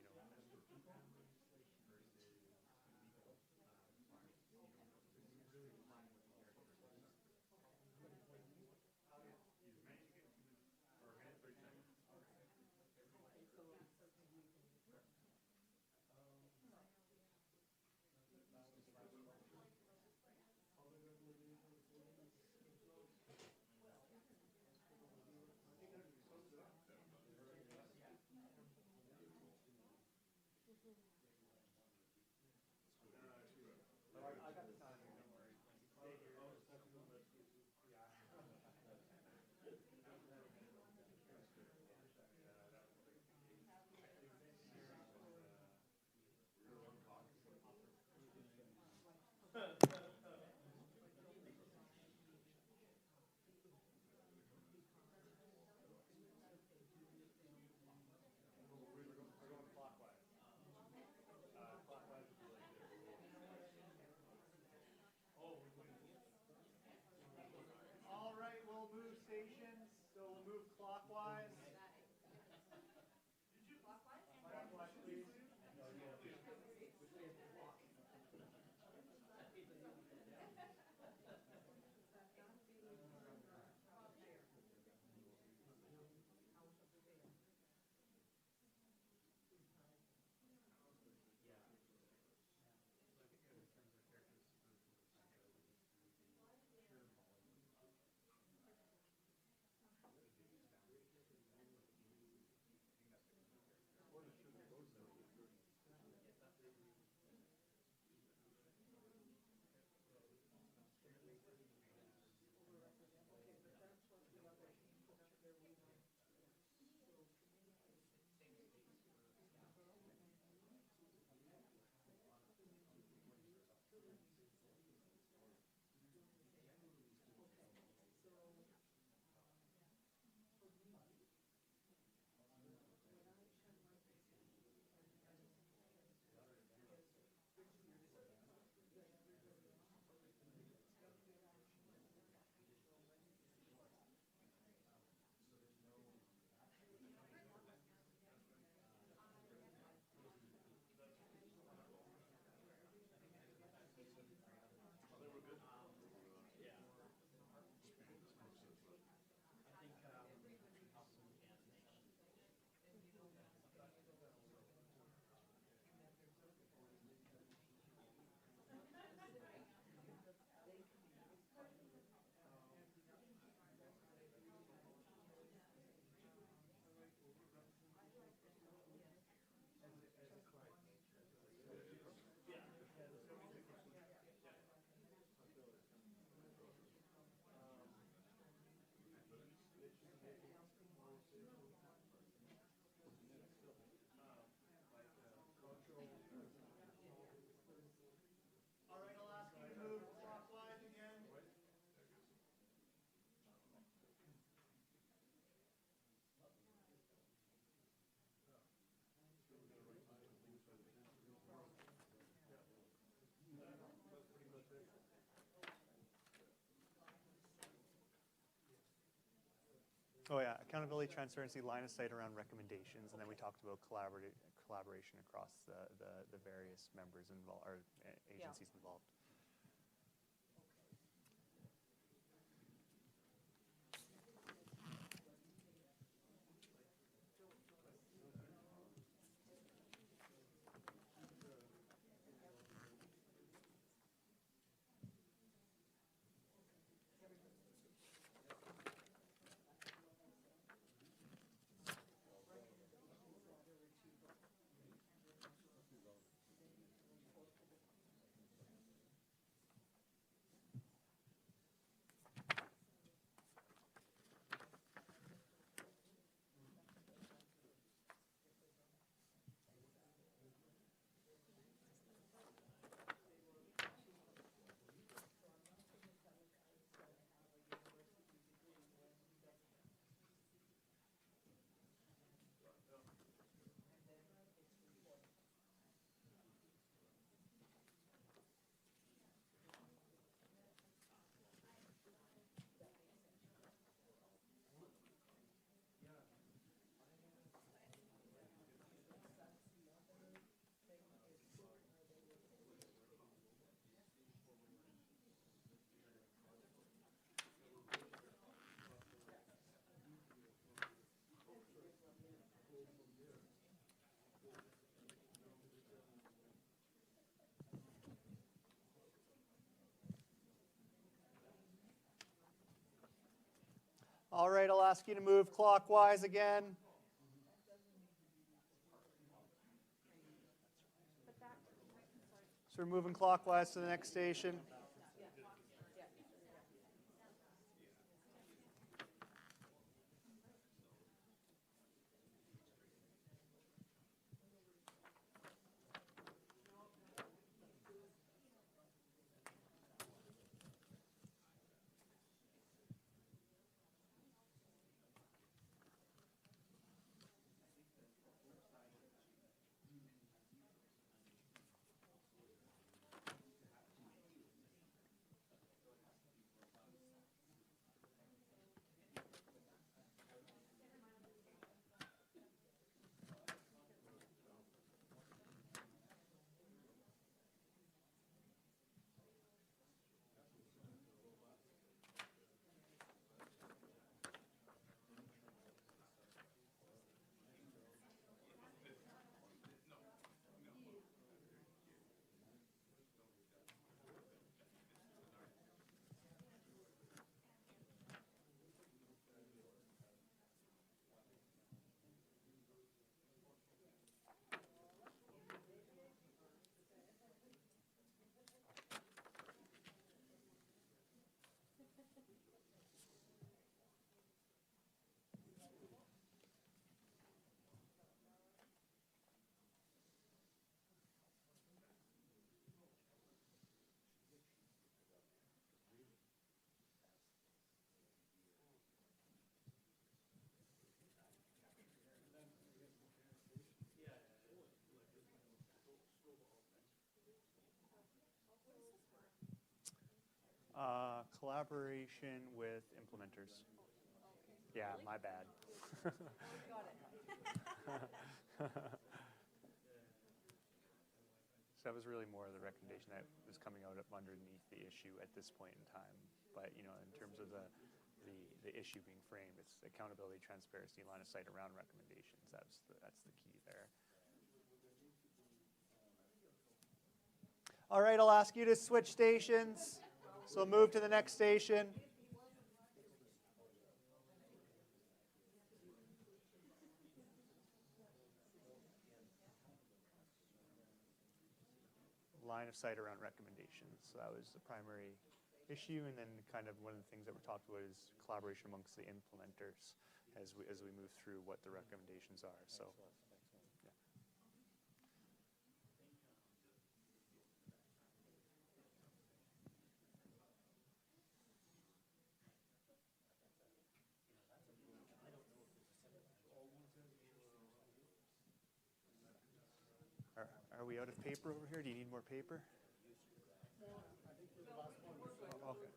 all right, we'll move stations. So we'll move clockwise. Clockwise, please. Oh yeah, accountability, transparency, line of sight around recommendations, and then we talked about collaboration across the various members involved, or agencies involved. All right, I'll ask you to move clockwise again. So we're moving clockwise to the next station. Collaboration with implementers. Yeah, my bad. So that was really more of the recommendation that was coming out of underneath the issue at this point in time. But you know, in terms of the issue being framed, it's accountability, transparency, line of sight around recommendations. That's the key there. All right, I'll ask you to switch stations. So move to the next station. Line of sight around recommendations. So that was the primary issue, and then kind of one of the things that we talked about is collaboration amongst the implementers as we move through what the recommendations are. So. Yeah. Are we out of paper over here? Do you need more paper? Oh, okay.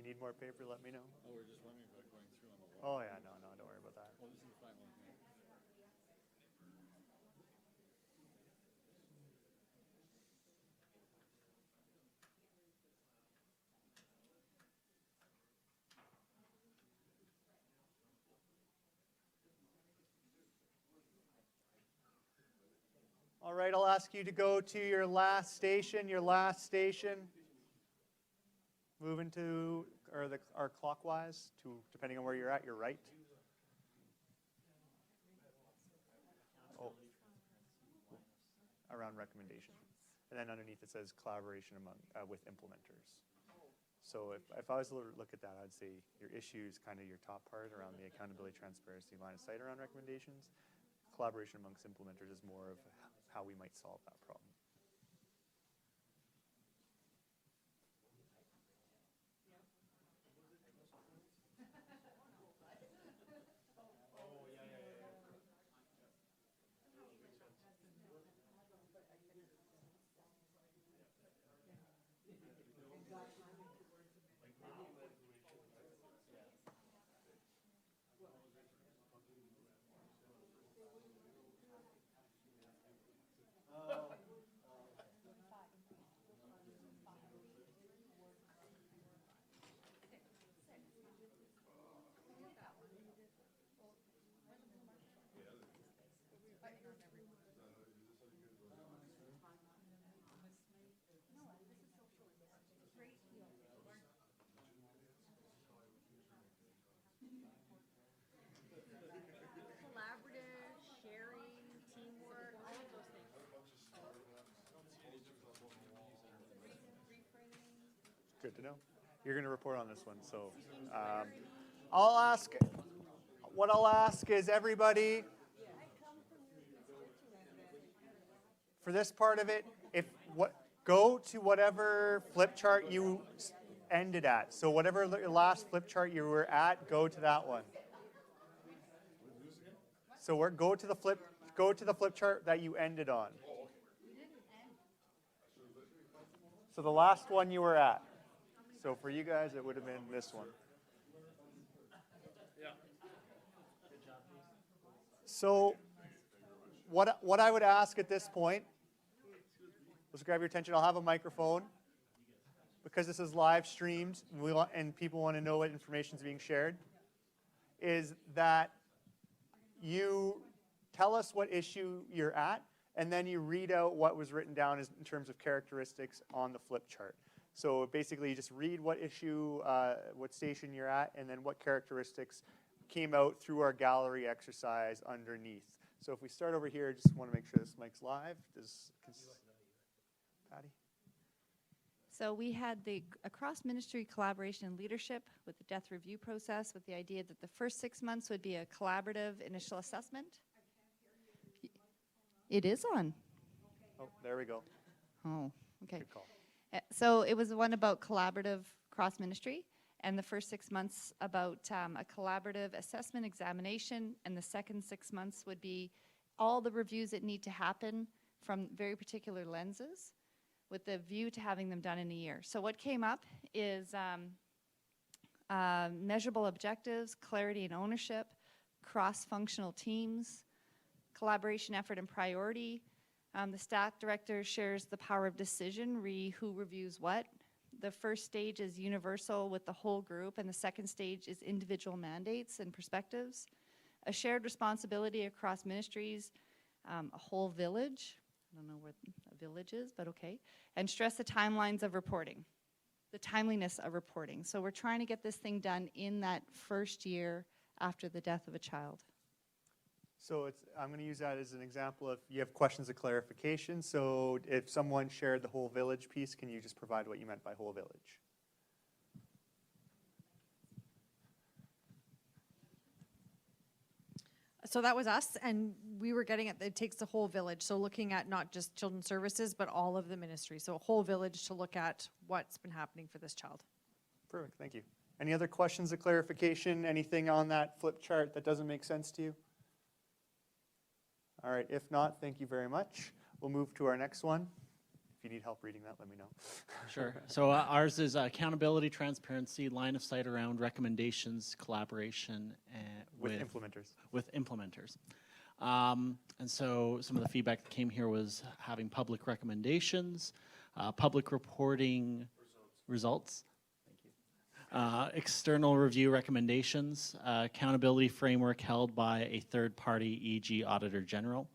need more paper, let me know. Oh, we're just wondering about going through on the wall. Oh, yeah, no, don't worry about that. Well, this is fine with me. All right, I'll ask you to go to your last station, Moving to, or clockwise, to, depending on where you're at, your right. Oh, around recommendation. And then underneath it says collaboration among, with implementers. So if I was to look at that, I'd say your issue is kind of your top part around the accountability, transparency, line of sight around recommendations. Collaboration amongst implementers is more of how we might solve that problem. Collaborative, sharing, teamwork, all of those things. Good to know. You're going to report on this one, so what I'll ask is everybody, for this part of it, go to whatever flip chart you ended at. So whatever last flip chart you were at, go to that one. So go to the flip chart that you ended on. So the last one you were at. So for you guys, it would have been this one. So what I would ask at this point, let's grab your attention. I'll have a microphone. Because this is live streamed and people want to know what information is being shared, is that you tell us what issue you're at, and then you read out what was written down in terms of characteristics on the flip chart. So basically, you just read what issue, what station you're at, and then what characteristics came out through our gallery exercise underneath. So if we start over here, just want to make sure this mic's live. Patty? So we had a cross-ministry collaboration and leadership with the death review process with the idea that the first 6 months would be a collaborative initial assessment. It is on. Oh, there we go. Oh, okay. Good call. So it was one about collaborative cross-ministry, and the first 6 months about a collaborative assessment examination, and the second 6 months would be all the reviews that need to happen from very particular lenses with the view to having them done in a year. So what came up is measurable objectives, clarity and ownership, cross-functional teams, collaboration, effort, and priority. The staff director shares the power of decision, who reviews what. The first stage is universal with the whole group, and the second stage is individual mandates and perspectives. A shared responsibility across ministries, a whole village. I don't know where a village is, but okay. And stress the timelines of reporting, the timeliness of reporting. So we're trying to get this thing done in that first year after the death of a child. So I'm going to use that as an example if you have questions of clarification. So if someone shared the whole village piece, can you just provide what you meant by whole village? So that was us, and we were getting at, it takes the whole village. So looking at not just children's services, but all of the ministry. So a whole village to look at what's been happening for this child. Perfect, thank you. Any other questions of clarification? Anything on that flip chart that doesn't make sense to you? All right, if not, thank you very much. We'll move to our next one. If you need help reading that, let me know. Sure. So ours is accountability, transparency, line of sight around recommendations, collaboration With implementers. With implementers. And so some of the feedback that came here was having public recommendations, public reporting results. External review recommendations, accountability framework held by a third party, e.g. Auditor General.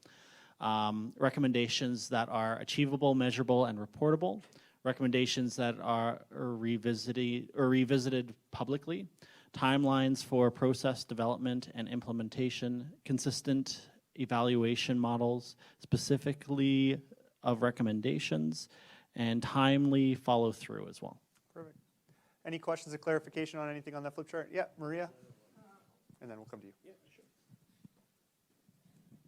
Recommendations that are achievable, measurable, and reportable. Recommendations that are revisited publicly. Timelines for process development and implementation. Consistent evaluation models, specifically of recommendations, and timely follow through as well. Perfect. Any questions or clarification on anything on that flip chart? Yeah, Maria? And then we'll come to you.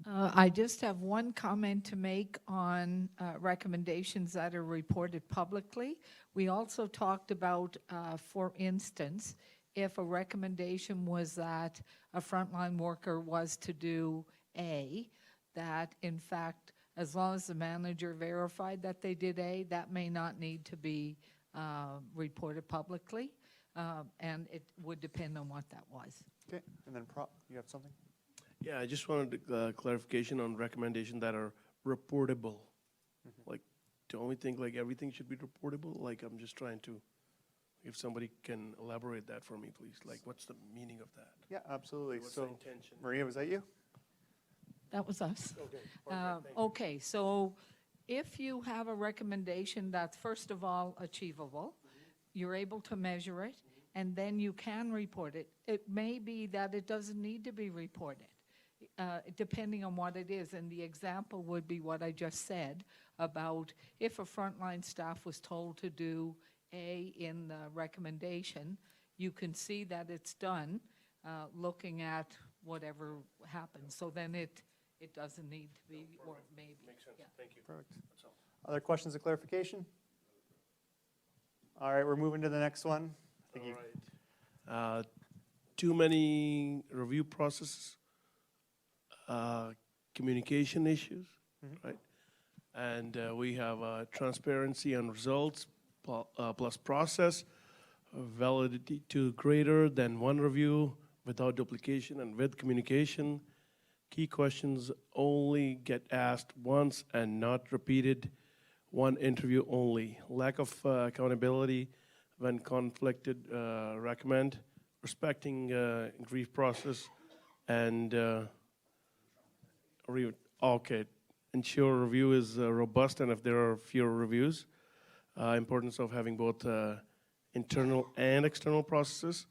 I just have one comment to make on recommendations that are reported publicly. We also talked about, for instance, if a recommendation was that a frontline worker was to do A, that in fact, as long as the manager verified that they did A, that may not need to be reported publicly, and it would depend on what that was. Okay, and then Prop, you have something? Yeah, I just wanted clarification on recommendation that are reportable. Like, don't we think like everything should be reportable? Like, I'm just trying to, if somebody can elaborate that for me, please. Like, what's the meaning of that? Yeah, absolutely. What's So, the intention? Maria, was that you? That was us. Okay, perfect, thank you. Okay, so if you have a recommendation that's first of all achievable, you're able to measure it, and then you can report it. It may be that it doesn't need to be reported, depending on what it is. And the example would be what I just said about if a frontline staff was told to do A in the recommendation, you can see that it's done looking at whatever happens. So then it doesn't need to be, or maybe. Makes sense, yeah. thank you. Perfect. That's all. Other questions or clarification? All right, we're moving to the next one. I think you- Too many review processes, communication issues, right? And we have transparency on results plus process, validity to greater than one review without duplication and with communication. Key questions only get asked once and not repeated. One interview only. Lack of accountability when conflicted, recommend. Respecting grief process and ensure review is robust and if there are fewer reviews. Importance of having both internal and external processes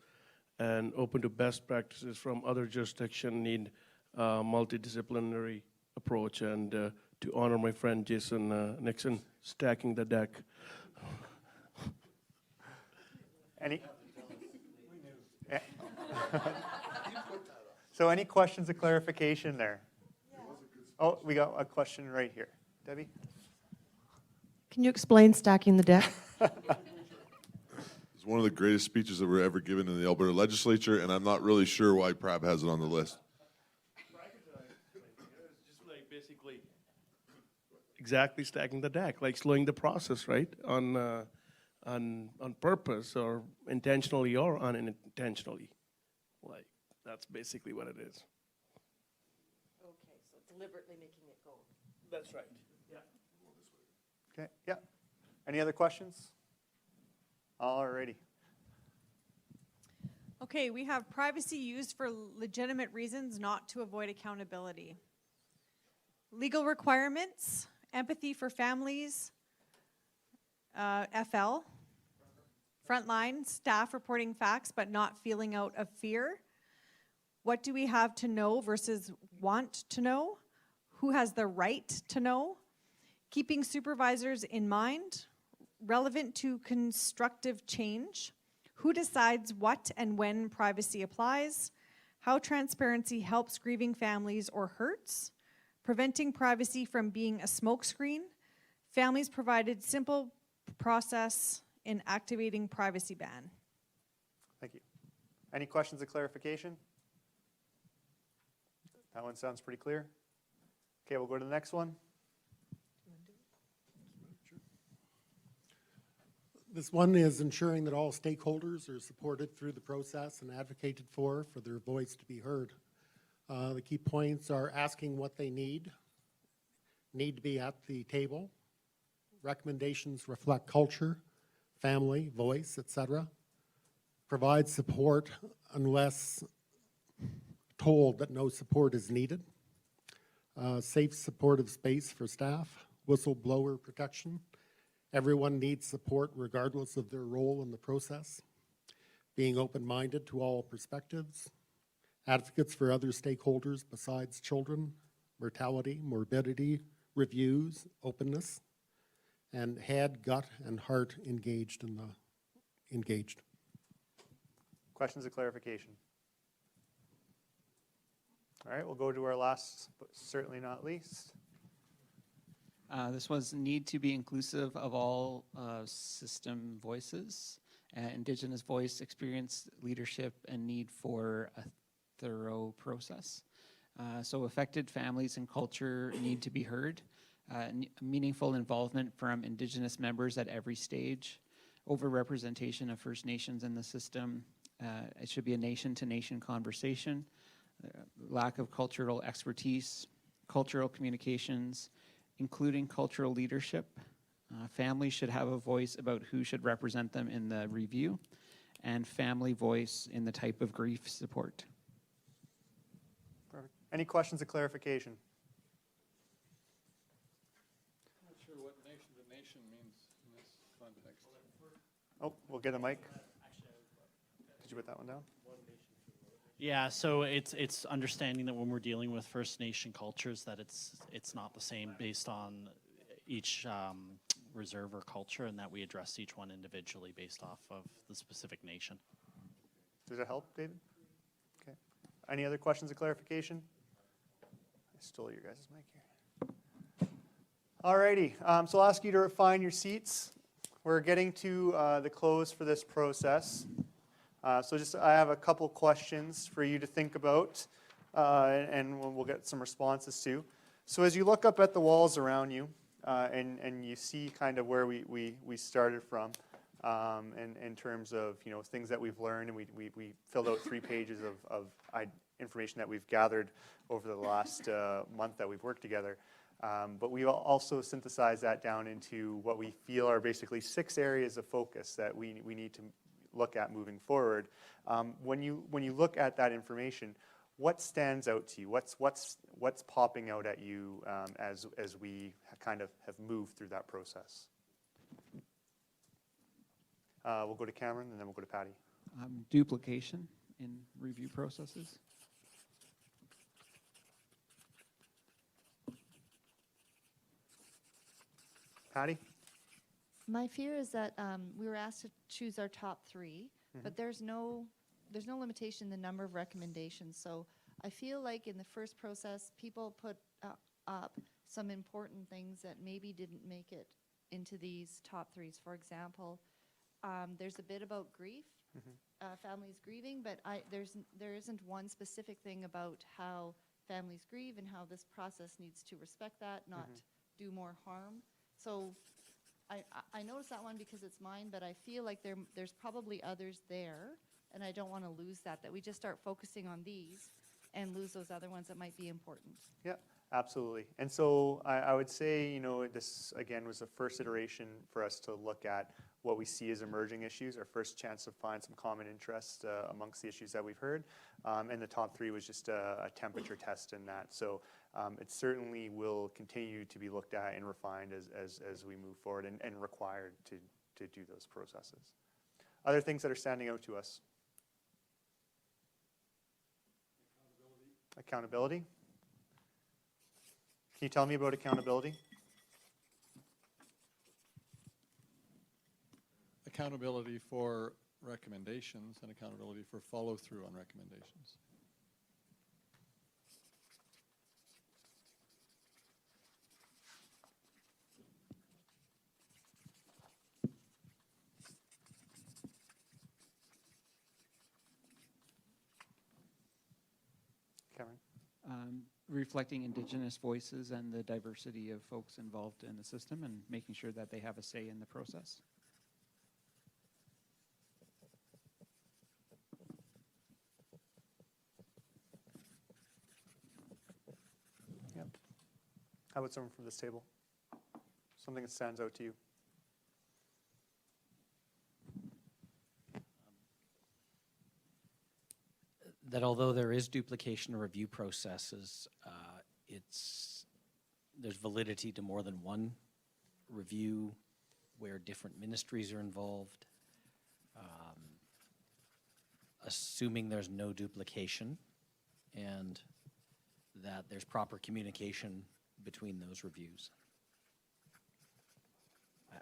and open to best practices from other jurisdiction, need multidisciplinary approach, and to honor my friend Jason Nixon, stacking the deck. Any? So any questions or clarification there? Oh, we got a question right here. Debbie? Can you explain stacking the deck? It's one of the greatest speeches that were ever given in the Alberta legislature, and I'm not really sure why Prab has it on the list. Just like basically exactly stacking the deck, like slowing the process, right? On purpose or intentionally or unintentionally. Like, that's basically what it is. Okay, so deliberately making it go. That's right. Yeah. Okay, yeah. Any other questions? All righty. Okay, we have privacy used for legitimate reasons, not to avoid accountability. Legal requirements, empathy for families, FL. Frontline, staff reporting facts but not feeling out of fear. What do we have to know versus want to know? Who has the right to know? Keeping supervisors in mind. Relevant to constructive change. Who decides what and when privacy applies? How transparency helps grieving families or hurts? Preventing privacy from being a smokescreen. Families provided simple process in activating privacy ban. Thank you. Any questions or clarification? That one sounds pretty clear. Okay, we'll go to the next one. This one is ensuring that all stakeholders are supported through the process and advocated for their voice to be heard. The key points are asking what they need to be at the table. Recommendations reflect culture, family, voice, etc. Provide support unless told that no support is needed. Safe, supportive space for staff. Whistleblower protection. Everyone needs support regardless of their role in the process. Being open-minded to all perspectives. Advocates for other stakeholders besides children. Mortality, morbidity, reviews, openness. And head, gut, and heart engaged in the engaged. Questions of clarification? All right, we'll go to our last, but certainly not least. This was need to be inclusive of all system voices, Indigenous voice, experience, leadership, and need for a thorough process. So affected families and culture need to be heard. Meaningful involvement from Indigenous members at every stage. Overrepresentation of First Nations in the system. It should be a nation-to-nation conversation. Lack of cultural expertise, cultural communications, including cultural leadership. Families should have a voice about who should represent them in the review, and family voice in the type of grief support. Perfect. Any questions of clarification? I'm not sure what nation to nation means in this context. Oh, we'll get a mic. Did you put that one down? Yeah, so it's understanding that when we're dealing with First Nation cultures, that it's not the same based on each reserve or culture, and that we address each one individually based off of the specific nation. Does that help, David? Okay. Any other questions of clarification? I stole your guys' mic here. All righty, so I'll ask you to find your seats. We're getting to the close for this process. So I have a couple questions for you to think about, and we'll get some responses to. So as you look up at the walls around you, and you see kind of where we started from, in terms of things that we've learned, and we filled out 3 pages of information that we've gathered over the last month that we've worked together. But we also synthesized that down into what we feel are basically 6 areas of focus that we need to look at moving forward. When you look at that information, what stands out to you? What's popping out at you as we kind of have moved through that process? We'll go to Cameron, and then we'll go to Patty. Duplication in review processes. Patty? My fear is that we were asked to choose our top 3, but there's no limitation in the number of recommendations. So I feel like in the first process, people put up some important things that maybe didn't make it into these top 3s. For example, there's a bit about grief, families grieving, but there isn't one specific thing about how families grieve and how this process needs to respect that, not do more harm. So I noticed that one because it's mine, but I feel like there's probably others there, and I don't want to lose that we just start focusing on these and lose those other ones that might be important. Yeah, absolutely. And so I would say, this, again, was the first iteration for us to look at what we see as emerging issues, our first chance to find some common interest amongst the issues that we've heard. And the top 3 was just a temperature test in that. So it certainly will continue to be looked at and refined as we move forward and required to do those processes. Other things that are standing out to us? Accountability. Can you tell me about accountability? Accountability for recommendations and accountability for follow-through on recommendations. Cameron? Reflecting Indigenous voices and the diversity of folks involved in the system and making sure that they have a say in the process. How about someone from this table? Something that stands out to you? That although there is duplication of review processes, there's validity to more than one review where different ministries are involved. Assuming there's no duplication and that there's proper communication between those reviews.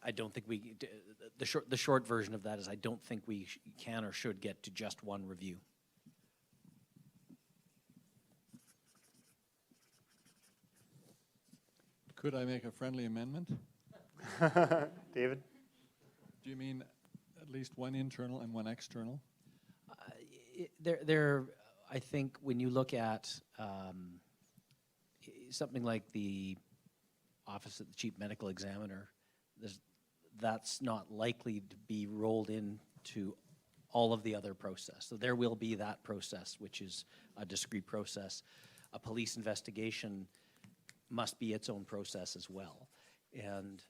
I don't think the short version of that is I don't think we can or should get to just one review. Could I make a friendly amendment? David? Do you mean at least one internal and one external? I think when you look at something like the Office of the Chief Medical Examiner, that's not likely to be rolled into all of the other process. So there will be that process, which is a discrete process. A police investigation must be its own process as well. And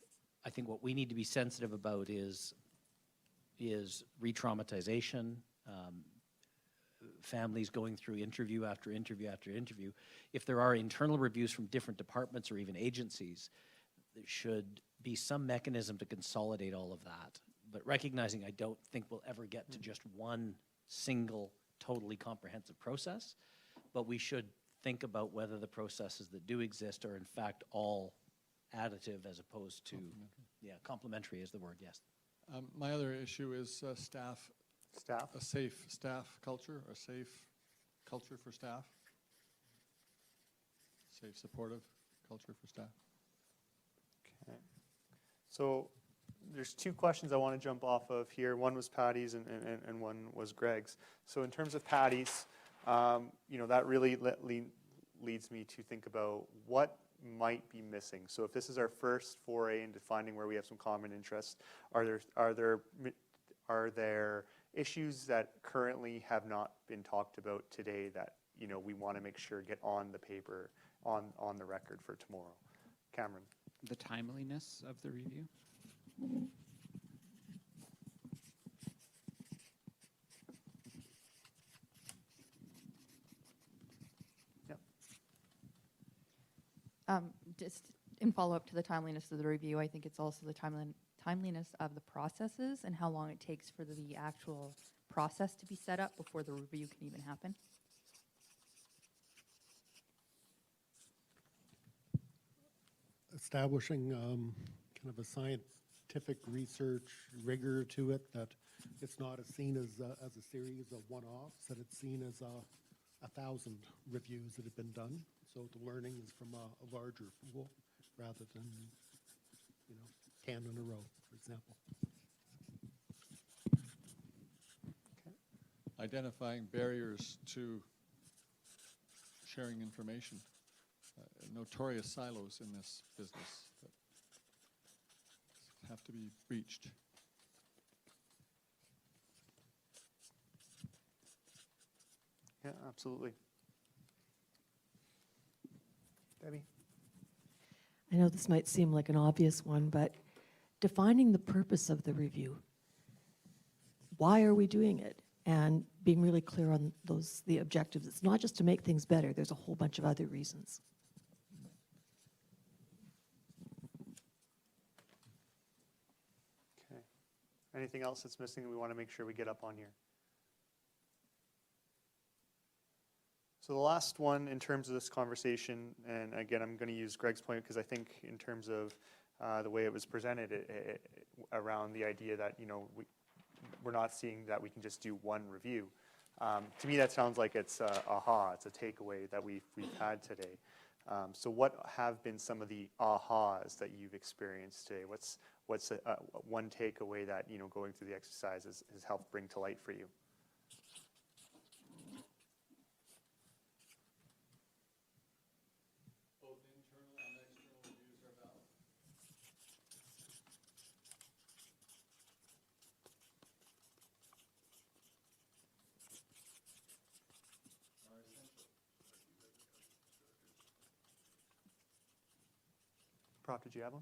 I think what we need to be sensitive about is re-traumatization, families going through interview after interview after interview. If there are internal reviews from different departments or even agencies, there should be some mechanism to consolidate all of that. But recognizing I don't think we'll ever get to just one single, totally comprehensive process, but we should think about whether the processes that do exist are in fact all additive as opposed to, complementary is the word, yes. My other issue is staff. Staff? A safe staff culture, a safe culture for staff. Safe, supportive culture for staff. Okay. So there's two questions I want to jump off of here. One was Patty's and one was Greg's. So in terms of Patty's, that really leads me to think about what might be missing. So if this is our first foray into finding where we have some common interests, are there issues that currently have not been talked about today that we want to make sure get on the paper, on the record for tomorrow? Cameron. The timeliness of the review? Just in follow-up to the timeliness of the review, I think it's also the timeliness of the processes and how long it takes for the actual process to be set up before the review can even happen. Establishing kind of a scientific research rigor to it, that it's not seen as a series of one-offs, that it's seen as 1,000 reviews that have been done. So the learning is from a larger pool rather than 10 in a row, for example. Okay. Identifying barriers to sharing information. Notorious silos in this business that have to be breached. Yeah, absolutely. Debbie? I know this might seem like an obvious one, but defining the purpose of the review. Why are we doing it? And being really clear on the objectives. It's not just to make things better. There's a whole bunch of other reasons. Okay. Anything else that's missing that we want to make sure we get up on here? So the last one in terms of this conversation, and again, I'm going to use Greg's point because I think in terms of the way it was presented around the idea that, we're not seeing that we can just do one review. To me, that sounds like it's it's a takeaway that we've had today. So what have been some of the ahas that you've experienced today? What's one takeaway that, going through the exercise has helped bring to light for you? Prof, did you have one?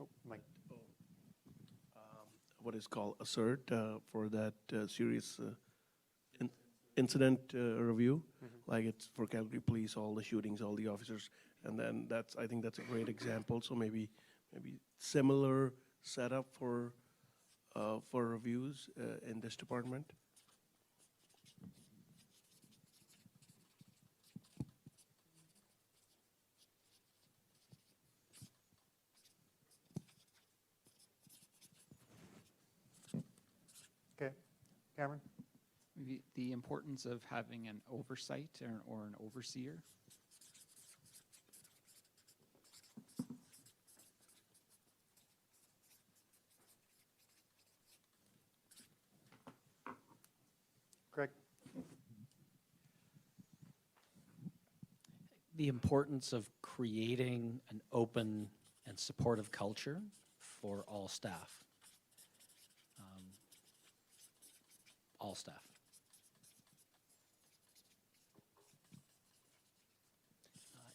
Oh, Mike. What is called assert for that serious incident review, like it's for Calgary Police, all the shootings, all the officers, and then I think that's a great example. So maybe similar setup for reviews in this department. Okay, Cameron? Maybe the importance of having an oversight or an overseer. Greg? The importance of creating an open and supportive culture for all staff. All staff.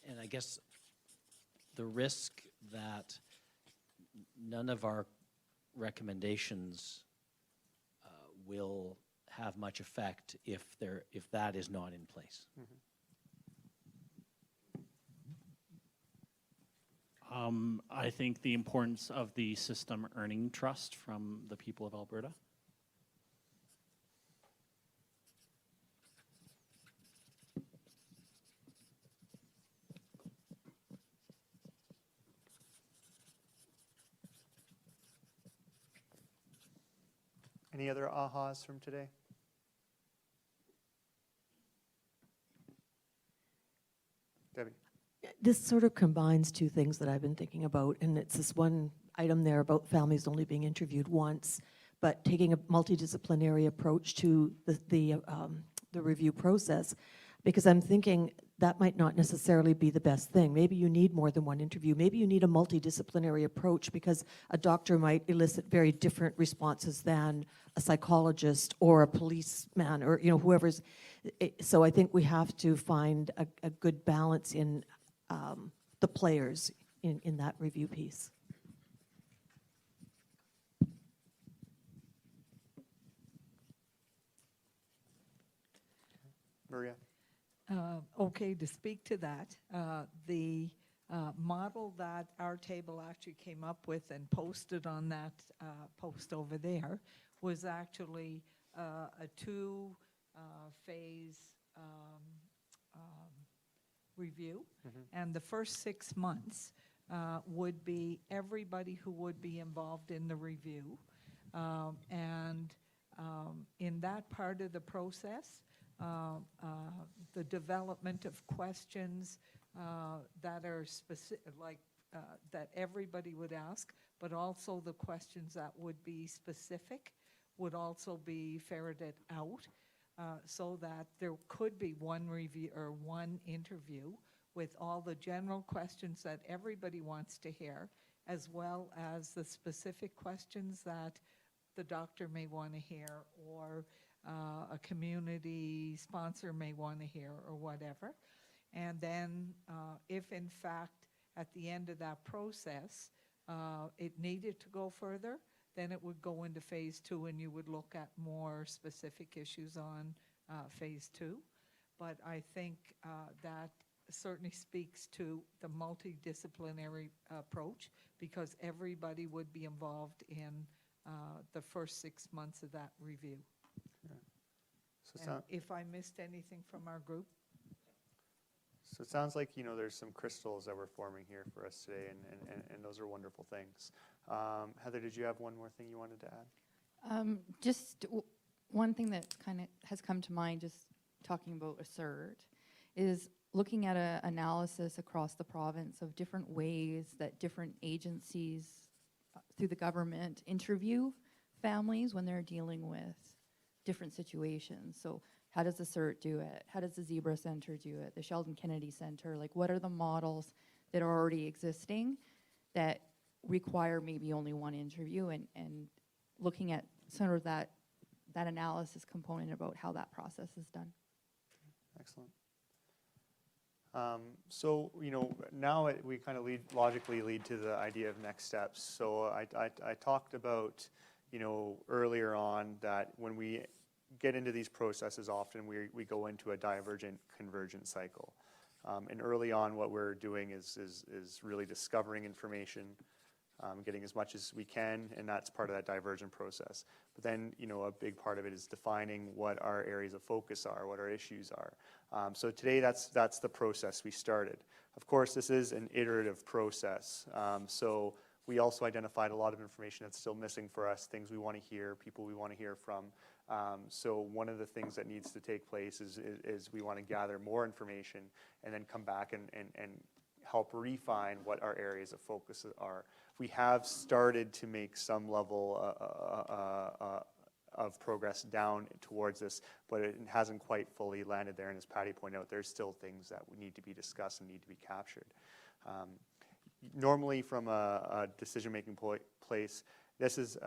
And I guess the risk that none of our recommendations will have much effect if that is not in place. I think the importance of the system earning trust from the people of Alberta. Any other ahas from today? Debbie? This sort of combines two things that I've been thinking about, and it's this one item there about families only being interviewed once, but taking a multidisciplinary approach to the review process, because I'm thinking that might not necessarily be the best thing. Maybe you need more than one interview. Maybe you need a multidisciplinary approach because a doctor might elicit very different responses than a psychologist or a policeman or whoever's. So I think we have to find a good balance in the players in that review piece. Maria? Okay, to speak to that, the model that our table actually came up with and posted on that post over there was actually a two-phase review. And the first 6 months would be everybody who would be involved in the review. And in that part of the process, the development of questions that are specific, like that everybody would ask, but also the questions that would be specific would also be ferreted out, so that there could be one review or one interview with all the general questions that everybody wants to hear, as well as the specific questions that the doctor may want to hear, or a community sponsor may want to hear, or whatever. And then if in fact at the end of that process it needed to go further, then it would go into phase 2 and you would look at more specific issues on phase 2. But I think that certainly speaks to the multidisciplinary approach, because everybody would be involved in the first 6 months of that review. And if I missed anything from our group? So it sounds like, there's some crystals that were forming here for us today, and those are wonderful things. Heather, did you have one more thing you wanted to add? Just one thing that kind of has come to mind, just talking about assert, is looking at an analysis across the province of different ways that different agencies through the government interview families when they're dealing with different situations. So how does the CERT do it? How does the Zebra Center do it? The Sheldon Kennedy Center? Like, what are the models that are already existing that require maybe only one interview, and looking at sort of that analysis component about how that process is done. Excellent. So, now we kind of logically lead to the idea of next steps. So I talked about, earlier on that when we get into these processes, often we go into a divergent convergent cycle. And early on, what we're doing is really discovering information, getting as much as we can, and that's part of that divergent process. But then, a big part of it is defining what our areas of focus are, what our issues are. So today, that's the process we started. Of course, this is an iterative process. So we also identified a lot of information that's still missing for us, things we want to hear, people we want to hear from. So one of the things that needs to take place is we want to gather more information and then come back and help refine what our areas of focus are. We have started to make some level of progress down towards this, but it hasn't quite fully landed there. And as Patty pointed out, there's still things that need to be discussed and need to be captured. Normally from a decision-making place, this is,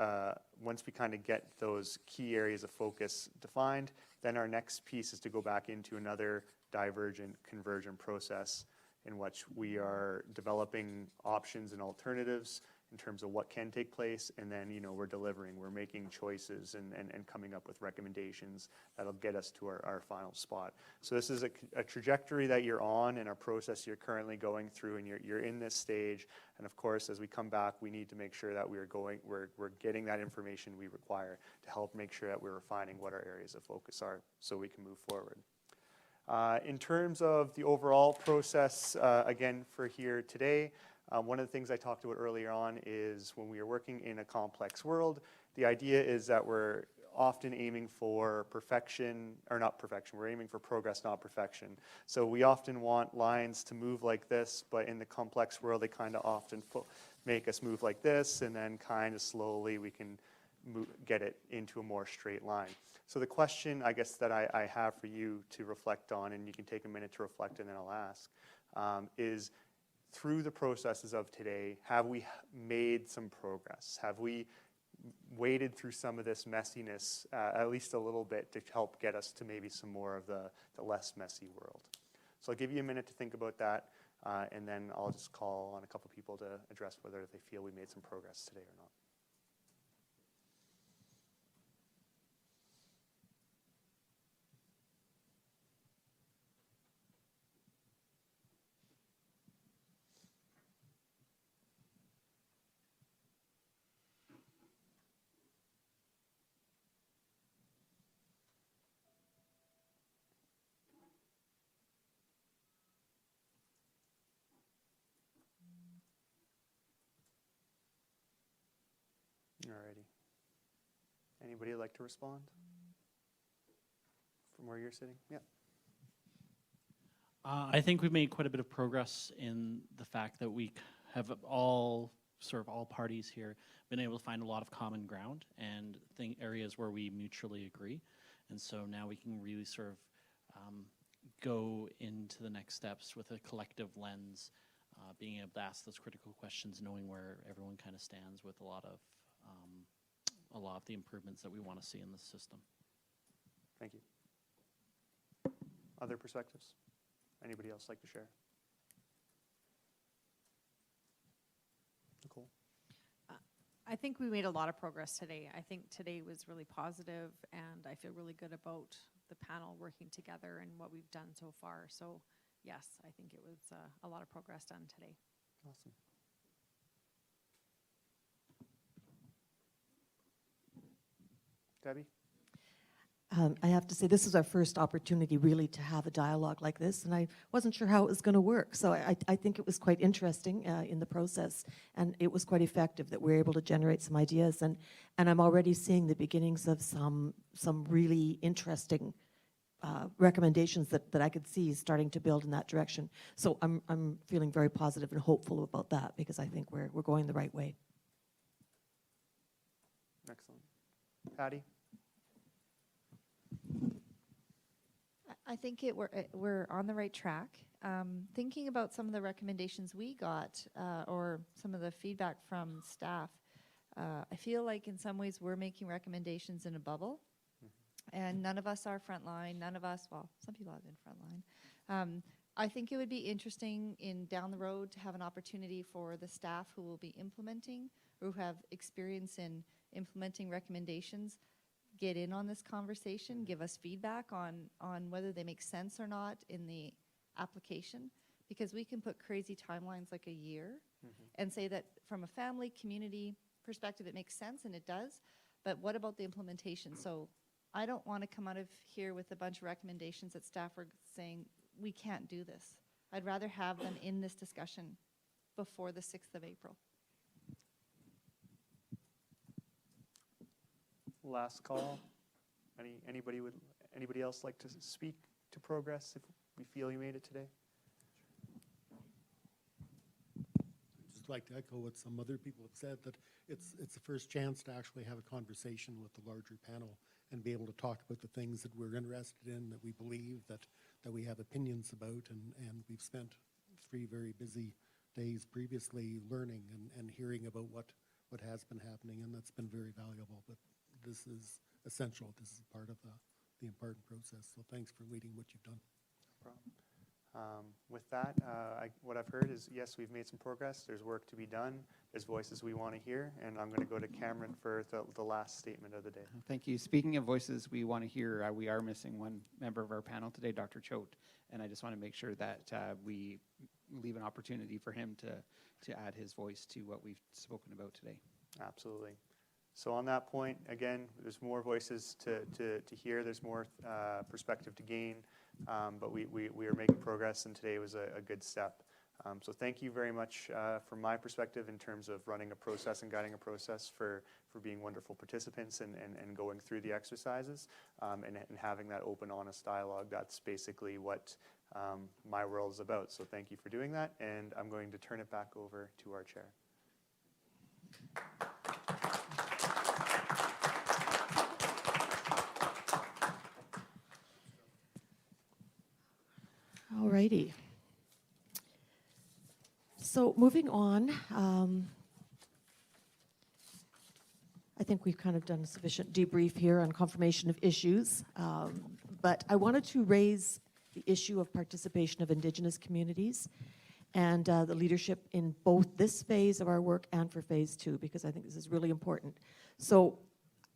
once we kind of get those key areas of focus defined, then our next piece is to go back into another divergent convergent process in which we are developing options and alternatives in terms of what can take place, and then we're delivering, we're making choices and coming up with recommendations that'll get us to our final spot. So this is a trajectory that you're on and a process you're currently going through, and you're in this stage. And of course, as we come back, we need to make sure that we're getting that information we require to help make sure that we're refining what our areas of focus are so we can move forward. In terms of the overall process, again, for here today, one of the things I talked about earlier on is when we are working in a complex world, the idea is that we're often aiming for perfection, or not perfection, we're aiming for progress, not perfection. So we often want lines to move like this, but in the complex world, they kind of often make us move like this, and then kind of slowly we can get it into a more straight line. So the question, I guess, that I have for you to reflect on, and you can take a minute to reflect and then I'll ask, is through the processes of today, have we made some progress? Have we waded through some of this messiness, at least a little bit, to help get us to maybe some more of the less messy world? So I'll give you a minute to think about that, and then I'll just call on a couple people to address whether they feel we made some progress today or not. Alrighty. Anybody like to respond from where you're sitting? Yeah. I think we've made quite a bit of progress in the fact that we have all parties here been able to find a lot of common ground and areas where we mutually agree. And so now we can really go into the next steps with a collective lens, being able to ask those critical questions, knowing where everyone kind of stands with a lot of the improvements that we want to see in the system. Thank you. Other perspectives? Anybody else like to share? Nicole? I think we made a lot of progress today. I think today was really positive, and I feel really good about the panel working together and what we've done so far. So yes, I think it was a lot of progress done today. Awesome. Debbie? I have to say, this is our first opportunity really to have a dialogue like this, and I wasn't sure how it was going to work. So I think it was quite interesting in the process, and it was quite effective that we were able to generate some ideas. And I'm already seeing the beginnings of some really interesting recommendations that I could see starting to build in that direction. So I'm feeling very positive and hopeful about that, because I think we're going the right way. Excellent. Patty? I think we're on the right track. Thinking about some of the recommendations we got, or some of the feedback from staff, I feel like in some ways we're making recommendations in a bubble, and none of us are frontline. None of us, well, some people have been frontline, I think it would be interesting down the road to have an opportunity for the staff who will be implementing or who have experience in implementing recommendations get in on this conversation, give us feedback on whether they make sense or not in the application, because we can put crazy timelines like a year and say that from a family community perspective it makes sense, and it does, but what about the implementation? So I don't want to come out of here with a bunch of recommendations that staff are saying we can't do this. I'd rather have them in this discussion before the 6th of April. Last call. Anybody else like to speak to progress if we feel you made it today? Just like to echo what some other people have said, that it's the first chance to actually have a conversation with the larger panel and be able to talk about the things that we're interested in, that we believe, that we have opinions about, and we've spent 3 very busy days previously learning and hearing about what has been happening, and that's been very valuable. But this is essential. This is part of the important process. So thanks for leading what you've done. No problem. With that, what I've heard is, yes, we've made some progress. There's work to be done. There's voices we want to hear. And I'm going to go to Cameron for the last statement of the day. Thank you. Speaking of voices we want to hear, we are missing one member of our panel today, Dr. Choate. And I just want to make sure that we leave an opportunity for him to add his voice to what we've spoken about today. Absolutely. So on that point, again, there's more voices to hear. There's more perspective to gain. But we are making progress, and today was a good step. So thank you very much from my perspective in terms of running a process and guiding a process for being wonderful participants and going through the exercises and having that open, honest dialogue. That's basically what my role is about. So thank you for doing that, and I'm going to turn it back over to our chair. All righty. So moving on, I think we've kind of done a sufficient debrief here on confirmation of issues, but I wanted to raise the issue of participation of Indigenous communities and the leadership in both this phase of our work and for phase 2, because I think this is really important. So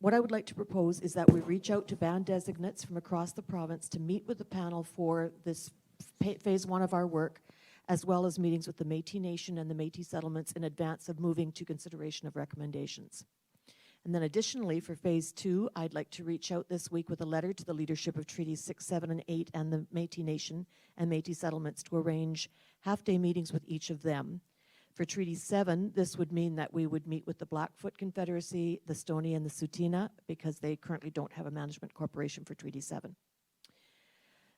what I would like to propose is that we reach out to band designates from across the province to meet with the panel for this phase 1 of our work, as well as meetings with the Métis Nation and the Métis settlements in advance of moving to consideration of recommendations. And then additionally, for phase 2, I'd like to reach out this week with a letter to the leadership of Treaties 6, 7, and 8 and the Métis Nation and Métis settlements to arrange half-day meetings with each of them. For Treaty 7, this would mean that we would meet with the Blackfoot Confederacy, the Stoney, and the Tsuut'ina, because they currently don't have a management corporation for Treaty 7.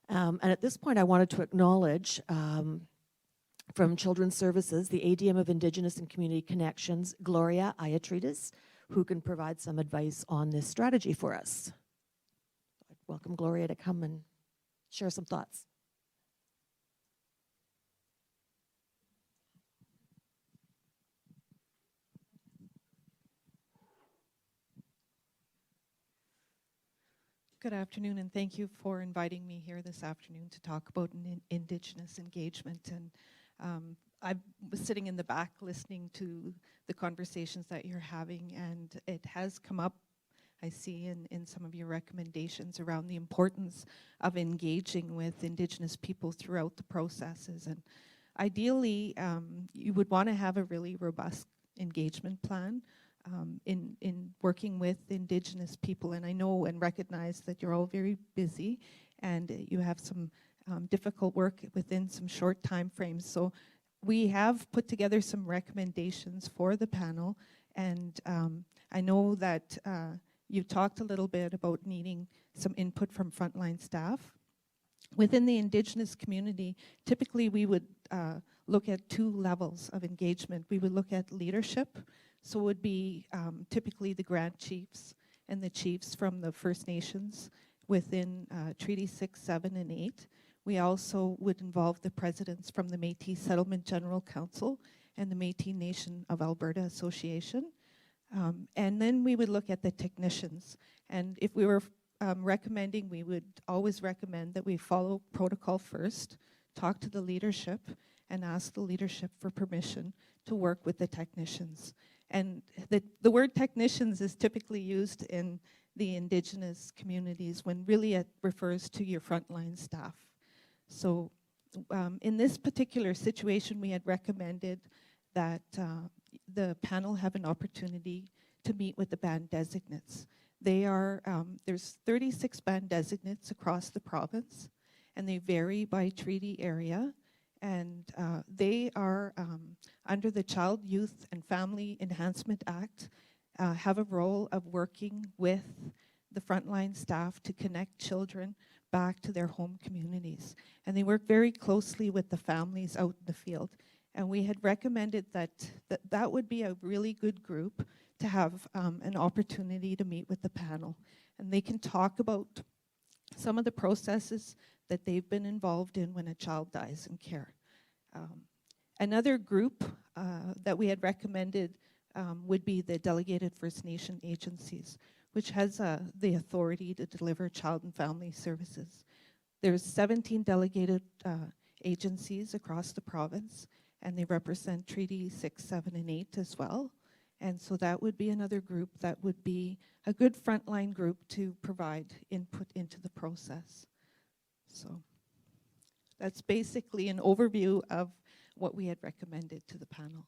And at this point, I wanted to acknowledge from Children's Services, the ADM of Indigenous and Community Connections, Gloria Ayatrides, who can provide some advice on this strategy for us. I'd welcome Gloria to come and share some thoughts. Good afternoon, and thank you for inviting me here this afternoon to talk about Indigenous engagement. And I was sitting in the back listening to the conversations that you're having, and it has come up, I see, in some of your recommendations around the importance of engaging with Indigenous people throughout the processes. And ideally, you would want to have a really robust engagement plan in working with Indigenous people. And I know and recognize that you're all very busy and you have some difficult work within some short time frames. So we have put together some recommendations for the panel, and I know that you talked a little bit about needing some input from frontline staff. Within the Indigenous community, typically we would look at 2 levels of engagement. We would look at leadership, so it would be typically the Grand Chiefs and the chiefs from the First Nations within Treaty 6, 7, and 8. We also would involve the presidents from the Métis Settlement General Council and the Métis Nation of Alberta Association. And then we would look at the technicians. And if we were recommending, we would always recommend that we follow protocol first talk to the leadership and ask the leadership for permission to work with the technicians. And the word technicians is typically used in the Indigenous communities when really it refers to your frontline staff. So in this particular situation, we had recommended that the panel have an opportunity to meet with the band designates. They are, there's 36 band designates across the province, and they vary by treaty area. And they are, under the Child, Youth, and Family Enhancement Act, have a role of working with the frontline staff to connect children back to their home communities. And they work very closely with the families out in the field. And we had recommended that that would be a really good group to have an opportunity to meet with the panel. And they can talk about some of the processes that they've been involved in when a child dies in care. Another group that we had recommended would be the delegated First Nation agencies, which has the authority to deliver child and family services. There's 17 delegated agencies across the province, and they represent Treaty 6, 7, and 8 as well. And so that would be another group that would be a good frontline group to provide input into the process. So that's basically an overview of what we had recommended to the panel.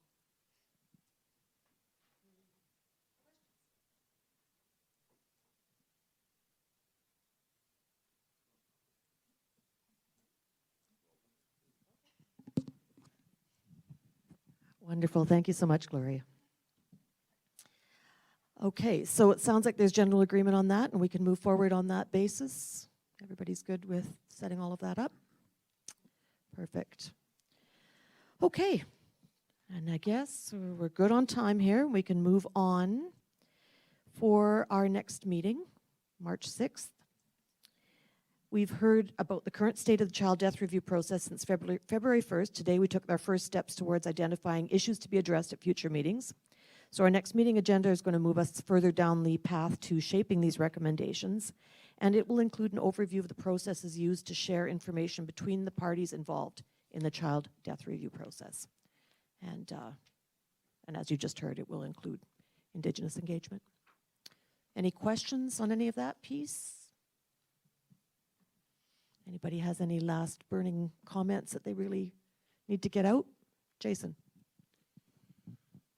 Wonderful. Thank you so much, Gloria. Okay, so it sounds like there's general agreement on that, and we can move forward on that basis. Everybody's good with setting all of that up? Perfect. Okay, and I guess we're good on time here. We can move on for our next meeting, March 6th. We've heard about the current state of the child death review process since February 1st. Today we took our first steps towards identifying issues to be addressed at future meetings. So our next meeting agenda is going to move us further down the path to shaping these recommendations, and it will include an overview of the processes used to share information between the parties involved in the child death review process. And as you just heard, it will include Indigenous engagement. Any questions on any of that piece? Anybody has any last burning comments that they really need to get out? Jason.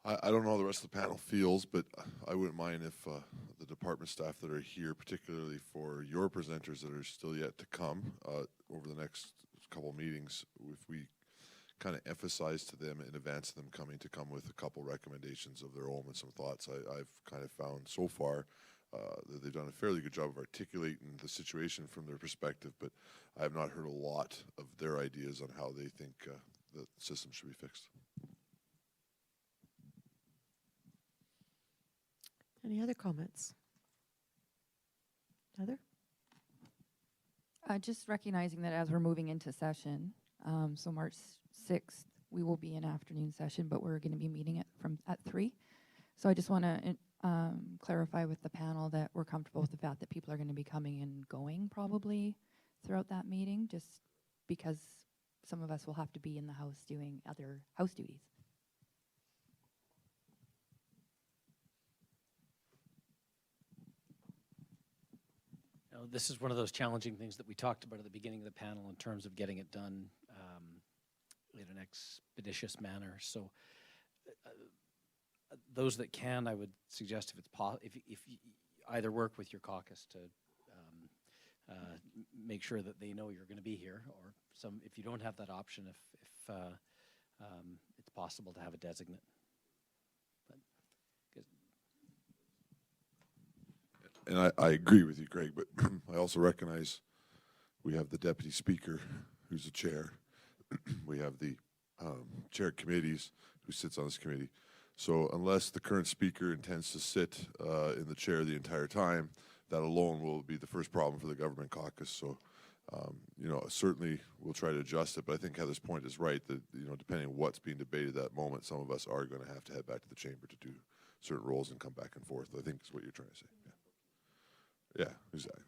I don't know how the rest of the panel feels, but I wouldn't mind if the department staff that are here, particularly for your presenters that are still yet to come over the next couple of meetings, if we kind of emphasize to them in advance of them coming to come with a couple recommendations of their own and some thoughts. I've kind of found so far that they've done a fairly good job of articulating the situation from their perspective, but I have not heard a lot of their ideas on how they think the system should be fixed. Any other comments? Heather? Just recognizing that as we're moving into session, so March 6th, we will be in afternoon session, but we're going to be meeting at 3. So I just want to clarify with the panel that we're comfortable with the fact that people are going to be coming and going probably throughout that meeting, just because some of us will have to be in the house doing other house duties. This is one of those challenging things that we talked about at the beginning of the panel in terms of getting it done in an expeditious manner. So those that can, I would suggest if you either work with your caucus to make sure that they know you're going to be here, or if you don't have that option, if it's possible to have a designate. And I agree with you, Greg, but I also recognize we have the deputy speaker, who's the chair. We have the chair of committees, who sits on this committee. So unless the current speaker intends to sit in the chair the entire time, that alone will be the first problem for the government caucus. So, certainly we'll try to adjust it, but I think Heather's point is right that, depending on what's being debated at that moment, some of us are going to have to head back to the chamber to do certain roles and come back and forth. I think is what you're trying to say. Yeah, exactly.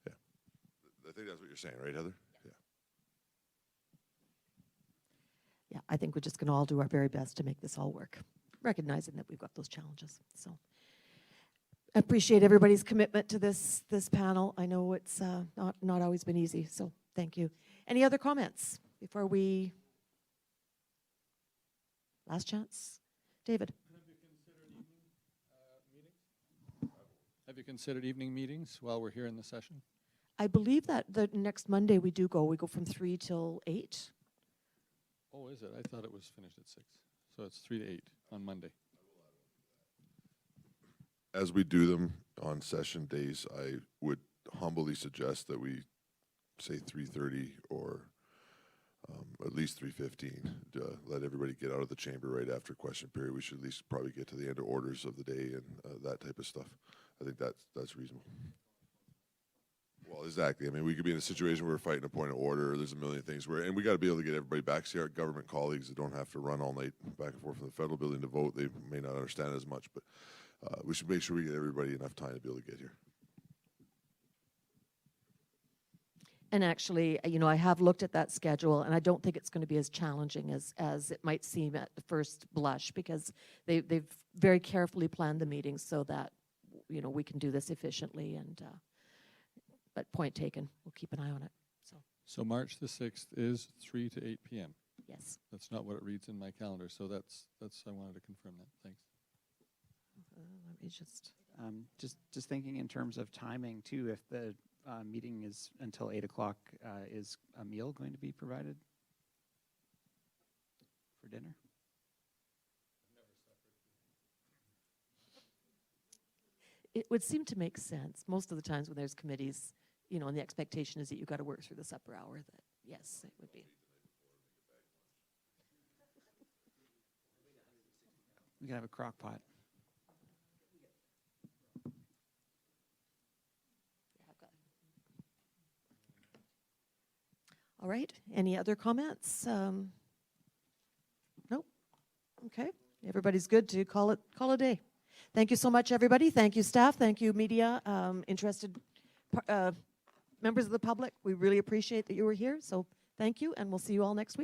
Yeah. I think that's what you're saying, right, Heather? Yeah. I think we're just going to all do our very best to make this all work, recognizing that we've got those challenges. So I appreciate everybody's commitment to this panel. I know it's not always been easy, so thank you. Any other comments before we? Last chance. David. Have you considered evening meetings while we're here in the session? I believe that the next Monday we do go. We go from 3 till 8. Oh, is it? I thought it was finished at 6. So it's 3 to 8 on Monday. As we do them on session days, I would humbly suggest that we say 3:30 or at least 3:15. Let everybody get out of the chamber right after question period. We should at least probably get to the end of orders of the day and that type of stuff. I think that's reasonable. Well, exactly. I mean, we could be in a situation where we're fighting a point of order. There's a million things and we got to be able to get everybody back. See our government colleagues that don't have to run all night back and forth from the federal building to vote. They may not understand as much, but we should make sure we get everybody enough time to be able to get here. And actually, I have looked at that schedule, and I don't think it's going to be as challenging as it might seem at the first blush, because they've very carefully planned the meetings so that we can do this efficiently. And but point taken, we'll keep an eye on it. So March the 6th is 3 to 8 p.m. Yes. That's not what it reads in my calendar, so that's I wanted to confirm that. Thanks. Let me Just thinking in terms of timing too, if the meeting is until 8 o'clock, is a meal going to be provided for dinner? It would seem to make sense. Most of the times when there's committees, and the expectation is that you've got to work through the supper hour, that yes, it would be. We can have a crock pot. All right. Any other comments? Nope. Okay. Everybody's good to call it a day. Thank you so much, everybody. Thank you, staff. Thank you, media, interested members of the public. We really appreciate that you were here. So thank you, and we'll see you all next week.